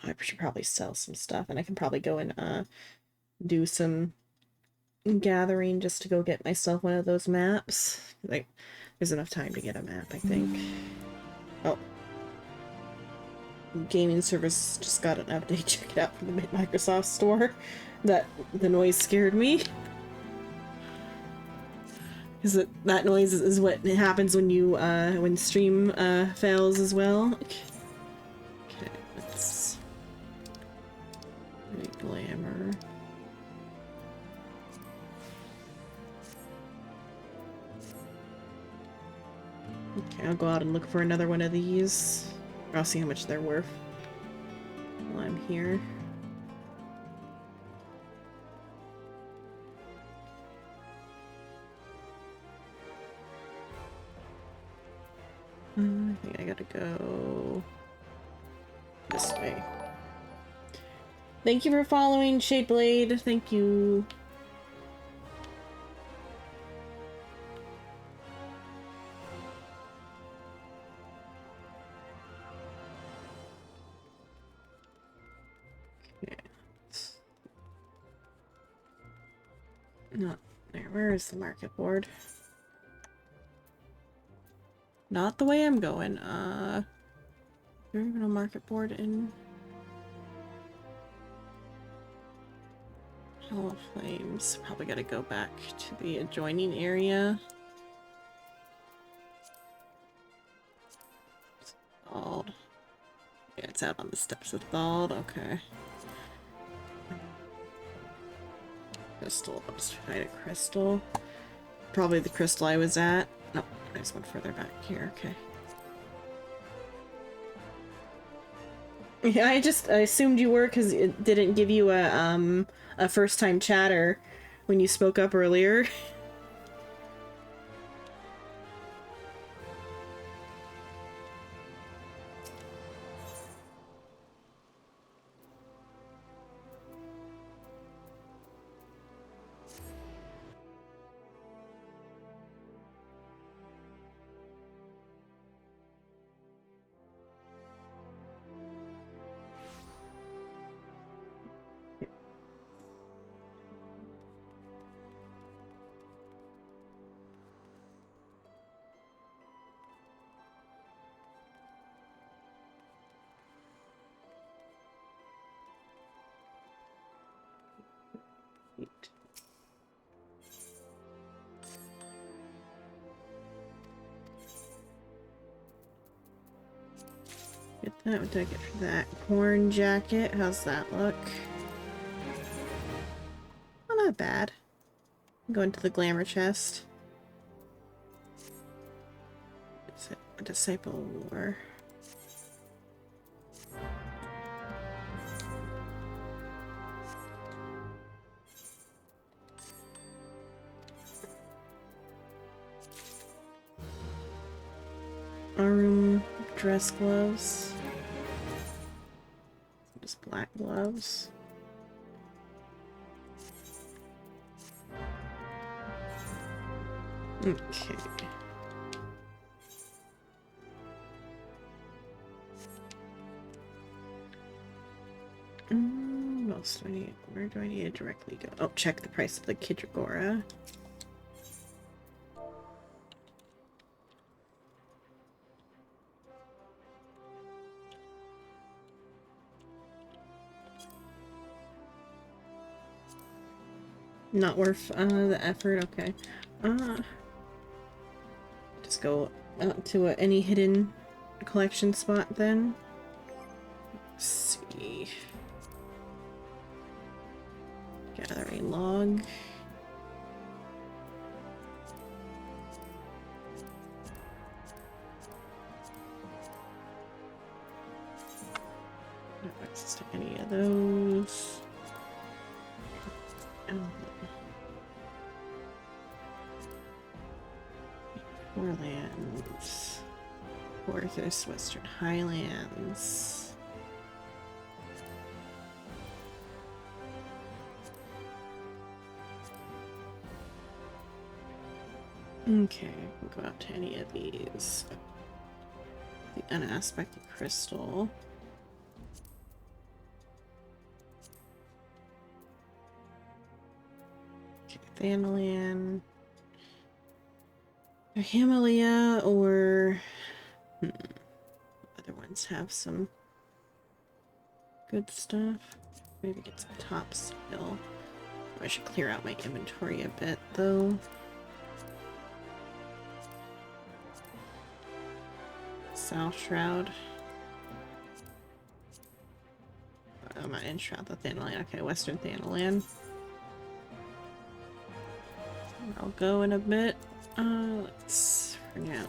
Speaker 2: I should probably sell some stuff, and I can probably go and do some gathering just to go get myself one of those maps. Like, there's enough time to get a map, I think. Oh. Gaming service just got an update. Check it out from the Microsoft Store. The noise scared me. Because that noise is what happens when you when stream fails as well. Okay, let's make glamour. Okay, I'll go out and look for another one of these. I'll see how much they're worth while I'm here. I think I gotta go this way. Thank you for following, Shadeblade. Thank you. Okay. Not there. Where is the market board? Not the way I'm going. Is there even a market board in Hall of Flames? Probably gotta go back to the adjoining area. Thawed. Yeah, it's out on the steps of Thawed. Okay. Crystal. I'll just find a crystal. Probably the crystal I was at. No, there's one further back here. Okay. Yeah, I assumed you were because it didn't give you a first-time chatter when you spoke up earlier. Get that. What did I get for that? Corn jacket. How's that look? bad. Go into the glamour chest. Is it a disciple war? Arm dress gloves. Just black gloves. Okay. What else do I need? Where do I need to directly go? Oh, check the price of the Kidragora. Not worth the effort. Okay. Just go to any hidden collection spot then. Let's see. Gather a log. No access to any of those. Forelands. Forthest Western Highlands. Okay, we'll go out to any of these. The unaspected crystal. Okay, Thanalan. Himalaya or other ones have some good stuff. Maybe get some top skill. I should clear out my inventory a bit though. South Shroud. I'm not in Shroud, the Thanalan. Okay, Western Thanalan. I'll go in a bit. Let's, for now,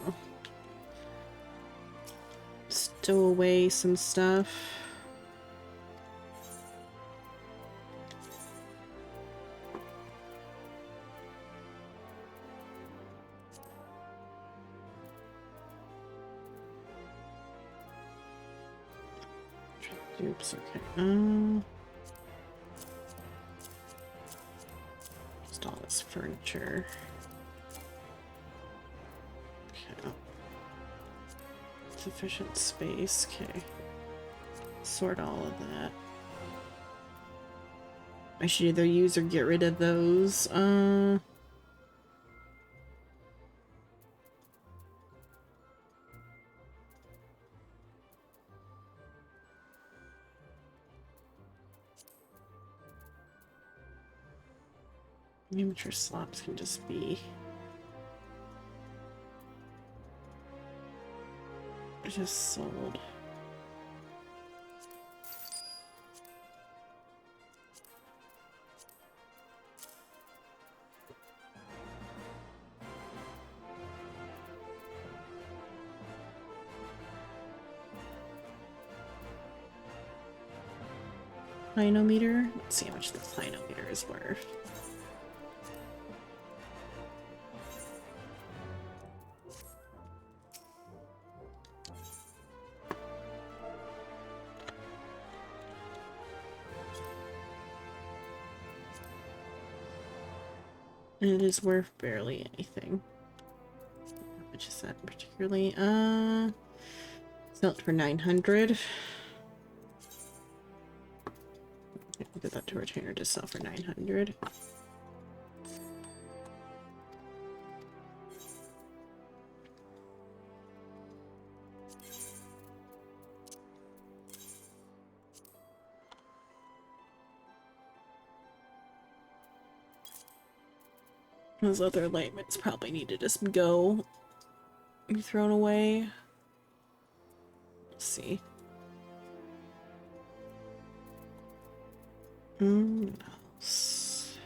Speaker 2: stow away some stuff. Oops, okay. Just all this furniture. Sufficient space. Okay. Sort all of that. I should either use or get rid of those. Amateur slops can just be just sold. Clinometer? Let's see how much the clinometer is worth. It is worth barely anything. How much is that particularly? Sell it for 900. Okay, we'll get that to retainer to sell for 900. Those other alignments probably need to just go be thrown away. Let's see. What else?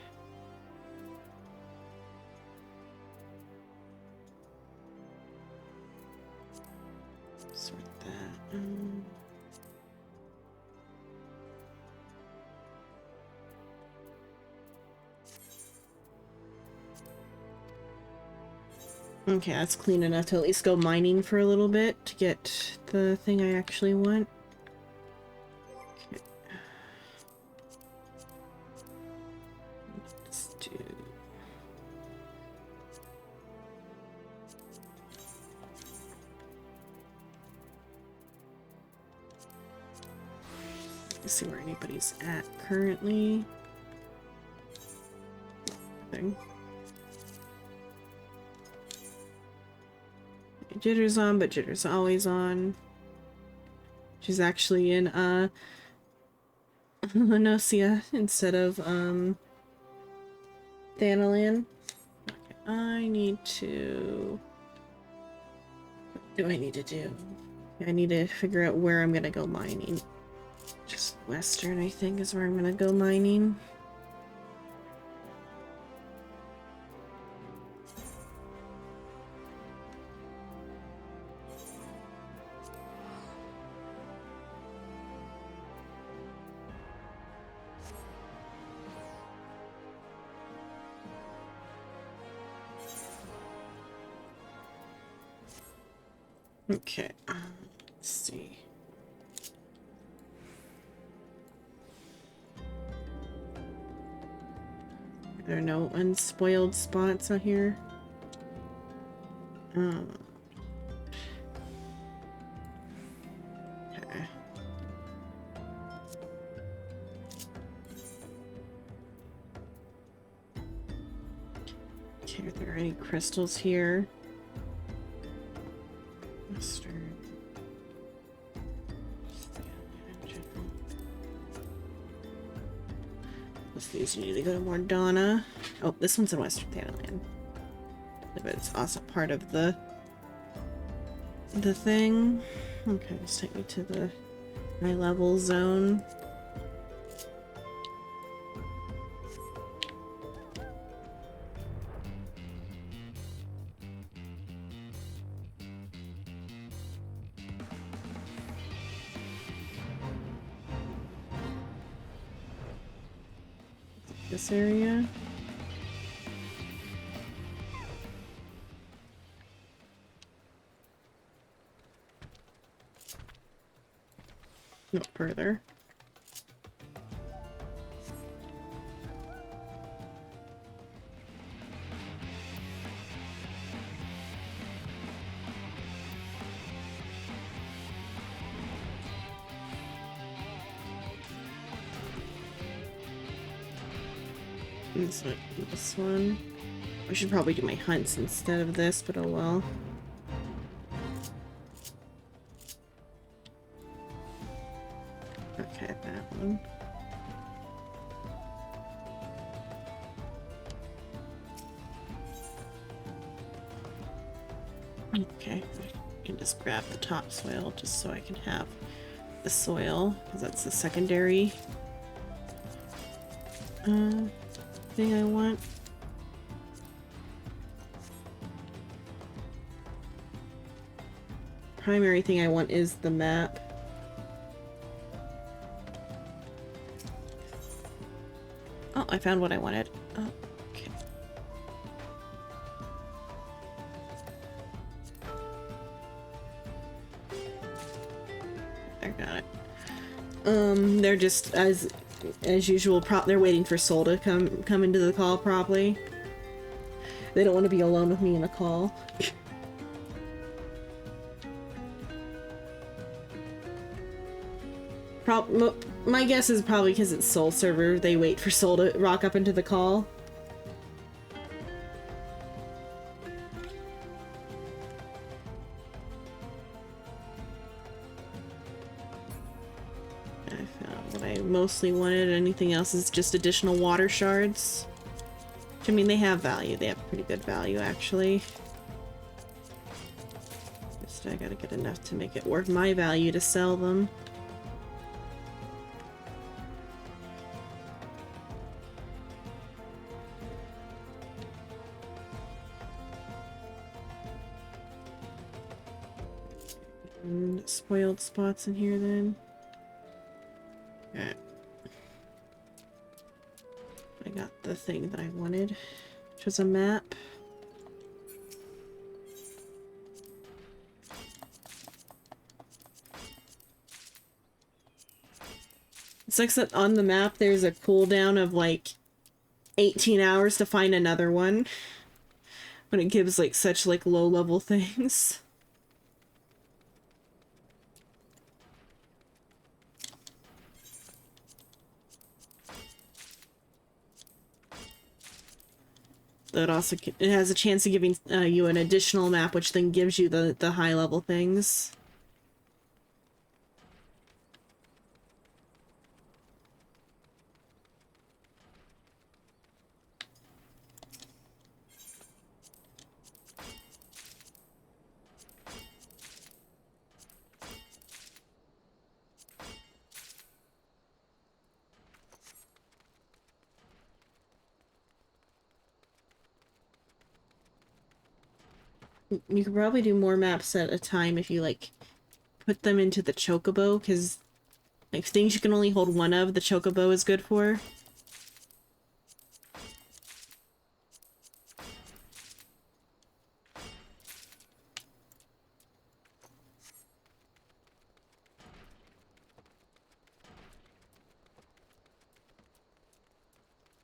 Speaker 2: Sort that. Okay, that's clean enough to at least go mining for a little bit to get the thing I actually want. Okay. Let's do... Let's see where anybody's at currently. Nothing. Jitter's on, but Jitter's always on. She's actually in Nocia instead of Thanalan. Okay, I need to... What do I need to do? I need to figure out where I'm gonna go mining. Just western, I think, is where I'm gonna go mining. Okay, let's see. Are there no unspoiled spots out here? Okay. Okay, are there any crystals here? Mustard. These need to go to Mordana. Oh, this one's in Western Thanalan. But it's also part of the thing. Okay, just take me to the high level zone. This area. No further. This one. I should probably do my hunts instead of this, but oh well. Okay, that one. Okay, I can just grab the topsoil just so I can have the soil, because that's the secondary thing I want. Primary thing I want is the map. Oh, I found what I wanted. Oh, okay. I got it. They're just as usual. They're waiting for Sol to come into the call. Probably. They don't want to be alone with me in a call. My guess is probably because it's Sol server. They wait for Sol to rock up into the call. I found what I mostly wanted. Anything else is just additional water shards. Which, I mean, they have value. They have pretty good value, actually. Just I gotta get enough to make it worth my value to sell them. Spoiled spots in here then. Okay. I got the thing that I wanted, which was a map. It sucks that on the map there's a cooldown of like 18 hours to find another one. When it gives like such like low level things. That also it has a chance of giving you an additional map, which then gives you the high level things. You could probably do more maps at a time if you like put them into the chocobo, because like things you can only hold one of, the chocobo is good for.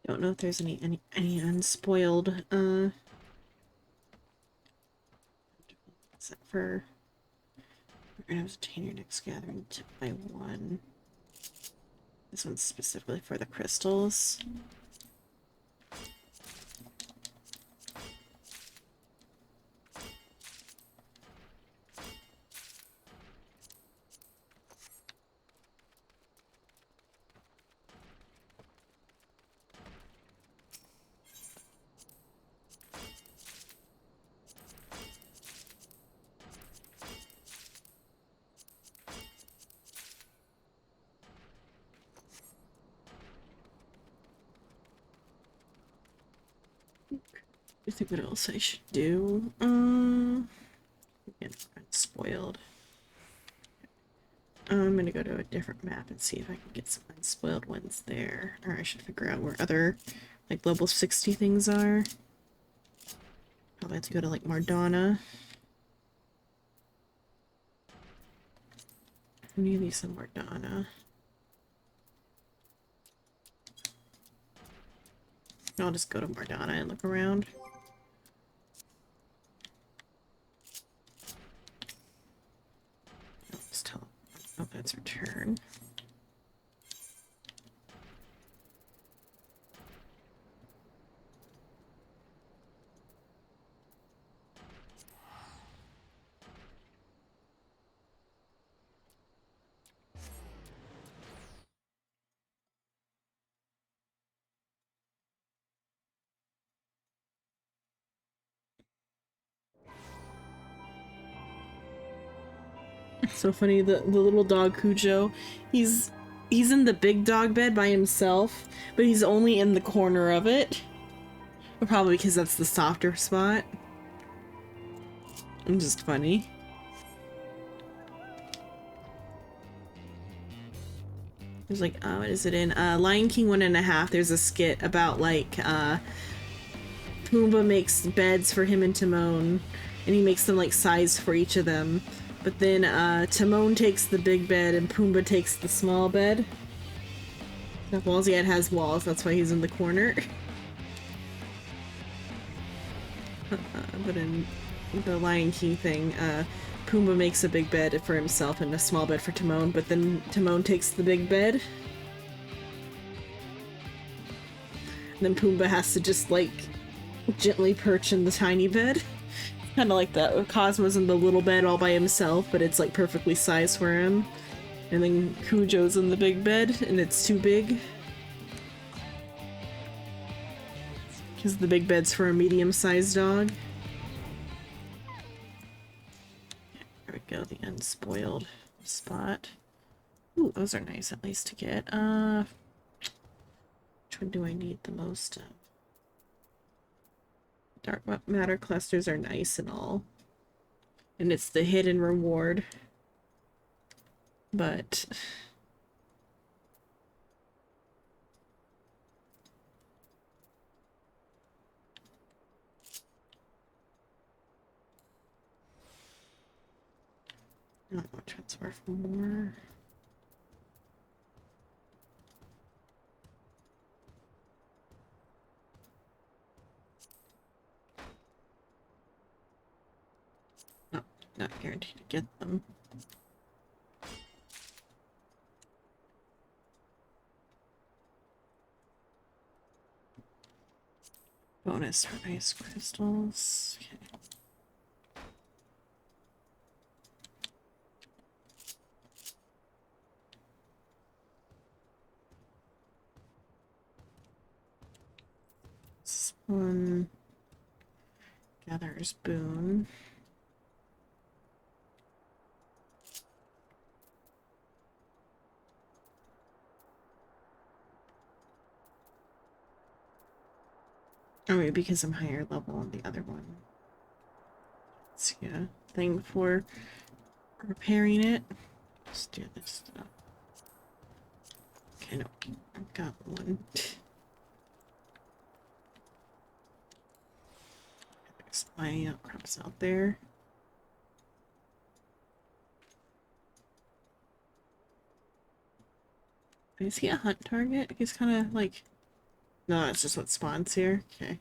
Speaker 2: Don't know if there's any unspoiled except for we're gonna have to change your next gathering tip by 1. This one's specifically for the crystals. I think what else I should do. Get unspoiled. I'm gonna go to a different map and see if I can get some unspoiled ones there. Or I should figure out where other like level 60 things are. Probably have to go to like Mardana. Any of these in Mardana? I'll just go to Mardana and look around. Let's tell. Oh, that's return. So funny, the little dog Cujo, he's in the big dog bed by himself, but he's only in the corner of it. Probably because that's the softer spot. It's just funny. There's like, what is it in? Lion King 1.5, there's a skit about like, Pumbaa makes beds for him and Timon, and he makes them like sized for each of them. But then Timon takes the big bed and Pumbaa takes the small bed. The walls yet has walls, that's why he's in the corner. But in the Lion King thing, Pumbaa makes a big bed for himself and a small bed for Timon, but then Timon takes the big bed. And then Pumbaa has to just like gently perch in the tiny bed. Kind of like that. Cosmo's in the little bed all by himself, but it's like perfectly sized for him. And then Cujo's in the big bed, and it's too big. Because the big bed's for a medium-sized dog. There we go, the unspoiled spot. Ooh, those are nice at least to get. Which one do I need the most of? Dark matter clusters are nice and all. And it's the hidden reward. But I don't want to transfer for more. No, not guaranteed to get them. Bonus for ice crystals. Okay. This one. Gatherer's boon. Oh, wait, because I'm higher level on the other one. Let's see a thing for repairing it. Let's do this stuff. Okay, no, I've got one. There's my crops out there. Is he a hunt target? He's kind of like... No, it's just what spawns here. Okay.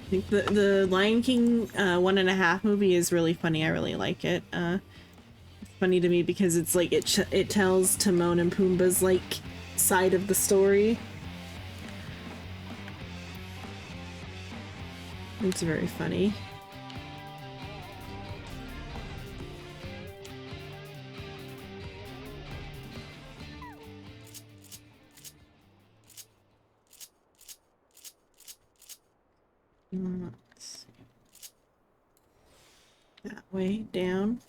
Speaker 2: I think the Lion King 1.5 movie is really funny. I really like it. It's funny to me because it's like it tells Timon and Pumbaa's like side of the story. It's very funny. Let's see. That way down.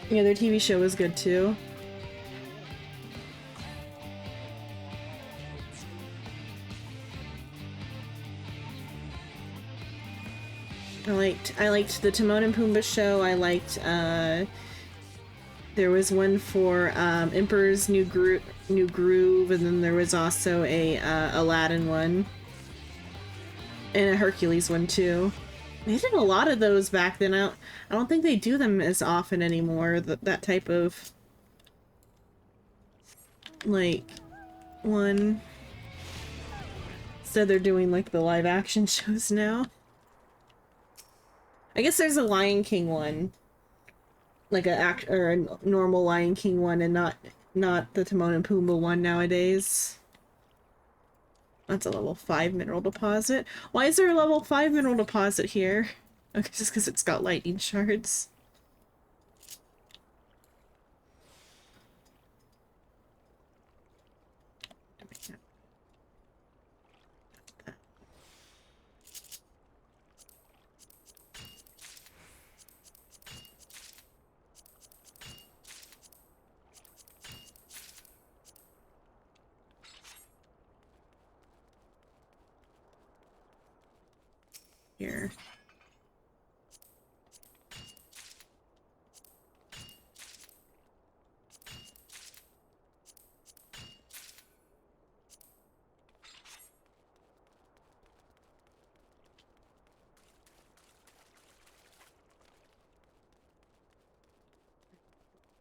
Speaker 2: Yeah, their TV show was good too. I liked the Timon and Pumbaa show. I liked there was one for Emperor's New Groove, and then there was also a Aladdin one. And a Hercules one too. They did a lot of those back then. I don't think they do them as often anymore. That type of like one. Instead they're doing like the live action shows now. I guess there's a Lion King one. Like a normal Lion King one, and not the Timon and Pumbaa one nowadays. That's a level 5 mineral deposit. Why is there a level 5 mineral deposit here? Okay, just because it's got lightning shards. Here.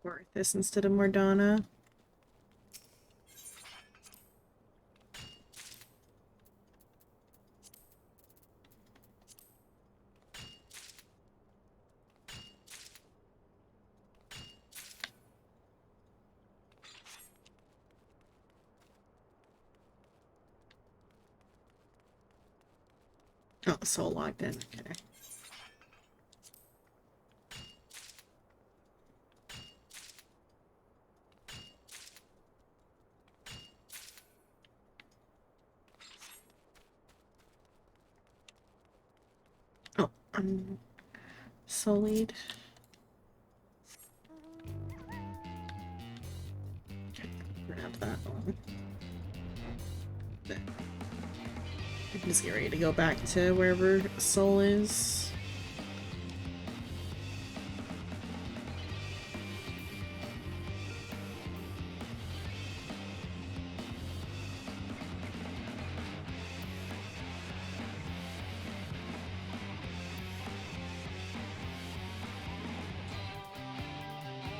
Speaker 2: Worth this instead of Mordana. Oh, soul logged in. Okay. Sullied. Grab that one. I'm just get ready to go back to wherever Soul is.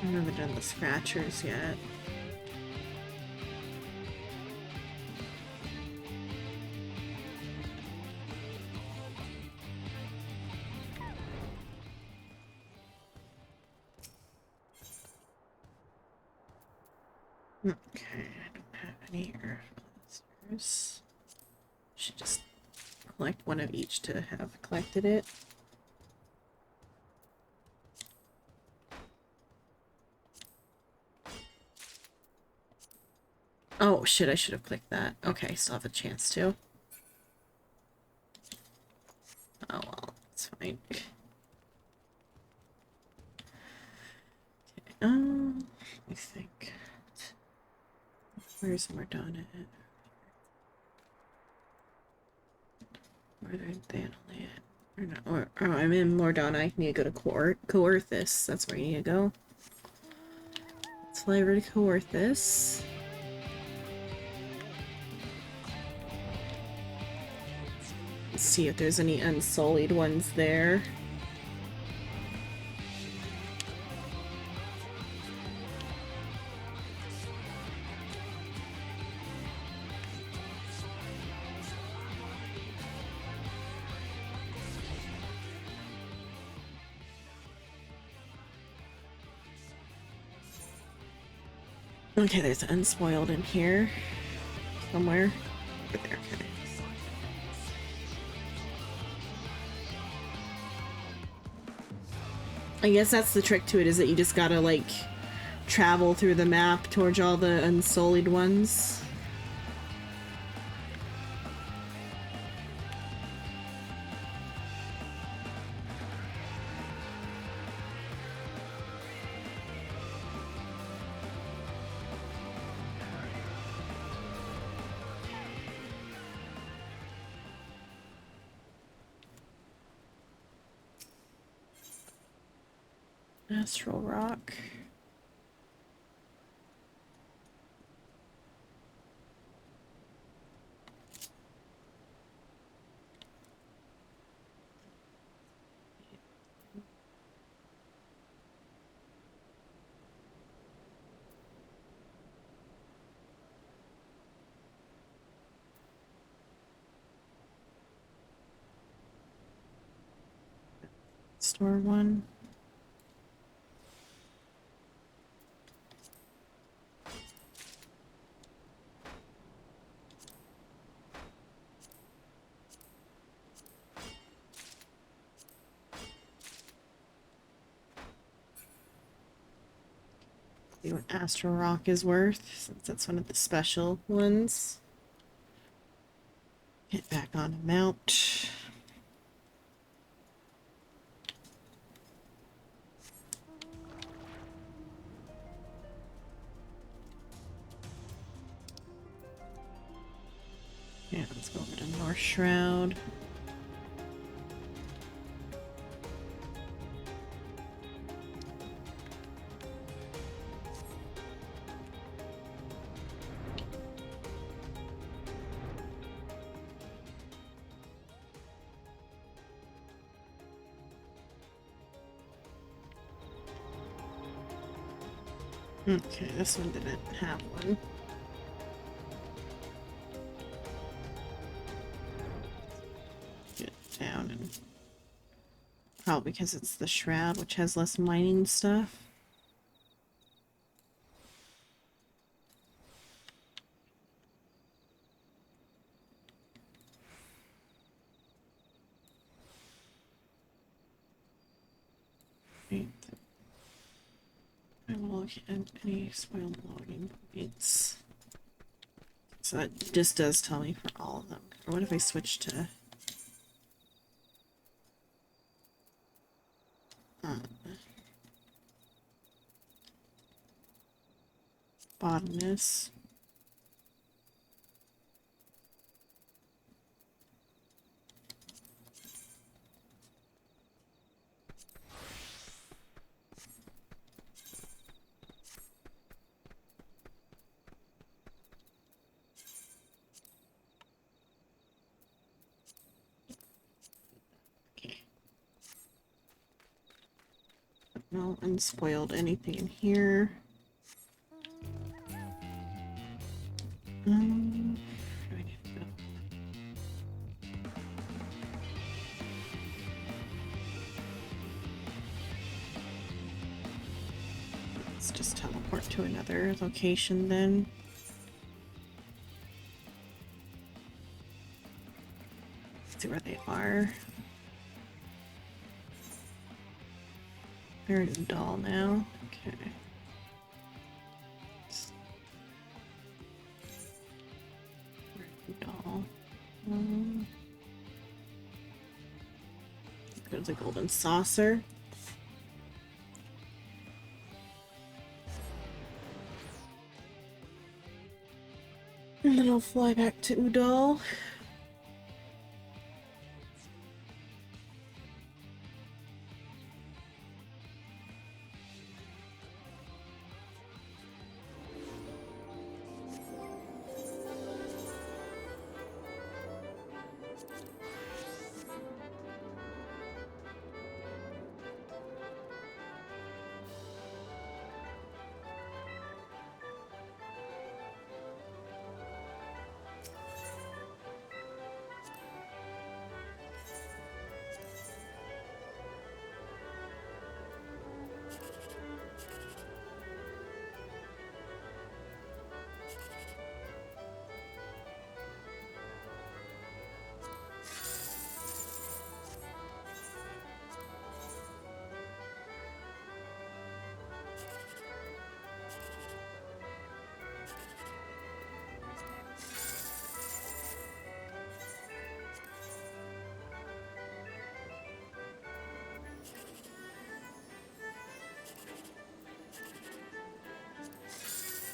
Speaker 2: I haven't done the scratchers yet. Okay, I don't have any earth blasters. Should just collect one of each to have collected it. Oh shit, I should have clicked that. Okay, still have a chance to. Oh well, it's fine. Okay, let me think. Where's Mordana at? Northern Thanalia. Or not, or, oh, I'm in Mordana. I need to go to Coerthus. That's where you need to go. Let's fly over to Coerthus. Let's see if there's any unsullied ones there. Okay, there's unspoiled in here. Somewhere. Right there, okay. I guess that's the trick to it, is that you just gotta, like, travel through the map towards all the unsullied ones. Astral Rock. Store one. See what Astral Rock is worth, since that's one of the special ones. Get back on a mount. Yeah, let's go over to North Shroud. Okay, this one didn't have one. Get down and... Probably because it's the Shroud, which has less mining stuff. I will look at any spoiled logging points. So that just does tell me for all of them. Or what if I switch to... botanist. No unspoiled anything in here. Where do I need to go? Let's just teleport to another location then. Let's see where they are. They're in a doll now. Okay. Doll. There's a golden saucer. And then I'll fly back to Udall.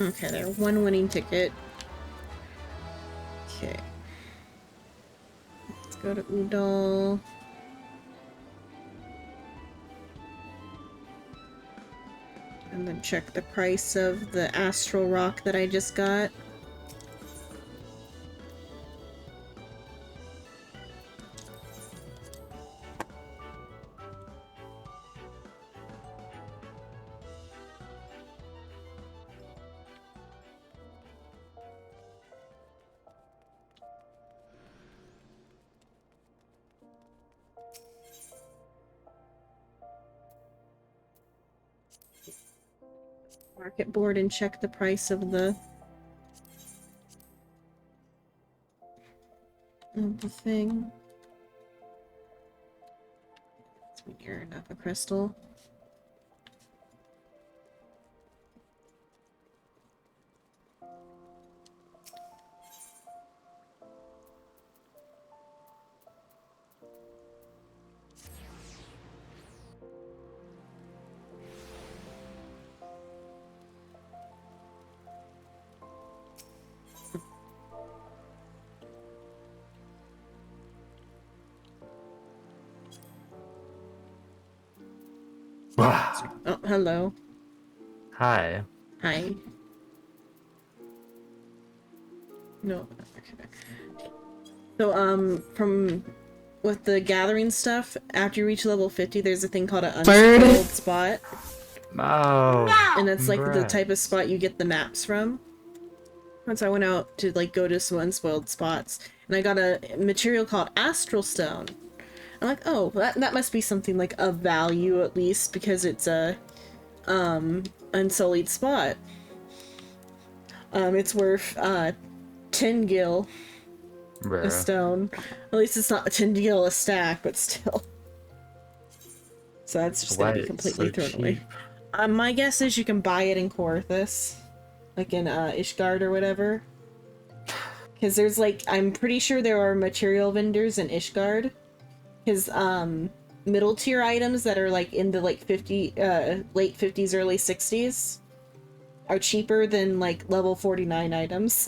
Speaker 2: Okay, there, one winning ticket. Okay. Let's go to Udall. And then check the price of the astral rock that I just got. Market board and check the price of the thing. It's near enough a crystal. Oh, hello.
Speaker 10: Hi.
Speaker 2: Hi. No. Okay. So, from with the gathering stuff, after you reach level 50, there's a thing called an unspoiled spot.
Speaker 10: Oh.
Speaker 2: And it's like the
Speaker 10: right.
Speaker 2: type of spot you get the maps from. Once I went out to like go to some unspoiled spots, and I got a material called Astral Stone. I'm like, oh, that must be something like of value at least because it's a unsullied spot. It's worth 10 gil a stone. At least it's not 10 gil a stack, but still. So that's just gonna be completely thrown away. My guess is you can buy it in Coerthus, like in Ishgard or whatever. Because there's like, I'm pretty sure there are material vendors in Ishgard. His middle tier items that are like in the like late 50s, early 60s are cheaper than like level 49 items.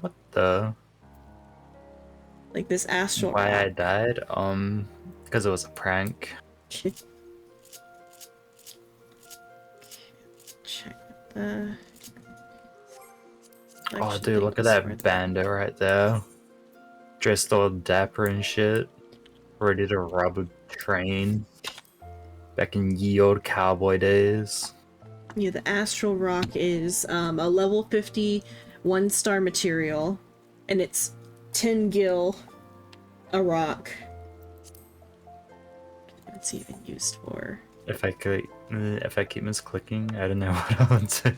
Speaker 10: What the?
Speaker 2: Like this astral
Speaker 10: Why I
Speaker 2: rock.
Speaker 10: died? Because it was a prank.
Speaker 2: Check the...
Speaker 10: Oh, dude, look at that bandit right there. Dressed all dapper and shit. Ready to rob a train. Back in ye old cowboy days.
Speaker 2: Yeah, the astral rock is a level 50 1-star material, and it's 10 gil a rock. What's it even used for?
Speaker 10: If I keep misclicking, I don't know what I want to.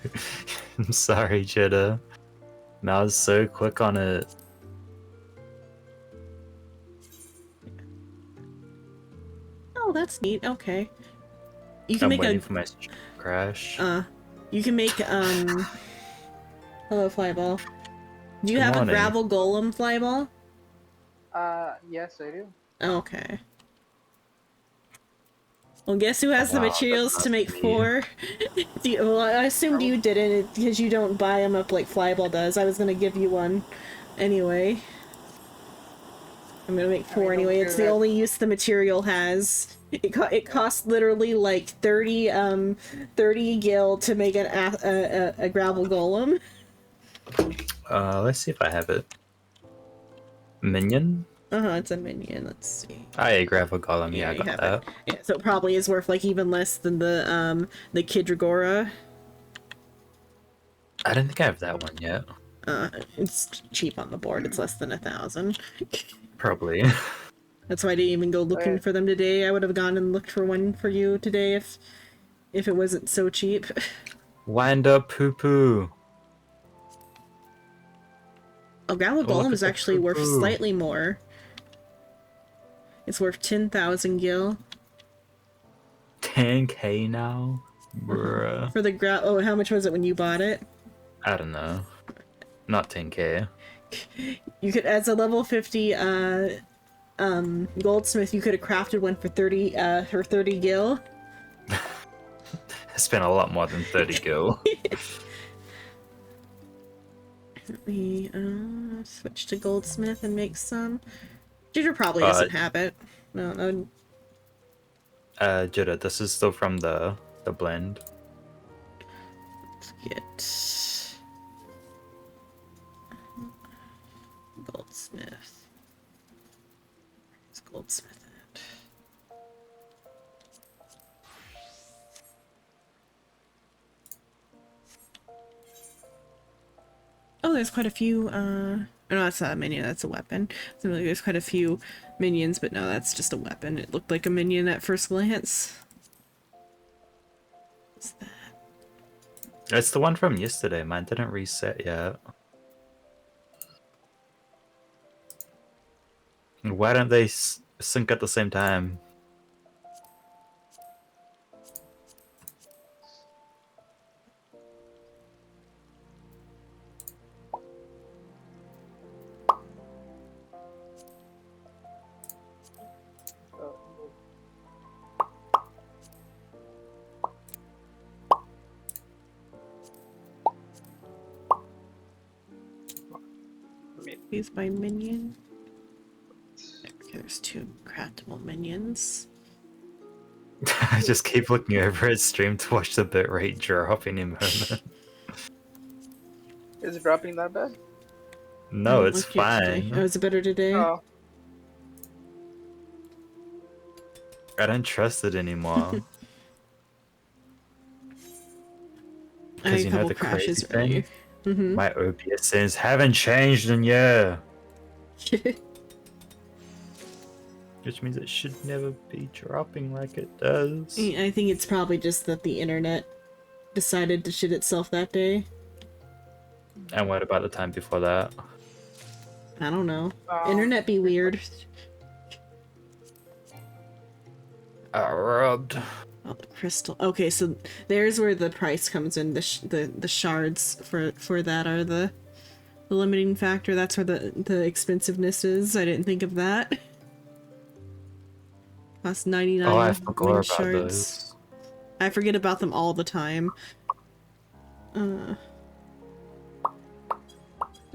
Speaker 10: I'm sorry, Jetta. I was so quick on it.
Speaker 2: Oh, that's neat. Okay. You can
Speaker 10: I'm
Speaker 2: make
Speaker 10: waiting for my crash.
Speaker 2: You can make hello, Flyball. Do you
Speaker 10: Good
Speaker 2: have
Speaker 10: morning.
Speaker 2: a gravel golem, Flyball?
Speaker 4: Yes, I do.
Speaker 2: Okay. Well, guess who has the
Speaker 10: Wow,
Speaker 2: materials
Speaker 10: that's
Speaker 2: to make
Speaker 10: not me.
Speaker 2: 4? Well, I assumed you didn't because you don't buy them up like Flyball does. I was gonna give you one anyway. I'm gonna make 4 anyway. It's the only use the material has. It costs literally like 30 gil to make a gravel golem.
Speaker 10: Let's see if I have it. Minion?
Speaker 2: It's a minion. Let's see.
Speaker 10: I gravel golem. Yeah, I
Speaker 2: you
Speaker 10: got
Speaker 2: have
Speaker 10: that.
Speaker 2: it. Yeah, so it probably is worth like even less than the Kidragora.
Speaker 10: I don't think I have that one yet.
Speaker 2: It's cheap on the board. It's less than 1,000.
Speaker 10: Probably.
Speaker 2: That's why I didn't even go looking for them today. I would have gone and looked for one for you today if it wasn't so cheap.
Speaker 10: Wind up, poo poo.
Speaker 2: Oh, gravel
Speaker 10: Oh, look
Speaker 2: golem
Speaker 10: at
Speaker 2: is
Speaker 10: the
Speaker 2: actually worth
Speaker 10: poo-poo.
Speaker 2: slightly more. It's worth 10,000 gil.
Speaker 10: 10k now? Bruh.
Speaker 2: For the oh, how much was it when you bought it?
Speaker 10: I don't know. Not 10k.
Speaker 2: You could, as a level 50 goldsmith, you could have crafted one for 30 gil.
Speaker 10: I spent a lot more than 30 gil.
Speaker 2: Let me switch to goldsmith and make some. Ginger probably doesn't have it. No.
Speaker 10: Jetta, this is still from the blend.
Speaker 2: Let's get goldsmith. Where's goldsmith at? Oh, there's quite a few, no, that's not a minion, that's a weapon. So there's quite a few minions, but no, that's just a weapon. It looked like a minion at first glance. What's that?
Speaker 10: It's the one from yesterday. Mine didn't reset yet. Why don't they sync at the same time?
Speaker 2: These by minion. Okay, there's 2 craftable minions.
Speaker 10: I just keep looking over at stream to watch the bitrate drop any moment.
Speaker 4: Is it dropping that bad?
Speaker 10: No, it's
Speaker 2: Look here today.
Speaker 10: fine.
Speaker 2: Oh, is it better today?
Speaker 4: Oh.
Speaker 10: I don't trust it anymore.
Speaker 2: I had
Speaker 10: Because
Speaker 2: a
Speaker 10: you know
Speaker 2: couple
Speaker 10: the
Speaker 2: crashes
Speaker 10: crazy thing?
Speaker 2: earlier.
Speaker 10: My OBS settings haven't changed in year. Which means it should never be dropping like it does.
Speaker 2: I think it's probably just that the internet decided to shit itself that day.
Speaker 10: And what about the time before that?
Speaker 2: I don't know. Internet be weird.
Speaker 10: Rubbed.
Speaker 2: Oh, the crystal. Okay, so there's where the price comes in. The shards for that are the limiting factor. That's where the expensiveness is. I didn't think of that. Cost 99
Speaker 10: Oh, I forgot
Speaker 2: wind
Speaker 10: about
Speaker 2: shards.
Speaker 10: those.
Speaker 2: I forget about them all the time. Oh,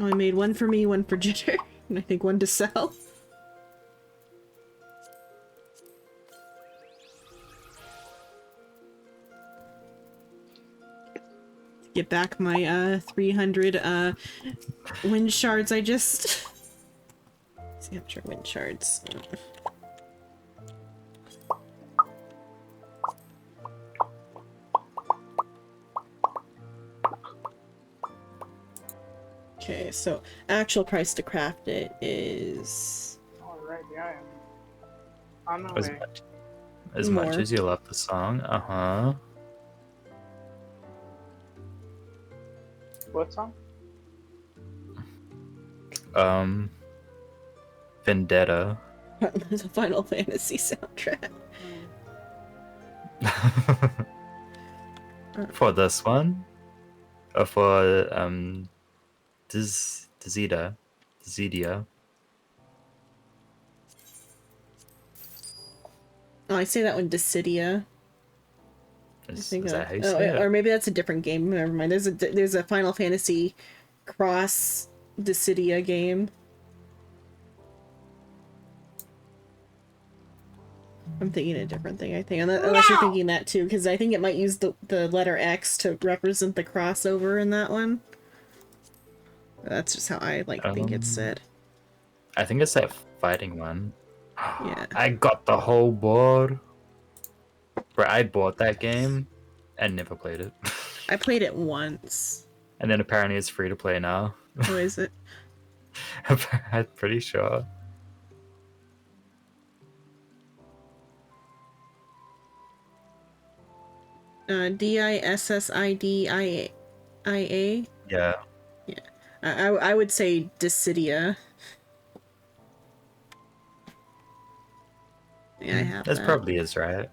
Speaker 2: I made one for me, one for Jitter, and I think one to sell. Get back my 300 wind shards I just... See, I'm sure wind shards. Okay, so actual price to craft it is...
Speaker 4: Alright, yeah, I am. On my way.
Speaker 10: As much as you love the song,
Speaker 4: What song?
Speaker 10: Vendetta.
Speaker 2: There's a Final Fantasy soundtrack.
Speaker 10: For this one? Or for, Dizidia?
Speaker 2: Oh, I say that one Dissidia.
Speaker 10: Is that how you say it?
Speaker 2: Or maybe that's a different game. Never mind. There's a Final Fantasy cross Dissidia game. I'm thinking a different thing, I think. Unless you're thinking that too, because I think it might use the letter X to represent the crossover in that one. That's just how I think it's said.
Speaker 10: I think it's that fighting one.
Speaker 2: Yeah.
Speaker 10: I got the whole board. Bro, I bought that game and never played it.
Speaker 2: I played it once.
Speaker 10: And then apparently it's free to play now.
Speaker 2: Oh, is it?
Speaker 10: I'm pretty sure.
Speaker 2: Dissidia.
Speaker 10: Yeah.
Speaker 2: Yeah. I would say Dissidia. Yeah, I have
Speaker 10: That probably is right.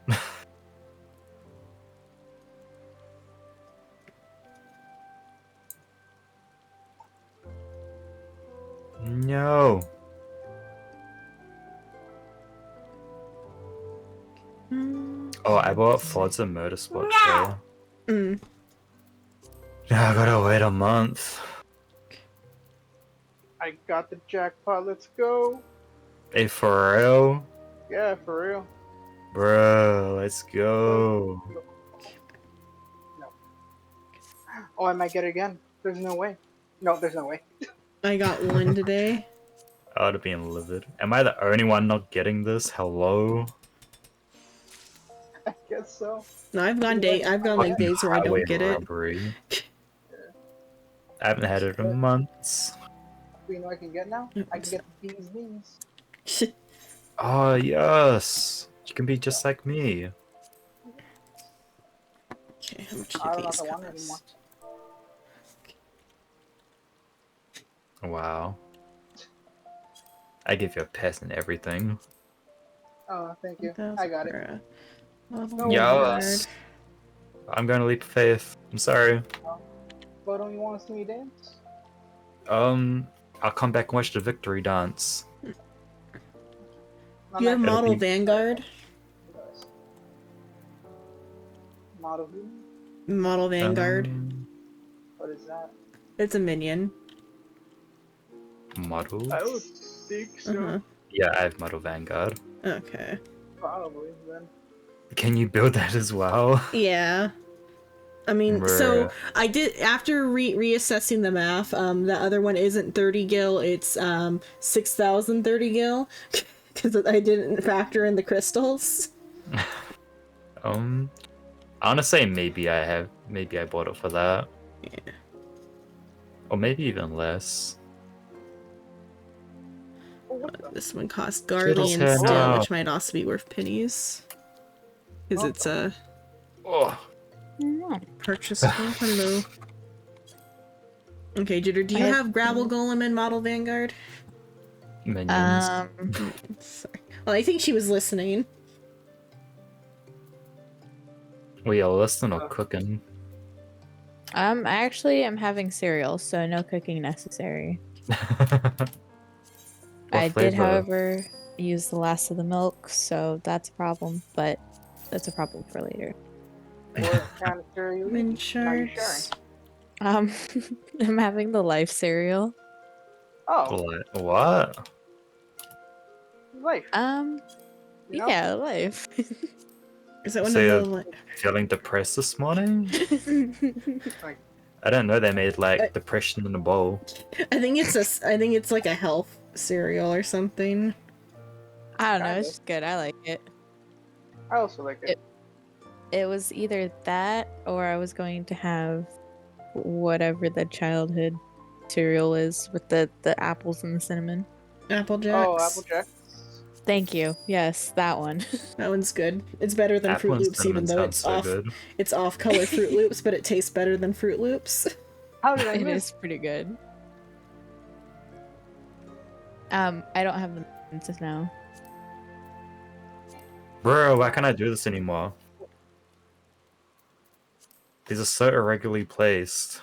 Speaker 10: No. Oh, I bought Forza Motorsport too. Yeah, I gotta wait a month.
Speaker 4: I got the jackpot, let's go!
Speaker 10: Hey, for real?
Speaker 4: Yeah, for real.
Speaker 10: Bro, let's go.
Speaker 4: No. Oh, I might get it again. There's no way. No, there's no way.
Speaker 2: I got one today.
Speaker 10: I would have been livid. Am I the only one not getting this? Hello?
Speaker 4: I guess so.
Speaker 2: No, I've gone like days where I don't get it.
Speaker 10: Robbery. I haven't had it in months.
Speaker 4: You know what I can get now? I can get these wings.
Speaker 10: Oh, yes. You can be just like me.
Speaker 2: Okay, how much do
Speaker 4: I don't know
Speaker 2: these
Speaker 4: if I want it
Speaker 2: cost?
Speaker 4: anymore.
Speaker 10: Wow. I give you a pass and everything.
Speaker 4: Oh, thank you. I got it.
Speaker 10: Yes. I'm gonna leap of faith. I'm sorry.
Speaker 4: But don't you want to see me dance?
Speaker 10: I'll come back and watch the victory dance.
Speaker 2: Do you have Model Vanguard?
Speaker 4: Model who?
Speaker 2: Model Vanguard.
Speaker 4: What is that?
Speaker 2: It's a minion.
Speaker 10: Model?
Speaker 4: I would think so.
Speaker 10: Yeah, I have Model Vanguard.
Speaker 2: Okay.
Speaker 4: Probably, then.
Speaker 10: Can you build that as well?
Speaker 2: Yeah. I mean, so I did, after reassessing the math, the other one isn't 30 gil, it's 6,030 gil, because I didn't factor in the crystals.
Speaker 10: I wanna say maybe I bought it for that.
Speaker 2: Yeah.
Speaker 10: Or maybe even less.
Speaker 2: This one costs Guardian still, which might also be worth pennies. Because it's a purchasable. Hello. Okay, Jitter, do you have Gravel Golem and Model Vanguard?
Speaker 10: Minions.
Speaker 2: Sorry. Well, I think she was listening.
Speaker 10: We are listening or cooking?
Speaker 3: Actually, I'm having cereal, so no cooking necessary. I did, however, use the last of the milk, so that's a problem, but that's a problem for later.
Speaker 4: What kind of cereal you eating? Now you're sharing.
Speaker 3: Um, I'm having the life cereal.
Speaker 4: Oh,
Speaker 10: What?
Speaker 4: life. You know?
Speaker 3: Yeah, life.
Speaker 2: Is that one
Speaker 10: So
Speaker 2: of
Speaker 10: you're
Speaker 2: the like?
Speaker 10: feeling depressed this morning?
Speaker 4: Like,
Speaker 10: I didn't know they made like depression in a bowl.
Speaker 2: I think it's like a health cereal or something.
Speaker 3: I don't know.
Speaker 4: Kinda.
Speaker 3: It's just good. I like it.
Speaker 4: I also like it.
Speaker 3: It was either that or I was going to have whatever the childhood cereal is with the apples and the cinnamon.
Speaker 2: Apple Jacks.
Speaker 4: Oh, Applejack.
Speaker 3: Thank you. Yes, that one.
Speaker 2: That one's good. It's better than
Speaker 10: Apple
Speaker 2: Fruit
Speaker 10: and
Speaker 2: Loops, even
Speaker 10: cinnamon
Speaker 2: though
Speaker 10: sounds so good.
Speaker 2: it's off color Fruit Loops, but it tastes better than Fruit Loops.
Speaker 4: How did I
Speaker 3: It
Speaker 4: miss?
Speaker 3: is pretty good. I don't have the just now.
Speaker 10: Bro, why can't I do this anymore? These are so irregularly placed.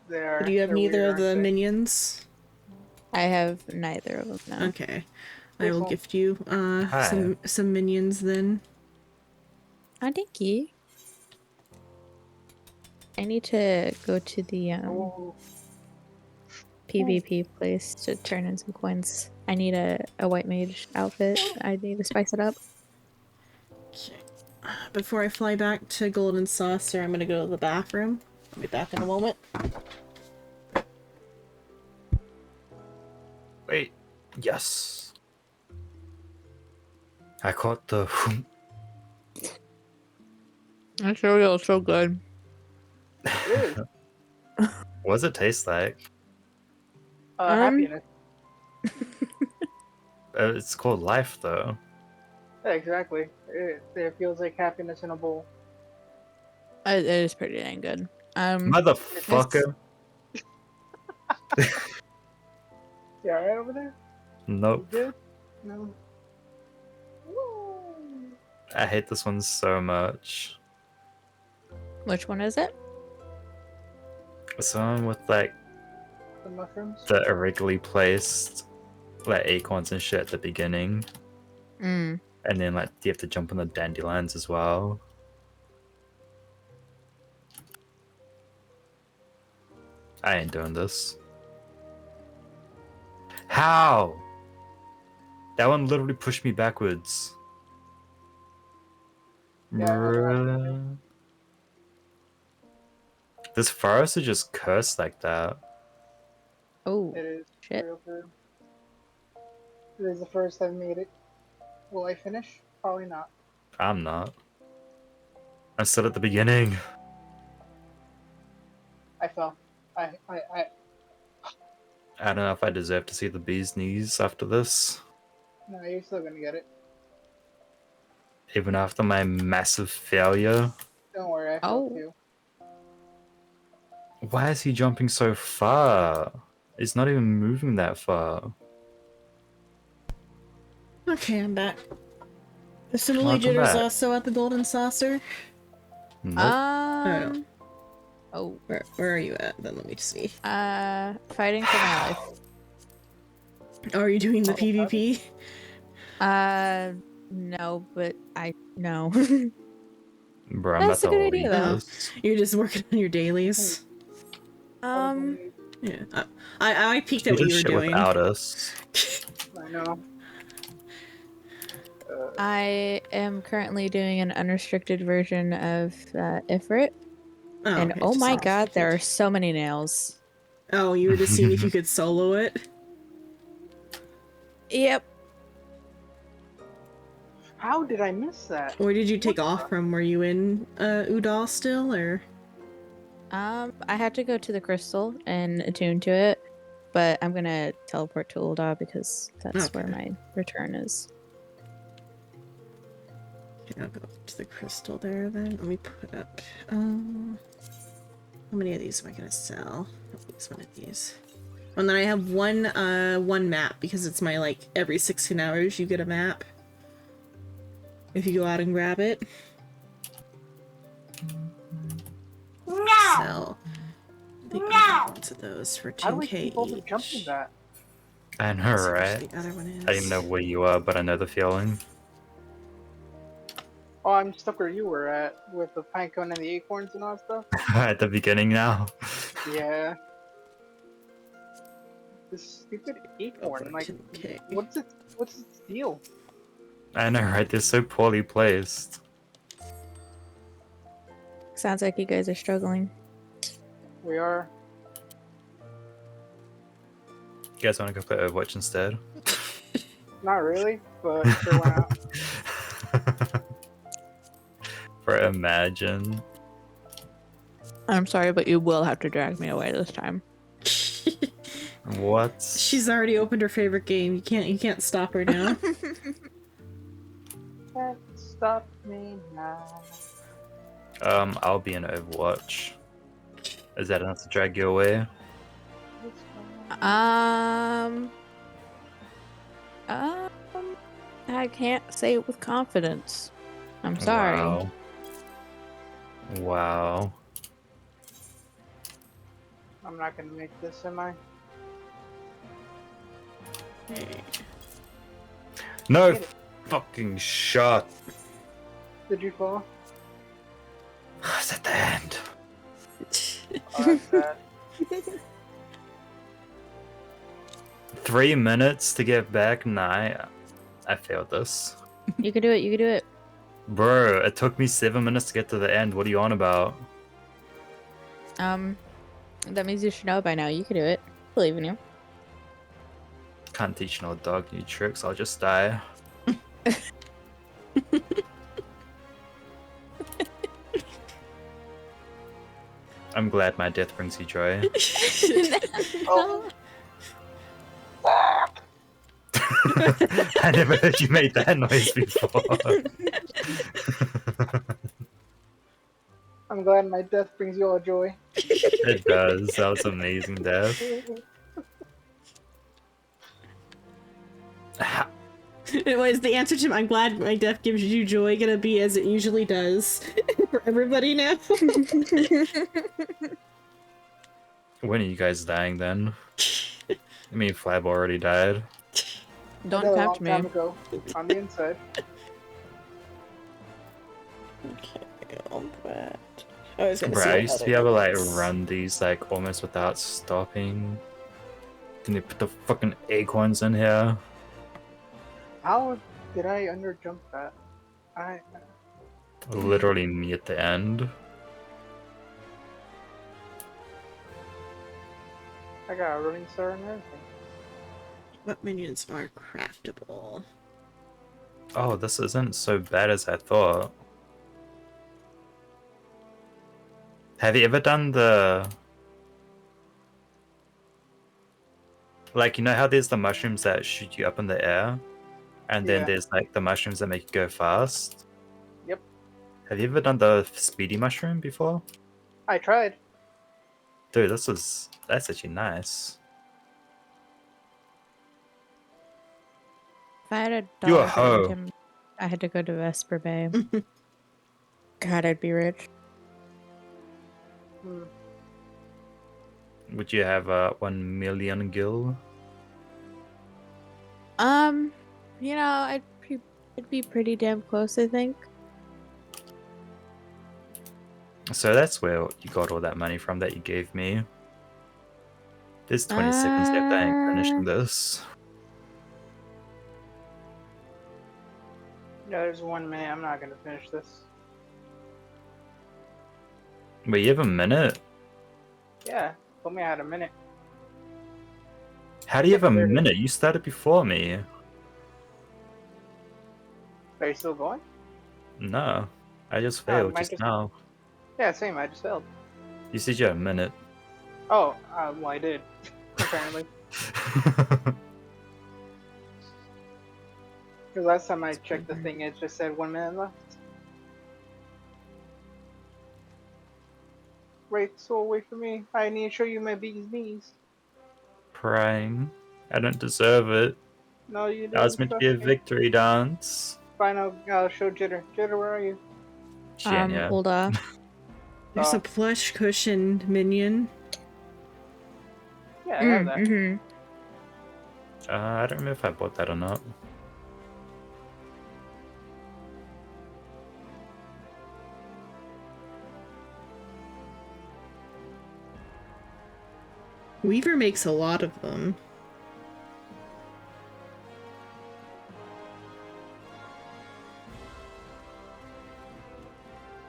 Speaker 4: They're,
Speaker 2: Do you have
Speaker 4: they're
Speaker 2: neither
Speaker 4: weird,
Speaker 2: of the
Speaker 4: aren't they?
Speaker 2: minions?
Speaker 3: I have neither of them now.
Speaker 2: Okay. I will gift you
Speaker 10: Hi.
Speaker 2: some minions then.
Speaker 3: Oh, thank you. I need to go to the
Speaker 4: Oh.
Speaker 3: PvP place to turn in some coins. I need a white mage outfit. I need to spice it up.
Speaker 2: Before I fly back to Golden Saucer, I'm gonna go to the bathroom. I'll be back in a moment.
Speaker 10: Wait. Yes. I caught the.
Speaker 3: That cereal is so good.
Speaker 4: Really?
Speaker 10: What does it taste like?
Speaker 4: Happiness.
Speaker 10: It's called life, though.
Speaker 4: Yeah, exactly. It feels like happiness in a bowl.
Speaker 3: It is pretty dang good.
Speaker 10: Motherfucker.
Speaker 4: Yeah, right over there?
Speaker 10: Nope.
Speaker 4: You good? No.
Speaker 10: I hate this one so much.
Speaker 3: Which one is it?
Speaker 10: It's the one with like
Speaker 4: The mushrooms?
Speaker 10: the irregularly placed like acorns and shit at the beginning.
Speaker 3: Mm.
Speaker 10: And then like you have to jump on the dandelions as well. I ain't doing this. How? That one literally pushed me backwards. Bruh. This forest is just cursed like that.
Speaker 3: Oh,
Speaker 4: It is.
Speaker 3: shit.
Speaker 4: Real good. It is the first I've made it. Will I finish? Probably not.
Speaker 10: I'm not. I'm still at the beginning.
Speaker 4: I fell. I
Speaker 10: I don't know if I deserve to see the bee's knees after this.
Speaker 4: No, you're still gonna get it.
Speaker 10: Even after my massive failure.
Speaker 4: Don't worry, I fell too.
Speaker 10: Why is he jumping so far? He's not even moving that far.
Speaker 2: Okay, I'm back. Assuming
Speaker 10: Welcome
Speaker 2: Jitter's
Speaker 10: back.
Speaker 2: also at the Golden Saucer.
Speaker 10: Nope.
Speaker 3: Oh.
Speaker 2: Where are you at? Then let me see.
Speaker 3: Fighting for my life.
Speaker 2: Are you doing the PvP?
Speaker 3: No, but no.
Speaker 10: Bro, I'm
Speaker 3: That's
Speaker 10: about
Speaker 3: a
Speaker 10: to
Speaker 3: good
Speaker 10: leave
Speaker 3: idea, though.
Speaker 10: this.
Speaker 2: You're just working on your dailies. Yeah. I peeked at
Speaker 10: You
Speaker 2: what
Speaker 10: did
Speaker 2: you were
Speaker 10: shit
Speaker 2: doing.
Speaker 10: without us.
Speaker 4: I know.
Speaker 3: I am currently doing an unrestricted version of Ifrit.
Speaker 2: Oh,
Speaker 3: And
Speaker 2: okay,
Speaker 3: oh
Speaker 2: just
Speaker 3: my
Speaker 2: unrestricted.
Speaker 3: god, there are so many nails.
Speaker 2: Oh, you were just seeing if you could solo it?
Speaker 3: Yep.
Speaker 4: How did I miss that?
Speaker 2: Where did you take off from? Were you in Udall still, or?
Speaker 3: I had to go to the crystal and attune to it, but I'm gonna teleport to Ul'dah because that's where my return is.
Speaker 2: Okay, I'll go to the crystal there then. Let me put up. How many of these am I gonna sell? At least one of these. And then I have one map because it's my like every 16 hours you get a map. If you go out and grab it.
Speaker 4: No!
Speaker 2: So, I think I have lots of those for
Speaker 4: How do I
Speaker 2: 2k
Speaker 4: keep over
Speaker 2: each.
Speaker 4: jumping that?
Speaker 10: I know, right?
Speaker 2: The other one is.
Speaker 10: I don't even know where you are, but I know the feeling.
Speaker 4: Oh, I'm stuck where you were at with the pinecone and the acorns and all that stuff.
Speaker 10: At the beginning now.
Speaker 4: Yeah. This stupid acorn, like,
Speaker 2: Okay.
Speaker 4: what's its deal?
Speaker 10: I know, right? They're so poorly placed.
Speaker 3: Sounds like you guys are struggling.
Speaker 4: We are.
Speaker 10: You guys want to go play Overwatch instead?
Speaker 4: Not really, but sure, why not?
Speaker 10: For imagine.
Speaker 3: I'm sorry, but you will have to drag me away this time.
Speaker 10: What?
Speaker 2: She's already opened her favorite game. You can't stop her now.
Speaker 4: Can't stop me now.
Speaker 10: I'll be in Overwatch. Is that enough to drag you away?
Speaker 3: I can't say it with confidence. I'm sorry.
Speaker 10: Wow. Wow.
Speaker 4: I'm not gonna make this, am I?
Speaker 10: No fucking shot.
Speaker 4: Did you fall?
Speaker 10: It's at the end.
Speaker 4: Oh, that's bad.
Speaker 10: 3 minutes to get back? Nah, I failed this.
Speaker 3: You can do it, you can do it.
Speaker 10: Bro, it took me 7 minutes to get to the end. What are you on about?
Speaker 3: That means you should know by now. You can do it. I believe in you.
Speaker 10: Can't teach no dog new tricks, I'll just die. I'm glad my death brings you joy.
Speaker 4: Oh.
Speaker 10: I never heard you make that noise before.
Speaker 4: I'm glad my death brings you all joy.
Speaker 10: It does. That was amazing, death.
Speaker 2: It was the answer to I'm glad my death gives you joy gonna be as it usually does for everybody now.
Speaker 10: When are you guys dying then? I mean, Flab already died.
Speaker 3: Don't
Speaker 4: A
Speaker 3: tempt
Speaker 4: long
Speaker 3: me.
Speaker 4: time ago, on the inside.
Speaker 2: Okay, all that. I was gonna
Speaker 10: Bro,
Speaker 2: see
Speaker 10: I
Speaker 2: what
Speaker 10: used to
Speaker 2: other
Speaker 10: be able to like
Speaker 2: ones.
Speaker 10: run these like almost without stopping. Then they put the fucking acorns in here.
Speaker 4: How did I underjump that?
Speaker 10: Literally me at the end.
Speaker 4: I got a running star and everything.
Speaker 2: What minions are craftable?
Speaker 10: Oh, this isn't so bad as I thought. Have you ever done the... Like, you know how there's the mushrooms that shoot you up in the air? And then
Speaker 4: Yeah.
Speaker 10: there's like the mushrooms that make you go fast?
Speaker 4: Yep.
Speaker 10: Have you ever done the speedy mushroom before?
Speaker 4: I tried.
Speaker 10: Dude, that's actually nice.
Speaker 3: If I had a
Speaker 10: You a
Speaker 3: dollar for every
Speaker 10: hoe.
Speaker 3: time I had to go to Vesper Bay. God, I'd be rich.
Speaker 4: Hmm.
Speaker 10: Would you have 1 million gil?
Speaker 3: You know, it'd be pretty damn close, I think.
Speaker 10: So that's where you got all that money from that you gave me. There's 20 seconds left, I ain't finishing this.
Speaker 4: Yeah, there's 1 minute. I'm not gonna finish this.
Speaker 10: Wait, you have a minute?
Speaker 4: Yeah, told me I had a minute.
Speaker 10: How do you have a
Speaker 4: There it is.
Speaker 10: minute? You started before me.
Speaker 4: Are you still going?
Speaker 10: No, I just
Speaker 4: Oh,
Speaker 10: failed
Speaker 4: mine
Speaker 10: just
Speaker 4: just-
Speaker 10: now.
Speaker 4: Yeah, same. I just failed.
Speaker 10: You said you had a minute.
Speaker 4: Oh, well, I did. Apparently. Because last time I checked the thing, it just said 1 minute left. Wait, so wait for me. I need to show you my bee's knees.
Speaker 10: Crying. I don't deserve it.
Speaker 4: No, you do.
Speaker 10: That was meant to be a
Speaker 4: trust me.
Speaker 10: victory dance.
Speaker 4: Fine, I'll show Jitter. Jitter, where are you?
Speaker 10: She ain't here.
Speaker 3: Hold on.
Speaker 2: There's a plush cushion minion.
Speaker 4: Yeah, I have that.
Speaker 3: Mm-hmm.
Speaker 10: I don't remember if I bought that or not.
Speaker 2: Weaver makes a lot of them.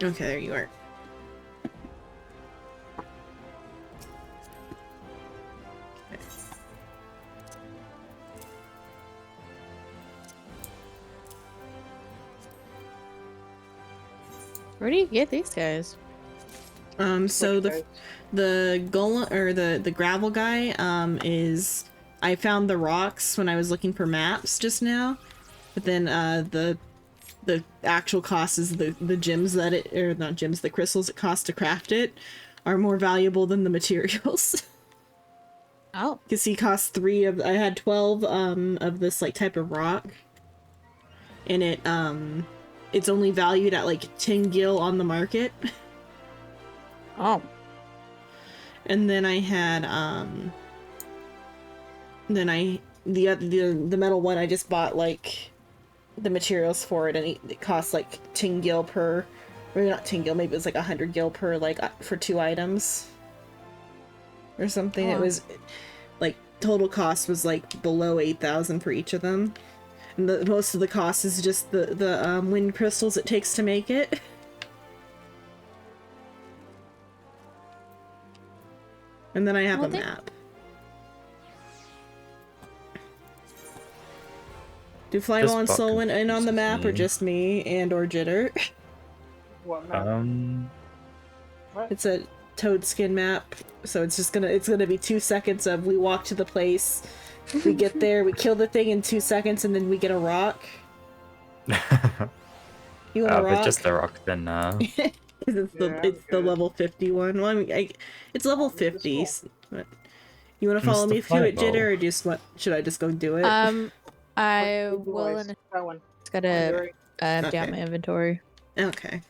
Speaker 2: Okay, there you are.
Speaker 3: Where do you get these guys?
Speaker 2: So the golem or the gravel guy is I found the rocks when I was looking for maps just now, but then the actual cost is the gems that it or not gems the crystals it costs to craft it are more valuable than the materials.
Speaker 3: Oh,
Speaker 2: because he costs 3 of I had 12 of this like type of rock, and it's only valued at like 10 gil on the market.
Speaker 3: Oh.
Speaker 2: And then I had the metal one I just bought like the materials for it, and it costs like 10 gil per, or not 10 gil, maybe it was like 100 gil per like for 2 items or something.
Speaker 3: Oh.
Speaker 2: It was like total cost was like below 8,000 for each of them, and the most of the cost is just the wind crystals it takes to make it. And then I have a map. Do Flyball and Soul went in on the map, or just me and or Jitter?
Speaker 4: What map? What?
Speaker 2: It's a toad skin map, so it's gonna be 2 seconds of we walk to the place, we get there, we kill the thing in 2 seconds, and then we get a rock. You want a rock?
Speaker 10: But just the rock then.
Speaker 2: It's the level 50 one. Well, I mean, it's level 50. But you want to follow me through it, Jitter, or just what? Should I just go do it?
Speaker 3: I will. And it's gotta empty out my inventory.
Speaker 2: Okay.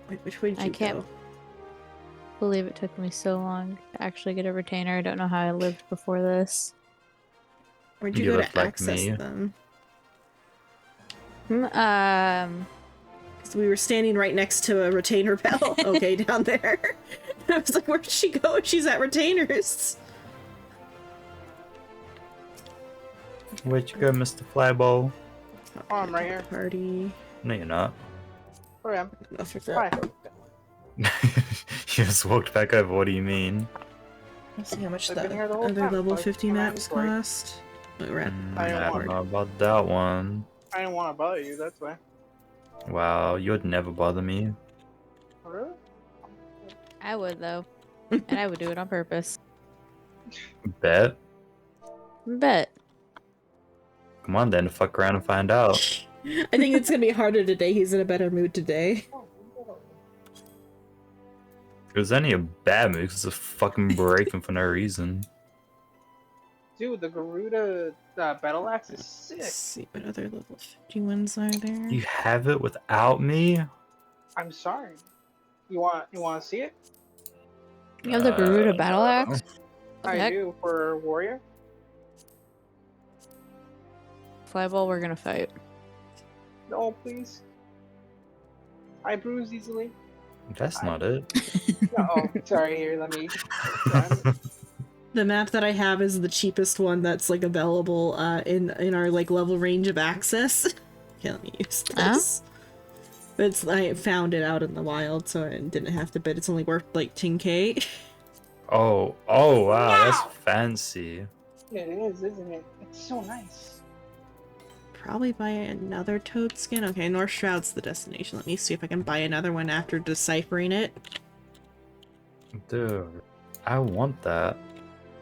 Speaker 2: Wait, which way did you
Speaker 3: I can't
Speaker 2: go?
Speaker 3: believe it took me so long to actually get a retainer. I don't know how I lived before this.
Speaker 2: Where'd you go to access them? So we were standing right next to a retainer bell. Okay, down there. I was like, where'd she go? She's at retainers.
Speaker 10: Where'd you go, Mr. Flyball?
Speaker 4: Oh, I'm right here.
Speaker 2: Party.
Speaker 10: No, you're not.
Speaker 4: Where I am.
Speaker 2: Hi.
Speaker 10: You just walked back over. What do you mean?
Speaker 2: Let's see how much
Speaker 4: I've
Speaker 2: the
Speaker 4: been here the whole
Speaker 2: other
Speaker 4: time,
Speaker 2: level
Speaker 4: like,
Speaker 2: 50
Speaker 4: my
Speaker 2: maps
Speaker 4: inventory.
Speaker 2: cost. Wait, we're at
Speaker 10: I don't know about that one.
Speaker 4: I didn't want to bother you, that's why.
Speaker 10: Wow, you would never bother me.
Speaker 4: Really?
Speaker 3: I would though, and I would do it on purpose.
Speaker 10: Bet.
Speaker 3: Bet.
Speaker 10: Come on then, fuck around and find out.
Speaker 2: I think it's gonna be harder today. He's in a better mood today.
Speaker 10: It was only a bad move, it's a fucking breaking for no reason.
Speaker 4: Dude, the Garuda battle axe is sick.
Speaker 2: Let's see what other level 50 ones are there.
Speaker 10: You have it without me?
Speaker 4: I'm sorry. You want to see it?
Speaker 3: You have the Garuda battle axe? What the
Speaker 4: I
Speaker 3: heck?
Speaker 4: do for warrior.
Speaker 3: Flyball, we're gonna fight.
Speaker 4: No, please. I bruise easily.
Speaker 10: That's not it.
Speaker 4: Oh, sorry. Here, let me.
Speaker 2: The map that I have is the cheapest one that's like available in our like level range of access. Okay, let me use this. But I found it out in the wild, so I didn't have to bid. It's only worth like 10k.
Speaker 10: Oh wow, that's fancy.
Speaker 4: It is, isn't it? It's so nice.
Speaker 2: Probably buy another toad skin. Okay, North Shroud's the destination. Let me see if I can buy another one after deciphering it.
Speaker 10: Dude, I want that.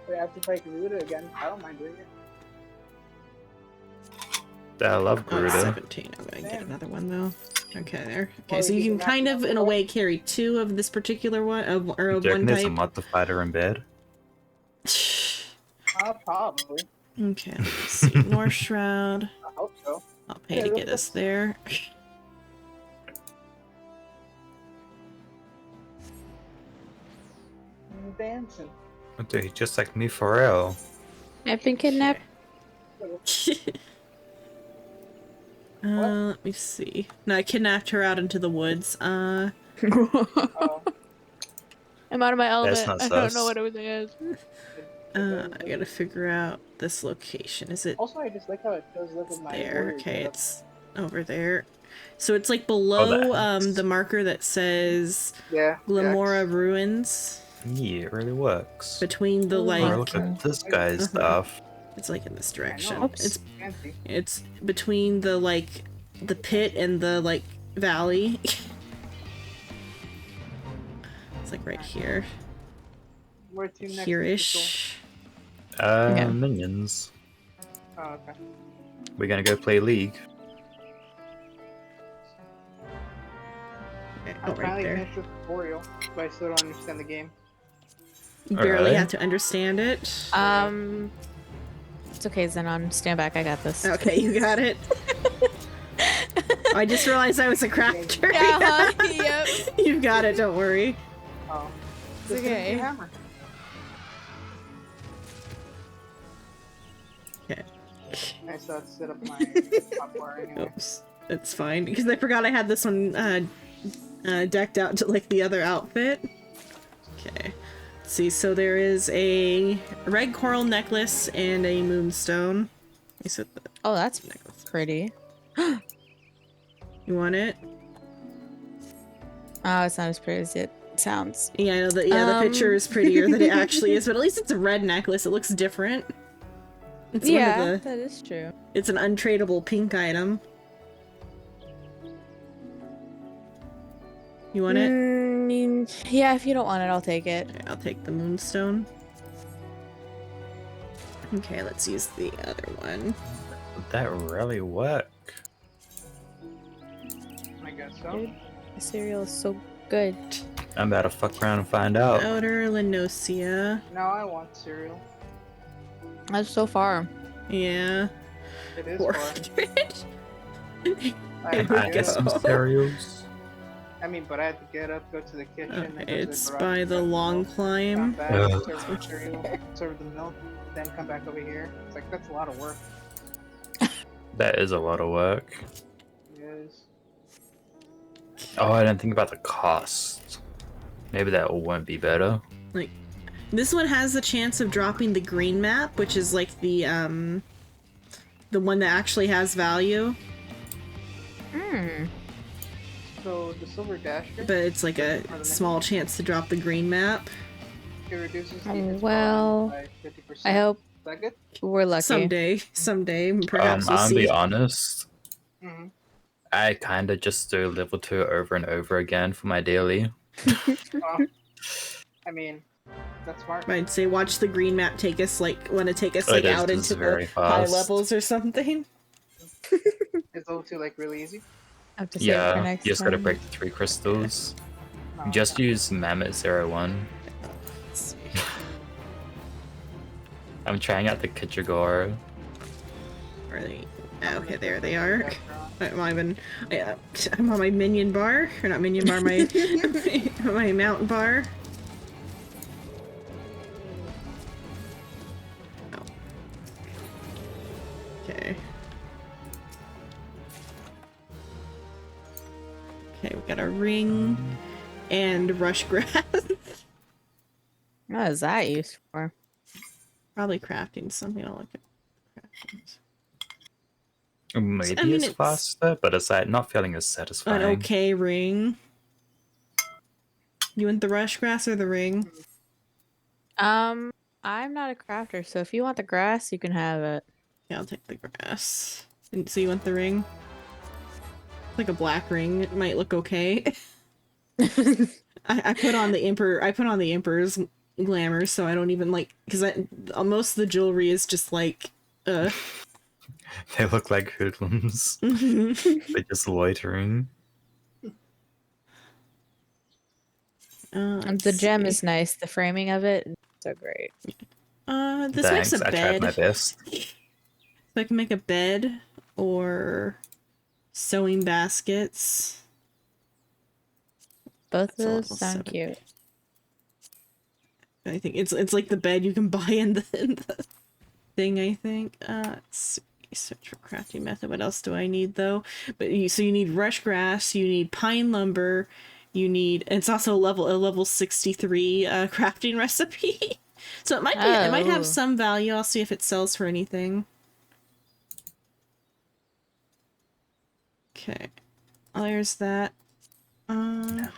Speaker 4: But I have to fight Garuda again. I don't mind doing it.
Speaker 10: I love
Speaker 2: Oh,
Speaker 10: Garuda.
Speaker 2: 17. I'm gonna get another one though. Okay, there. Okay,
Speaker 4: Well,
Speaker 2: so
Speaker 4: you
Speaker 2: you can
Speaker 4: can
Speaker 2: kind
Speaker 4: have
Speaker 2: of, in a way, carry 2 of this particular one, or of one
Speaker 10: There's a
Speaker 2: type.
Speaker 10: modifier in bed.
Speaker 4: Probably.
Speaker 2: Okay, let's see. North Shroud.
Speaker 4: I hope so.
Speaker 2: I'll pay to get us there.
Speaker 4: I'm dancing.
Speaker 10: Dude, just like me for real.
Speaker 3: I've been kidnapped.
Speaker 2: Let me see. No, I kidnapped her out into the woods.
Speaker 3: I'm out of my
Speaker 10: That's
Speaker 3: element.
Speaker 10: not
Speaker 3: I don't know
Speaker 10: sus.
Speaker 3: what everything is.
Speaker 2: I gotta figure out this location. Is it
Speaker 4: Also, I just like how it does look with my
Speaker 2: there?
Speaker 4: warrior
Speaker 2: Okay,
Speaker 4: getup.
Speaker 2: it's over there. So it's like
Speaker 10: Oh,
Speaker 2: below
Speaker 10: that
Speaker 2: the marker that says
Speaker 4: Yeah.
Speaker 2: Glamora Ruins.
Speaker 10: Yeah, it really works.
Speaker 2: Between the
Speaker 10: Oh,
Speaker 2: like
Speaker 10: look at this guy's stuff.
Speaker 2: It's like in this direction.
Speaker 4: know.
Speaker 2: It's
Speaker 4: Fancy.
Speaker 2: it's between the like the pit and the like valley. It's like right here.
Speaker 4: Where to next?
Speaker 2: Here-ish.
Speaker 10: Minions.
Speaker 4: Oh, okay.
Speaker 10: We're gonna go play League.
Speaker 4: I'm
Speaker 2: right
Speaker 4: finally
Speaker 2: there.
Speaker 4: finished with tutorial, but I still don't understand the game.
Speaker 2: You barely
Speaker 10: Alright.
Speaker 2: have to understand it.
Speaker 3: It's okay, Zenon. Stand back. I got this.
Speaker 2: Okay, you got it. I just realized I was a crafter.
Speaker 3: Yeah, yep.
Speaker 2: You've got it, don't worry.
Speaker 4: Oh.
Speaker 3: It's okay.
Speaker 4: Hammer.
Speaker 2: Okay.
Speaker 4: I still have to set up my hotbar anyway.
Speaker 2: Oops. It's fine, because I forgot I had this one decked out to like the other outfit. Okay. Let's see, so there is a red coral necklace and a moonstone.
Speaker 3: Oh, that's pretty.
Speaker 2: You want it?
Speaker 3: Oh, it's not as pretty as it sounds.
Speaker 2: Yeah, I know that. Yeah, the picture is prettier than it actually is, but at least it's a red necklace. It looks different. It's
Speaker 3: yeah,
Speaker 2: one of the,
Speaker 3: that is true.
Speaker 2: It's an untradeable pink item. You want it?
Speaker 3: Yeah, if you don't want it, I'll take it.
Speaker 2: Okay, I'll take the moonstone. Okay, let's use the other one.
Speaker 10: Would that really work?
Speaker 4: I guess so.
Speaker 3: Dude, the cereal is so good.
Speaker 10: I'm about to fuck around and find out.
Speaker 2: Outer Linosia.
Speaker 4: Now I want cereal.
Speaker 3: That's so far.
Speaker 2: Yeah.
Speaker 4: It is
Speaker 2: 400.
Speaker 10: I get some cereals.
Speaker 4: I mean, but I had to get up, go to the kitchen.
Speaker 2: Okay,
Speaker 4: then go to
Speaker 2: it's
Speaker 4: the garage,
Speaker 2: by the long
Speaker 4: come
Speaker 2: climb.
Speaker 4: back,
Speaker 10: Ugh.
Speaker 4: serve the cereal, serve the milk, then come back over here. It's like, that's a lot of work.
Speaker 10: That is a lot of work.
Speaker 4: It is.
Speaker 10: Oh, I didn't think about the cost. Maybe that won't be better.
Speaker 2: Like, this one has the chance of dropping the green map, which is like the one that actually has value.
Speaker 4: So the silver dasher,
Speaker 2: But it's like a small chance to drop the green map.
Speaker 4: it reduces the
Speaker 3: Well,
Speaker 4: by 50%.
Speaker 3: I hope
Speaker 4: Is that good?
Speaker 3: we're lucky.
Speaker 2: Someday, perhaps we'll
Speaker 10: I'll
Speaker 2: see.
Speaker 10: be honest.
Speaker 4: Mhm.
Speaker 10: I kind of just do level 2 over and over again for my daily.
Speaker 4: I mean, that's smart.
Speaker 2: I'd say watch the green map take us want to take us
Speaker 10: It
Speaker 2: like
Speaker 10: is
Speaker 2: out
Speaker 10: just
Speaker 2: into
Speaker 10: very
Speaker 2: the high
Speaker 10: fast.
Speaker 2: levels or something.
Speaker 4: It's level 2 like really easy.
Speaker 3: I have to save it for
Speaker 10: Yeah,
Speaker 3: next
Speaker 10: you just gotta
Speaker 3: time.
Speaker 10: break the 3 crystals.
Speaker 4: Oh,
Speaker 10: Just use Mammoth 01.
Speaker 2: Let's see.
Speaker 10: I'm trying out the Kichigoro.
Speaker 2: Are they? Okay, there they are. I'm on my minion bar, or not minion bar, my my mount bar. Oh. Okay. Okay, we got a ring and rush grass.
Speaker 3: What is that used for?
Speaker 2: Probably crafting something. I'll look at crafting.
Speaker 10: Maybe
Speaker 2: I mean,
Speaker 10: it's
Speaker 2: it's-
Speaker 10: faster, but it's like not feeling as
Speaker 2: An
Speaker 10: satisfying.
Speaker 2: okay ring. You want the rush grass or the ring?
Speaker 3: I'm not a crafter, so if you want the grass, you can have it.
Speaker 2: Yeah, I'll take the grass. And so you want the ring? It's like a black ring. It might look okay. I put on the Emperor's glamour, so I don't even like, because most of the jewelry is just like
Speaker 10: They look like hoodlums. They're just loitering.
Speaker 3: The gem is nice. The framing of it, so great.
Speaker 2: This
Speaker 10: Thanks,
Speaker 2: makes a
Speaker 10: I tried my
Speaker 2: bed.
Speaker 10: best.
Speaker 2: So I can make a bed or sewing baskets.
Speaker 3: Both of
Speaker 2: That's a
Speaker 3: those
Speaker 2: level
Speaker 3: sound
Speaker 2: 7.
Speaker 3: cute.
Speaker 2: I think it's like the bed you can buy in the thing, I think. Let's see. Search for crafting method. What else do I need though? So you need rush grass, you need pine lumber, you need. It's also a level 63 crafting recipe. So it might be. It might have some value. I'll see if it sells for anything. Okay. Oh, there's that. Let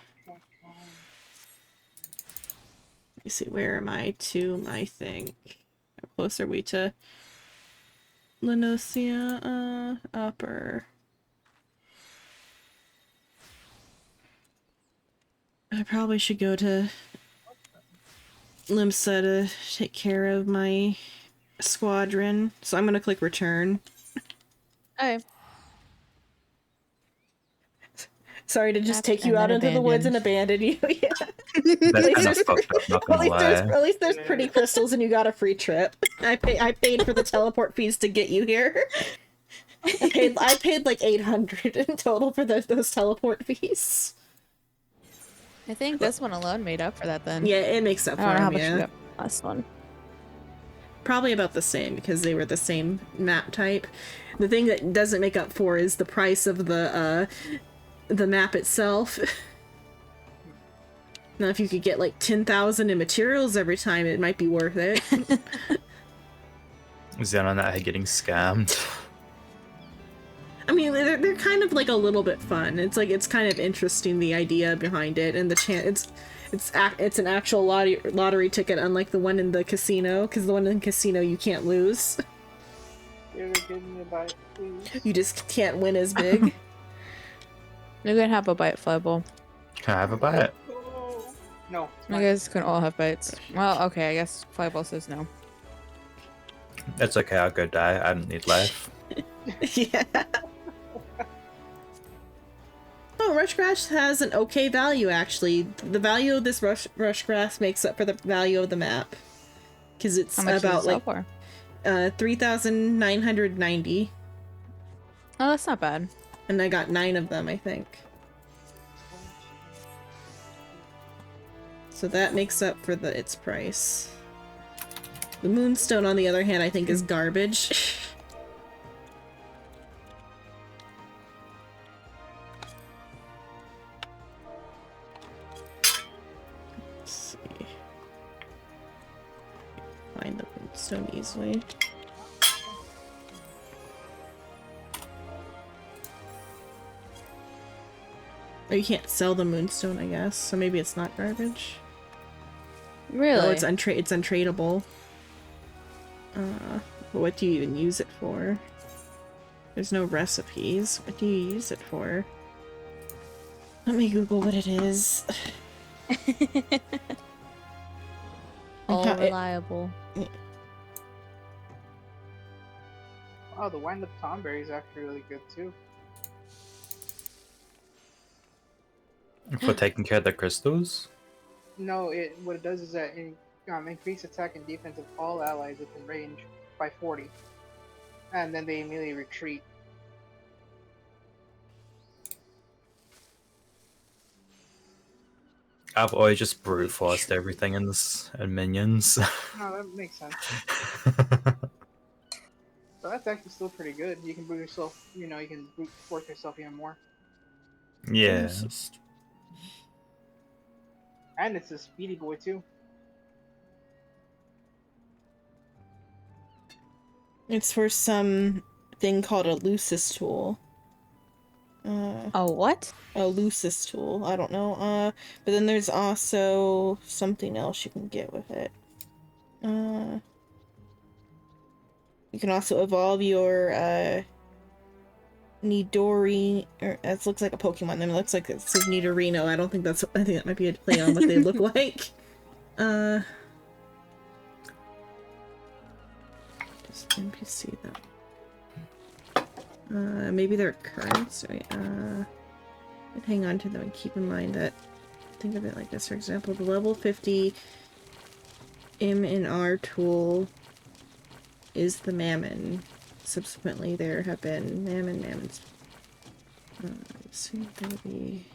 Speaker 2: me see. Where am I to my thing? How close are we to Lenosia? Upper. I probably should go to Limsa to take care of my squadron. So I'm gonna click return.
Speaker 3: Okay.
Speaker 2: Sorry to just take you out into the woods and abandon you. Yeah.
Speaker 10: That's kind of fucked up, not gonna lie.
Speaker 2: At least there's pretty crystals and you got a free trip. I paid for the teleport fees to get you here. I paid like 800 in total for those teleport fees.
Speaker 3: I think this one alone made up for that then.
Speaker 2: Yeah, it makes up for
Speaker 3: I don't know how
Speaker 2: them,
Speaker 3: much
Speaker 2: yeah.
Speaker 3: you got last one.
Speaker 2: Probably about the same because they were the same map type. The thing that doesn't make up for is the price of the map itself. Now, if you could get like 10,000 in materials every time, it might be worth it.
Speaker 10: Xenonet getting scammed.
Speaker 2: I mean, they're kind of like a little bit fun. It's like it's kind of interesting, the idea behind it, and the chance. It's an actual lottery ticket, unlike the one in the casino, because the one in the casino you can't lose.
Speaker 4: Give me a bite, please.
Speaker 2: You just can't win as big.
Speaker 3: You're gonna have a bite, Flyball.
Speaker 10: Can I have a bite?
Speaker 4: No.
Speaker 3: You guys can all have bites. Well, okay, I guess Flyball says no.
Speaker 10: It's okay, I'll go die. I don't need life.
Speaker 2: Yeah. Oh, rush grass has an okay value, actually. The value of this rush grass makes up for the value of the map. Because it's
Speaker 3: How much
Speaker 2: about
Speaker 3: does it
Speaker 2: like
Speaker 3: sell for?
Speaker 2: 3,990.
Speaker 3: Oh, that's not bad.
Speaker 2: And I got 9 of them, I think. So that makes up for its price. The moonstone, on the other hand, I think is garbage. Let's see. Find the moonstone easily. Oh, you can't sell the moonstone, I guess, so maybe it's not garbage.
Speaker 3: Really?
Speaker 2: Oh, it's untradeable. But what do you even use it for? There's no recipes. What do you use it for? Let me Google what it is.
Speaker 3: All reliable.
Speaker 4: Oh, the wind-up tomberry is actually really good too.
Speaker 10: For taking care of the crystals?
Speaker 4: No, what it does is that it increase attack and defense of all allies within range by 40, and then they immediately retreat.
Speaker 10: I've always just brute forced everything in this and minions.
Speaker 4: No, that makes sense. So that's actually still pretty good. You can brute yourself, you can brute force yourself even more.
Speaker 10: Yeah.
Speaker 4: And it's a speedy boy too.
Speaker 2: It's for some thing called a Lucis tool.
Speaker 3: A what?
Speaker 2: A Lucis tool. I don't know. But then there's also something else you can get with it. You can also evolve your Nidori, or it looks like a Pokemon name. It looks like it says Nidorino. I think that might be a play on what they look like. Just NPC them. Maybe they're currents. Wait, hang on to them and keep in mind that. Think of it like this. For example, the level 50 M&R tool is the Mammon. Subsequently, there have been Mammons. Let's see, maybe.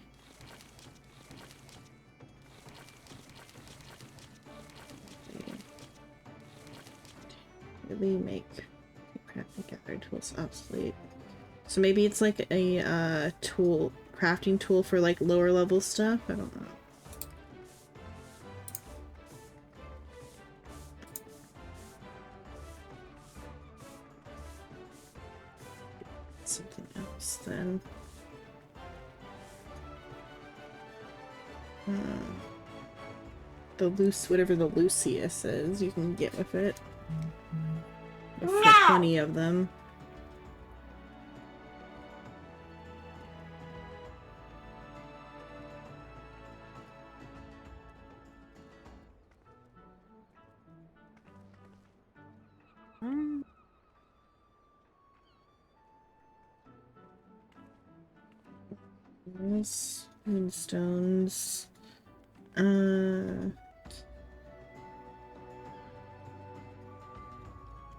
Speaker 2: Really make crafting gathering tools obsolete. So maybe it's like a crafting tool for like lower level stuff. I don't know. Something else then. The loose, whatever the Lucius is, you can get with it. For 20 of them. Moonstones.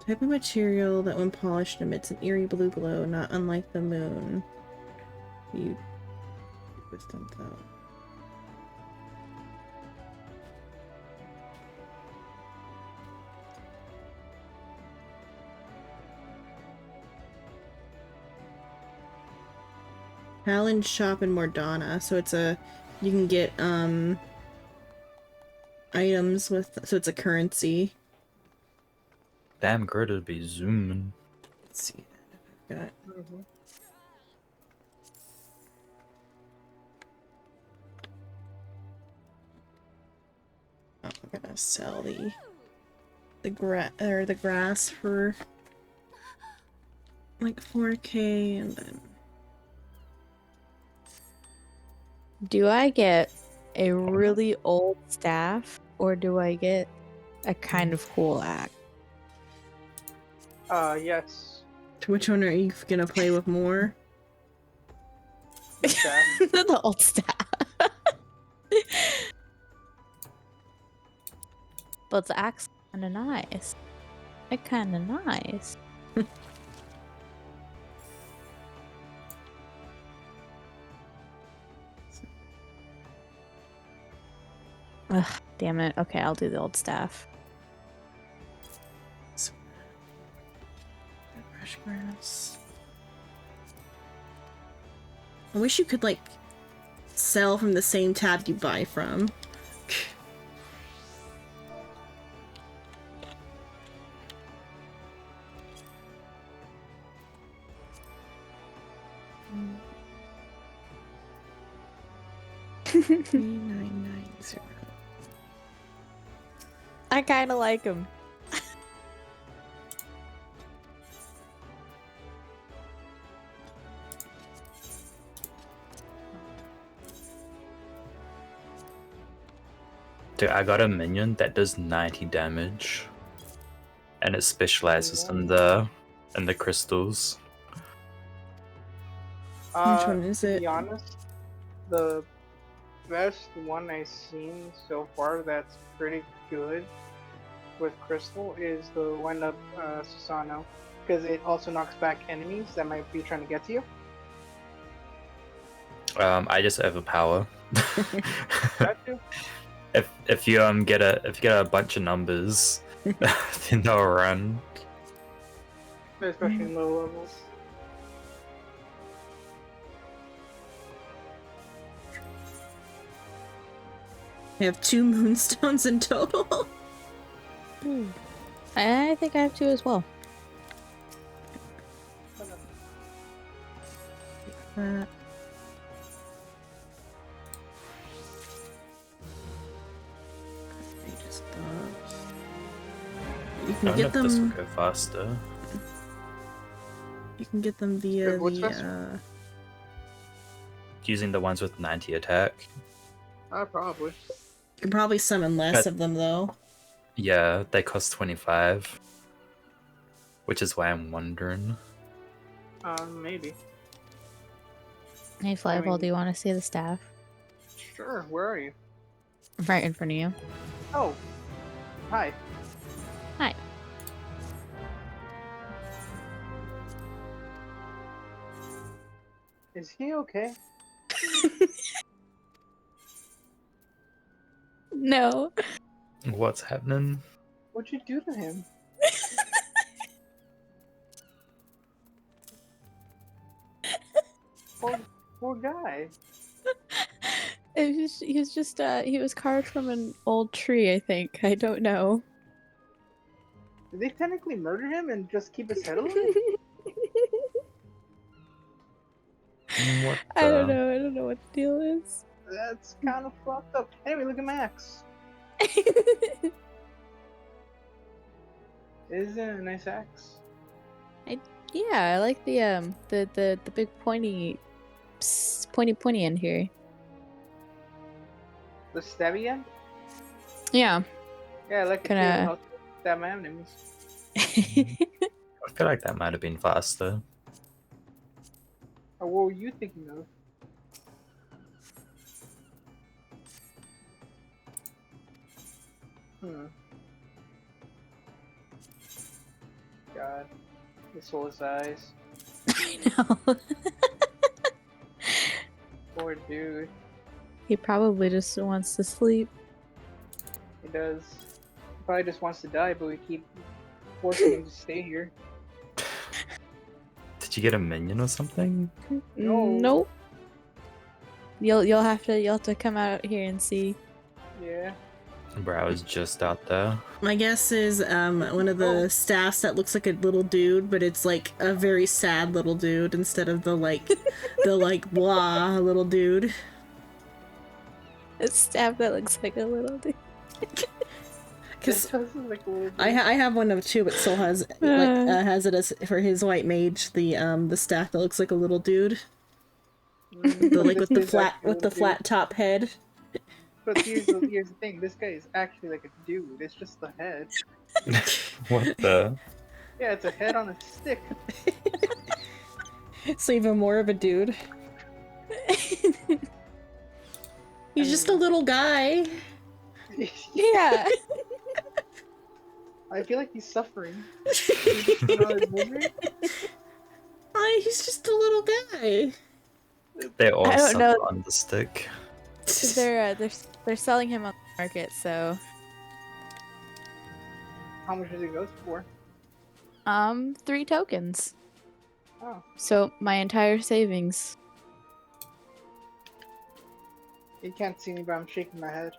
Speaker 2: Type of material that when polished emits an eerie blue glow, not unlike the moon. You wisdom though. Talon's shop in Mordana, so it's a you can get items with, so it's a currency.
Speaker 10: Damn good it'd be zooming.
Speaker 2: Let's see. Got I'm gonna sell the grass for like 4K, and then
Speaker 3: Do I get a really old staff, or do I get a kind of cool axe?
Speaker 4: Yes.
Speaker 2: Which one are you gonna play with more?
Speaker 3: The old staff. But the axe kind of nice. It kind of nice. Ugh, damn it. Okay, I'll do the old staff.
Speaker 2: Fresh grass. I wish you could like sell from the same tab you buy from. $3990.
Speaker 3: I kind of like him.
Speaker 10: Dude, I got a minion that does 90 damage. And it specializes in the crystals.
Speaker 2: Which one is
Speaker 4: to
Speaker 2: it?
Speaker 4: be honest, the best one I've seen so far that's pretty good with crystal is the one up Susano, because it also knocks back enemies that might be trying to get to you.
Speaker 10: I just overpower.
Speaker 4: That too.
Speaker 10: If you get a bunch of numbers, then they'll run.
Speaker 4: Especially in low levels.
Speaker 2: I have 2 moonstones in total.
Speaker 3: I think I have 2 as well.
Speaker 2: You
Speaker 10: I
Speaker 2: can
Speaker 10: don't
Speaker 2: get
Speaker 10: know if this will
Speaker 2: them.
Speaker 10: go faster.
Speaker 2: You can get them via
Speaker 4: What's
Speaker 2: the.
Speaker 4: faster?
Speaker 10: Using the ones with 90 attack.
Speaker 4: Probably.
Speaker 2: You can probably summon less of them though.
Speaker 10: Yeah, they cost 25. Which is why I'm wondering.
Speaker 4: Maybe.
Speaker 3: Hey, Flyball, do you want to see the staff?
Speaker 4: Sure, where are you?
Speaker 3: Right in front of you.
Speaker 4: Oh. Hi.
Speaker 3: Hi.
Speaker 4: Is he okay?
Speaker 3: No.
Speaker 10: What's happening?
Speaker 4: What'd you do to him? Poor guy.
Speaker 3: He was carved from an old tree, I think. I don't know.
Speaker 4: Did they technically murder him and just keep his head alive?
Speaker 10: What
Speaker 3: I don't
Speaker 10: the?
Speaker 3: know. I don't know what the deal is.
Speaker 4: That's kind of fucked up. Anyway, look at Max. Isn't it a nice axe?
Speaker 3: Yeah, I like the big pointy end here.
Speaker 4: The stabby end?
Speaker 3: Yeah.
Speaker 4: Yeah, I like it
Speaker 3: Kinda-
Speaker 4: too. I'll stab my enemies.
Speaker 10: I feel like that might have been faster.
Speaker 4: Or what were you thinking of? God. His whole eyes.
Speaker 3: I know.
Speaker 4: Poor dude.
Speaker 3: He probably just wants to sleep.
Speaker 4: He does. He probably just wants to die, but we keep forcing him to stay here.
Speaker 10: Did you get a minion or something?
Speaker 4: No.
Speaker 3: Nope. You'll have to come out here and see.
Speaker 4: Yeah.
Speaker 10: Bro, I was just out there.
Speaker 2: My guess is one of the staffs that looks like a little dude, but it's like a very sad little dude instead of the blah little dude.
Speaker 3: A staff that looks like a little dude.
Speaker 2: Because I have one of two, but still has has it as for his white mage the staff that looks like a little dude. With the flat top head.
Speaker 4: But here's the thing, this guy is actually like a dude, it's just the head.
Speaker 10: What the?
Speaker 4: Yeah, it's a head on a stick.
Speaker 2: So even more of a dude. He's just a little guy.
Speaker 3: Yeah.
Speaker 4: I feel like he's suffering. He's
Speaker 2: just a little guy.
Speaker 10: They all
Speaker 3: I don't
Speaker 10: suffer
Speaker 3: know.
Speaker 10: on the stick.
Speaker 3: They're selling him on the market, so
Speaker 4: How much does it go for?
Speaker 3: 3 tokens.
Speaker 4: Oh.
Speaker 3: So my entire savings.
Speaker 4: You can't see me, but I'm shaking my head.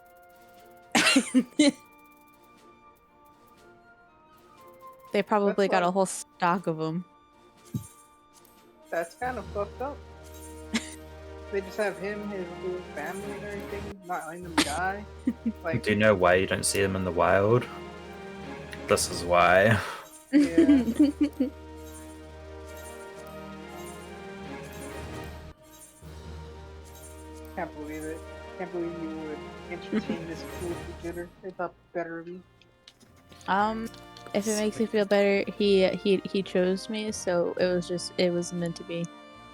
Speaker 3: They probably
Speaker 4: That's
Speaker 3: got a
Speaker 4: like-
Speaker 3: whole stock of them.
Speaker 4: That's kind of fucked up. They just have him, his little family and everything, not letting them die. Like,
Speaker 10: Do you know why you don't see them in the wild? This is why.
Speaker 4: yeah. Can't believe it. Can't believe you would entertain this fool jitter. They thought better of you.
Speaker 3: If it makes you feel better, he chose me, so it was meant to be.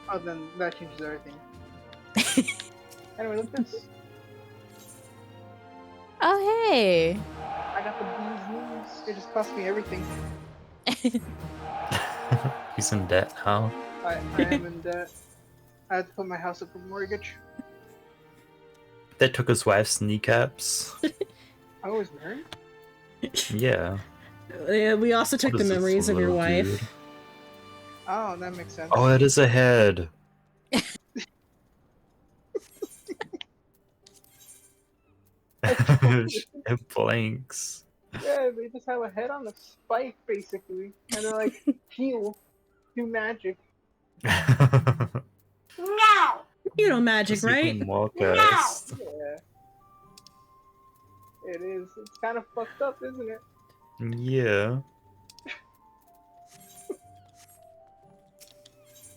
Speaker 4: Oh, then that changes everything. Anyway, look at this.
Speaker 3: Oh hey!
Speaker 4: I got the bee's knees. It just cost me everything.
Speaker 10: He's in debt now.
Speaker 4: I am in debt. I had to put my house up for mortgage.
Speaker 10: They took his wife's kneecaps.
Speaker 4: I was married?
Speaker 10: Yeah.
Speaker 2: Yeah, we also took
Speaker 10: What
Speaker 2: the
Speaker 10: is this
Speaker 2: memories of your
Speaker 10: little
Speaker 2: wife.
Speaker 10: dude?
Speaker 4: Oh, that makes sense.
Speaker 10: Oh, it is a head. It blinks.
Speaker 4: Yeah, they just have a head on a spike, basically. And they're like, heal. Do magic.
Speaker 14: No!
Speaker 2: You know magic,
Speaker 10: It's
Speaker 2: right?
Speaker 10: even more cursed.
Speaker 4: Yeah. It is. It's kind of fucked up, isn't it?
Speaker 10: Yeah.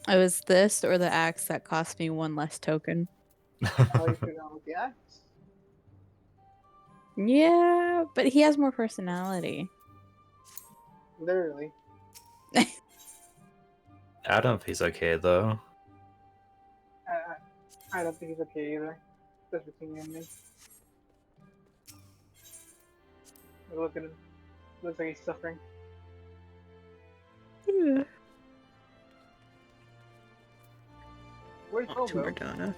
Speaker 3: It was this or the axe that cost me 1 less token.
Speaker 4: Oh, you could go with the axe.
Speaker 3: Yeah, but he has more personality.
Speaker 4: Literally.
Speaker 10: I don't know if he's okay though.
Speaker 4: I don't think he's okay either. That's between you and me. Look at him. Looks like he's suffering.
Speaker 3: Yeah.
Speaker 4: Where'd
Speaker 2: Oh, to
Speaker 4: Bobo?
Speaker 2: Mardana.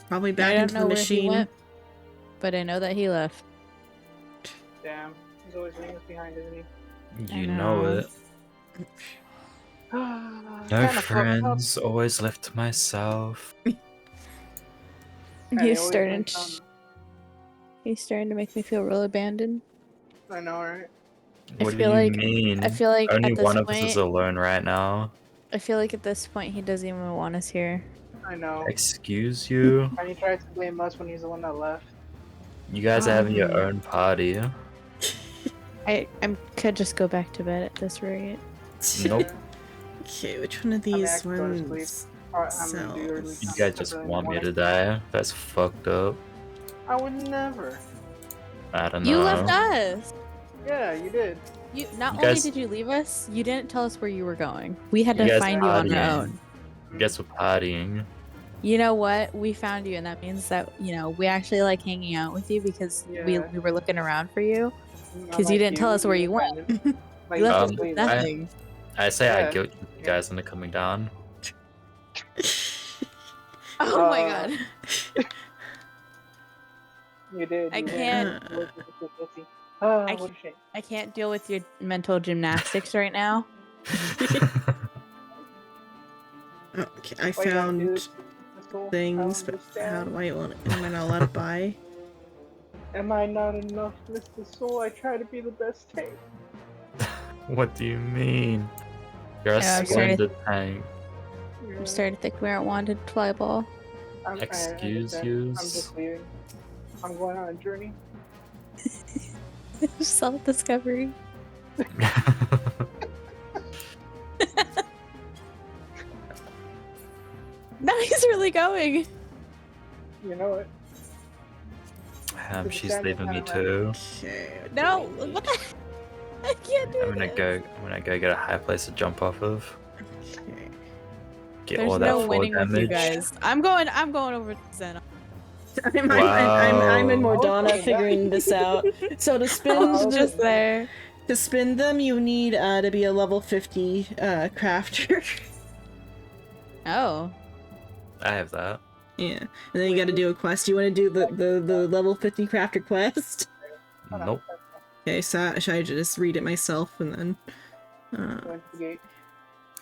Speaker 2: Probably
Speaker 3: I
Speaker 2: back
Speaker 3: don't
Speaker 2: into
Speaker 3: know
Speaker 2: the
Speaker 3: where he
Speaker 2: machine.
Speaker 3: went, but I know that he left.
Speaker 4: Damn. He's always leaving us behind, isn't he?
Speaker 10: You know it. No
Speaker 4: Kinda fucked up.
Speaker 10: friends, always left to myself.
Speaker 4: And they
Speaker 3: He's
Speaker 4: always
Speaker 3: starting.
Speaker 4: been telling-
Speaker 3: He's starting to make me feel real abandoned.
Speaker 4: I know, right?
Speaker 10: What do
Speaker 3: feel
Speaker 10: you
Speaker 3: like-
Speaker 10: mean?
Speaker 3: I feel like
Speaker 10: Only
Speaker 3: at this
Speaker 10: one of us is
Speaker 3: point-
Speaker 10: alone right now.
Speaker 3: I feel like at this point he doesn't even want us here.
Speaker 4: I know.
Speaker 10: Excuse you?
Speaker 4: And he tried to blame us when he's the one that left.
Speaker 10: You guys are having your own party.
Speaker 3: I could just go back to bed at this rate.
Speaker 10: Nope.
Speaker 2: Okay, which one of
Speaker 4: I mean, I
Speaker 2: these
Speaker 4: could go to
Speaker 2: ones
Speaker 4: sleep. I'm gonna do early
Speaker 2: sells?
Speaker 10: You
Speaker 4: time,
Speaker 10: guys
Speaker 4: so
Speaker 10: just
Speaker 4: early in the
Speaker 10: want me
Speaker 4: morning.
Speaker 10: to die? That's fucked up.
Speaker 4: I would never.
Speaker 10: I don't know.
Speaker 3: You left us.
Speaker 4: Yeah, you did.
Speaker 3: You not
Speaker 10: You
Speaker 3: only
Speaker 10: guys-
Speaker 3: did you leave us, you didn't tell us where you were going. We had
Speaker 10: You
Speaker 3: to
Speaker 10: guys
Speaker 3: find you on our
Speaker 10: partying.
Speaker 3: own.
Speaker 10: You guys were partying.
Speaker 3: You know what? We found you, and that means that we actually like hanging out with you because we
Speaker 4: Yeah.
Speaker 3: were looking around for you because
Speaker 4: Unlike
Speaker 3: you didn't tell us where you went.
Speaker 4: Like,
Speaker 3: You left us
Speaker 4: just
Speaker 3: with
Speaker 4: leave.
Speaker 3: nothing.
Speaker 10: I say
Speaker 4: Yeah.
Speaker 10: I guilt you guys into coming down.
Speaker 3: Oh my god.
Speaker 4: You did.
Speaker 3: I
Speaker 4: you
Speaker 3: can't-
Speaker 4: Did. You looked guilty. Oh,
Speaker 3: I
Speaker 4: what a shame.
Speaker 3: I can't deal with your mental gymnastics right now.
Speaker 2: Okay, I
Speaker 4: Why you gotta do
Speaker 2: found
Speaker 4: this? That's cool. I
Speaker 2: things,
Speaker 4: don't
Speaker 2: but how
Speaker 4: understand.
Speaker 2: do I want it? Am I not allowed to buy?
Speaker 4: Am I not enough, Mr. Soul? I try to be the best tank.
Speaker 10: What do you mean? You're a
Speaker 3: Yeah, I'm sorry.
Speaker 10: splendid tank.
Speaker 3: I'm starting to think we aren't wanted fly ball.
Speaker 4: I
Speaker 10: Excuse
Speaker 4: understand.
Speaker 10: yous?
Speaker 4: I'm just leaving. I'm going on a journey.
Speaker 3: Self-discovery. Now he's really going.
Speaker 4: You know it.
Speaker 10: She's leaving me too.
Speaker 2: Okay.
Speaker 3: No, what the? I can't do
Speaker 10: I'm gonna go get a high place to jump off of. Get
Speaker 3: There's
Speaker 10: all that
Speaker 3: no
Speaker 10: fall
Speaker 3: winning
Speaker 10: damage.
Speaker 3: with you guys. I'm going over to Zen.
Speaker 2: I'm in
Speaker 10: Wow.
Speaker 2: Mordana figuring this out. So to spin
Speaker 3: I was just there.
Speaker 2: To spin them, you need to be a level 50 crafter.
Speaker 3: Oh.
Speaker 10: I have that.
Speaker 2: Yeah, and then you got to do a quest. You want to do the level 50 crafter quest?
Speaker 10: Nope.
Speaker 2: Okay, so should I just read it myself and then?
Speaker 4: Going to the gate.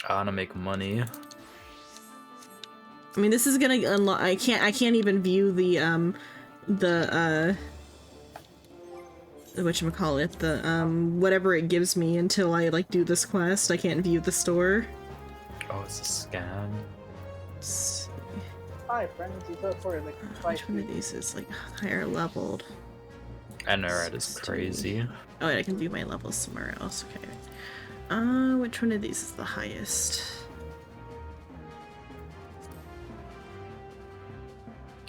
Speaker 10: I wanna make money.
Speaker 2: I mean, this is gonna unlock. I can't even view the whatchamacallit, the whatever it gives me until I like do this quest. I can't view the store.
Speaker 10: Oh, it's a scam.
Speaker 4: Hi, friends. You teleported like 5
Speaker 2: Which one of
Speaker 4: feet.
Speaker 2: these is like higher leveled?
Speaker 10: I know, right? It's crazy.
Speaker 2: Oh wait, I can view my levels somewhere else. Okay. Which one of these is the highest?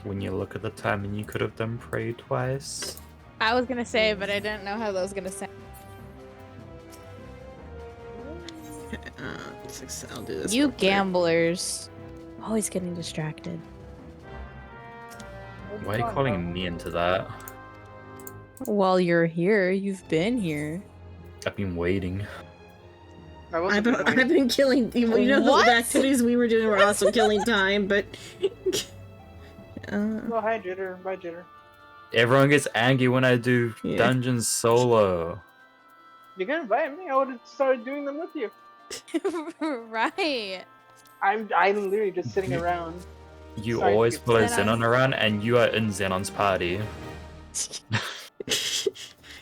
Speaker 10: When you look at the time and you could have done pray twice.
Speaker 3: I was gonna say, but I didn't know how that was gonna sound.
Speaker 2: Okay, I'll do this.
Speaker 3: You
Speaker 2: real quick.
Speaker 3: gamblers. Always getting distracted.
Speaker 10: Why are you calling me into that?
Speaker 3: While you're here, you've been here.
Speaker 10: I've been waiting.
Speaker 2: I've been killing. You know,
Speaker 3: What?
Speaker 2: the activities we were doing were also killing time, but.
Speaker 4: Oh, hi, Jitter. Bye, Jitter.
Speaker 10: Everyone gets angry when I do dungeons solo.
Speaker 4: You could invite me. I would have started doing them with you.
Speaker 3: Right.
Speaker 4: I'm literally just sitting around.
Speaker 10: You
Speaker 4: Sorry,
Speaker 10: always
Speaker 4: you
Speaker 10: follow
Speaker 4: said
Speaker 10: Xenon around, and you are in Xenon's party.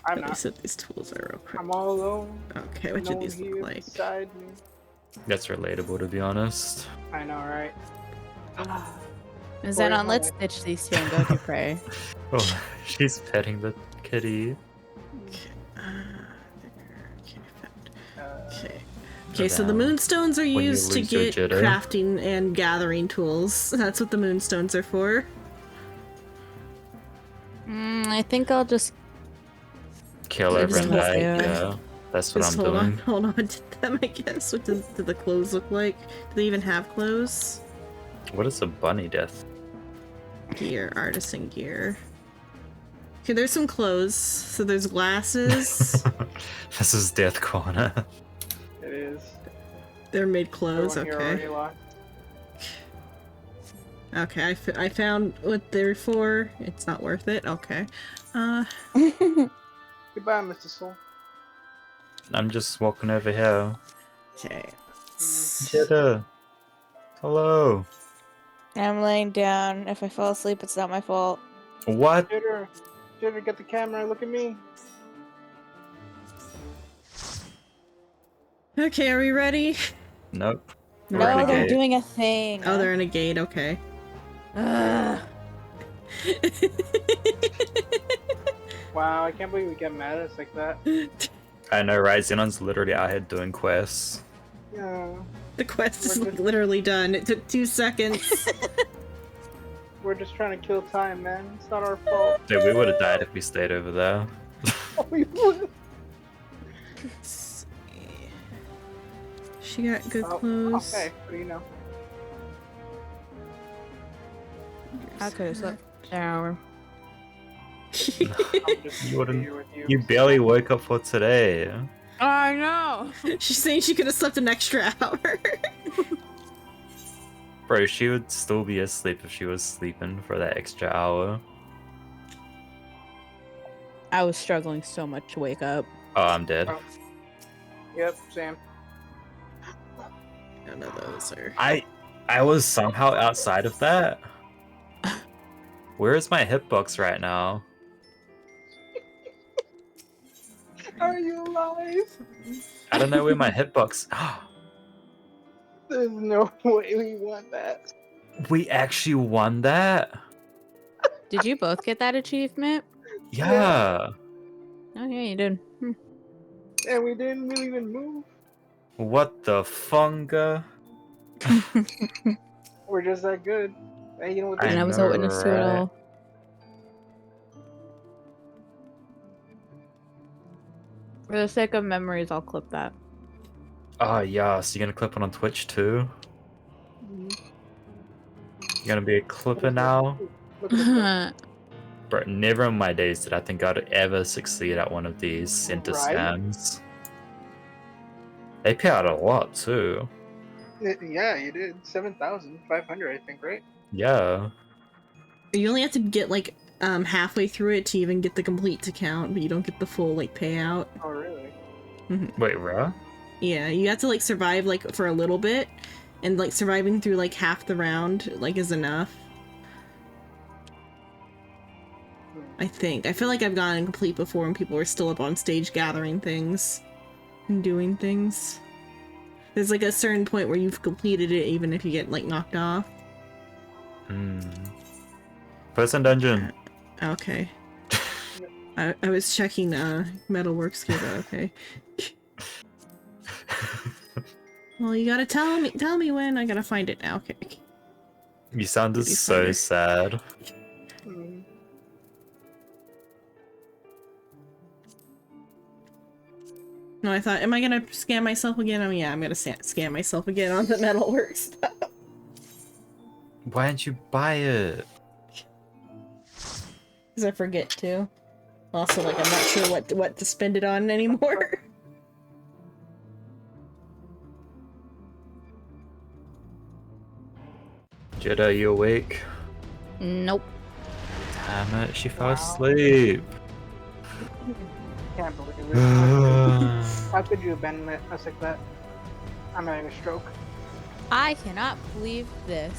Speaker 4: I'm
Speaker 2: Let me
Speaker 4: not.
Speaker 2: set these tools are real quick.
Speaker 4: I'm all alone.
Speaker 2: Okay, which
Speaker 4: no
Speaker 2: of
Speaker 4: one
Speaker 2: these
Speaker 4: here
Speaker 2: look like?
Speaker 4: beside me.
Speaker 10: That's relatable, to be honest.
Speaker 4: I know, right?
Speaker 3: Zenon, let's ditch these two and go to pray.
Speaker 10: Oh, she's petting the kitty.
Speaker 2: Okay, so the moonstones are
Speaker 10: When you
Speaker 2: used to
Speaker 10: lose your
Speaker 2: get
Speaker 10: jitter.
Speaker 2: crafting and gathering tools. That's what the moonstones are for.
Speaker 3: I think I'll just
Speaker 10: Kill
Speaker 3: Keep
Speaker 10: everyone
Speaker 3: them
Speaker 10: that,
Speaker 3: there.
Speaker 10: yeah. That's what
Speaker 2: Just
Speaker 10: I'm
Speaker 2: hold
Speaker 10: doing.
Speaker 2: on, hold on to them, I guess. What do the clothes look like? Do they even have clothes?
Speaker 10: What is a bunny death?
Speaker 2: Gear, artisan gear. Okay, there's some clothes. So there's glasses.
Speaker 10: This is Death Corner.
Speaker 4: It is.
Speaker 2: They're made clothes,
Speaker 4: Everyone here already
Speaker 2: okay.
Speaker 4: locked.
Speaker 2: Okay, I found what they're for. It's not worth it. Okay.
Speaker 4: Goodbye, Mr. Soul.
Speaker 10: I'm just walking over here.
Speaker 2: Okay.
Speaker 10: Jitter. Hello.
Speaker 3: I'm laying down. If I fall asleep, it's not my fault.
Speaker 10: What?
Speaker 4: Jitter, get the camera. Look at me.
Speaker 2: Okay, are we ready?
Speaker 10: Nope.
Speaker 2: No,
Speaker 10: We're in a
Speaker 3: they're
Speaker 10: gate.
Speaker 3: doing a thing.
Speaker 2: Oh, they're in a gate, okay.
Speaker 4: Wow, I can't believe we get mad at us like that.
Speaker 10: I know, right? Xenon's literally out here doing quests.
Speaker 4: Yeah.
Speaker 2: The quest is literally done. It took 2 seconds.
Speaker 4: We're just trying to kill time, man. It's not our fault.
Speaker 10: Dude, we would have died if we stayed over there.
Speaker 4: We would.
Speaker 2: She got good clothes.
Speaker 4: Okay, what do you know?
Speaker 3: I could have slept an hour.
Speaker 10: You wouldn't. You barely woke up for today.
Speaker 3: I know.
Speaker 2: She's saying she could have slept an extra hour.
Speaker 10: Bro, she would still be asleep if she was sleeping for that extra hour.
Speaker 3: I was struggling so much to wake up.
Speaker 10: Oh, I'm dead.
Speaker 4: Oh. Yep, Sam.
Speaker 2: None of those are.
Speaker 10: I was somehow outside of that. Where is my hitbox right now?
Speaker 4: Are you alive?
Speaker 10: I don't know where my hitbox.
Speaker 4: There's no way we won that.
Speaker 10: We actually won that?
Speaker 3: Did you both get that achievement?
Speaker 10: Yeah.
Speaker 3: Oh yeah, you did.
Speaker 4: And we didn't really even move.
Speaker 10: What the funga?
Speaker 4: We're just that good. And you know what?
Speaker 3: And I was a witness to it all. For the sake of memories, I'll clip that.
Speaker 10: Oh yeah, so you're gonna clip it on Twitch too? You're gonna be a clipper now? Bro, never in my days did I think I'd ever succeed at one of these center scams. They pay out a lot too.
Speaker 4: Yeah, you did. 7,500, I think, right?
Speaker 10: Yeah.
Speaker 2: You only have to get like halfway through it to even get the complete count, but you don't get the full like payout.
Speaker 4: Oh really?
Speaker 10: Wait, right?
Speaker 2: Yeah, you have to like survive like for a little bit, and like surviving through like half the round like is enough. I think. I feel like I've gotten complete before and people were still up on stage gathering things and doing things. There's like a certain point where you've completed it even if you get like knocked off.
Speaker 10: Person dungeon.
Speaker 2: Okay. I was checking Metalworks gear, okay. Well, you gotta tell me when. I gotta find it now. Okay.
Speaker 10: You sounded so sad.
Speaker 2: No, I thought, am I gonna scam myself again? I mean, yeah, I'm gonna scam myself again on the Metalworks stuff.
Speaker 10: Why didn't you buy it?
Speaker 2: Because I forget to. Also, like, I'm not sure what to spend it on anymore.
Speaker 10: Jetta, are you awake?
Speaker 3: Nope.
Speaker 10: Damn it, she fell asleep.
Speaker 4: Can't believe it. How could you abandon us like that? I'm having a stroke.
Speaker 3: I cannot believe this.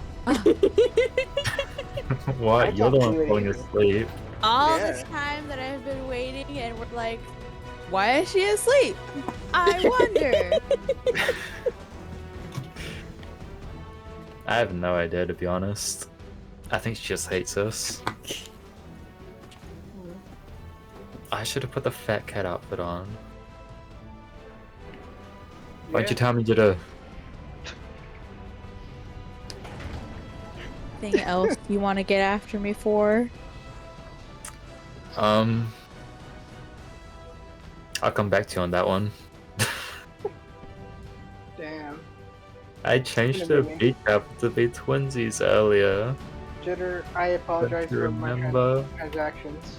Speaker 10: What? You're the one falling asleep.
Speaker 3: All this time that I've been waiting, and we're like, why is she asleep? I wonder.
Speaker 10: I have no idea, to be honest. I think she just hates us. I should have put the fat cat outfit on. Why don't you tell me, Jetta?
Speaker 3: Anything else you want to get after me for?
Speaker 10: I'll come back to you on that one.
Speaker 4: Damn.
Speaker 10: I changed the beat cap to be twinsies earlier.
Speaker 4: Jitter, I apologize for my transactions.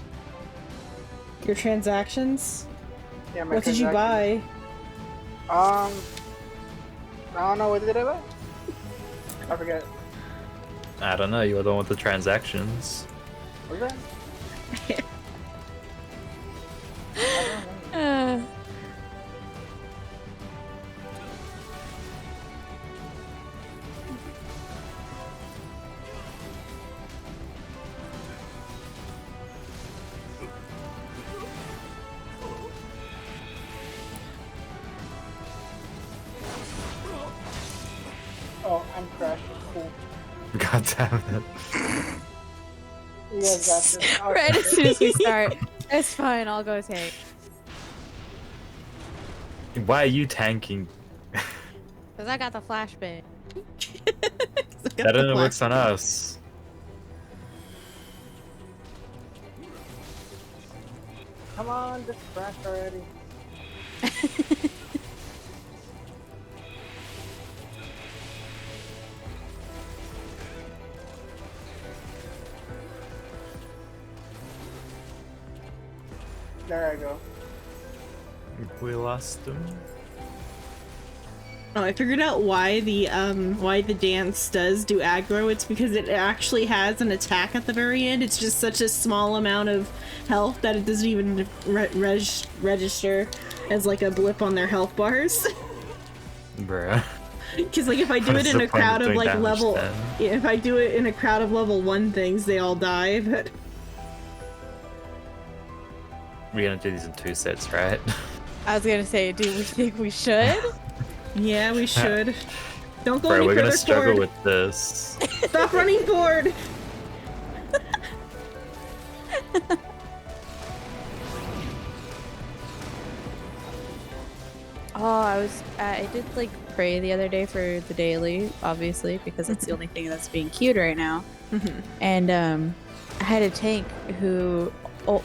Speaker 2: Your transactions?
Speaker 4: Yeah, my
Speaker 2: What did you buy?
Speaker 4: I don't know, what did I buy? I forget.
Speaker 10: I don't know, you're the one with the transactions.
Speaker 4: Was that?
Speaker 10: God damn it.
Speaker 4: You guys got this.
Speaker 3: Right as soon as we start. It's fine, I'll go tank.
Speaker 10: Why are you tanking?
Speaker 3: Because I got the flashbang.
Speaker 10: That only works on us.
Speaker 4: Come on, just crash already. There I go.
Speaker 10: We lost him.
Speaker 2: Oh, I figured out why the dance does do aggro. It's because it actually has an attack at the very end. It's just such a small amount of health that it doesn't even register as like a blip on their health bars.
Speaker 10: Bruh.
Speaker 2: Because like if I do it in a crowd of like level, yeah, if I do it in a crowd of level 1 things, they all die. But
Speaker 10: We're gonna do these in 2 sets, right?
Speaker 3: I was gonna say, do we think we should?
Speaker 2: Yeah, we should. Don't go
Speaker 10: Bro,
Speaker 2: any
Speaker 10: we're
Speaker 2: further
Speaker 10: gonna struggle
Speaker 2: forward.
Speaker 10: with this.
Speaker 2: Stop running forward!
Speaker 3: Oh, I did like pray the other day for the daily, obviously, because it's the only thing that's being queued right now. And I had a tank who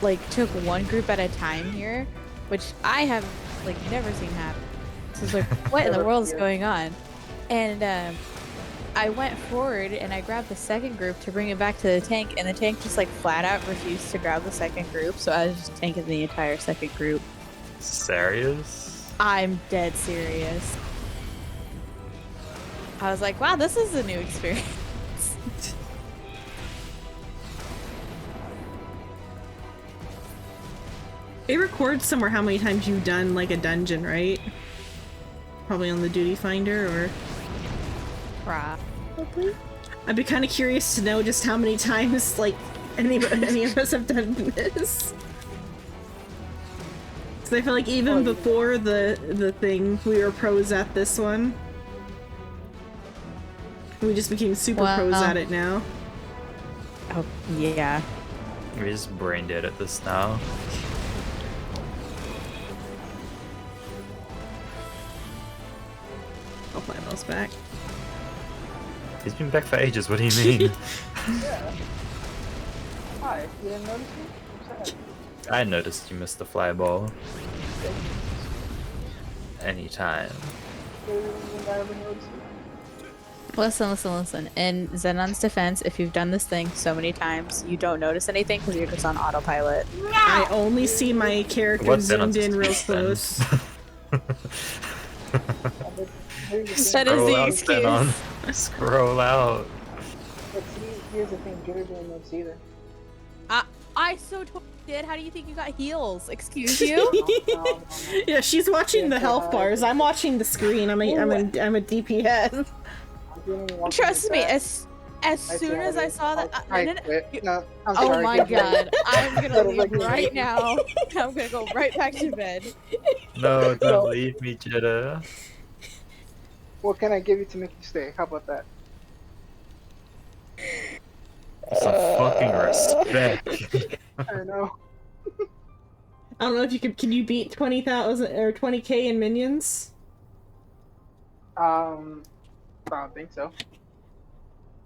Speaker 3: like took one group at a time here, which I have like never seen happen. So it's like, what in the world is going on? And I went forward and I grabbed the second group to bring it back to the tank, and the tank just like flat out refused to grab the second group, so I was just tanking the entire second group.
Speaker 10: Serious?
Speaker 3: I'm dead serious. I was like, wow, this is a new experience.
Speaker 2: It records somewhere how many times you've done like a dungeon, right? Probably on the duty finder, or
Speaker 3: probably.
Speaker 2: I'd be kind of curious to know just how many times like any of us have done this. So I feel like even before the thing, we were pros at this one. We just became super pros at it now.
Speaker 3: Oh yeah.
Speaker 10: We're just brain dead at this now.
Speaker 2: I'll fly those back.
Speaker 10: He's been back for ages, what do you mean?
Speaker 4: Yeah. Hi, you didn't notice me? I'm sad.
Speaker 10: I noticed you missed the fly ball. Anytime.
Speaker 3: Listen. In Xenon's defense, if you've done this thing so many times, you don't notice anything because you're just on autopilot.
Speaker 2: I only see my character zoomed in real close.
Speaker 3: That is the excuse.
Speaker 10: Scroll out.
Speaker 4: But see, here's the thing, Jitter didn't notice either.
Speaker 3: I so totally did. How do you think you got heals? Excuse you?
Speaker 2: Yeah, she's watching the health bars. I'm watching the screen. I'm a DPS.
Speaker 3: Trust me, as soon as I saw that, oh
Speaker 4: sorry,
Speaker 3: my god, I'm gonna leave right now. I'm gonna go right back to bed.
Speaker 10: No, don't leave me, Jitter.
Speaker 4: What can I give you to make you stay? How about that?
Speaker 10: Some fucking respect.
Speaker 4: I know.
Speaker 2: I don't know if you can you beat 20,000 or 20k in minions?
Speaker 4: I don't think so.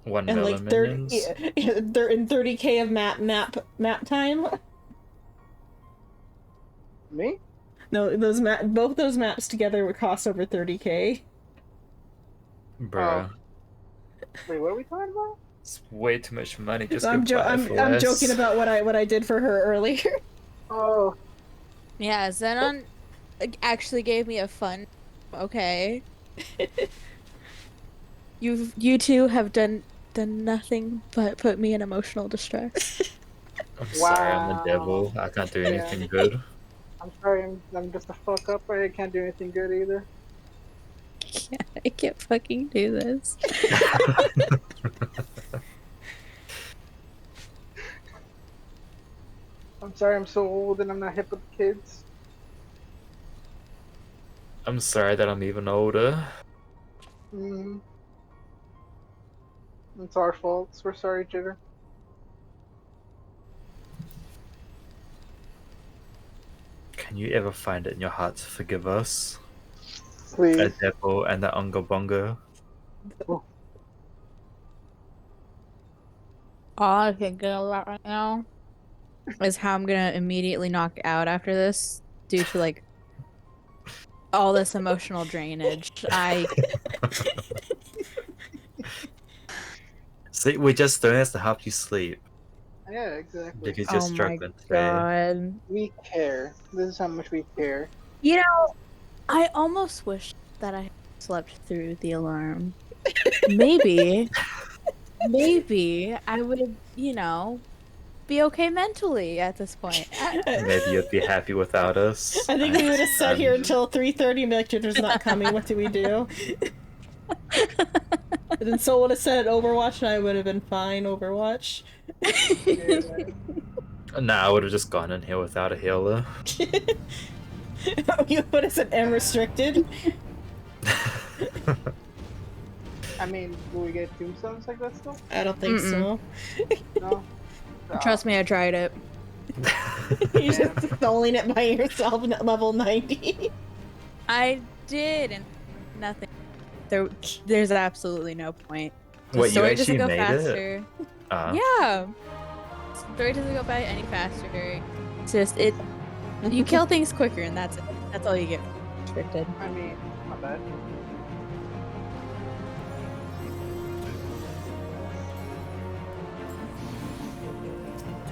Speaker 10: 1
Speaker 2: and
Speaker 10: million
Speaker 2: like 30,
Speaker 10: minions?
Speaker 2: they're in 30k of map time.
Speaker 4: Me?
Speaker 2: No, both those maps together would cost over 30k.
Speaker 10: Bro.
Speaker 4: Wait, what are we talking about?
Speaker 10: It's way too much money. Just
Speaker 2: I'm joking about what I did for her earlier.
Speaker 4: Oh.
Speaker 3: Yeah, Xenon actually gave me a fun. Okay. You two have done nothing but put me in emotional distress.
Speaker 10: I'm sorry, I'm the devil. I can't do anything good.
Speaker 4: I'm sorry, I'm just a fuck up. I can't do anything good either.
Speaker 3: I can't fucking do this.
Speaker 4: I'm sorry, I'm so old and I'm not hip with the kids.
Speaker 10: I'm sorry that I'm even older.
Speaker 4: It's our fault. We're sorry, Jitter.
Speaker 10: Can you ever find it in your heart to forgive us?
Speaker 4: Please.
Speaker 10: A devil and the Unga Bunga.
Speaker 3: All I can get about right now is how I'm gonna immediately knock out after this due to like all this emotional drainage.
Speaker 10: See, we're just doing this to help you sleep.
Speaker 4: Yeah, exactly.
Speaker 10: Because you're
Speaker 3: Oh my
Speaker 10: struggling today.
Speaker 3: god.
Speaker 4: We care. This is how much we care.
Speaker 3: You know, I almost wish that I slept through the alarm. Maybe I would, be okay mentally at this point.
Speaker 10: Maybe you'd be happy without us.
Speaker 2: I think we would have sat here until 3:30 and be like, Jitter's not coming, what do we do? And then Soul would have said Overwatch and I would have been fine, Overwatch.
Speaker 10: Nah, I would have just gone in here without a healer.
Speaker 2: You would have said unrestricted?
Speaker 4: I mean, will we get tombstones like that still?
Speaker 2: I don't think so.
Speaker 4: No?
Speaker 3: Trust me, I tried it.
Speaker 2: You're just stoling it by yourself at level 90.
Speaker 3: I did, and nothing. There's absolutely no point. The
Speaker 10: Wait, you
Speaker 3: story
Speaker 10: actually
Speaker 3: doesn't go
Speaker 10: made
Speaker 3: faster.
Speaker 10: it?
Speaker 3: Yeah. Story doesn't go by any faster. It's just you kill things quicker, and that's it. That's all you get restricted.
Speaker 4: I mean, not bad.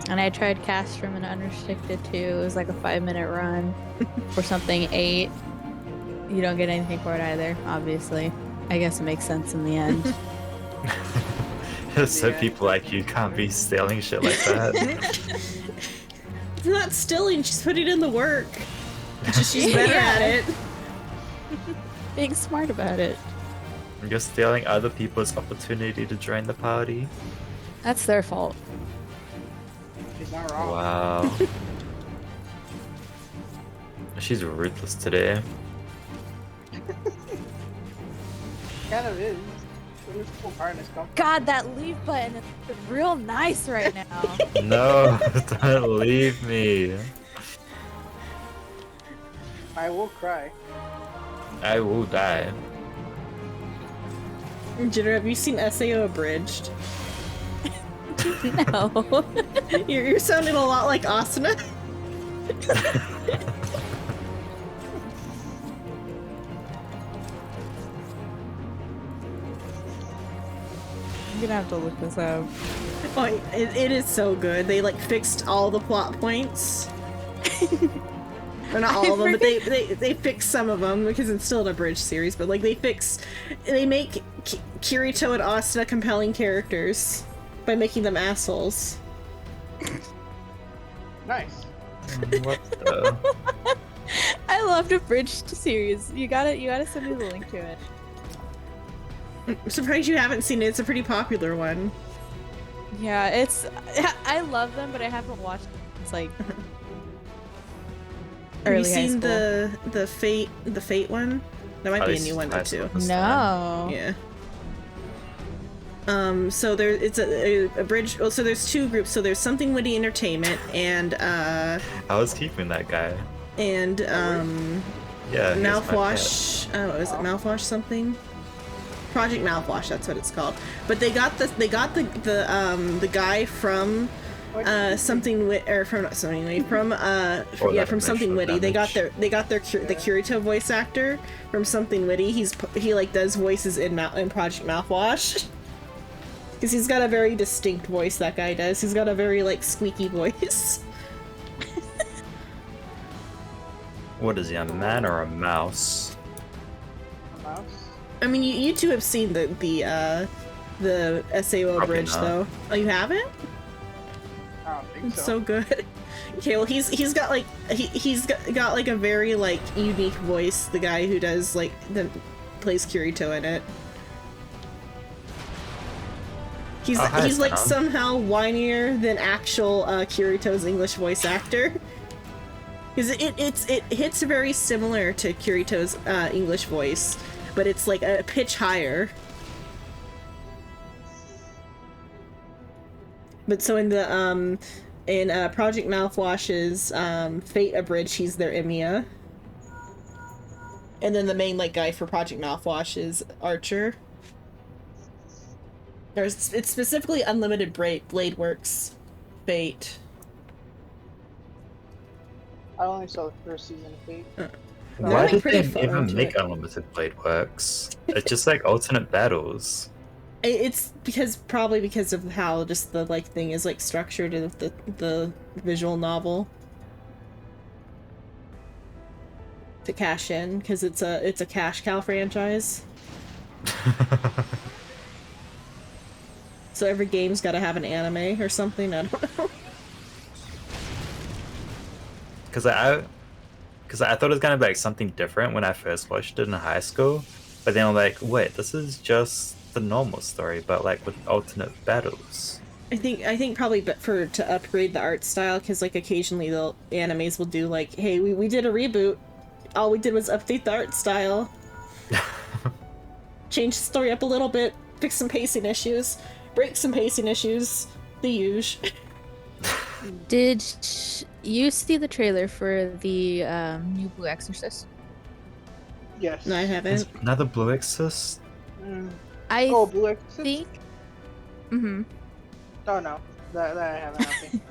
Speaker 3: And I tried cast from an unrestricted too. It was like a 5-minute run for something 8. You don't get anything for it either, obviously. I guess it makes sense in the end.
Speaker 10: So people like you can't be stealing shit like that.
Speaker 2: It's not stealing, she's putting in the work. Just she's better at it.
Speaker 3: Being smart about it.
Speaker 10: You're stealing other people's opportunity to join the party.
Speaker 3: That's their fault.
Speaker 4: She's not wrong.
Speaker 10: Wow. She's ruthless today.
Speaker 4: Kind of is. There's cool harness come.
Speaker 3: God, that leave button is real nice right now.
Speaker 10: No, don't leave me.
Speaker 4: I will cry.
Speaker 10: I will die.
Speaker 2: Jitter, have you seen SAO Abridged?
Speaker 3: No.
Speaker 2: You're sounding a lot like Asuna.
Speaker 3: I'm gonna have to look this up.
Speaker 2: Oh, it is so good. They like fixed all the plot points. Or not all of them, but they fixed some of them because it's still an abridged series. But like they make Kirito and Asuna compelling characters by making them assholes.
Speaker 4: Nice.
Speaker 10: What the?
Speaker 3: I loved abridged series. You gotta send me the link to it.
Speaker 2: I'm surprised you haven't seen it. It's a pretty popular one.
Speaker 3: Yeah, I love them, but I haven't watched it. It's like
Speaker 2: Have you
Speaker 3: early high
Speaker 2: seen
Speaker 3: school.
Speaker 2: the Fate one? That might be a new one though too.
Speaker 3: No.
Speaker 2: Yeah. So it's a bridge. Well, so there's two groups. So there's Something Witty Entertainment and
Speaker 10: I was keeping that guy.
Speaker 2: and
Speaker 10: Yeah.
Speaker 2: Mouthwash. Oh, is it Mouthwash something? Project Mouthwash. That's what it's called. But they got the guy from Something Wit or from not Something Witty from from Something Witty. They got the Kirito voice actor from Something Witty. He like does voices in Project Mouthwash. Because he's got a very distinct voice, that guy does. He's got a very, like, squeaky voice.
Speaker 10: What is he, a man or a mouse?
Speaker 4: A mouse?
Speaker 2: I mean, you two have seen the SAO
Speaker 10: Probably
Speaker 2: Bridge,
Speaker 10: not.
Speaker 2: though. Oh, you haven't?
Speaker 4: I don't think
Speaker 2: It's
Speaker 4: so.
Speaker 2: so good. Okay, well, he's got, like, he's got, like, a very, like, unique voice, the guy who does, like, plays Kirito in it. He's like somehow whinier than actual Kirito's English voice actor. Because it hits very similar to Kirito's English voice, but it's like a pitch higher. But so in Project Mouthwash's Fate Abridged, he's their Emiya. And then the main like guy for Project Mouthwash is Archer. It's specifically Unlimited Blade Works Fate.
Speaker 4: I only saw the first season of Fate.
Speaker 10: Why did they
Speaker 2: fun
Speaker 10: even
Speaker 2: to
Speaker 10: make
Speaker 2: it.
Speaker 10: Unlimited Blade Works? It's just like alternate battles.
Speaker 2: It's probably because of how just the like thing is like structured in the visual novel. To cash in, because it's a cash cow franchise. So every game's got to have an anime or something. I don't know.
Speaker 10: Because I thought it was gonna be like something different when I first watched it in high school, but then I'm like, wait, this is just the normal story, but like with alternate battles.
Speaker 2: I think probably to upgrade the art style, because like occasionally the animes will do like, hey, we did a reboot. All we did was update the art style. Change the story up a little bit, fix some pacing issues, break some pacing issues, the usual.
Speaker 3: Did you see the trailer for the new Blue Exorcist?
Speaker 4: Yes.
Speaker 2: No, I haven't.
Speaker 10: Another Blue Exorcist?
Speaker 4: Blue Exorcist?
Speaker 3: Think. Mm-hmm.
Speaker 4: Oh no, that I haven't.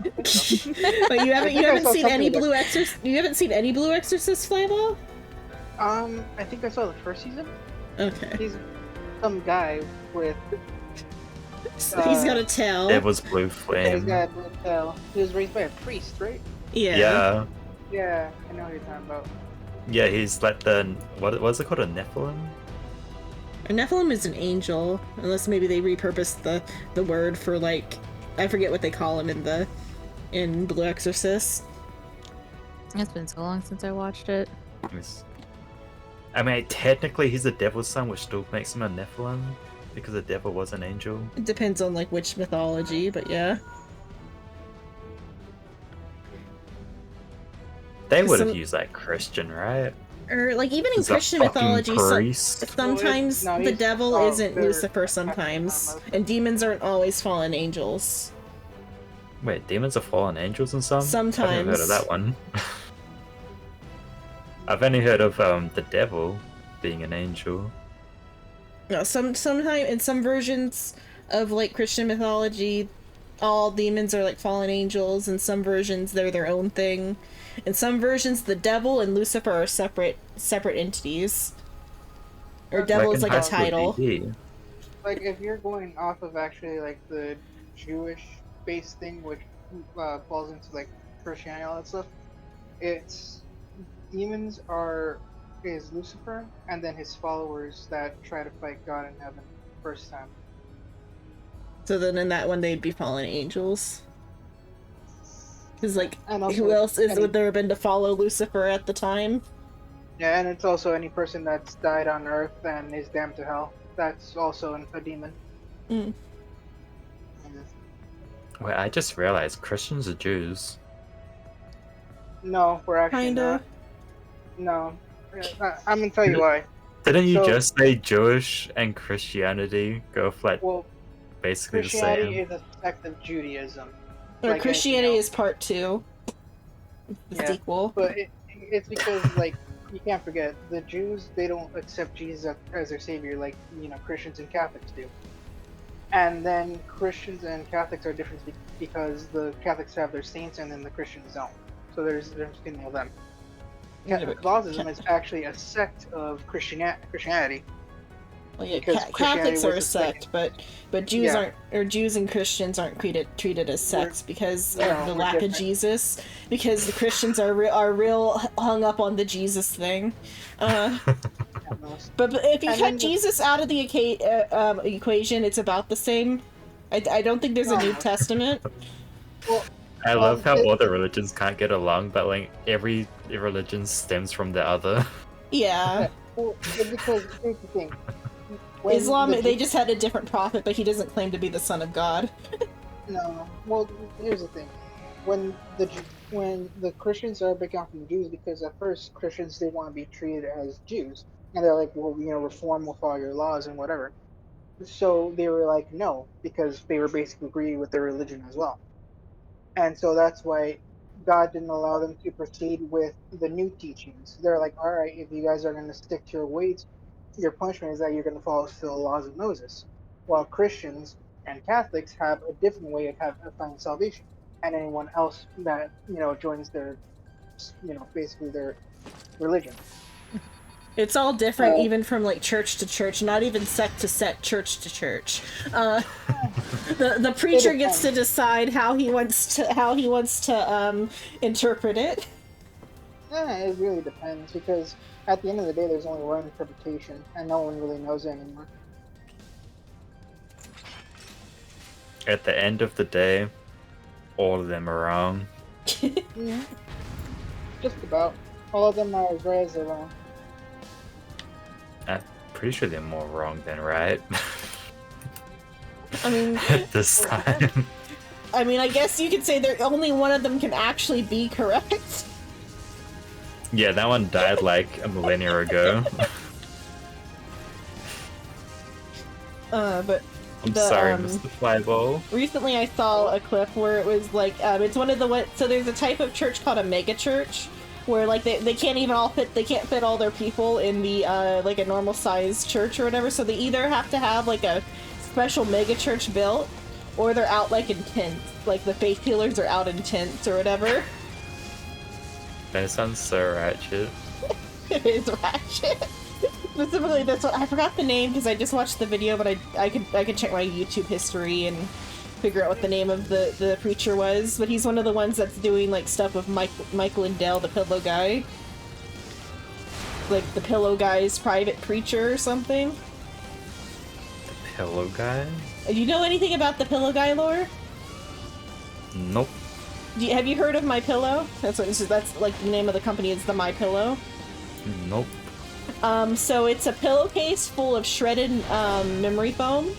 Speaker 2: But you haven't seen any Blue Exorcist? You haven't seen any Blue Exorcist, Flayball?
Speaker 4: I think I saw the first season.
Speaker 2: Okay.
Speaker 4: He's some guy with.
Speaker 2: He's got a tail.
Speaker 10: Devil's Blue Flame.
Speaker 4: He's got a blue tail. He was raised by a priest, right?
Speaker 2: Yeah.
Speaker 10: Yeah.
Speaker 4: Yeah, I know what you're talking about.
Speaker 10: Yeah, he's like what's it called, a Nephilim?
Speaker 2: A Nephilim is an angel, unless maybe they repurposed the word for like, I forget what they call him in Blue Exorcist.
Speaker 3: It's been so long since I watched it.
Speaker 10: I mean, technically he's the devil's son, which still makes him a Nephilim, because the devil was an angel.
Speaker 2: It depends on like which mythology, but yeah.
Speaker 10: They would have used like Christian, right?
Speaker 2: Or like even in
Speaker 10: He's a
Speaker 2: Christian
Speaker 10: fucking
Speaker 2: mythology,
Speaker 10: priest.
Speaker 2: sometimes
Speaker 4: Well,
Speaker 2: the devil isn't
Speaker 4: they're-
Speaker 2: Lucifer sometimes, and demons aren't always fallen angels.
Speaker 10: Wait, demons are fallen angels in some? I've never heard
Speaker 2: Sometimes.
Speaker 10: of that one. I've only heard of the devil being an angel.
Speaker 2: No, sometimes in some versions of like Christian mythology, all demons are like fallen angels. In some versions, they're their own thing. In some versions, the devil and Lucifer are separate entities. Or devil is like a title.
Speaker 4: Like if you're going off of actually like the Jewish-based thing, which falls into like Christianity, all that stuff, it's demons is Lucifer, and then his followers that try to fight God in heaven first time.
Speaker 2: So then in that one, they'd be fallen angels. Because like,
Speaker 4: And also
Speaker 2: who else would there have been to follow Lucifer at the time?
Speaker 4: Yeah, and it's also any person that's died on Earth and is damned to hell. That's also a demon.
Speaker 2: Mm.
Speaker 10: Wait, I just realized Christians are Jews.
Speaker 4: No, we're actually
Speaker 2: Kinda.
Speaker 4: not. No. I'm gonna tell you why.
Speaker 10: Didn't you
Speaker 4: So-
Speaker 10: just say Jewish and Christianity go for like
Speaker 4: Well,
Speaker 10: basically the
Speaker 4: Christianity
Speaker 10: same?
Speaker 4: is a sect of Judaism.
Speaker 2: Or
Speaker 4: Like
Speaker 2: Christianity is part 2. The
Speaker 4: Yeah,
Speaker 2: sequel.
Speaker 4: But it's because, like, you can't forget, the Jews, they don't accept Jesus as their savior like, Christians and Catholics do. And then Christians and Catholics are different because the Catholics have their saints and then the Christians don't. So there's a difference between all of them. Catholicism is actually a sect of Christianity.
Speaker 2: Well, yeah,
Speaker 4: Because
Speaker 2: Catholics
Speaker 4: Christianity
Speaker 2: are a
Speaker 4: was
Speaker 2: sect, but Jews
Speaker 4: Yeah.
Speaker 2: aren't, or Jews and Christians aren't treated as sects because
Speaker 4: no,
Speaker 2: of the
Speaker 4: we're
Speaker 2: lack of
Speaker 4: different.
Speaker 2: Jesus. Because the Christians are real hung up on the Jesus thing. But if you
Speaker 4: And
Speaker 2: cut
Speaker 4: then
Speaker 2: Jesus out of the equation, it's about the same. I don't think there's a New Testament.
Speaker 10: I love how all the religions can't get along, but like every religion stems from the other.
Speaker 2: Yeah.
Speaker 4: Well, because here's the thing. When
Speaker 2: Islam,
Speaker 4: the
Speaker 2: they just had a different prophet, but he doesn't claim to be the son of God.
Speaker 4: No. Well, here's the thing. When the Christians are breaking off from the Jews, because at first Christians didn't want to be treated as Jews, and they're like, well, reform will follow your laws and whatever. So they were like, no, because they were basically greedy with their religion as well. And so that's why God didn't allow them to proceed with the new teachings. They're like, all right, if you guys are going to stick to your ways, your punishment is that you're going to follow the laws of Moses. While Christians and Catholics have a different way of finding salvation. And anyone else that, joins their, basically their religion.
Speaker 2: It's all different, even from like church to church, not even sect to sect, church to church. The preacher gets to decide how he wants to interpret it.
Speaker 4: Yeah, it really depends, because at the end of the day, there's only one interpretation, and no one really knows it anymore.
Speaker 10: At the end of the day, all of them are wrong.
Speaker 4: Yeah. Just about. All of them are as right as they're wrong.
Speaker 10: I'm pretty sure they're more wrong than right.
Speaker 2: I mean,
Speaker 10: at this time.
Speaker 2: I mean, I guess you could say that only one of them can actually be correct.
Speaker 10: Yeah, that one died like a millennia ago.
Speaker 2: But
Speaker 10: I'm sorry, Mr. Flyball.
Speaker 2: Recently I saw a clip where it was like, it's one of the, so there's a type of church called a mega church, where like they can't even they can't fit all their people in the, like a normal sized church or whatever, so they either have to have like a special mega church built, or they're out like in tents, like the faith healers are out in tents or whatever.
Speaker 10: That sounds so ratchet.
Speaker 2: It is ratchet. Specifically, that's what I forgot the name because I just watched the video, but I could check my YouTube history and figure out what the name of the preacher was. But he's one of the ones that's doing like stuff with Mike Lindell, the pillow guy, like the pillow guy's private preacher or something.
Speaker 10: The pillow guy?
Speaker 2: Do you know anything about the pillow guy lore?
Speaker 10: Nope.
Speaker 2: Have you heard of My Pillow? That's like the name of the company is the My Pillow.
Speaker 10: Nope.
Speaker 2: So it's a pillowcase full of shredded memory foam.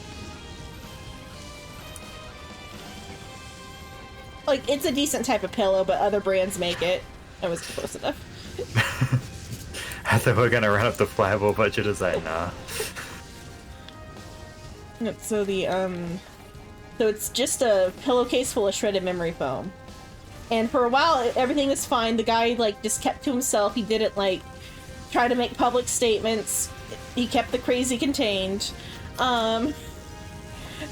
Speaker 2: Like, it's a decent type of pillow, but other brands make it. I was close enough.
Speaker 10: I thought we were gonna run up the Flyball budget, is like, nah.
Speaker 2: So the, so it's just a pillowcase full of shredded memory foam. And for a while, everything was fine. The guy, like, just kept to himself. He didn't, like, try to make public statements. He kept the crazy contained.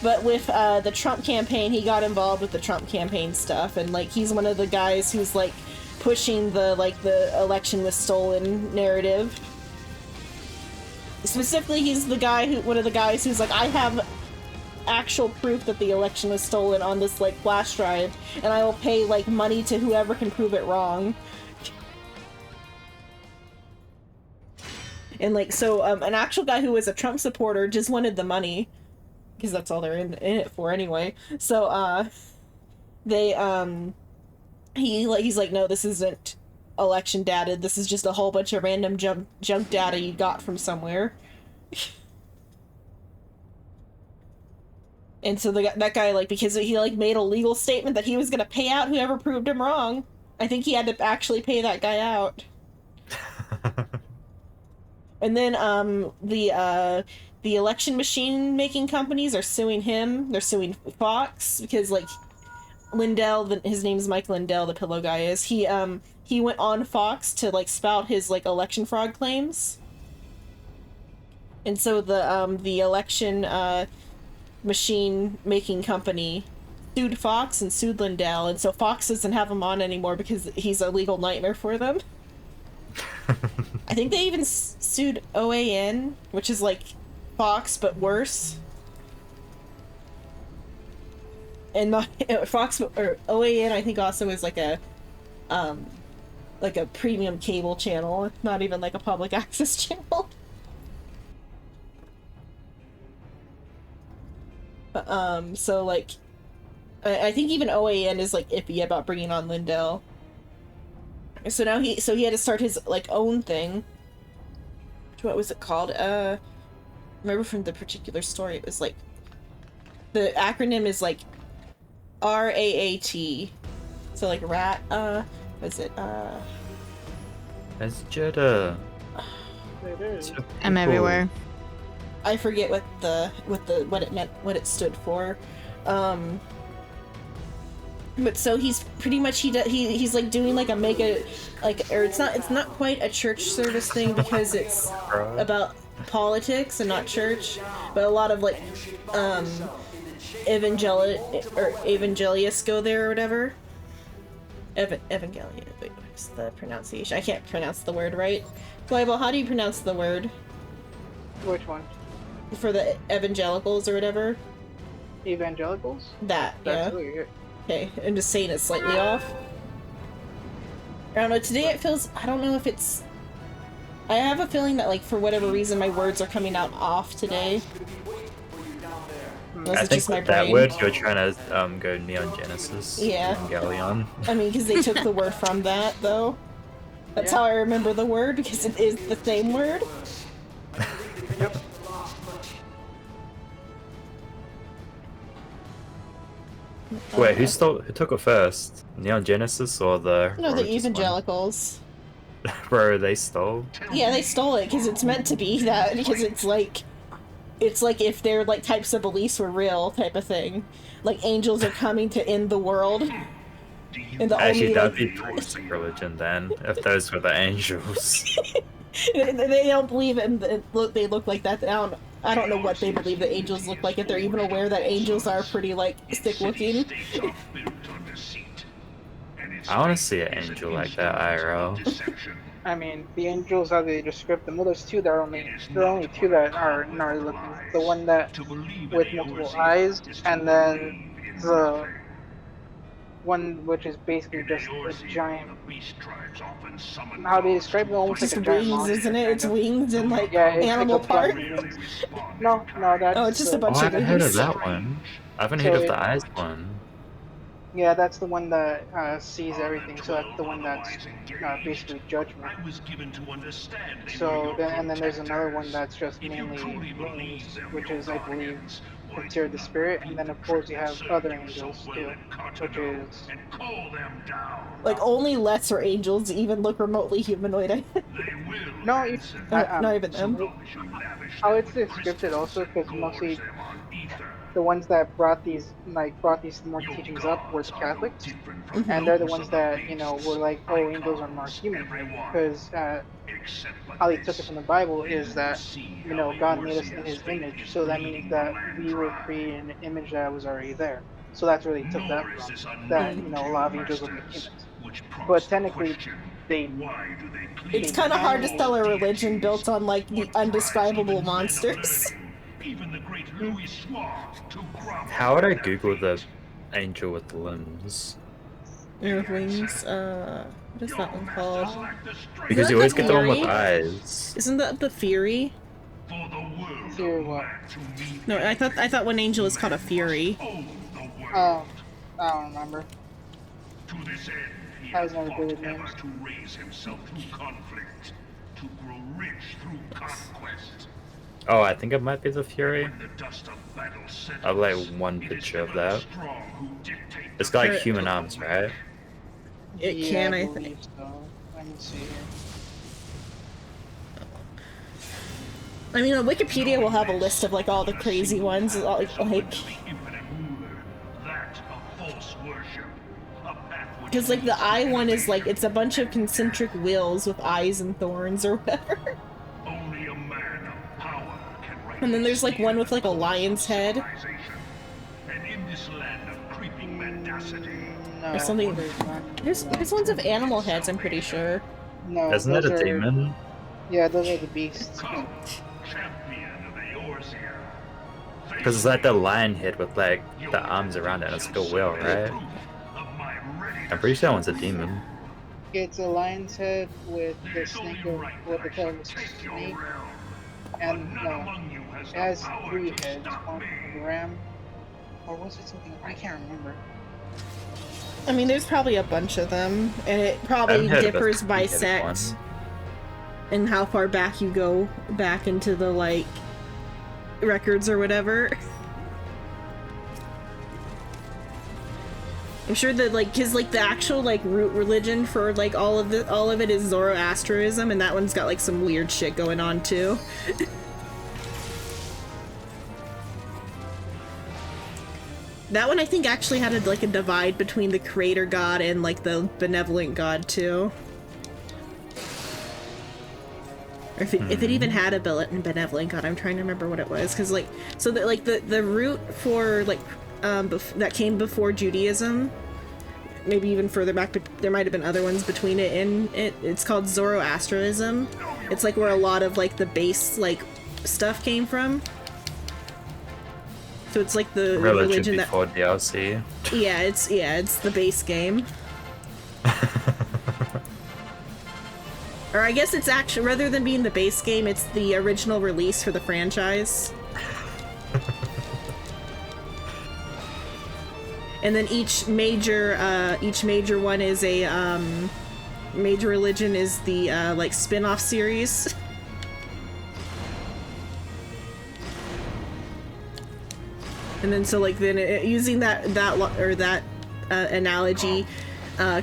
Speaker 2: But with the Trump campaign, he got involved with the Trump campaign stuff, and like he's one of the guys who's like pushing the election was stolen narrative. Specifically, he's the guy one of the guys who's like, I have actual proof that the election was stolen on this like flash drive, and I will pay like money to whoever can prove it wrong. And like, so an actual guy who was a Trump supporter just wanted the money, because that's all they're in it for anyway. So he's like, no, this isn't election data. This is just a whole bunch of random junk data you got from somewhere. And so that guy, like, because he like made a legal statement that he was gonna pay out whoever proved him wrong. I think he had to actually pay that guy out. And then the election machine making companies are suing him. They're suing Fox because like Lindell, his name's Mike Lindell, the pillow guy is. He went on Fox to like spout his like election fraud claims. And so the election machine making company sued Fox and sued Lindell, and so Fox doesn't have him on anymore because he's a legal nightmare for them. I think they even sued OAN, which is like Fox but worse. And Fox or OAN, I think also is like a premium cable channel, not even like a public access channel. So like, I think even OAN is like iffy about bringing on Lindell. So now he had to start his like own thing. What was it called? Remember from the particular story, it was like the acronym is like RAAT. So like rat. Was it?
Speaker 10: That's Jeddah.
Speaker 4: It is.
Speaker 3: I'm everywhere.
Speaker 2: I forget what it meant, what it stood for. But so he's pretty much he's like doing like a mega or it's not quite a church service thing because it's about politics and not church, but a lot of like evangelists go there or whatever. Evangelion. Wait, what's the pronunciation? I can't pronounce the word right. Bible, how do you pronounce the word?
Speaker 4: Which one?
Speaker 2: For the evangelicals or whatever.
Speaker 4: Evangelicals?
Speaker 2: That's yeah.
Speaker 4: Really good.
Speaker 2: Okay, I'm just saying it slightly off. I don't know, today it feels, I don't know if it's, I have a feeling that like for whatever reason my words are coming out off today.
Speaker 10: I think with that word you're trying to go Neon Genesis.
Speaker 2: Yeah.
Speaker 10: Evangelion.
Speaker 2: I mean, because they took the word from that though. That's how I remember the word, because it is the same word.
Speaker 4: Yep.
Speaker 10: Wait, who took it first? Neon Genesis or the...
Speaker 2: No, the evangelicals.
Speaker 10: Bro, they stole?
Speaker 2: Yeah, they stole it because it's meant to be that, because it's like if their like types of beliefs were real type of thing. Like angels are coming to end the world. And the
Speaker 10: Actually,
Speaker 2: only,
Speaker 10: that'd be toxic religion then, if those were the angels.
Speaker 2: they don't believe it, and they look like that. I don't know what they believe the angels look like, if they're even aware that angels are pretty, like, sick-looking.
Speaker 10: I want to see an angel like that, IRL.
Speaker 4: I mean, the angels, how they describe them, well, there's two that are there are only two that are gnarly looking. The one that, with multiple eyes, and then the one which is basically just a giant, how they describe it, almost like a giant
Speaker 2: wings,
Speaker 4: monster.
Speaker 2: isn't it? It's wings and like
Speaker 4: it's
Speaker 2: animal
Speaker 4: like
Speaker 2: parts.
Speaker 4: No, that's...
Speaker 2: Oh, it's just a bunch
Speaker 10: I
Speaker 2: of
Speaker 10: haven't heard of that one. I haven't heard of the eyes one.
Speaker 4: Yeah, that's the one that sees everything, so that's the one that's basically judgment. So, and then there's another one that's just mainly wings, which is, I believe, considered the spirit, and then of course you have other angels too, which is...
Speaker 2: Like, only lesser angels even look remotely humanoid.
Speaker 4: No,
Speaker 2: not even them.
Speaker 4: How it's scripted also, because mostly the ones that brought these more teachings up were the Catholics, and they're the ones that, you know, were like, oh, angels are more human, because how they took it from the Bible is that, you know, God made us in His image, so that means that we were created in an image that was already there. So that's where they took that from, that, you know, a lot of angels look like humans. But technically,
Speaker 2: it's kind of hard to sell a religion built on, like, the undescribable monsters.
Speaker 10: How would I Google the angel with limbs?
Speaker 2: Air wings, what is that one called?
Speaker 10: Because you always get the one with eyes.
Speaker 2: Isn't that the Fury?
Speaker 4: Fury what?
Speaker 2: No, I thought one angel is called a Fury.
Speaker 4: Oh, I don't remember. I was never good at names.
Speaker 10: Oh, I think it might be the Fury. I have like one picture of that. It's got like human arms, right?
Speaker 2: It can, I think.
Speaker 4: So. Let me see here.
Speaker 2: I mean, on Wikipedia will have a list of like all the crazy ones, like because like the eye one is like it's a bunch of concentric wheels with eyes and thorns or whatever. And then there's like one with like a lion's head. Or something. There's ones of animal heads, I'm pretty sure.
Speaker 4: No.
Speaker 10: Isn't it a demon?
Speaker 4: Yeah, those are the beasts.
Speaker 10: Because it's like the lion head with like the arms around it and it's like a wheel, right? I'm pretty sure that one's a demon.
Speaker 4: It's a lion's head with the snake of what they call a snake. And no, it has 3 heads. One for the ram. Or was it something? I can't remember.
Speaker 2: I mean, there's probably a bunch of them, and it probably differs by sect and how far back you go back into the, like, records or whatever. I'm sure that, like, cause, like, the actual, like, root religion for, like, all of it is Zoroastrianism, and that one's got, like, some weird shit going on, too. That one I think actually had a divide between the creator god and like the benevolent god too. Or if it even had a benevolent god, I'm trying to remember what it was, because like so that like the root for like that came before Judaism, maybe even further back, but there might have been other ones between it and it's called Zoroastrianism. It's like where a lot of like the base like stuff came from. So it's like the religion that
Speaker 10: before DLC.
Speaker 2: Yeah, it's the base game. Or I guess it's actually, rather than being the base game, it's the original release for the franchise. And then each major one is a major religion is the like spin-off series. And then so like using that analogy,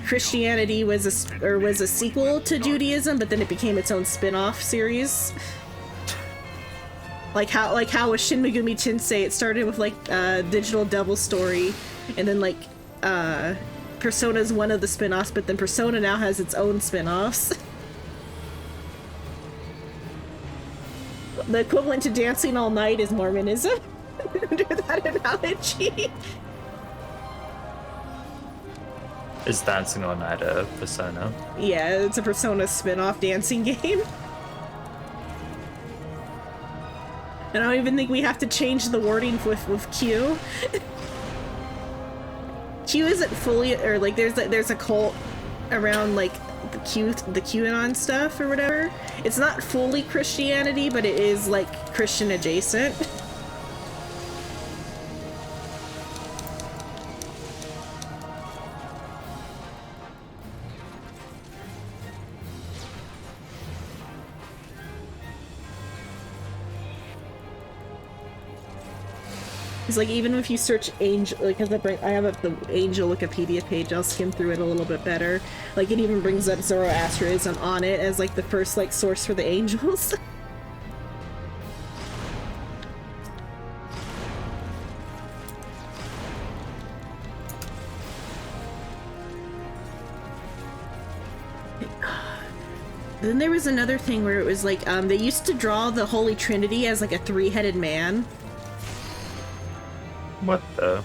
Speaker 2: Christianity was a sequel to Judaism, but then it became its own spin-off series. Like how with Shin Megami Tensei, it started with like Digital Devil Story, and then like Persona's one of the spin-offs, but then Persona now has its own spin-offs. The equivalent to Dancing All Night is Mormonism. Under that analogy.
Speaker 10: Is Dancing All Night a Persona?
Speaker 2: Yeah, it's a Persona spin-off dancing game. And I don't even think we have to change the wording with Q. Q isn't fully, or like there's a cult around like the QAnon stuff or whatever. It's not fully Christianity, but it is like Christian adjacent. It's like even if you search angel, like I have up the angel Wikipedia page, I'll skim through it a little bit better. Like it even brings up Zoroastrianism on it as like the first like source for the angels. Then there was another thing where it was like they used to draw the Holy Trinity as like a three-headed man.
Speaker 10: What the?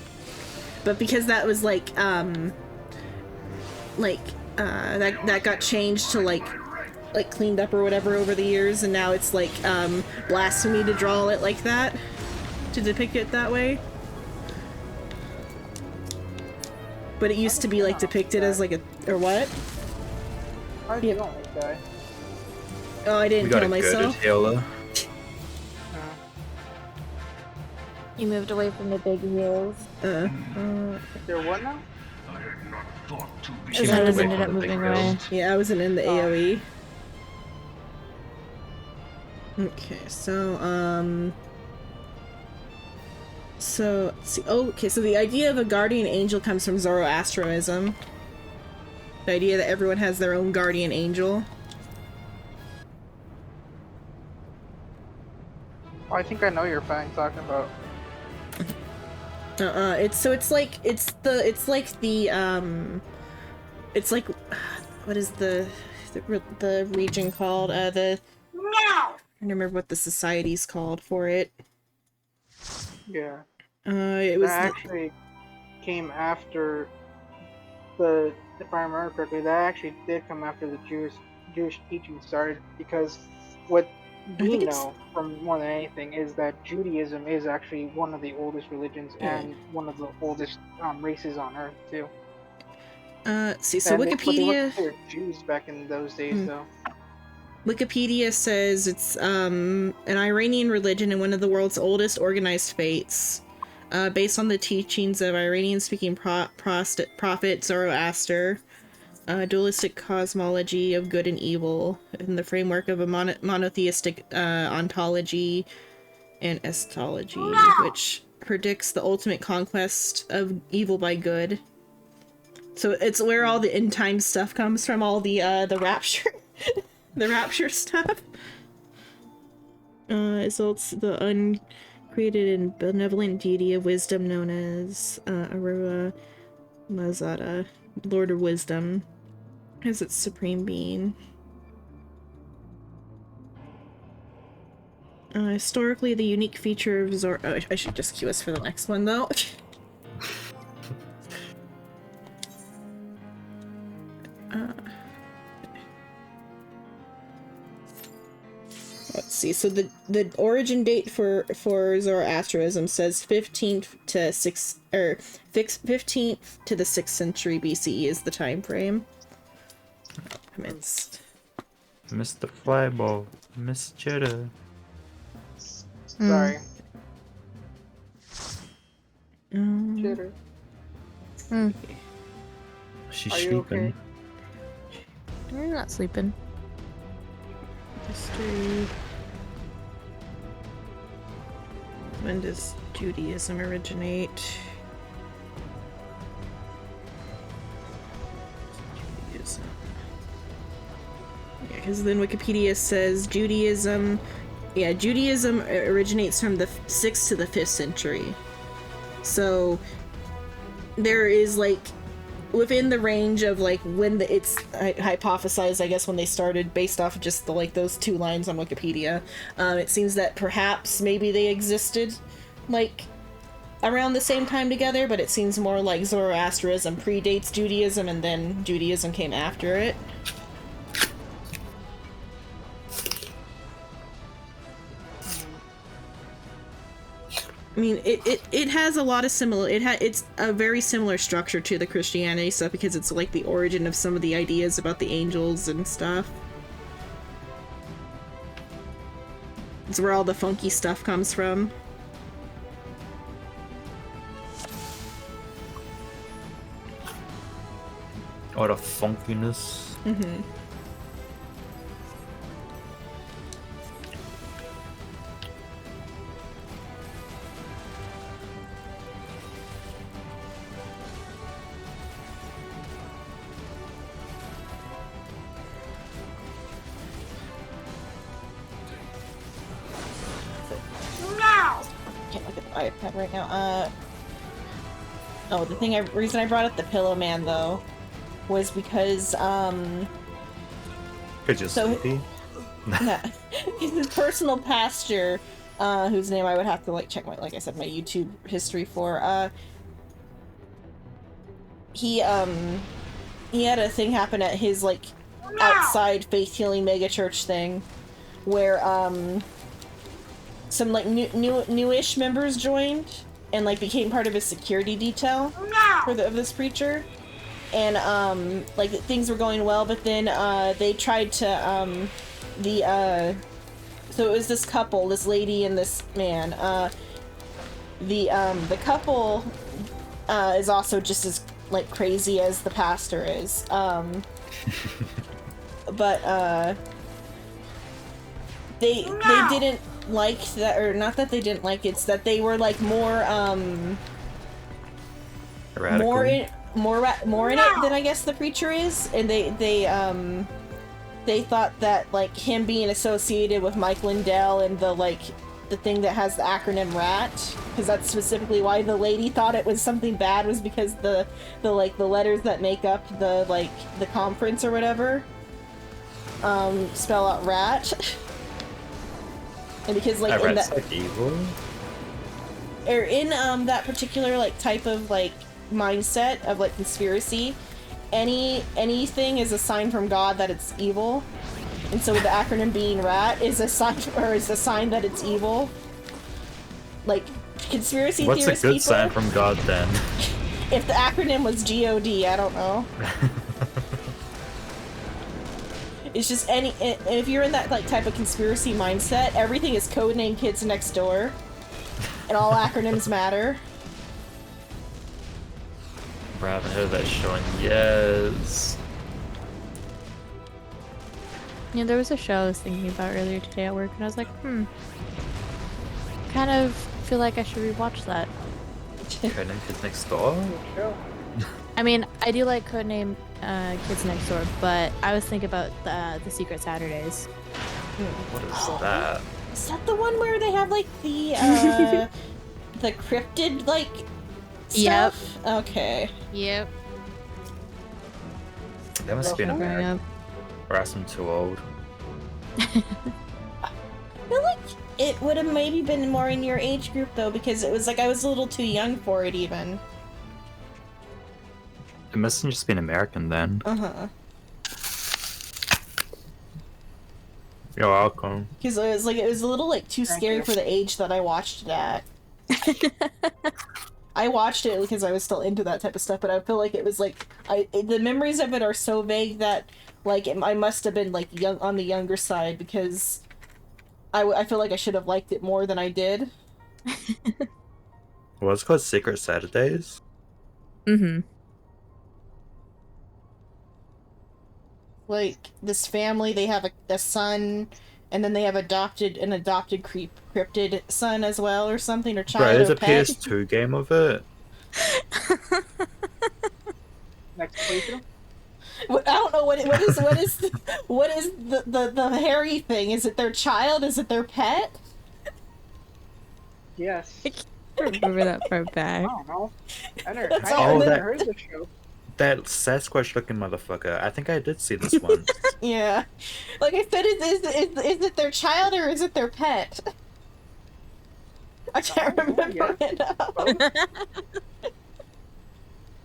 Speaker 2: But because that was like that got changed to like cleaned up or whatever over the years, and now it's like blasphemy to draw it like that, to depict it that way. But it used to be like depicted as like or what?
Speaker 4: How did you not like that?
Speaker 2: Oh, I didn't kill myself.
Speaker 3: You moved away from the big hills.
Speaker 4: There what now?
Speaker 3: I ended up moving away.
Speaker 2: Yeah, I wasn't in the AoE. Okay, so see, okay, so the idea of a guardian angel comes from Zoroastrianism. The idea that everyone has their own guardian angel.
Speaker 4: Oh, I think I know you're fine talking about.
Speaker 2: It's like what is the region called? I don't remember what the society's called for it.
Speaker 4: Yeah.
Speaker 2: It was
Speaker 4: that actually came after the, if I remember correctly, that actually did come after the Jewish teaching started, because what we know from more than anything is that Judaism is actually one of the oldest religions and one of the oldest races on Earth too.
Speaker 2: See, so Wikipedia.
Speaker 4: They weren't considered Jews back in those days, though.
Speaker 2: Wikipedia says it's an Iranian religion and one of the world's oldest organized faiths, based on the teachings of Iranian-speaking prophet Zoroaster. Dualistic cosmology of good and evil in the framework of a monotheistic ontology and eschatology, which predicts the ultimate conquest of evil by good. So it's where all the end time stuff comes from, all the rapture, the rapture stuff. So it's the created a benevolent deity of wisdom known as Aurora Mazada, Lord of Wisdom, as its supreme being. Historically, the unique feature of Zor... Oh, I should just cue us for the next one, though. Let's see. So the origin date for Zoroastrianism says 15th to 15th to the 6th century BCE is the time frame.
Speaker 10: Mr. Flyball, Miss Cheddar.
Speaker 4: Sorry.
Speaker 3: Jitter.
Speaker 10: She's
Speaker 4: Are you
Speaker 10: sleeping.
Speaker 4: okay?
Speaker 3: I'm not sleeping.
Speaker 2: History. When does Judaism originate? Judaism. Yeah, because then Wikipedia says Judaism. Yeah, Judaism originates from the 6th to the 5th century. So there is like within the range of like when it's hypothesized, I guess, when they started based off of just the like those 2 lines on Wikipedia. It seems that perhaps maybe they existed like around the same time together, but it seems more like Zoroastrianism predates Judaism and then Judaism came after it. I mean, it has a lot of similar. It's a very similar structure to the Christianity stuff because it's like the origin of some of the ideas about the angels and stuff. It's where all the funky stuff comes from.
Speaker 10: All the funkiness.
Speaker 2: Mm-hmm. Can't look at the iPad right now. Oh, the reason I brought up the Pillow Man though was because
Speaker 10: Could just sleepy.
Speaker 2: No, his personal pastor, whose name I would have to like check my like I said my YouTube history for. He had a thing happen at his like outside faith healing mega church thing, where some like newish members joined and like became part of his security detail of this preacher, and like things were going well, but then they tried to so it was this couple, this lady and this man. The couple is also just as like crazy as the pastor is, but they didn't like that, or not that they didn't like it, it's that they were like more
Speaker 10: Radical.
Speaker 2: more in it than I guess the preacher is, and they thought that like him being associated with Mike Lindell and the thing that has the acronym RAT, because that's specifically why the lady thought it was something bad, was because the letters that make up the conference or whatever spell out RAT. And because like in that
Speaker 10: like evil,
Speaker 2: or in that particular like type of like mindset of like conspiracy, anything is a sign from God that it's evil, and so the acronym being RAT is a sign that it's evil. Like conspiracy
Speaker 10: what's
Speaker 2: theorist
Speaker 10: a good
Speaker 2: people,
Speaker 10: sign from God then?
Speaker 2: If the acronym was GOD, I don't know. It's just if you're in that like type of conspiracy mindset, everything is codename Kids Next Door, and all acronyms matter.
Speaker 10: Bro, I haven't heard that show in years.
Speaker 3: Yeah, there was a show I was thinking about earlier today at work, and I was like, kind of feel like I should rewatch that.
Speaker 10: Codename Kids Next Door?
Speaker 3: I mean, I do like Codename Kids Next Door, but I was thinking about the Secret Saturdays.
Speaker 10: What is that?
Speaker 2: Is that the one where they have like the the cryptid like stuff? Yep. Okay.
Speaker 3: Yep.
Speaker 10: That must be an American. Or else I'm too old.
Speaker 2: I feel like it would have maybe been more in your age group though, because it was like I was a little too young for it even.
Speaker 10: It must have just been American then.
Speaker 2: Uh-huh.
Speaker 10: You're welcome.
Speaker 2: Because it was a little like too scary for the age that I watched it at. I watched it because I was still into that type of stuff, but I feel like it was like the memories of it are so vague that like I must have been like young on the younger side because I feel like I should have liked it more than I did.
Speaker 10: Well, it's called Secret Saturdays.
Speaker 3: Mm-hmm.
Speaker 2: Like this family, they have a son, and then they have an adopted cryptid son as well, or something, or child.
Speaker 10: Right, there's
Speaker 2: or
Speaker 10: a
Speaker 2: pet.
Speaker 10: PS2 game of it.
Speaker 4: Next playthrough.
Speaker 2: I don't know what is the hairy thing? Is it their child? Is it their pet?
Speaker 4: Yes.
Speaker 3: I can't remember that far back.
Speaker 4: I don't know. I never heard of the show.
Speaker 10: That Sasquatch looking motherfucker. I think I did see this one.
Speaker 2: Yeah. Like I said, is it their child or is it their pet? I can't remember it.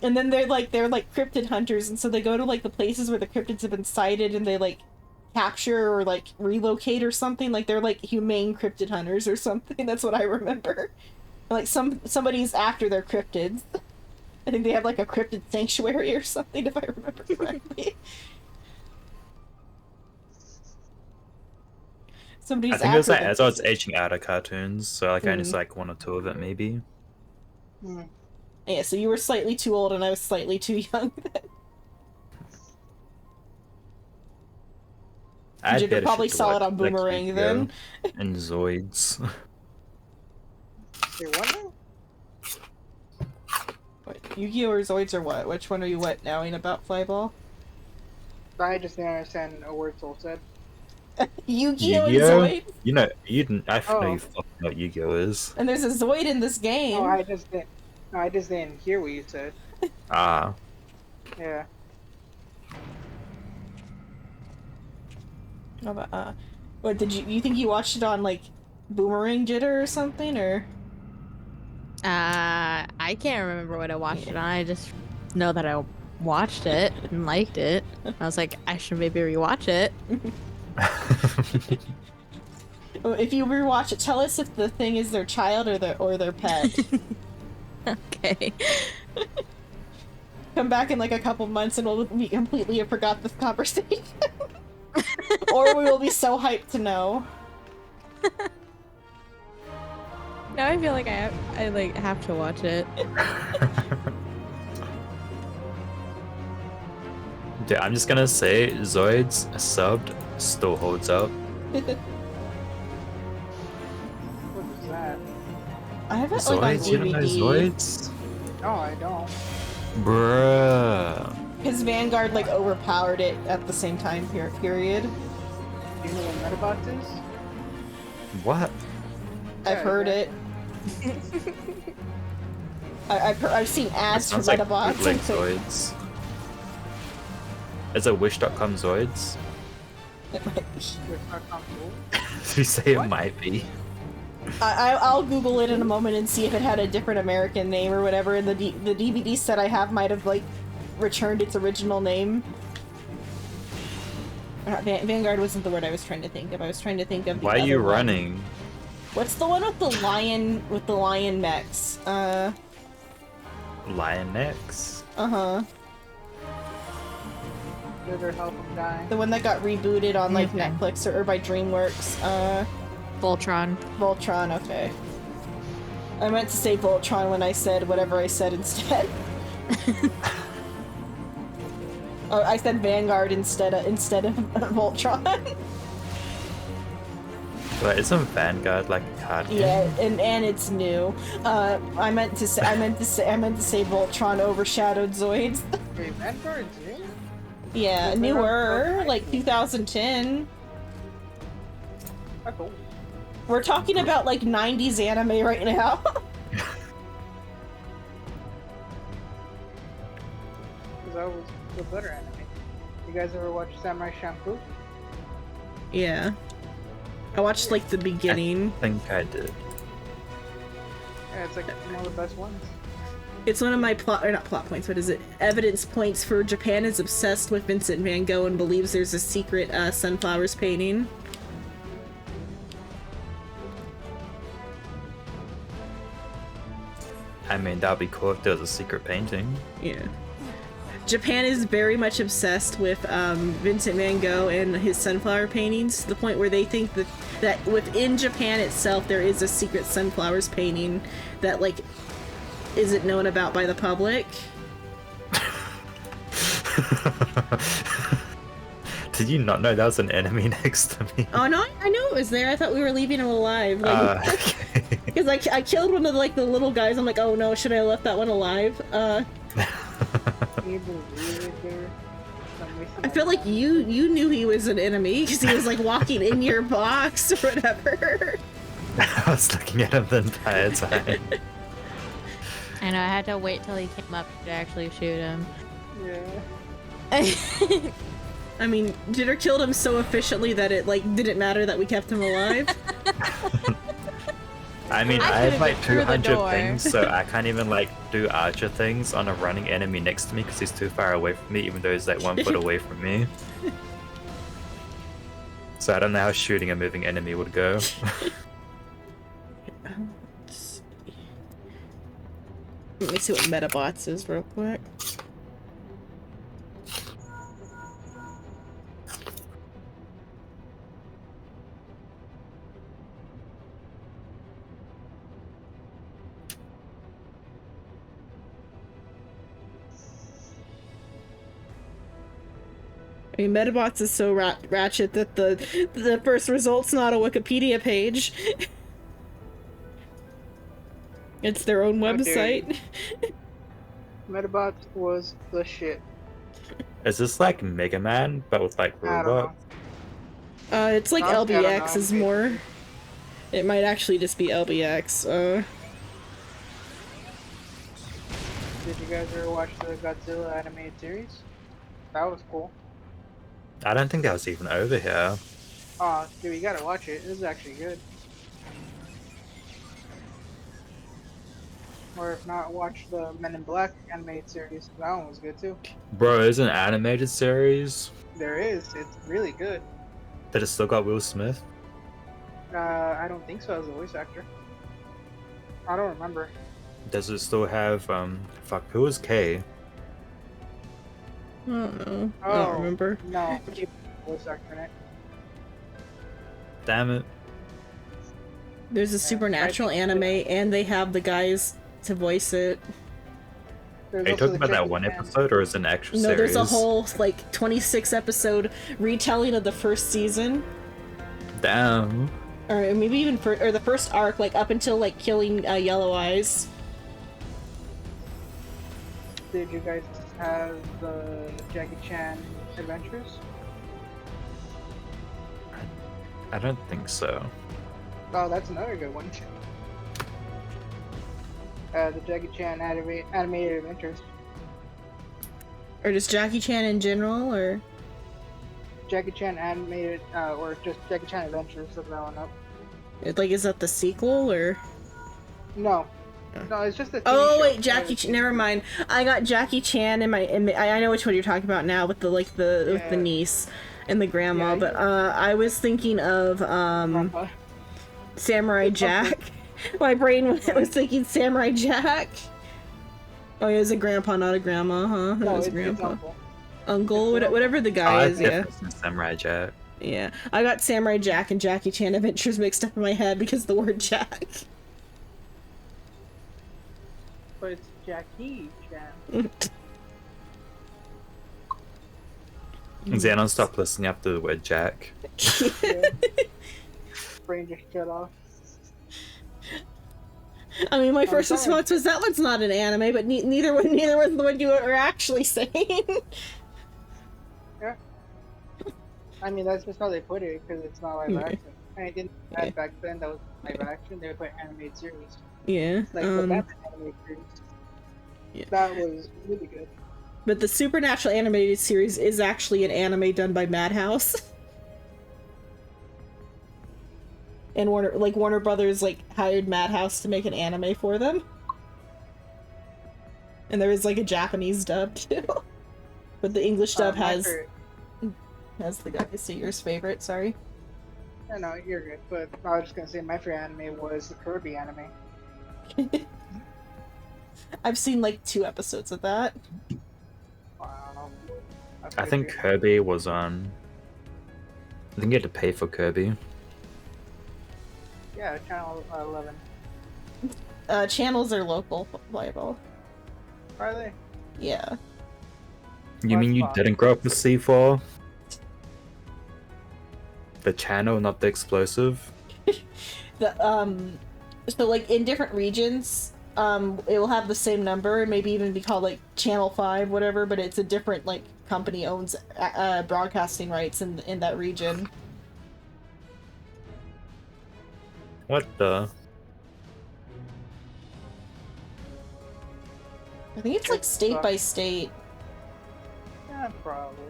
Speaker 2: And then they're like cryptid hunters, and so they go to like the places where the cryptids have been sighted, and they like capture or like relocate or something. Like they're like humane cryptid hunters or something. That's what I remember. Like somebody's after their cryptids. I think they have like a cryptid sanctuary or something, if I remember correctly. Somebody's
Speaker 10: I think it was like
Speaker 2: after
Speaker 10: as I was aging out of cartoons, so like I only saw like one or two of it maybe.
Speaker 2: Yeah, so you were slightly too old and I was slightly too young then. You probably saw it on Boomerang then.
Speaker 10: And Zoids.
Speaker 4: Wait, what now?
Speaker 2: What, Yu-Gi-Oh! Or Zoids or what? Which one are you knowing about, Flyball?
Speaker 4: I just didn't understand a word Soul said.
Speaker 2: Yu-Gi-Oh! And Zoids?
Speaker 10: You know, you didn't. I know
Speaker 4: Oh.
Speaker 10: you fucking know what Yu-Gi-Oh! Is.
Speaker 2: And there's a Zoid in this game.
Speaker 4: No, I just didn't hear what you said.
Speaker 10: Ah.
Speaker 4: Yeah.
Speaker 2: How about, what did you think you watched it on like Boomerang Jitter or something, or?
Speaker 3: I can't remember what I watched it on. I just know that I watched it and liked it. I was like, I should maybe rewatch it.
Speaker 2: If you rewatch it, tell us if the thing is their child or their pet.
Speaker 3: Okay.
Speaker 2: Come back in like a couple months and we completely have forgot this conversation. Or we will be so hyped to know.
Speaker 3: Now I feel like I have to watch it.
Speaker 10: Dude, I'm just gonna say Zoids subbed still holds up.
Speaker 4: What is that?
Speaker 2: I have it like on
Speaker 10: Zoids, you don't know
Speaker 2: DVD.
Speaker 10: Zoids?
Speaker 4: No, I don't.
Speaker 10: Bruh.
Speaker 2: Because Vanguard like overpowered it at the same time period.
Speaker 4: Do you know what Metabots is?
Speaker 10: What?
Speaker 2: I've heard it. I've seen ads for
Speaker 10: Sounds like
Speaker 2: Metabots.
Speaker 10: bootleg Zoids. Is it Wish.com Zoids?
Speaker 2: It might be.
Speaker 10: You say it might be.
Speaker 2: I'll Google it in a moment and see if it had a different American name or whatever. And the DVD set I have might have like returned its original name. Vanguard wasn't the word I was trying to think of. I was trying to think of the
Speaker 10: Why are you
Speaker 2: other one.
Speaker 10: running?
Speaker 2: What's the one with the lion mechs?
Speaker 10: Lion X.
Speaker 2: Uh-huh.
Speaker 4: Liver help him die.
Speaker 2: The one that got rebooted on like Netflix or by DreamWorks.
Speaker 3: Voltron.
Speaker 2: Voltron, okay. I meant to say Voltron when I said whatever I said instead. Oh, I said Vanguard instead of Voltron.
Speaker 10: But isn't Vanguard like a card game?
Speaker 2: Yeah, and it's new. I meant to say Voltron overshadowed Zoids.
Speaker 4: Wait, Vanguard's new?
Speaker 2: Yeah, newer, like 2010.
Speaker 4: That's old.
Speaker 2: We're talking about like 90s anime right now.
Speaker 4: Because that was the better anime. You guys ever watch Samurai Champloo?
Speaker 2: Yeah. I watched like the beginning.
Speaker 10: I think I did.
Speaker 4: Yeah, it's like one of the best ones.
Speaker 2: It's one of my not plot points, what is it? Evidence points for Japan is obsessed with Vincent van Gogh and believes there's a secret sunflowers painting.
Speaker 10: I mean, that'd be cool if there was a secret painting.
Speaker 2: Yeah. Japan is very much obsessed with Vincent van Gogh and his sunflower paintings, to the point where they think that within Japan itself there is a secret sunflowers painting that, like, isn't known about by the public.
Speaker 10: Did you not know that was an enemy next to me?
Speaker 2: Oh no, I knew it was there. I thought we were leaving him alive. Because like, I killed one of the little guys. I'm like, oh no, should I have left that one alive? I feel like you knew he was an enemy because he was like walking in your box or whatever.
Speaker 10: I was looking at him the entire time.
Speaker 3: I know, I had to wait till he came up to actually shoot him.
Speaker 4: Yeah.
Speaker 2: I mean, Jitter killed him so efficiently that it like didn't matter that we kept him alive.
Speaker 10: I mean, I have like 200 things, so I can't even like do archer things on a running enemy next to me because he's too far away from me, even though he's like 1 foot away from me. So I don't know how shooting a moving enemy would go.
Speaker 2: Let me see what Metabots is real quick. I mean, Metabots is so ratchet that the first result's not a Wikipedia page. It's their own website.
Speaker 4: Metabots was the shit.
Speaker 10: Is this like Mega Man, but with like robots?
Speaker 2: It's like
Speaker 4: Honestly, I don't
Speaker 2: LBX
Speaker 4: know.
Speaker 2: is more. It might actually just be LBX.
Speaker 4: Did you guys ever watch the Godzilla animated series? That was cool.
Speaker 10: I don't think that was even over here.
Speaker 4: Oh, dude, you gotta watch it. It was actually good. Or if not, watch the Men in Black animated series. That one was good too.
Speaker 10: Bro, it's an animated series.
Speaker 4: There is. It's really good.
Speaker 10: That it still got Will Smith.
Speaker 4: I don't think so as a voice actor. I don't remember.
Speaker 10: Does it still have fuck, who was K?
Speaker 2: I don't know. I
Speaker 4: Oh,
Speaker 2: don't remember.
Speaker 4: No, voice actor in it.
Speaker 10: Damn it.
Speaker 2: There's a supernatural anime, and they have the guys to voice it.
Speaker 10: Are you talking about that one episode, or is it an actual series?
Speaker 2: No, there's a whole like 26 episode retelling of the first season,
Speaker 10: Damn.
Speaker 2: or maybe even or the first arc, like up until like killing Yellow Eyes.
Speaker 4: Did you guys have the Jackie Chan Adventures?
Speaker 10: I don't think so.
Speaker 4: Oh, that's another good one. The Jackie Chan animated adventures.
Speaker 2: Or just Jackie Chan in general, or
Speaker 4: Jackie Chan animated, or just Jackie Chan Adventures. Look that one up.
Speaker 2: like is that the sequel or?
Speaker 4: No, it's just a. TV
Speaker 2: Oh
Speaker 4: show.
Speaker 2: wait, Jackie Chan. Never mind. I got Jackie Chan in my. I know which one you're talking about now with the with the niece and the grandma, but I was thinking of Samurai Jack. My brain was thinking Samurai Jack. Oh, he was a grandpa, not a grandma, huh? That was grandpa. Uncle, whatever the guy is, yeah.
Speaker 10: Samurai Jack.
Speaker 2: Yeah, I got Samurai Jack and Jackie Chan Adventures mixed up in my head because of the word Jack.
Speaker 4: But it's Jackie Chan.
Speaker 10: Xenon, stop listening after the word Jack.
Speaker 4: Brain just shut off.
Speaker 2: I mean, my first response was that one's not an anime, but neither was the one you were actually saying.
Speaker 4: Yeah. I mean, that's just how they put it because it's not live action. I didn't know that back then. That was live action. They were playing animated series.
Speaker 2: Yeah.
Speaker 4: Like the Batman animated series.
Speaker 2: Yeah.
Speaker 4: That was really good.
Speaker 2: But the Supernatural animated series is actually an anime done by Madhouse. And Warner Brothers hired Madhouse to make an anime for them. And there is a Japanese dub too. But the English dub has the guy Seeger's favorite, sorry.
Speaker 4: No, you're good. But I was just gonna say my favorite anime was the Kirby anime.
Speaker 2: I've seen 2 episodes of that.
Speaker 10: I think Kirby was on. I think you had to pay for Kirby.
Speaker 4: Yeah, channel 11.
Speaker 2: Channels are local playable.
Speaker 4: Are they?
Speaker 2: Yeah.
Speaker 10: You mean you didn't grow up with C4? The channel, not the explosive?
Speaker 2: So in different regions, it will have the same number, maybe even be called Channel 5, whatever, but it's a different company owns broadcasting rights in that region.
Speaker 10: What the?
Speaker 2: I think it's state by state.
Speaker 4: Yeah, probably.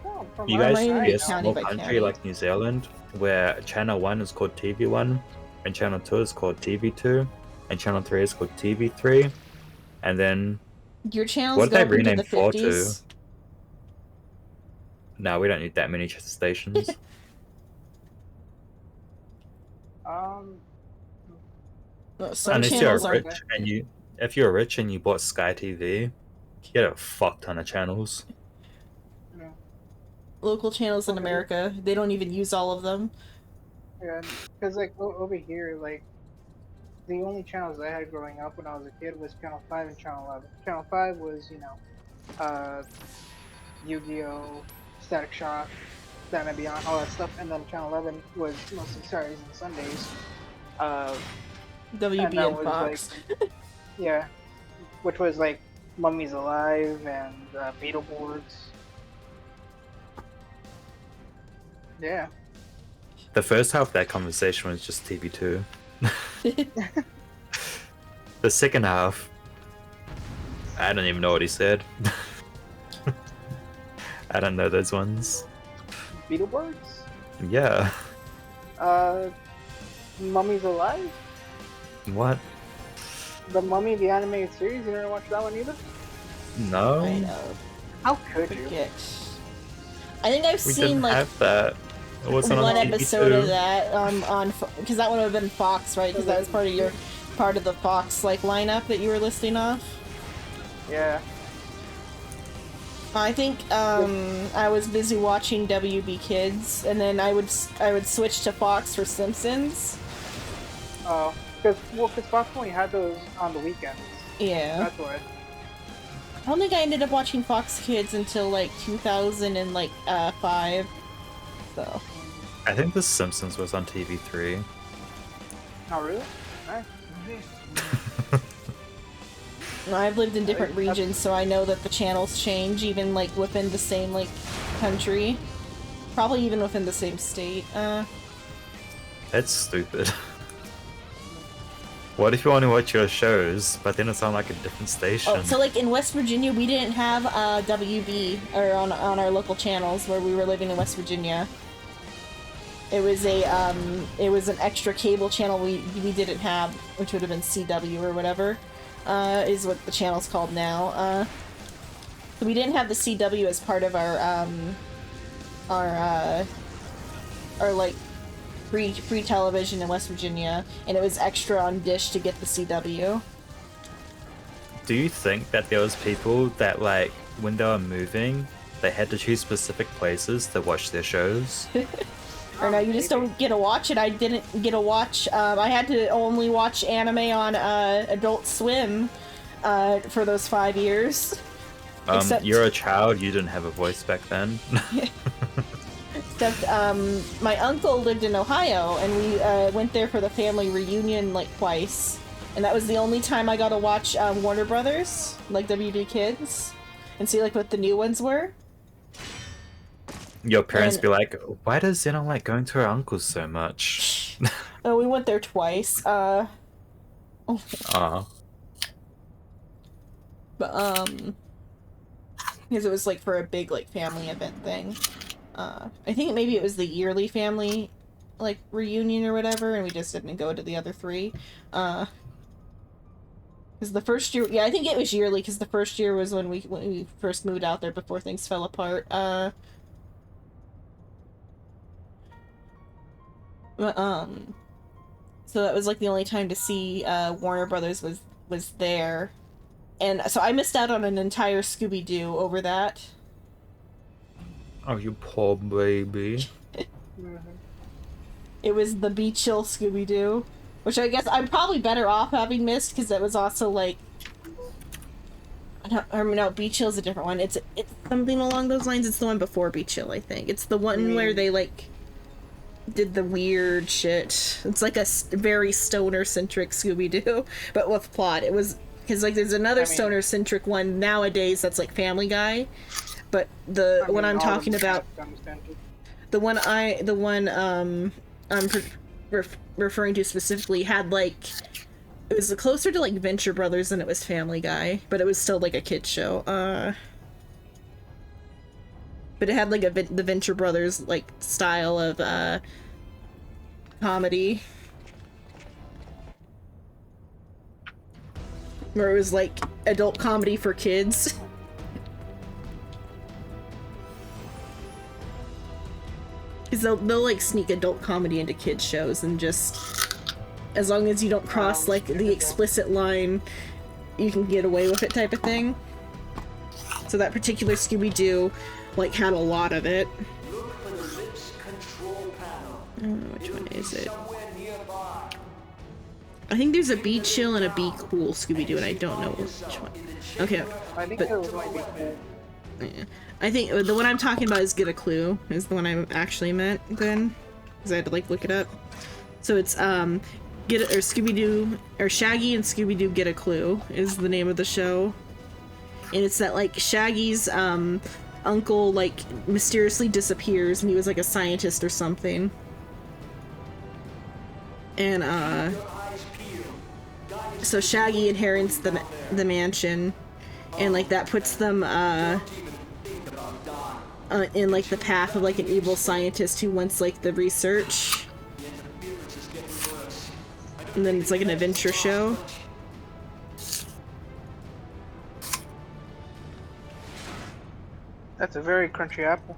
Speaker 4: Oh,
Speaker 10: You guys
Speaker 2: Might
Speaker 10: should
Speaker 2: be
Speaker 10: be a
Speaker 2: county
Speaker 10: small
Speaker 2: by
Speaker 10: country
Speaker 2: county.
Speaker 10: like New Zealand, where Channel 1 is called TV1, and Channel 2 is called TV2, and Channel 3 is called TV3, and then...
Speaker 2: Your channels
Speaker 10: what did
Speaker 2: go
Speaker 10: they
Speaker 2: up into
Speaker 10: rename
Speaker 2: the
Speaker 10: 4 to?
Speaker 2: 50s.
Speaker 10: No, we don't need that many stations.
Speaker 2: Some
Speaker 10: Unless you're
Speaker 2: channels are...
Speaker 10: rich and if you're rich and you bought Sky TV, you get a fuck ton of channels.
Speaker 2: Local channels in America, they don't even use all of them.
Speaker 4: Yeah, because over here, the only channels I had growing up when I was a kid was Channel 5 and Channel 11. Channel 5 was, Yu-Gi-Oh!, Static Shock, Batman Beyond, all that stuff, and then Channel 11 was mostly Saturdays and Sundays.
Speaker 2: WB and Fox.
Speaker 4: Yeah, which was Mummies Alive and Beetleborgs. Yeah.
Speaker 10: The first half of that conversation was just TV2. The second half, I don't even know what he said. I don't know those ones.
Speaker 4: Beetleborgs?
Speaker 10: Yeah.
Speaker 4: Mummies Alive?
Speaker 10: What?
Speaker 4: The Mummy, the animated series? You never watched that one either?
Speaker 10: No.
Speaker 2: I know.
Speaker 4: How could you?
Speaker 2: I think I've
Speaker 10: We
Speaker 2: seen
Speaker 10: didn't have that. It wasn't
Speaker 2: one
Speaker 10: on TV2.
Speaker 2: episode of that on because that one would have been Fox, right? Because that was part of the Fox lineup that you were listing off.
Speaker 4: Yeah.
Speaker 2: I think I was busy watching WB Kids, and then I would switch to Fox for Simpsons.
Speaker 4: Oh, because Fox only had those on the weekends.
Speaker 2: Yeah.
Speaker 4: That's why.
Speaker 2: I don't think I ended up watching Fox Kids until 2005. So.
Speaker 10: I think The Simpsons was on TV3.
Speaker 4: Oh, really? Nice.
Speaker 2: I've lived in different regions, so I know that the channels change, even within the same country. Probably even within the same state.
Speaker 10: That's stupid. What if you want to watch your shows, but then it's on a different station?
Speaker 2: Oh, so in West Virginia, we didn't have WB or on our local channels where we were living in West Virginia. It was an extra cable channel we didn't have, which would have been CW or whatever, is what the channel's called now. So we didn't have the CW as part of our free television in West Virginia, and it was extra on Dish to get the CW.
Speaker 10: Do you think that there was people that when they were moving, they had to choose specific places to watch their shows?
Speaker 2: Or no, you just don't get to watch it. I didn't get to watch. I had to only watch anime on Adult Swim for those 5 years. Except,
Speaker 10: you're a child. You didn't have a voice back then.
Speaker 2: Except my uncle lived in Ohio, and we went there for the family reunion twice. And that was the only time I got to watch Warner Brothers, WB Kids, and see what the new ones were.
Speaker 10: Your parents
Speaker 2: And-
Speaker 10: be like, why does Xena like going to her uncle's so much?
Speaker 2: Oh, we went there twice.
Speaker 10: Aw.
Speaker 2: But because it was like for a big like family event thing. I think maybe it was the yearly family like reunion or whatever, and we just didn't go to the other three. Because the first year, yeah, I think it was yearly. Because the first year was when we first moved out there before things fell apart. So that was like the only time to see Warner Brothers was there, and so I missed out on an entire Scooby-Doo over that.
Speaker 10: Oh, you poor baby.
Speaker 2: It was the Be Chill Scooby-Doo, which I guess I'm probably better off having missed because it was also like, no, Be Chill's a different one. It's something along those lines. It's the one before Be Chill, I think. It's the one where they like did the weird shit. It's like a very stoner-centric Scooby-Doo, but with plot. It was because like there's another stoner-centric one nowadays that's like Family Guy, but the one I'm talking about, the one I'm referring to specifically had like, it was closer to like Venture Brothers than it was Family Guy, but it was still like a kid's show. But it had like the Venture Brothers like style of comedy, where it was like adult comedy for kids. Because they'll like sneak adult comedy into kids shows, and just as long as you don't cross like the explicit line, you can get away with it type of thing. So that particular Scooby-Doo like had a lot of it. I don't know which one is it. I think there's a Be Chill and a Be Cool Scooby-Doo, and I don't know which one. Okay,
Speaker 4: I think there was might be cool.
Speaker 2: Yeah. I think the one I'm talking about is Get a Clue, is the one I actually meant then, because I had to like look it up. So it's Scooby-Doo, or Shaggy and Scooby-Doo Get a Clue is the name of the show. And it's that like Shaggy's uncle like mysteriously disappears, and he was like a scientist or something. And so Shaggy inherits the mansion, and like that puts them in like the path of like an evil scientist who wants like the research. And then it's like an adventure show.
Speaker 4: That's a very crunchy apple.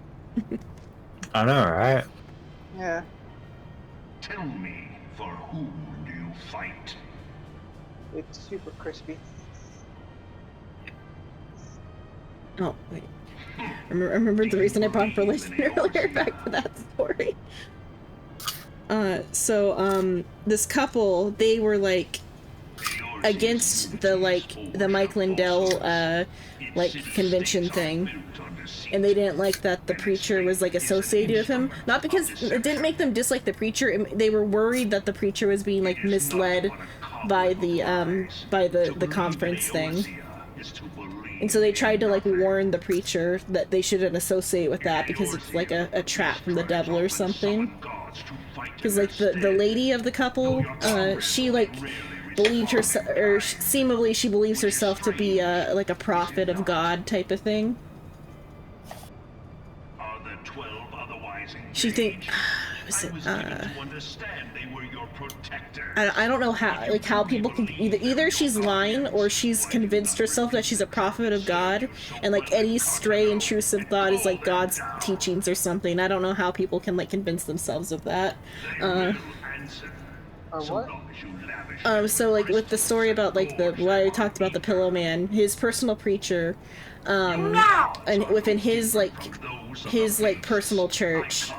Speaker 10: I know, right?
Speaker 4: Yeah.
Speaker 17: Tell me, for whom do you fight?
Speaker 4: It's super crispy.
Speaker 2: Oh, wait. I remember the reason I brought religion earlier, back to that story. This couple, they were like against the Mike Lindell like convention thing, and they didn't like that the preacher was like associated with him. Not because it didn't make them dislike the preacher, they were worried that the preacher was being like misled by the conference thing. And so they tried to like warn the preacher that they shouldn't associate with that because it's like a trap from the devil or something. Because like the lady of the couple, she like believed herself, or seemingly she believes herself to be like a prophet of God type of thing. She I don't know how people can either she's lying or she's convinced herself that she's a prophet of God, and like any stray intrusive thought is like God's teachings or something. I don't know how people can like convince themselves of that. So like with the story about like what I talked about, the Pillow Man, his personal preacher, and within his personal church,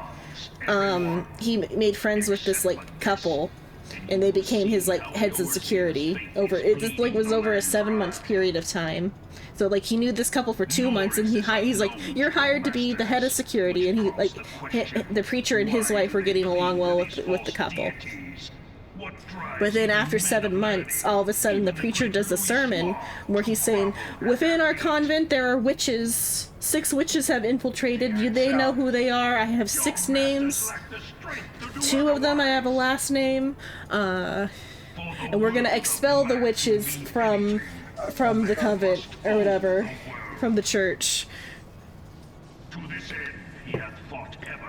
Speaker 2: he made friends with this like couple, and they became his like heads of security over it. Just like was over a 7-month period of time. So like he knew this couple for 2 months, and he's like, you're hired to be the head of security, and the preacher and his wife were getting along well with the couple. But then after 7 months, all of a sudden the preacher does a sermon where he's saying, within our convent there are witches. 6 witches have infiltrated. They know who they are. I have 6 names. 2 of them I have a last name. And we're gonna expel the witches from the convent, or whatever. From the church.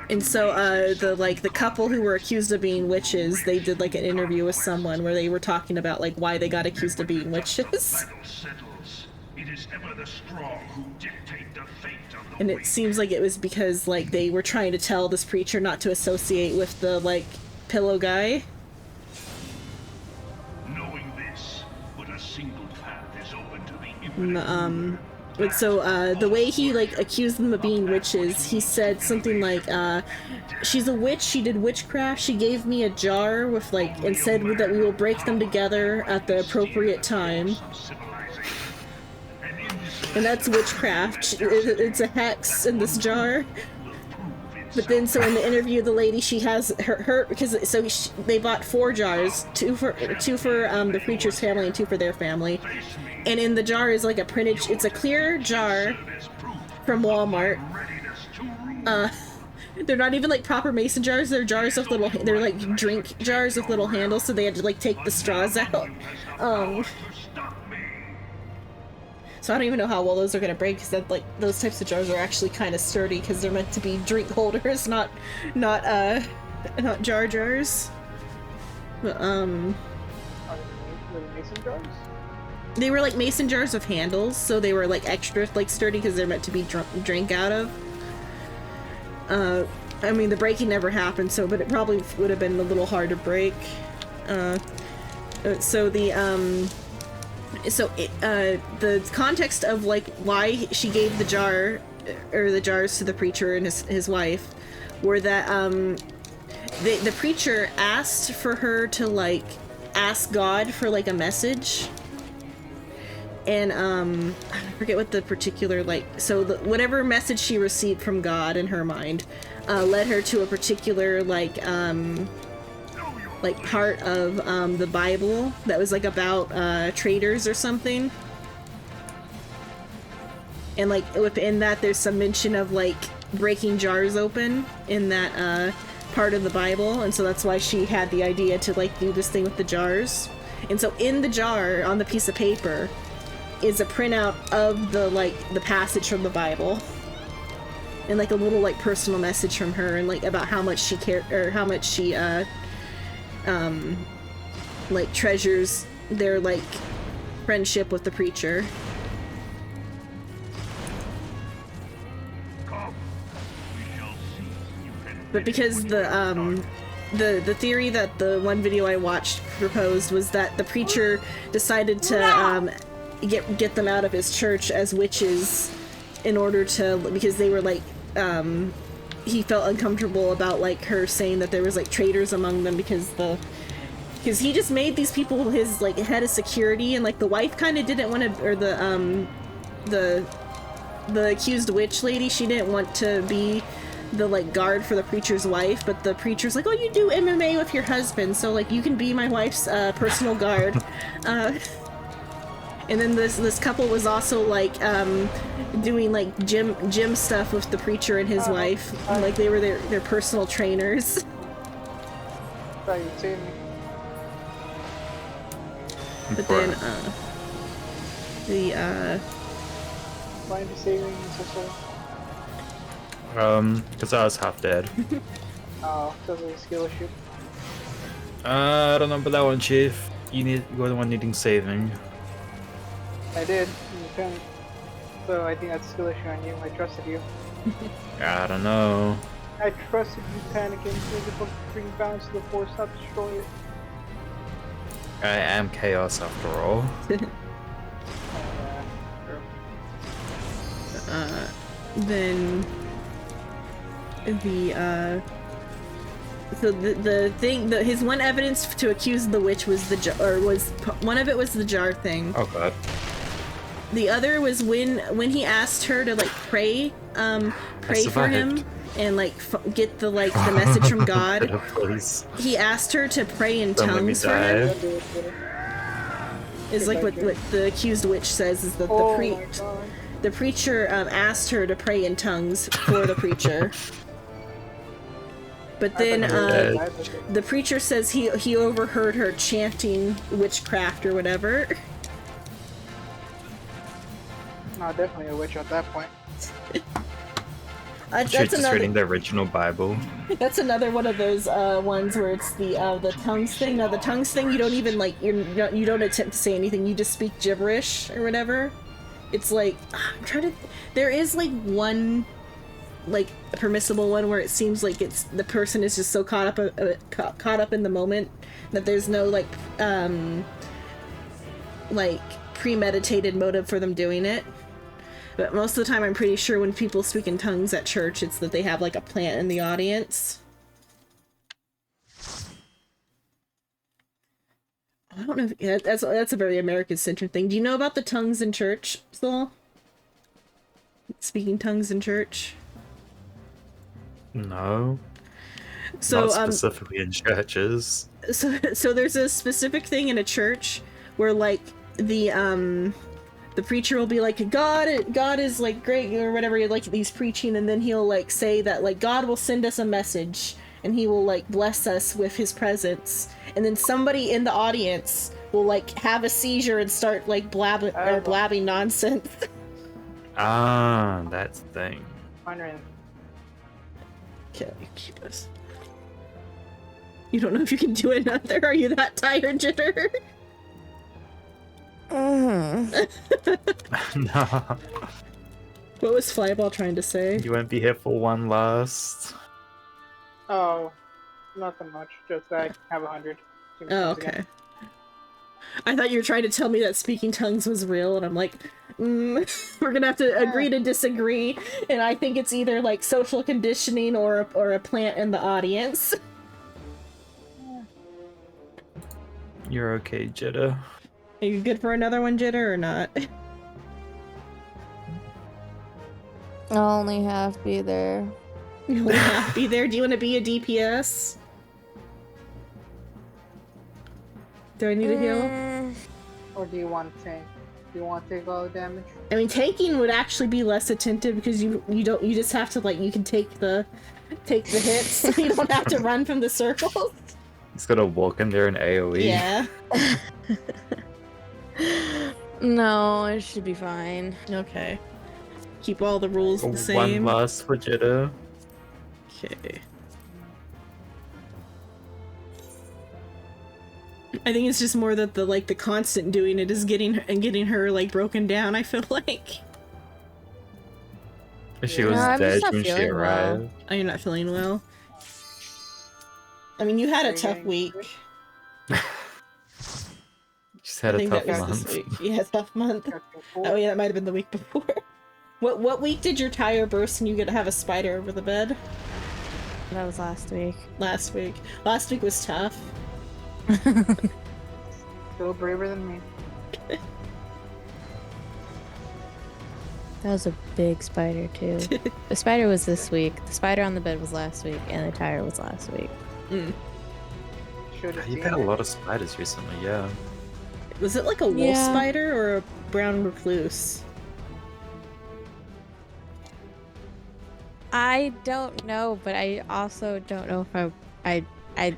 Speaker 2: And so, the couple who were accused of being witches, they did, like, an interview with someone where they were talking about, like, why they got accused of being witches. And it seems like it was because, like, they were trying to tell this preacher not to associate with the, like, pillow guy.
Speaker 17: Knowing this, but a single path is open to the
Speaker 2: But so, the way he, like, accused them of being witches, he said something like, she's a witch, she did witchcraft, she gave me a jar with, like, and said that we will break them together at the appropriate time. And that's witchcraft. It's a hex in this jar. But then, so in the interview, the lady, she has they bought 4 jars, two for the preacher's family and 2 for their family. And in the jar is like it's a clear jar from Walmart. They're not even like proper mason jars, they're jars with they're like drink jars with little handles, so they had to like take the straws out. So I don't even know how well those are gonna break, because like those types of jars are actually kind of sturdy because they're meant to be drink holders, not jar jars. But
Speaker 4: Are they mason jars?
Speaker 2: They were like mason jars with handles, so they were like extra like sturdy because they're meant to be drink out of. I mean, the breaking never happened, but it probably would have been a little hard to break. The context of like why she gave the jars to the preacher and his wife were that the preacher asked for her to like ask God for like a message, and I forget what the particular whatever message she received from God in her mind led her to a particular part of the Bible that was like about traders or something, and like within that there's some mention of like breaking jars open in that part of the Bible, and so that's why she had the idea to like do this thing with the jars. And so in the jar on the piece of paper is a printout of the passage from the Bible, and like a little like personal message from her, and like about how much she cared, or how much she like treasures their like friendship with the preacher. But because the theory that the one video I watched proposed was that the preacher decided to get them out of his church as witches in order to, because they were like he felt uncomfortable about like her saying that there was like traitors among them, because he just made these people his like head of security, and like the wife kind of didn't want to, or the accused witch lady, she didn't want to be the like guard for the preacher's wife, but the preacher's like, oh, you do MMA with your husband, so like you can be my wife's personal guard. And then this couple was also like doing like gym stuff with the preacher and his wife, like they were their personal trainers.
Speaker 4: Thought you'd seen me.
Speaker 2: But then
Speaker 4: Why are you saving me so slow?
Speaker 10: Because I was half dead.
Speaker 4: Oh, because of the skill issue.
Speaker 10: I don't know about that one, Chief. You're the one needing saving.
Speaker 4: I did. You couldn't. So I think that's a skill issue on you. I trusted you.
Speaker 10: I don't know.
Speaker 4: I trusted you panicking so the book bring balance to the force, not destroy it.
Speaker 10: I am chaos after all.
Speaker 2: Then the thing, his one evidence to accuse the witch was one of it was the jar thing.
Speaker 10: Oh god.
Speaker 2: The other was when he asked her to like pray for him and like get the the message from God. He asked her to pray in tongues for him. Is like what the accused witch says is that the preacher asked her to pray in tongues for the preacher. But then the preacher says he overheard her chanting witchcraft or whatever.
Speaker 4: No, definitely a witch at that point.
Speaker 10: She's just reading the original Bible.
Speaker 2: That's another one of those ones where it's the tongues thing. Now the tongues thing, you don't even you don't attempt to say anything. You just speak gibberish or whatever. It's like I'm trying to. There is like one, like a permissible one where it seems like it's the person is just so caught up in the moment that there's no like premeditated motive for them doing it. But most of the time, I'm pretty sure when people speak in tongues at church, it's that they have like a plant in the audience. I don't know. That's a very American-centered thing. Do you know about the tongues in church, Soul? Speaking tongues in church?
Speaker 10: No.
Speaker 2: So
Speaker 10: not specifically in churches.
Speaker 2: So there's a specific thing in a church where like the preacher will be like, God is like great or whatever, like he's preaching, and then he'll like say that like God will send us a message and he will like bless us with his presence, and then somebody in the audience will like have a seizure and start like blabbing nonsense.
Speaker 10: Ah, that's the thing.
Speaker 4: Wondering.
Speaker 2: Okay, keep us. You don't know if you can do another? Are you that tired, Jitter?
Speaker 10: No.
Speaker 2: What was Flyball trying to say?
Speaker 10: You won't be here for one last.
Speaker 4: Oh, nothing much. Just that I have 100.
Speaker 2: Oh, okay. I thought you were trying to tell me that speaking tongues was real, and I'm like, we're gonna have to agree to disagree, and I think it's either like social conditioning or a plant in the audience.
Speaker 10: You're okay, Jitta.
Speaker 2: Are you good for another one, Jitter, or not?
Speaker 3: I'll only half be there.
Speaker 2: You only half be there? Do you want to be a DPS? Do I need a heal?
Speaker 4: Or do you want tank? Do you want to take all the damage?
Speaker 2: I mean, tanking would actually be less attentive because you just have to like you can take the hits. You don't have to run from the circles.
Speaker 10: He's gonna walk in there and AoE.
Speaker 2: Yeah.
Speaker 3: No, it should be fine.
Speaker 2: Okay. Keep all the rules the
Speaker 10: One
Speaker 2: same.
Speaker 10: last for Jitta.
Speaker 2: Okay. I think it's just more that the constant doing it is getting her like broken down, I feel like.
Speaker 10: She was dead when she arrived.
Speaker 2: Well. Oh, you're not feeling well? I mean, you had a tough week.
Speaker 10: She's had a tough month.
Speaker 2: Yeah, tough month. Oh yeah, that might have been the week before. What week did your tire burst and you get to have a spider over the bed?
Speaker 3: That was last week.
Speaker 2: Last week was tough.
Speaker 4: Still braver than me.
Speaker 3: That was a big spider too. The spider was this week. The spider on the bed was last week, and the tire was last week.
Speaker 10: You've had a lot of spiders recently, yeah.
Speaker 2: Was it like a wolf spider or a brown recluse?
Speaker 3: I don't know, but I also don't know if I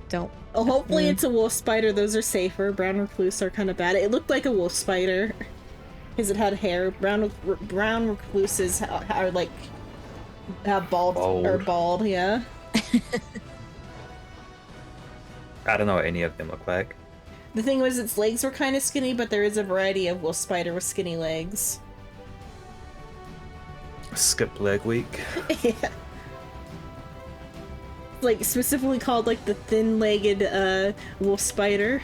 Speaker 3: don't.
Speaker 2: Oh, hopefully it's a wolf spider. Those are safer. Brown recluse are kind of bad. It looked like a wolf spider because it had hair. Brown recluses are like have bald. Yeah.
Speaker 10: I don't know what any of them look like.
Speaker 2: The thing was, its legs were kind of skinny, but there is a variety of wolf spider with skinny legs.
Speaker 10: Skip leg week.
Speaker 2: Yeah. Like specifically called like the thin-legged wolf spider.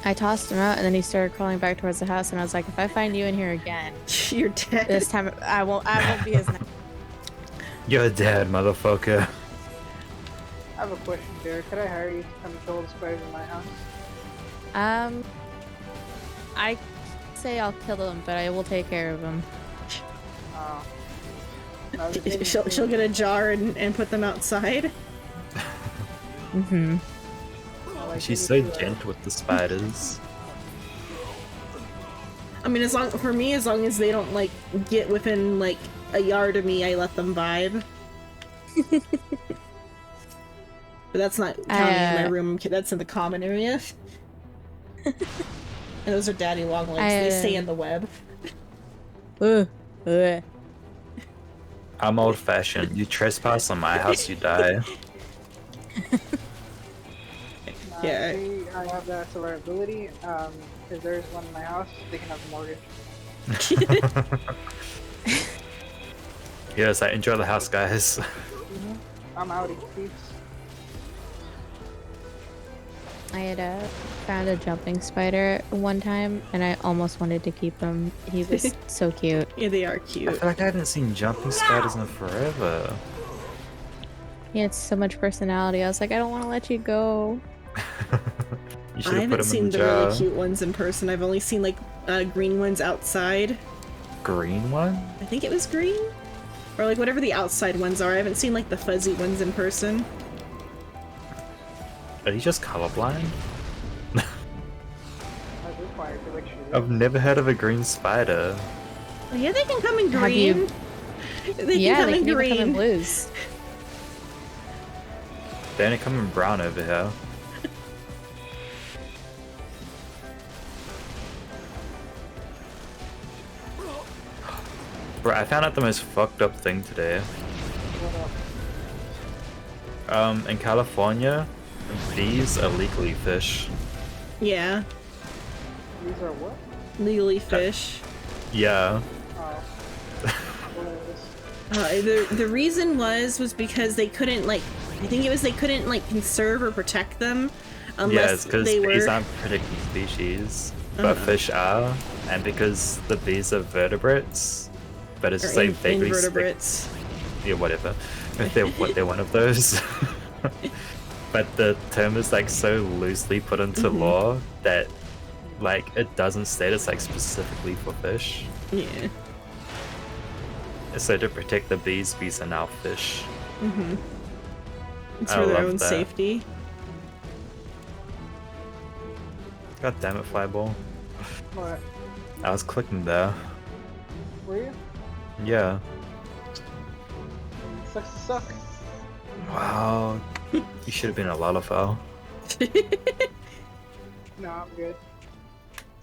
Speaker 3: I tossed him out and then he started crawling back towards the house, and I was like, if I find you in here again,
Speaker 2: you're dead.
Speaker 3: This time I won't be as nice.
Speaker 10: You're dead, motherfucker.
Speaker 4: I have a question, Derek. Could I hire you to come control the spiders in my house?
Speaker 3: I say I'll kill him, but I will take care of him.
Speaker 2: She'll get a jar and put them outside.
Speaker 3: Mm-hmm.
Speaker 10: She's so gentle with the spiders.
Speaker 2: I mean, for me, as long as they don't like get within like a yard of me, I let them vibe. But that's not counting in my room. That's in the common area. And those are daddy long legs. They stay in the web.
Speaker 10: I'm old-fashioned. You trespass on my house, you die.
Speaker 2: Yeah.
Speaker 4: See, I have that survivability. If there's one in my house, they can have the mortgage.
Speaker 10: Yes, I enjoy the house, guys.
Speaker 4: I'm outie, peeps.
Speaker 3: I had found a jumping spider one time, and I almost wanted to keep him. He was so cute.
Speaker 2: Yeah, they are cute.
Speaker 10: I feel like I hadn't seen jumping spiders in forever.
Speaker 3: He had so much personality. I was like, I don't want to let you go.
Speaker 10: You
Speaker 2: I haven't seen the really cute ones in person. I've only seen like green ones outside.
Speaker 10: Green one?
Speaker 2: I think it was green? Or like whatever the outside ones are. I haven't seen like the fuzzy ones in person.
Speaker 10: Are you just colorblind? I've never heard of a green spider.
Speaker 2: Oh, yeah, they can come in green. They can come in green.
Speaker 3: Even come in blues.
Speaker 10: They only come in brown over here. Bro, I found out the most fucked up thing today. In California, bees are legally fish.
Speaker 2: Yeah.
Speaker 4: These are what?
Speaker 2: Legally fish.
Speaker 10: Yeah.
Speaker 2: The reason was because they couldn't like, I think it was they couldn't like conserve or protect them unless
Speaker 10: because
Speaker 2: they were.
Speaker 10: bees aren't protected species, but fish are, and because the bees are vertebrates, but it's just like vaguely
Speaker 2: invertebrates.
Speaker 10: Yeah, whatever. They're one of those. But the term is like so loosely put into law that like it doesn't state it's like specifically for fish.
Speaker 2: Yeah.
Speaker 10: So to protect the bees are now fish.
Speaker 2: It's for their own safety.
Speaker 10: God damn it, Flyball.
Speaker 4: What?
Speaker 10: I was clicking there.
Speaker 4: Were you?
Speaker 10: Yeah.
Speaker 4: Sucks to suck.
Speaker 10: Wow. You should have been a Lalafell.
Speaker 4: No, I'm good.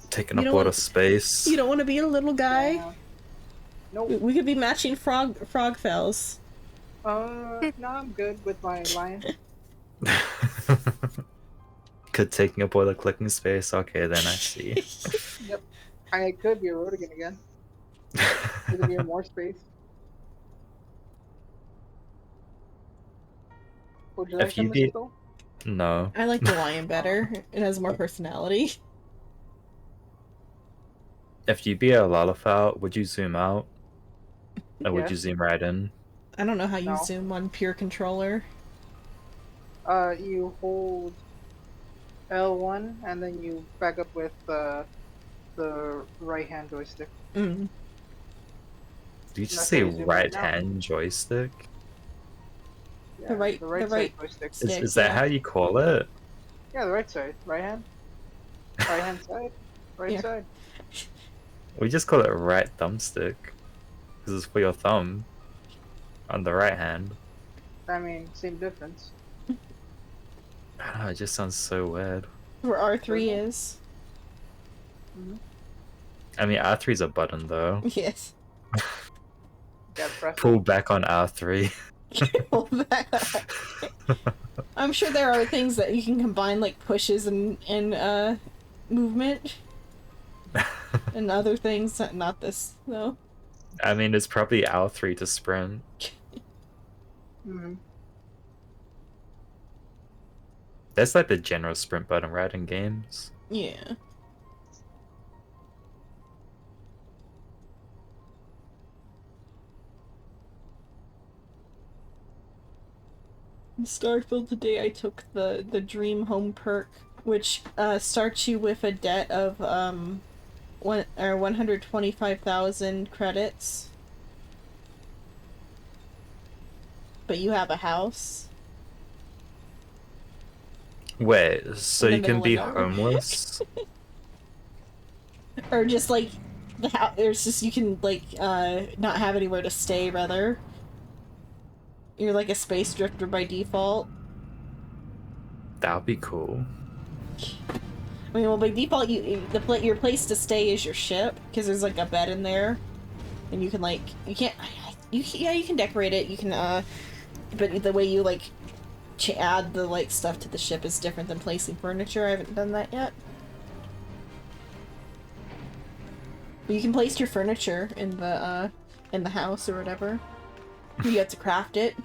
Speaker 10: Taking up a lot of space.
Speaker 2: You don't want to be a little guy?
Speaker 4: Nope.
Speaker 2: We could be matching frog fells.
Speaker 4: No, I'm good with my lion.
Speaker 10: Could taking up all the clicking space? Okay, then I see.
Speaker 4: Yep. I could be a Rodigan again. Could be more space. Would you like them, Mr. Phil?
Speaker 10: No.
Speaker 2: I like the lion better. It has more personality.
Speaker 10: If you be a Lalafell, would you zoom out? Or would you zoom right in?
Speaker 2: I don't know how you zoom on pure controller.
Speaker 4: You hold L1 and then you back up with the right hand joystick.
Speaker 10: Did you just say right hand joystick?
Speaker 4: Yeah,
Speaker 2: the right
Speaker 4: side joystick.
Speaker 10: Is that how you call it?
Speaker 4: Yeah, the right side. Right hand. Right hand side. Right side.
Speaker 10: We just call it right thumbstick. Because it's for your thumb. On the right hand.
Speaker 4: I mean, same difference.
Speaker 10: I don't know, it just sounds so weird.
Speaker 2: Where R3 is.
Speaker 10: I mean, R3's a button though.
Speaker 2: Yes.
Speaker 10: Pull back on R3.
Speaker 2: Pull back. I'm sure there are things that you can combine, like pushes and movement. And other things, not this, though.
Speaker 10: I mean, it's probably R3 to sprint. That's like the general sprint button, right, in games?
Speaker 2: Yeah. In Starfield today, I took the Dream Home perk, which starts you with a debt of 125,000 credits. But you have a house.
Speaker 10: Wait, so
Speaker 2: In the
Speaker 10: you can
Speaker 2: middle
Speaker 10: be
Speaker 2: of nowhere.
Speaker 10: homeless?
Speaker 2: Or just like the house, there's just you can like not have anywhere to stay rather. You're like a space drifter by default.
Speaker 10: That would be cool.
Speaker 2: I mean, well, by default, your place to stay is your ship because there's like a bed in there, and you can like you can decorate it. You can but the way you like add the like stuff to the ship is different than placing furniture. I haven't done that yet. But you can place your furniture in the house or whatever. You have to craft it.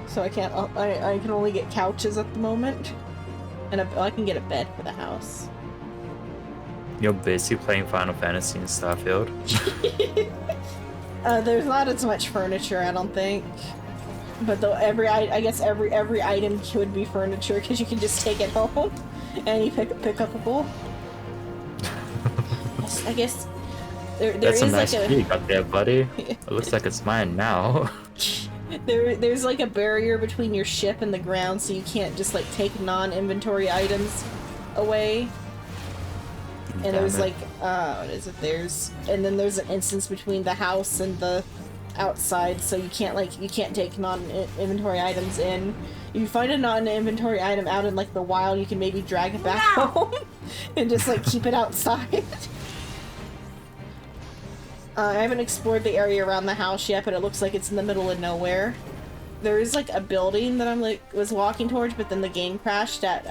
Speaker 2: So I can't. I can only get couches at the moment, and I can get a bed for the house.
Speaker 10: You're basically playing Final Fantasy in Starfield.
Speaker 2: There's not as much furniture, I don't think. But though I guess every item could be furniture because you can just take it home, and you pick up a bowl. I guess there
Speaker 10: That's
Speaker 2: is
Speaker 10: a nice
Speaker 2: like
Speaker 10: key you got there, buddy. It looks like it's mine now.
Speaker 2: There's like a barrier between your ship and the ground, so you can't just like take non-inventory items away. And there's like what is it? And then there's an instance between the house and the outside, so you can't take non-inventory items in. If you find a non-inventory item out in like the wild, you can maybe drag it back home and just like keep it outside. I haven't explored the area around the house yet, but it looks like it's in the middle of nowhere. There is like a building that was walking towards, but then the game crashed at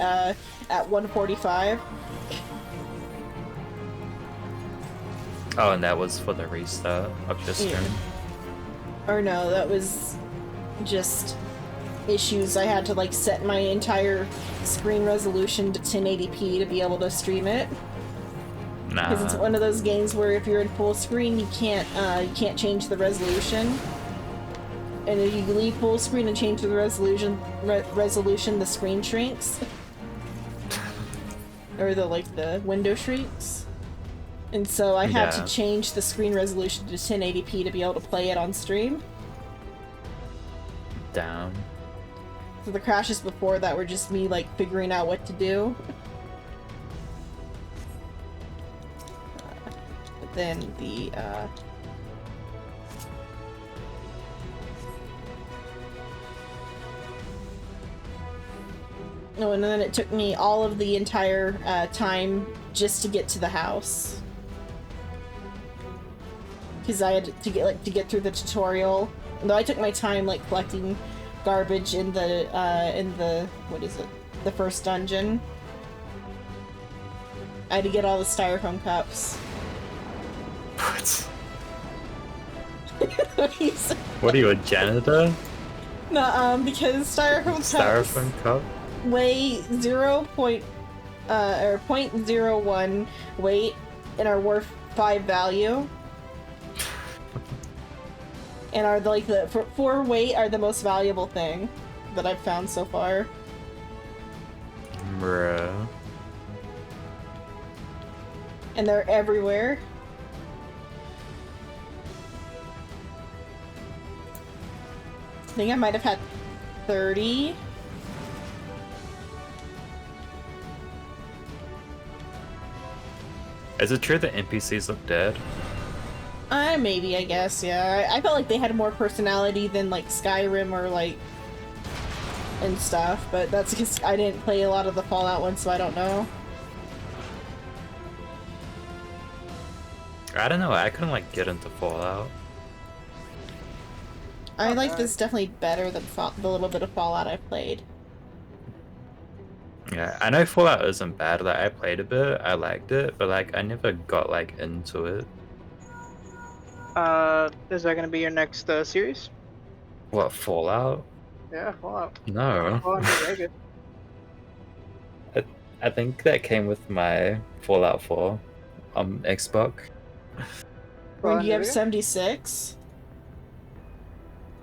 Speaker 2: 1:45.
Speaker 10: Oh, and that was for the restart of your stream.
Speaker 2: Or no, that was just issues. I had to like set my entire screen resolution to 1080p to be able to stream it. Because it's one of those games where if you're in full screen, you can't change the resolution. And if you leave full screen and change the resolution, the screen shrinks, or the window shrinks. And so I had to change the screen resolution to 1080p to be able to play it on stream.
Speaker 10: Damn.
Speaker 2: So the crashes before that were just me like figuring out what to do. But then the no, and then it took me all of the entire time just to get to the house. Because I had to get through the tutorial. Though I took my time like collecting garbage in the what is it? The first dungeon. I had to get all the styrofoam cups.
Speaker 10: What? What are you, a janitor?
Speaker 2: No, because styrofoam cups weigh 0.01 weight and are worth 5 value. And are like for weight are the most valuable thing that I've found so far.
Speaker 10: Bruh.
Speaker 2: And they're everywhere. I think I might have had 30.
Speaker 10: Is it true that NPCs look dead?
Speaker 2: Maybe, I guess, yeah. I felt like they had more personality than, like, Skyrim or, like, and stuff, but that's because I didn't play a lot of the Fallout ones, so I don't know.
Speaker 10: I don't know, I couldn't, like, get into Fallout.
Speaker 2: I like this definitely better than the little bit of Fallout I played.
Speaker 10: Yeah, I know Fallout isn't bad, like, I played a bit, I liked it, but, like, I never got, like, into it.
Speaker 4: Is that gonna be your next series?
Speaker 10: What, Fallout?
Speaker 4: Yeah, Fallout.
Speaker 10: No.
Speaker 4: Fallout New Vegas.
Speaker 10: I think that came with my Fallout 4 Xbox.
Speaker 2: When you have 76?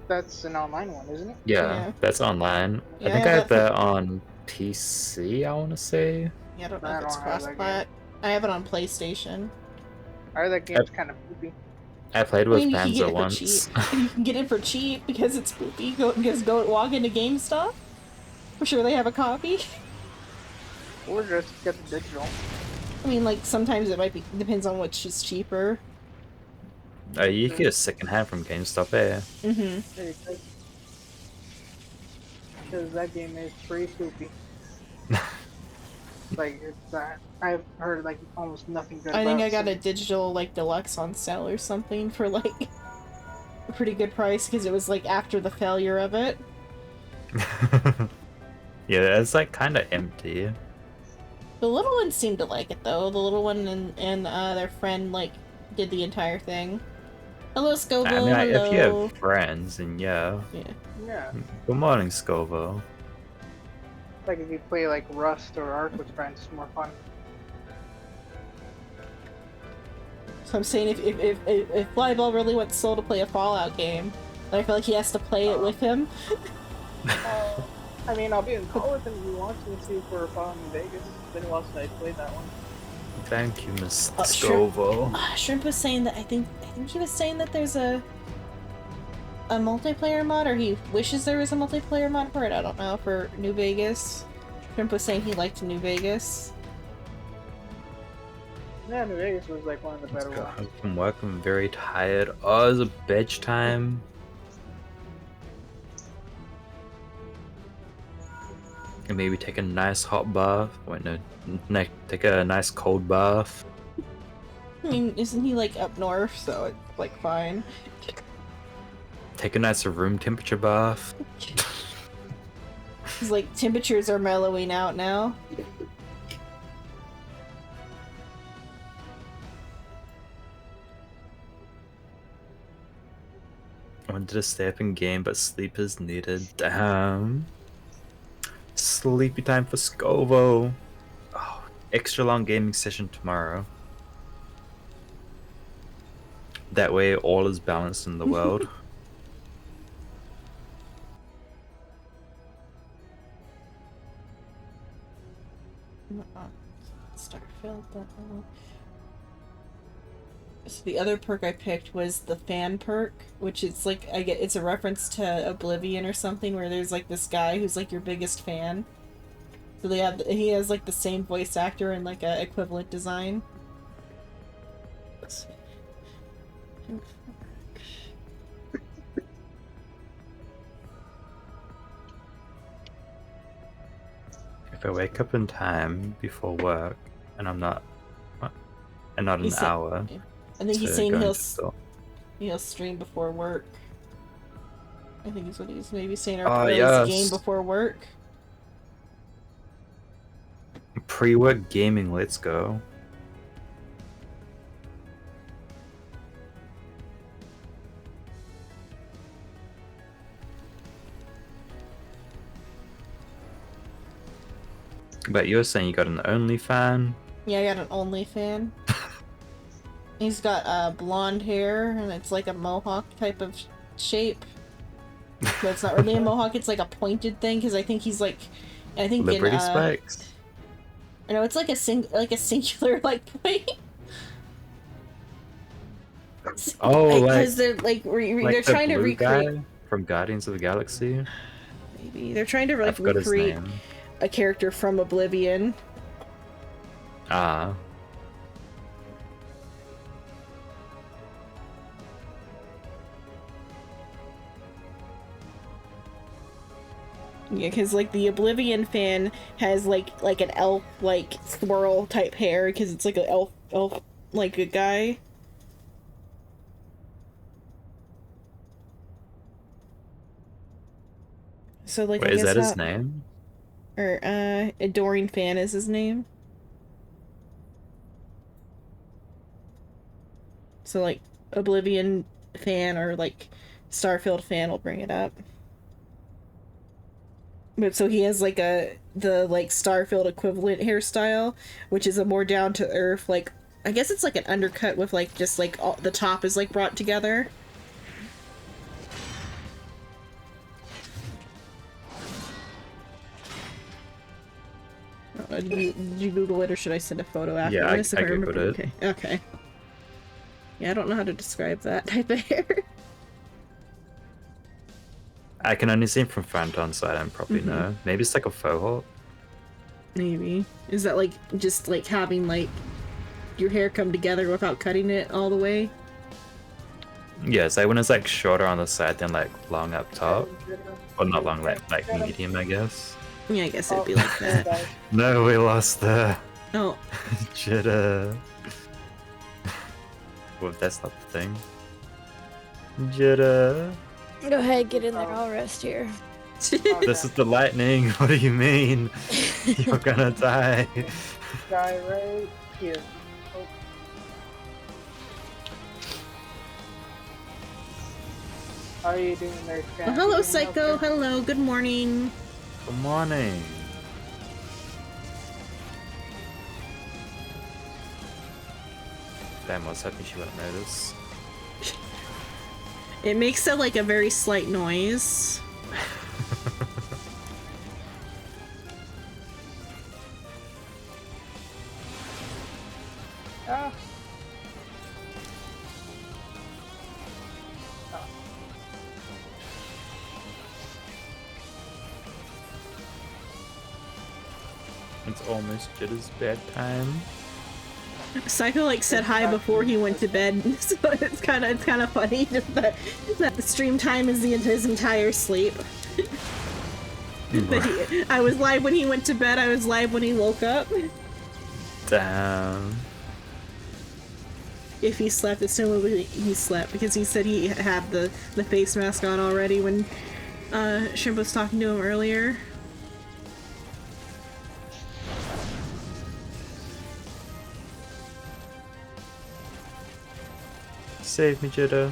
Speaker 4: That's an online one, isn't it?
Speaker 10: Yeah, that's online.
Speaker 2: Yeah,
Speaker 10: I think I had that on PC, I want to say.
Speaker 2: Yeah, I don't know
Speaker 4: I
Speaker 2: if it's
Speaker 4: don't have that
Speaker 2: cross-plat. I have it on PlayStation.
Speaker 4: I heard that game's kind of poopy.
Speaker 10: I played
Speaker 2: I
Speaker 10: with
Speaker 2: mean, you can get
Speaker 10: Panzer
Speaker 2: it for cheap.
Speaker 10: once.
Speaker 2: You can get it for cheap because it's poopy. Go walk into GameStop. I'm sure they have a copy.
Speaker 4: Or just get the digital.
Speaker 2: I mean, like, sometimes it might be, depends on which is cheaper.
Speaker 10: You can get a secondhand from GameStop, eh?
Speaker 2: Mm-hmm.
Speaker 4: Because that game is pretty poopy. Like, it's, I've heard, like, almost nothing good
Speaker 2: I
Speaker 4: about
Speaker 2: think I
Speaker 4: it.
Speaker 2: got a digital, like, deluxe on sale or something for, like, a pretty good price because it was, like, after the failure of it.
Speaker 10: Yeah, it's like kind of empty.
Speaker 2: The little ones seemed to like it, though. The little one and their friend, like, did the entire thing. Hello, Scoville.
Speaker 10: I mean, like,
Speaker 2: hello.
Speaker 10: if you have friends, then yeah.
Speaker 4: Yeah.
Speaker 10: Good morning, Scoville.
Speaker 4: Like, if you play, like, Rust or Ark with friends, it's more fun.
Speaker 2: So I'm saying if Flyball really wants Soul to play a Fallout game, then I feel like he has to play it with him.
Speaker 4: I mean, I'll be in call with him if he wants me to for Fallout in Vegas. It's been a while since I played that one.
Speaker 10: Thank you, Mr.
Speaker 2: Shrimp,
Speaker 10: Scoville.
Speaker 2: Shrimp was saying that I think he was saying that there's a multiplayer mod, or he wishes there was a multiplayer mod for it. I don't know, for New Vegas. Shrimp was saying he liked New Vegas.
Speaker 4: Yeah, New Vegas was like one of the better
Speaker 10: Go
Speaker 4: ones.
Speaker 10: home from work. I'm very tired. Oh, it's a bedtime. And maybe take a nice hot bath. Wait, no, take a nice cold bath.
Speaker 2: I mean, isn't he like up north, so it's like fine.
Speaker 10: Take a nice room temperature bath.
Speaker 2: Cause like temperatures are mellowing out now.
Speaker 10: I wanted to stay up in game, but sleep is needed. Damn. Sleepy time for Scovo. Oh, extra long gaming session tomorrow. That way, all is balanced in the world.
Speaker 2: Starfield. So the other perk I picked was the fan perk, which is like it's a reference to Oblivion or something, where there's like this guy who's like your biggest fan. So he has like the same voice actor and like a equivalent design. Let's see.
Speaker 10: If I wake up in time before work, and I'm not, and not an hour.
Speaker 2: I think he's
Speaker 10: to
Speaker 2: saying
Speaker 10: go into store.
Speaker 2: he'll stream before work. I think is what he's maybe saying, or
Speaker 10: Oh,
Speaker 2: plays
Speaker 10: yes.
Speaker 2: a game before work.
Speaker 10: Pre-work gaming, let's go. But you're saying you got an OnlyFan?
Speaker 2: Yeah, I got an OnlyFan. He's got blonde hair, and it's like a mohawk type of shape. But it's not really a mohawk; it's like a pointed thing. Because I think he's like, I think
Speaker 10: Liberty spikes.
Speaker 2: I know it's like a singular like point.
Speaker 10: Oh,
Speaker 2: because they're like they're
Speaker 10: the
Speaker 2: trying to
Speaker 10: blue
Speaker 2: recreate.
Speaker 10: guy from Guardians of the Galaxy.
Speaker 2: Maybe they're trying to
Speaker 10: I
Speaker 2: like
Speaker 10: forgot his
Speaker 2: recreate
Speaker 10: name.
Speaker 2: a character from Oblivion.
Speaker 10: Ah.
Speaker 2: Yeah, because like the Oblivion fan has like an elf like swirl type hair because it's like an elf like a guy. So like
Speaker 10: Wait,
Speaker 2: I
Speaker 10: is
Speaker 2: guess
Speaker 10: that his name?
Speaker 2: Or Adoring Fan is his name. So like Oblivion fan or like Starfield fan will bring it up. But so he has like the Starfield equivalent hairstyle, which is a more down to earth, like I guess it's like an undercut with like just like all, the top is like brought together. Did you Google it, or should I send a photo after
Speaker 10: Yeah,
Speaker 2: this?
Speaker 10: I
Speaker 2: If remember?
Speaker 10: Googled it.
Speaker 2: Okay. Okay. Yeah, I don't know how to describe that type of hair.
Speaker 10: I can only see him from front on, so I don't probably know. Maybe it's like a faux hawk.
Speaker 2: Maybe. Is that like just like having like your hair come together without cutting it all the way?
Speaker 10: Yeah, it's like when it's like shorter on the side than like long up top. Or not long, like medium, I guess.
Speaker 2: Yeah, I guess it'd be like that.
Speaker 10: No, we lost the
Speaker 2: Oh.
Speaker 10: Jitta. Well, that's not the thing. Jitta.
Speaker 3: Go ahead, get in there. I'll rest here.
Speaker 10: This is the lightning. What do you mean? You're gonna die.
Speaker 4: Guy right here. Oh. How are you doing there, Kat?
Speaker 2: Oh, hello,
Speaker 4: You doing
Speaker 2: Psycho.
Speaker 4: okay?
Speaker 2: Hello. Good morning.
Speaker 10: Good morning. Damn, I was hoping she wouldn't notice.
Speaker 2: It makes it like a very slight noise.
Speaker 4: Ah.
Speaker 10: It's almost Jitta's bedtime.
Speaker 2: Psycho like said hi before he went to bed, so it's kind of funny just that the stream time is his entire sleep. I was live when he went to bed. I was live when he woke up.
Speaker 10: Damn.
Speaker 2: If he slept, assumably he slept because he said he had the face mask on already when Shrimp was talking to him earlier.
Speaker 10: Save me, Jitta.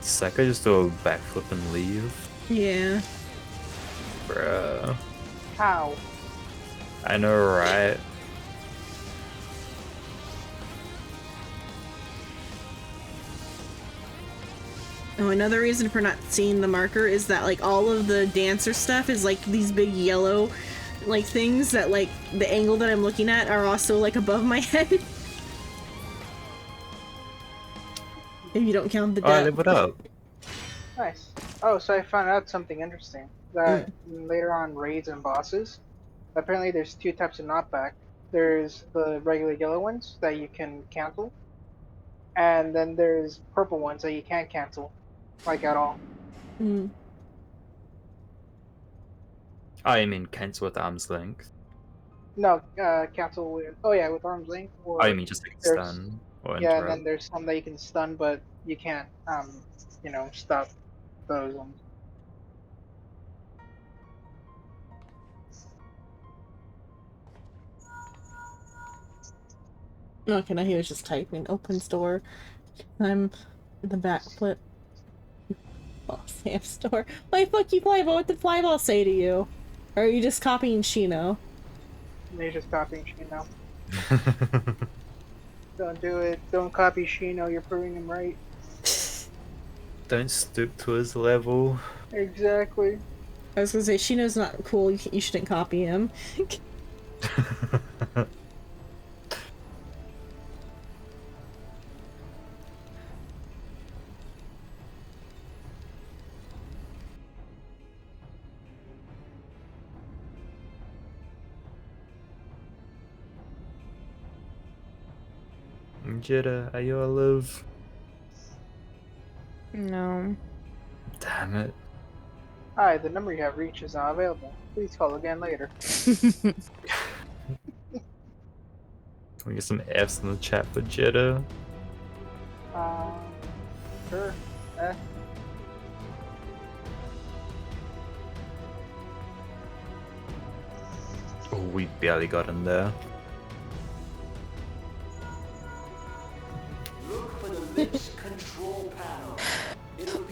Speaker 10: Psycho just do a backflip and leave?
Speaker 2: Yeah.
Speaker 10: Bruh.
Speaker 4: How?
Speaker 10: I know, right?
Speaker 2: Oh, another reason for not seeing the marker is that like all of the dancer stuff is like these big yellow like things that like the angle that I'm looking at are also like above my head. If you don't count the
Speaker 10: Alright,
Speaker 2: depth.
Speaker 10: what up?
Speaker 4: Nice. Oh, so I found out something interesting. That later on raids and bosses, apparently there's two types of knockback. There's the regular yellow ones that you can cancel, and then there's purple ones that you can't cancel, like at all.
Speaker 2: Mm.
Speaker 10: Oh, you mean cancel with arm's length?
Speaker 4: No, cancel with, oh yeah, with arm's length. Or
Speaker 10: Oh, you mean just like
Speaker 4: there's-
Speaker 10: stun or
Speaker 4: Yeah, and
Speaker 10: interrupt?
Speaker 4: then there's some that you can stun, but you can't, stop those ones.
Speaker 2: Okay, now he was just typing opens door. I'm the backflip. Oh, Sam store. Why fuck you, Flyball? What did Flyball say to you? Or are you just copying Shino?
Speaker 4: They're just copying Shino. Don't do it. Don't copy Shino. You're proving him right.
Speaker 10: Don't stoop to his level.
Speaker 4: Exactly.
Speaker 2: I was gonna say, Shino's not cool. You shouldn't copy him.
Speaker 10: Jitta, are you alive?
Speaker 3: No.
Speaker 10: Damn it.
Speaker 4: Hi, the number you have reached is not available. Please call again later.
Speaker 10: Can we get some F's in the chat for Jitta?
Speaker 4: Sure. Eh.
Speaker 10: Oh, we barely got in there.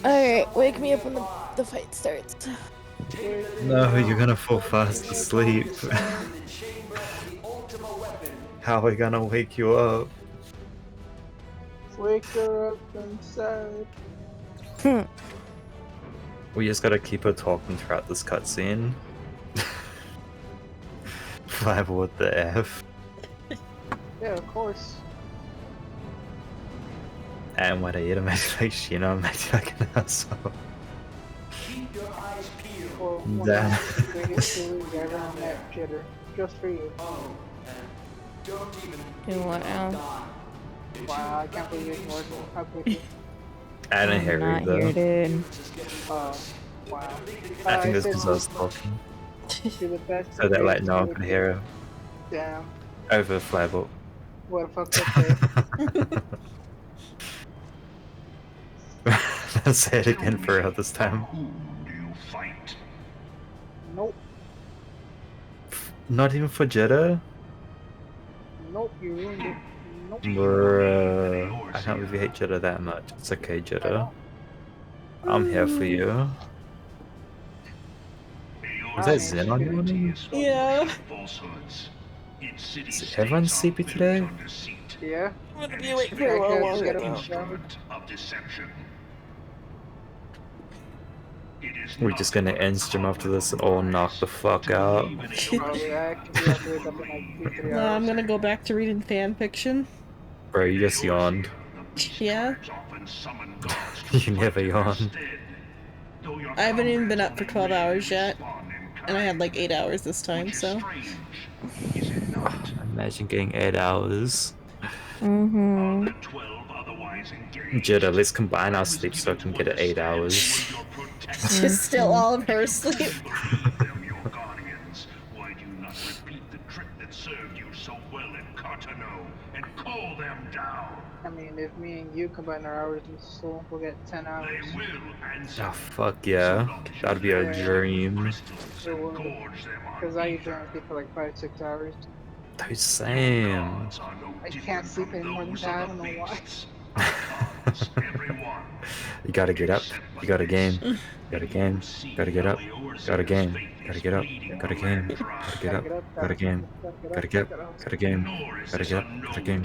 Speaker 3: Alright, wake me up when the fight starts.
Speaker 10: No, you're gonna fall fast asleep. How are we gonna wake you up?
Speaker 4: Wake her up inside.
Speaker 10: We just gotta keep her talking throughout this cutscene. Flyable with the F.
Speaker 4: Yeah, of course.
Speaker 10: And when I eat him, I like Sheena, I'm like an asshole.
Speaker 4: Or one
Speaker 10: Damn.
Speaker 4: of the greatest series ever on that jitter. Just for you.
Speaker 3: Do what now?
Speaker 4: Wow, I can't believe you ignored me. How could you?
Speaker 10: I didn't hear
Speaker 3: Not
Speaker 10: you though.
Speaker 3: here, dude.
Speaker 4: Wow.
Speaker 10: I think
Speaker 4: I
Speaker 10: it's
Speaker 4: said
Speaker 10: because I was talking.
Speaker 4: you're the best.
Speaker 10: So that like no one could hear her.
Speaker 4: Damn.
Speaker 10: Over Flyable.
Speaker 4: What a fucked up day.
Speaker 10: Let's say it again for real this time.
Speaker 4: Nope.
Speaker 10: Not even for Jetta?
Speaker 4: Nope, you ruined it. Nope.
Speaker 10: Bruh. I can't believe you hate Jetta that much. It's okay, Jetta. I'm here for you. Was that Zen on your name?
Speaker 2: Yeah.
Speaker 10: Is everyone sleepy today?
Speaker 4: Yeah.
Speaker 2: I'm gonna be awake for
Speaker 4: I
Speaker 2: a while
Speaker 4: can't get
Speaker 2: longer.
Speaker 4: up and shower.
Speaker 10: We're just gonna end stream after this and all knock the fuck out.
Speaker 4: Probably I can be up to wake up in like 2-3
Speaker 2: No,
Speaker 4: hours.
Speaker 2: I'm gonna go back to reading fan fiction.
Speaker 10: Bro, you just yawned.
Speaker 2: Yeah.
Speaker 10: You never yawn.
Speaker 2: I haven't even been up for 12 hours yet. And I had like 8 hours this time, so.
Speaker 10: Imagine getting 8 hours.
Speaker 3: Mm-hmm.
Speaker 10: Jetta, let's combine our sleep so I can get it 8 hours.
Speaker 2: Just still all of her asleep.
Speaker 4: I mean, if me and you combine our hours in school, we'll get 10 hours.
Speaker 10: Oh fuck yeah. That'd be a dream.
Speaker 4: Because I usually only sleep for like 5-6 hours.
Speaker 10: Dude, same.
Speaker 4: I can't sleep any more than that, I don't know why.
Speaker 10: You gotta get up. You gotta game. You gotta game. Gotta get up. Gotta game. Gotta get up. Gotta game. Gotta get up. Gotta game. Gotta get up. Gotta game. Gotta get up. Gotta game.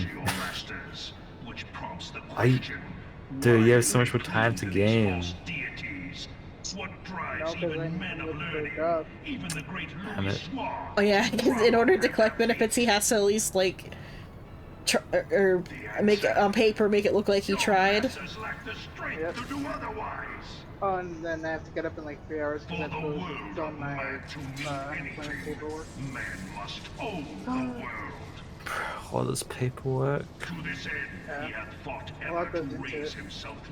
Speaker 10: Dude, you have so much more time to game.
Speaker 4: No, because I need to look for a job.
Speaker 10: Damn it.
Speaker 2: Oh yeah, because in order to collect benefits, he has to at least like, or make it on paper, make it look like he tried.
Speaker 4: Yep. Oh, and then I have to get up in like 3 hours because I have to fill my employment paperwork.
Speaker 10: All this paperwork.
Speaker 4: Yeah. A lot goes into it.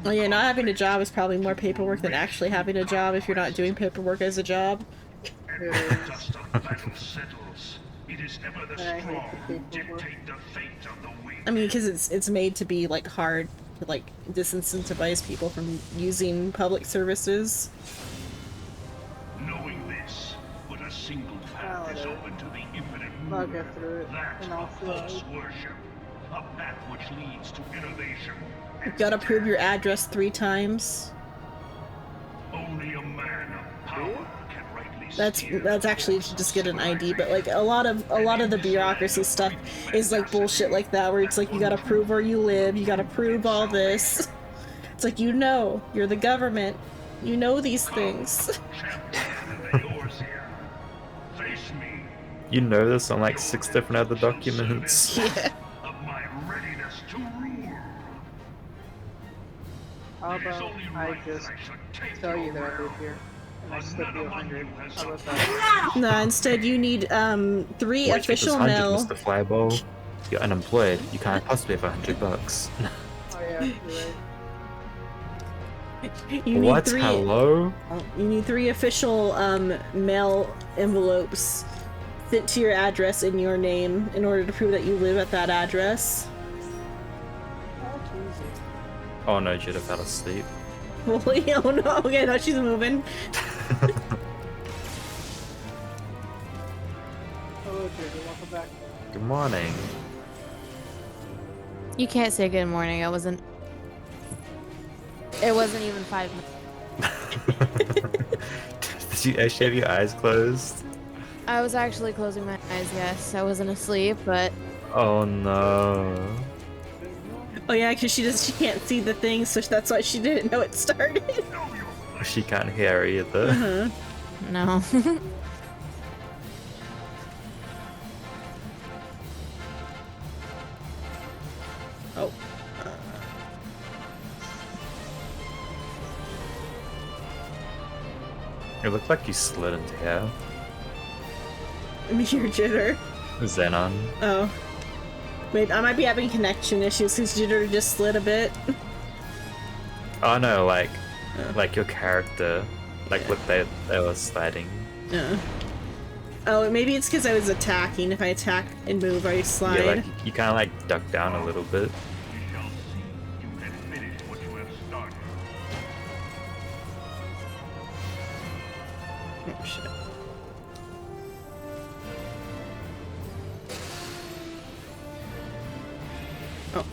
Speaker 2: Oh yeah, not having a job is probably more paperwork than actually having a job if you're not doing paperwork as a job.
Speaker 4: It is. And I hate the paperwork.
Speaker 2: I mean, because it's made to be like hard to like disincentivize people from using public services.
Speaker 17: Knowing this, but a single path is open to the infinite
Speaker 4: I'll get through it, and I'll
Speaker 17: false
Speaker 4: fly.
Speaker 17: worship, a path which leads to innovation.
Speaker 2: You've got to prove your address 3 times.
Speaker 17: Only a man of power can rightly
Speaker 2: That's actually to just get an ID, but like a lot of the bureaucracy stuff is like bullshit like that, where it's like you gotta prove where you live, you gotta prove all this. It's like, you know, you're the government, you know these things.
Speaker 10: You know this on like 6 different other documents.
Speaker 2: Yeah.
Speaker 4: How about I just tell you that I live here, and I slip you 100? How about that?
Speaker 2: No, instead you need 3 official mail.
Speaker 10: Mr. Flyball. You're unemployed. You can't possibly have $100.
Speaker 4: Oh yeah, you're right.
Speaker 2: You need
Speaker 10: What?
Speaker 2: 3.
Speaker 10: Hello?
Speaker 2: You need 3 official mail envelopes sent to your address in your name in order to prove that you live at that address.
Speaker 10: Oh no, Jetta fell asleep.
Speaker 2: Holy, oh no, okay, now she's moving.
Speaker 4: Hello, Judy, welcome back.
Speaker 10: Good morning.
Speaker 3: You can't say good morning. It wasn't even 5 minutes.
Speaker 10: Did you actually have your eyes closed?
Speaker 3: I was actually closing my eyes, yes. I wasn't asleep, but
Speaker 10: Oh no.
Speaker 2: Oh yeah, because she can't see the thing, so that's why she didn't know it started.
Speaker 10: She can't hear either.
Speaker 3: No.
Speaker 2: Oh.
Speaker 10: It looked like you slid into here.
Speaker 2: Your jitter.
Speaker 10: Xenon.
Speaker 2: Oh. Wait, I might be having connection issues because jitter just slid a bit.
Speaker 10: Oh no, like your character, like what they were sliding.
Speaker 2: Yeah. Oh, maybe it's because I was attacking. If I attack and move, I slide.
Speaker 10: Yeah, like you kind of like duck down a little bit.
Speaker 2: Oh shit. Oh.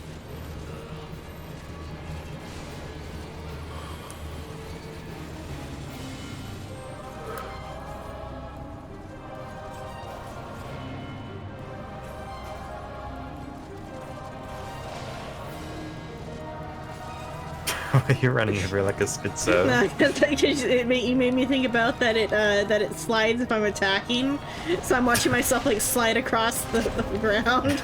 Speaker 10: You're running over like a schizo.
Speaker 2: You made me think about that it slides if I'm attacking, so I'm watching myself like slide across the ground.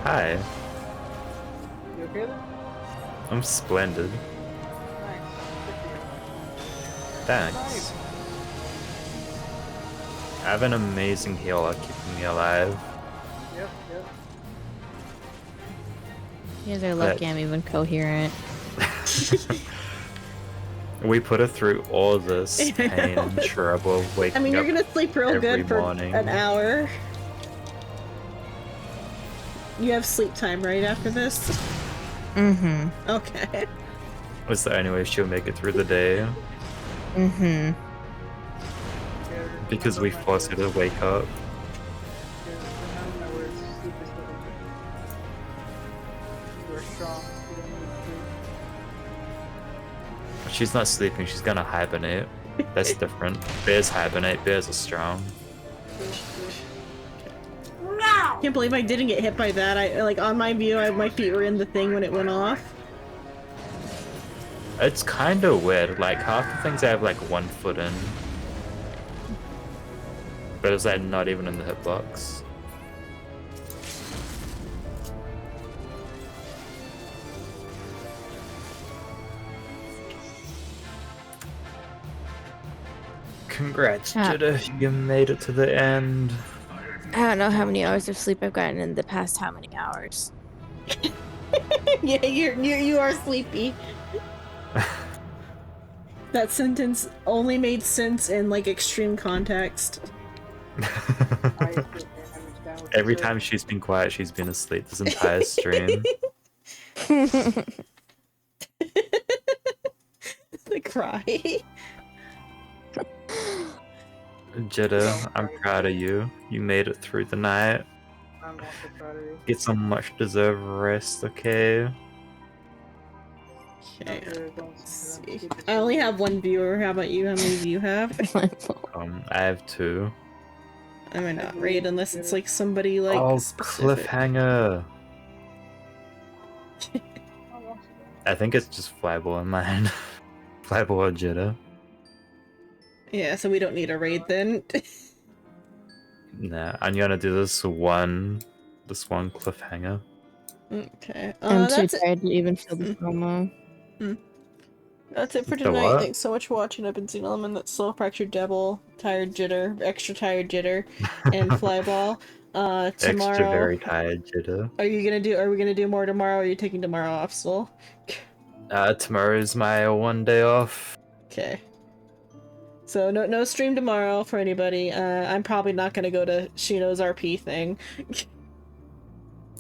Speaker 10: Hi.
Speaker 4: You okay there?
Speaker 10: I'm splendid. Thanks. I have an amazing healer keeping me alive.
Speaker 4: Yep.
Speaker 3: You guys are lucky I'm even coherent.
Speaker 10: We put her through all this pain and trouble waking up.
Speaker 2: I mean, you're gonna sleep real good for
Speaker 10: morning.
Speaker 2: an hour. You have sleep time right after this?
Speaker 3: Mm-hmm.
Speaker 2: Okay.
Speaker 10: What's the only way she'll make it through the day?
Speaker 3: Mm-hmm.
Speaker 10: Because we force her to wake up. She's not sleeping, she's gonna hibernate. That's different. Bears hibernate, bears are strong.
Speaker 2: Can't believe I didn't get hit by that. I like on my view, my feet were in the thing when it went off.
Speaker 10: It's kinda weird, like half the things I have like 1 foot in. But it's like not even in the hitbox. Congrats, Jida. You made it to the end.
Speaker 3: I don't know how many hours of sleep I've gotten in the past how many hours.
Speaker 2: Yeah, you are sleepy. That sentence only made sense in like extreme context.
Speaker 10: Every time she's been quiet, she's been asleep this entire stream.
Speaker 2: The cry.
Speaker 10: Jida, I'm proud of you. You made it through the night.
Speaker 4: I'm also proud of you.
Speaker 10: Get some much deserved rest, okay?
Speaker 2: Okay. Let's see. I only have 1 viewer. How about you? How many do you have?
Speaker 10: I have 2.
Speaker 2: I might not raid unless it's like somebody like specific.
Speaker 10: Cliffhanger. I think it's just Flyball in mine. Flyball or Jida.
Speaker 2: Yeah, so we don't need a raid then.
Speaker 10: Nah, I'm gonna do this one cliffhanger.
Speaker 2: Okay.
Speaker 3: I'm too tired to even feel the promo.
Speaker 2: That's it for
Speaker 10: The
Speaker 2: tonight.
Speaker 10: what?
Speaker 2: Thanks so much for watching. I've been seeing Element, that Soul Fractured Devil, Tired Jitter, Extra Tired Jitter, and Flyball. Tomorrow.
Speaker 10: Extra very tired, Jida.
Speaker 2: Are we gonna do more tomorrow, or are you taking tomorrow off, Soul?
Speaker 10: Tomorrow's my 1 day off.
Speaker 2: Okay. So no stream tomorrow for anybody. I'm probably not gonna go to Shino's RP thing.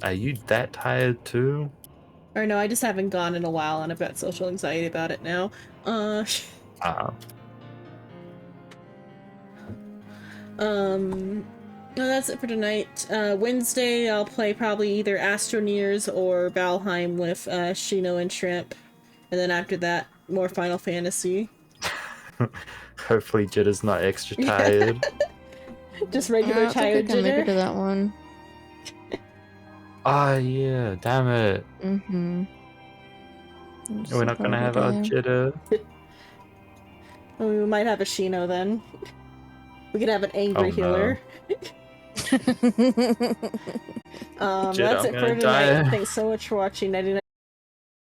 Speaker 10: Are you that tired too?
Speaker 2: Or no, I just haven't gone in a while and I've got social anxiety about it now. No, that's it for tonight. Wednesday I'll play probably either Astroneers or Valheim with Shino and Shrimp. And then after that, more Final Fantasy.
Speaker 10: Hopefully Jitta's not extra tired.
Speaker 2: Just regular tired
Speaker 3: I can make it
Speaker 2: Jitter.
Speaker 3: to that one.
Speaker 10: Ah, yeah, damn it.
Speaker 3: Mm-hmm.
Speaker 10: We're not gonna have our Jitter.
Speaker 2: Well, we might have a Shino then. We could have an angry
Speaker 10: Oh, no.
Speaker 2: healer.
Speaker 10: Jitter,
Speaker 2: That's
Speaker 10: I'm
Speaker 2: it for
Speaker 10: gonna
Speaker 2: tonight.
Speaker 10: die.
Speaker 2: Thanks so much for watching 99.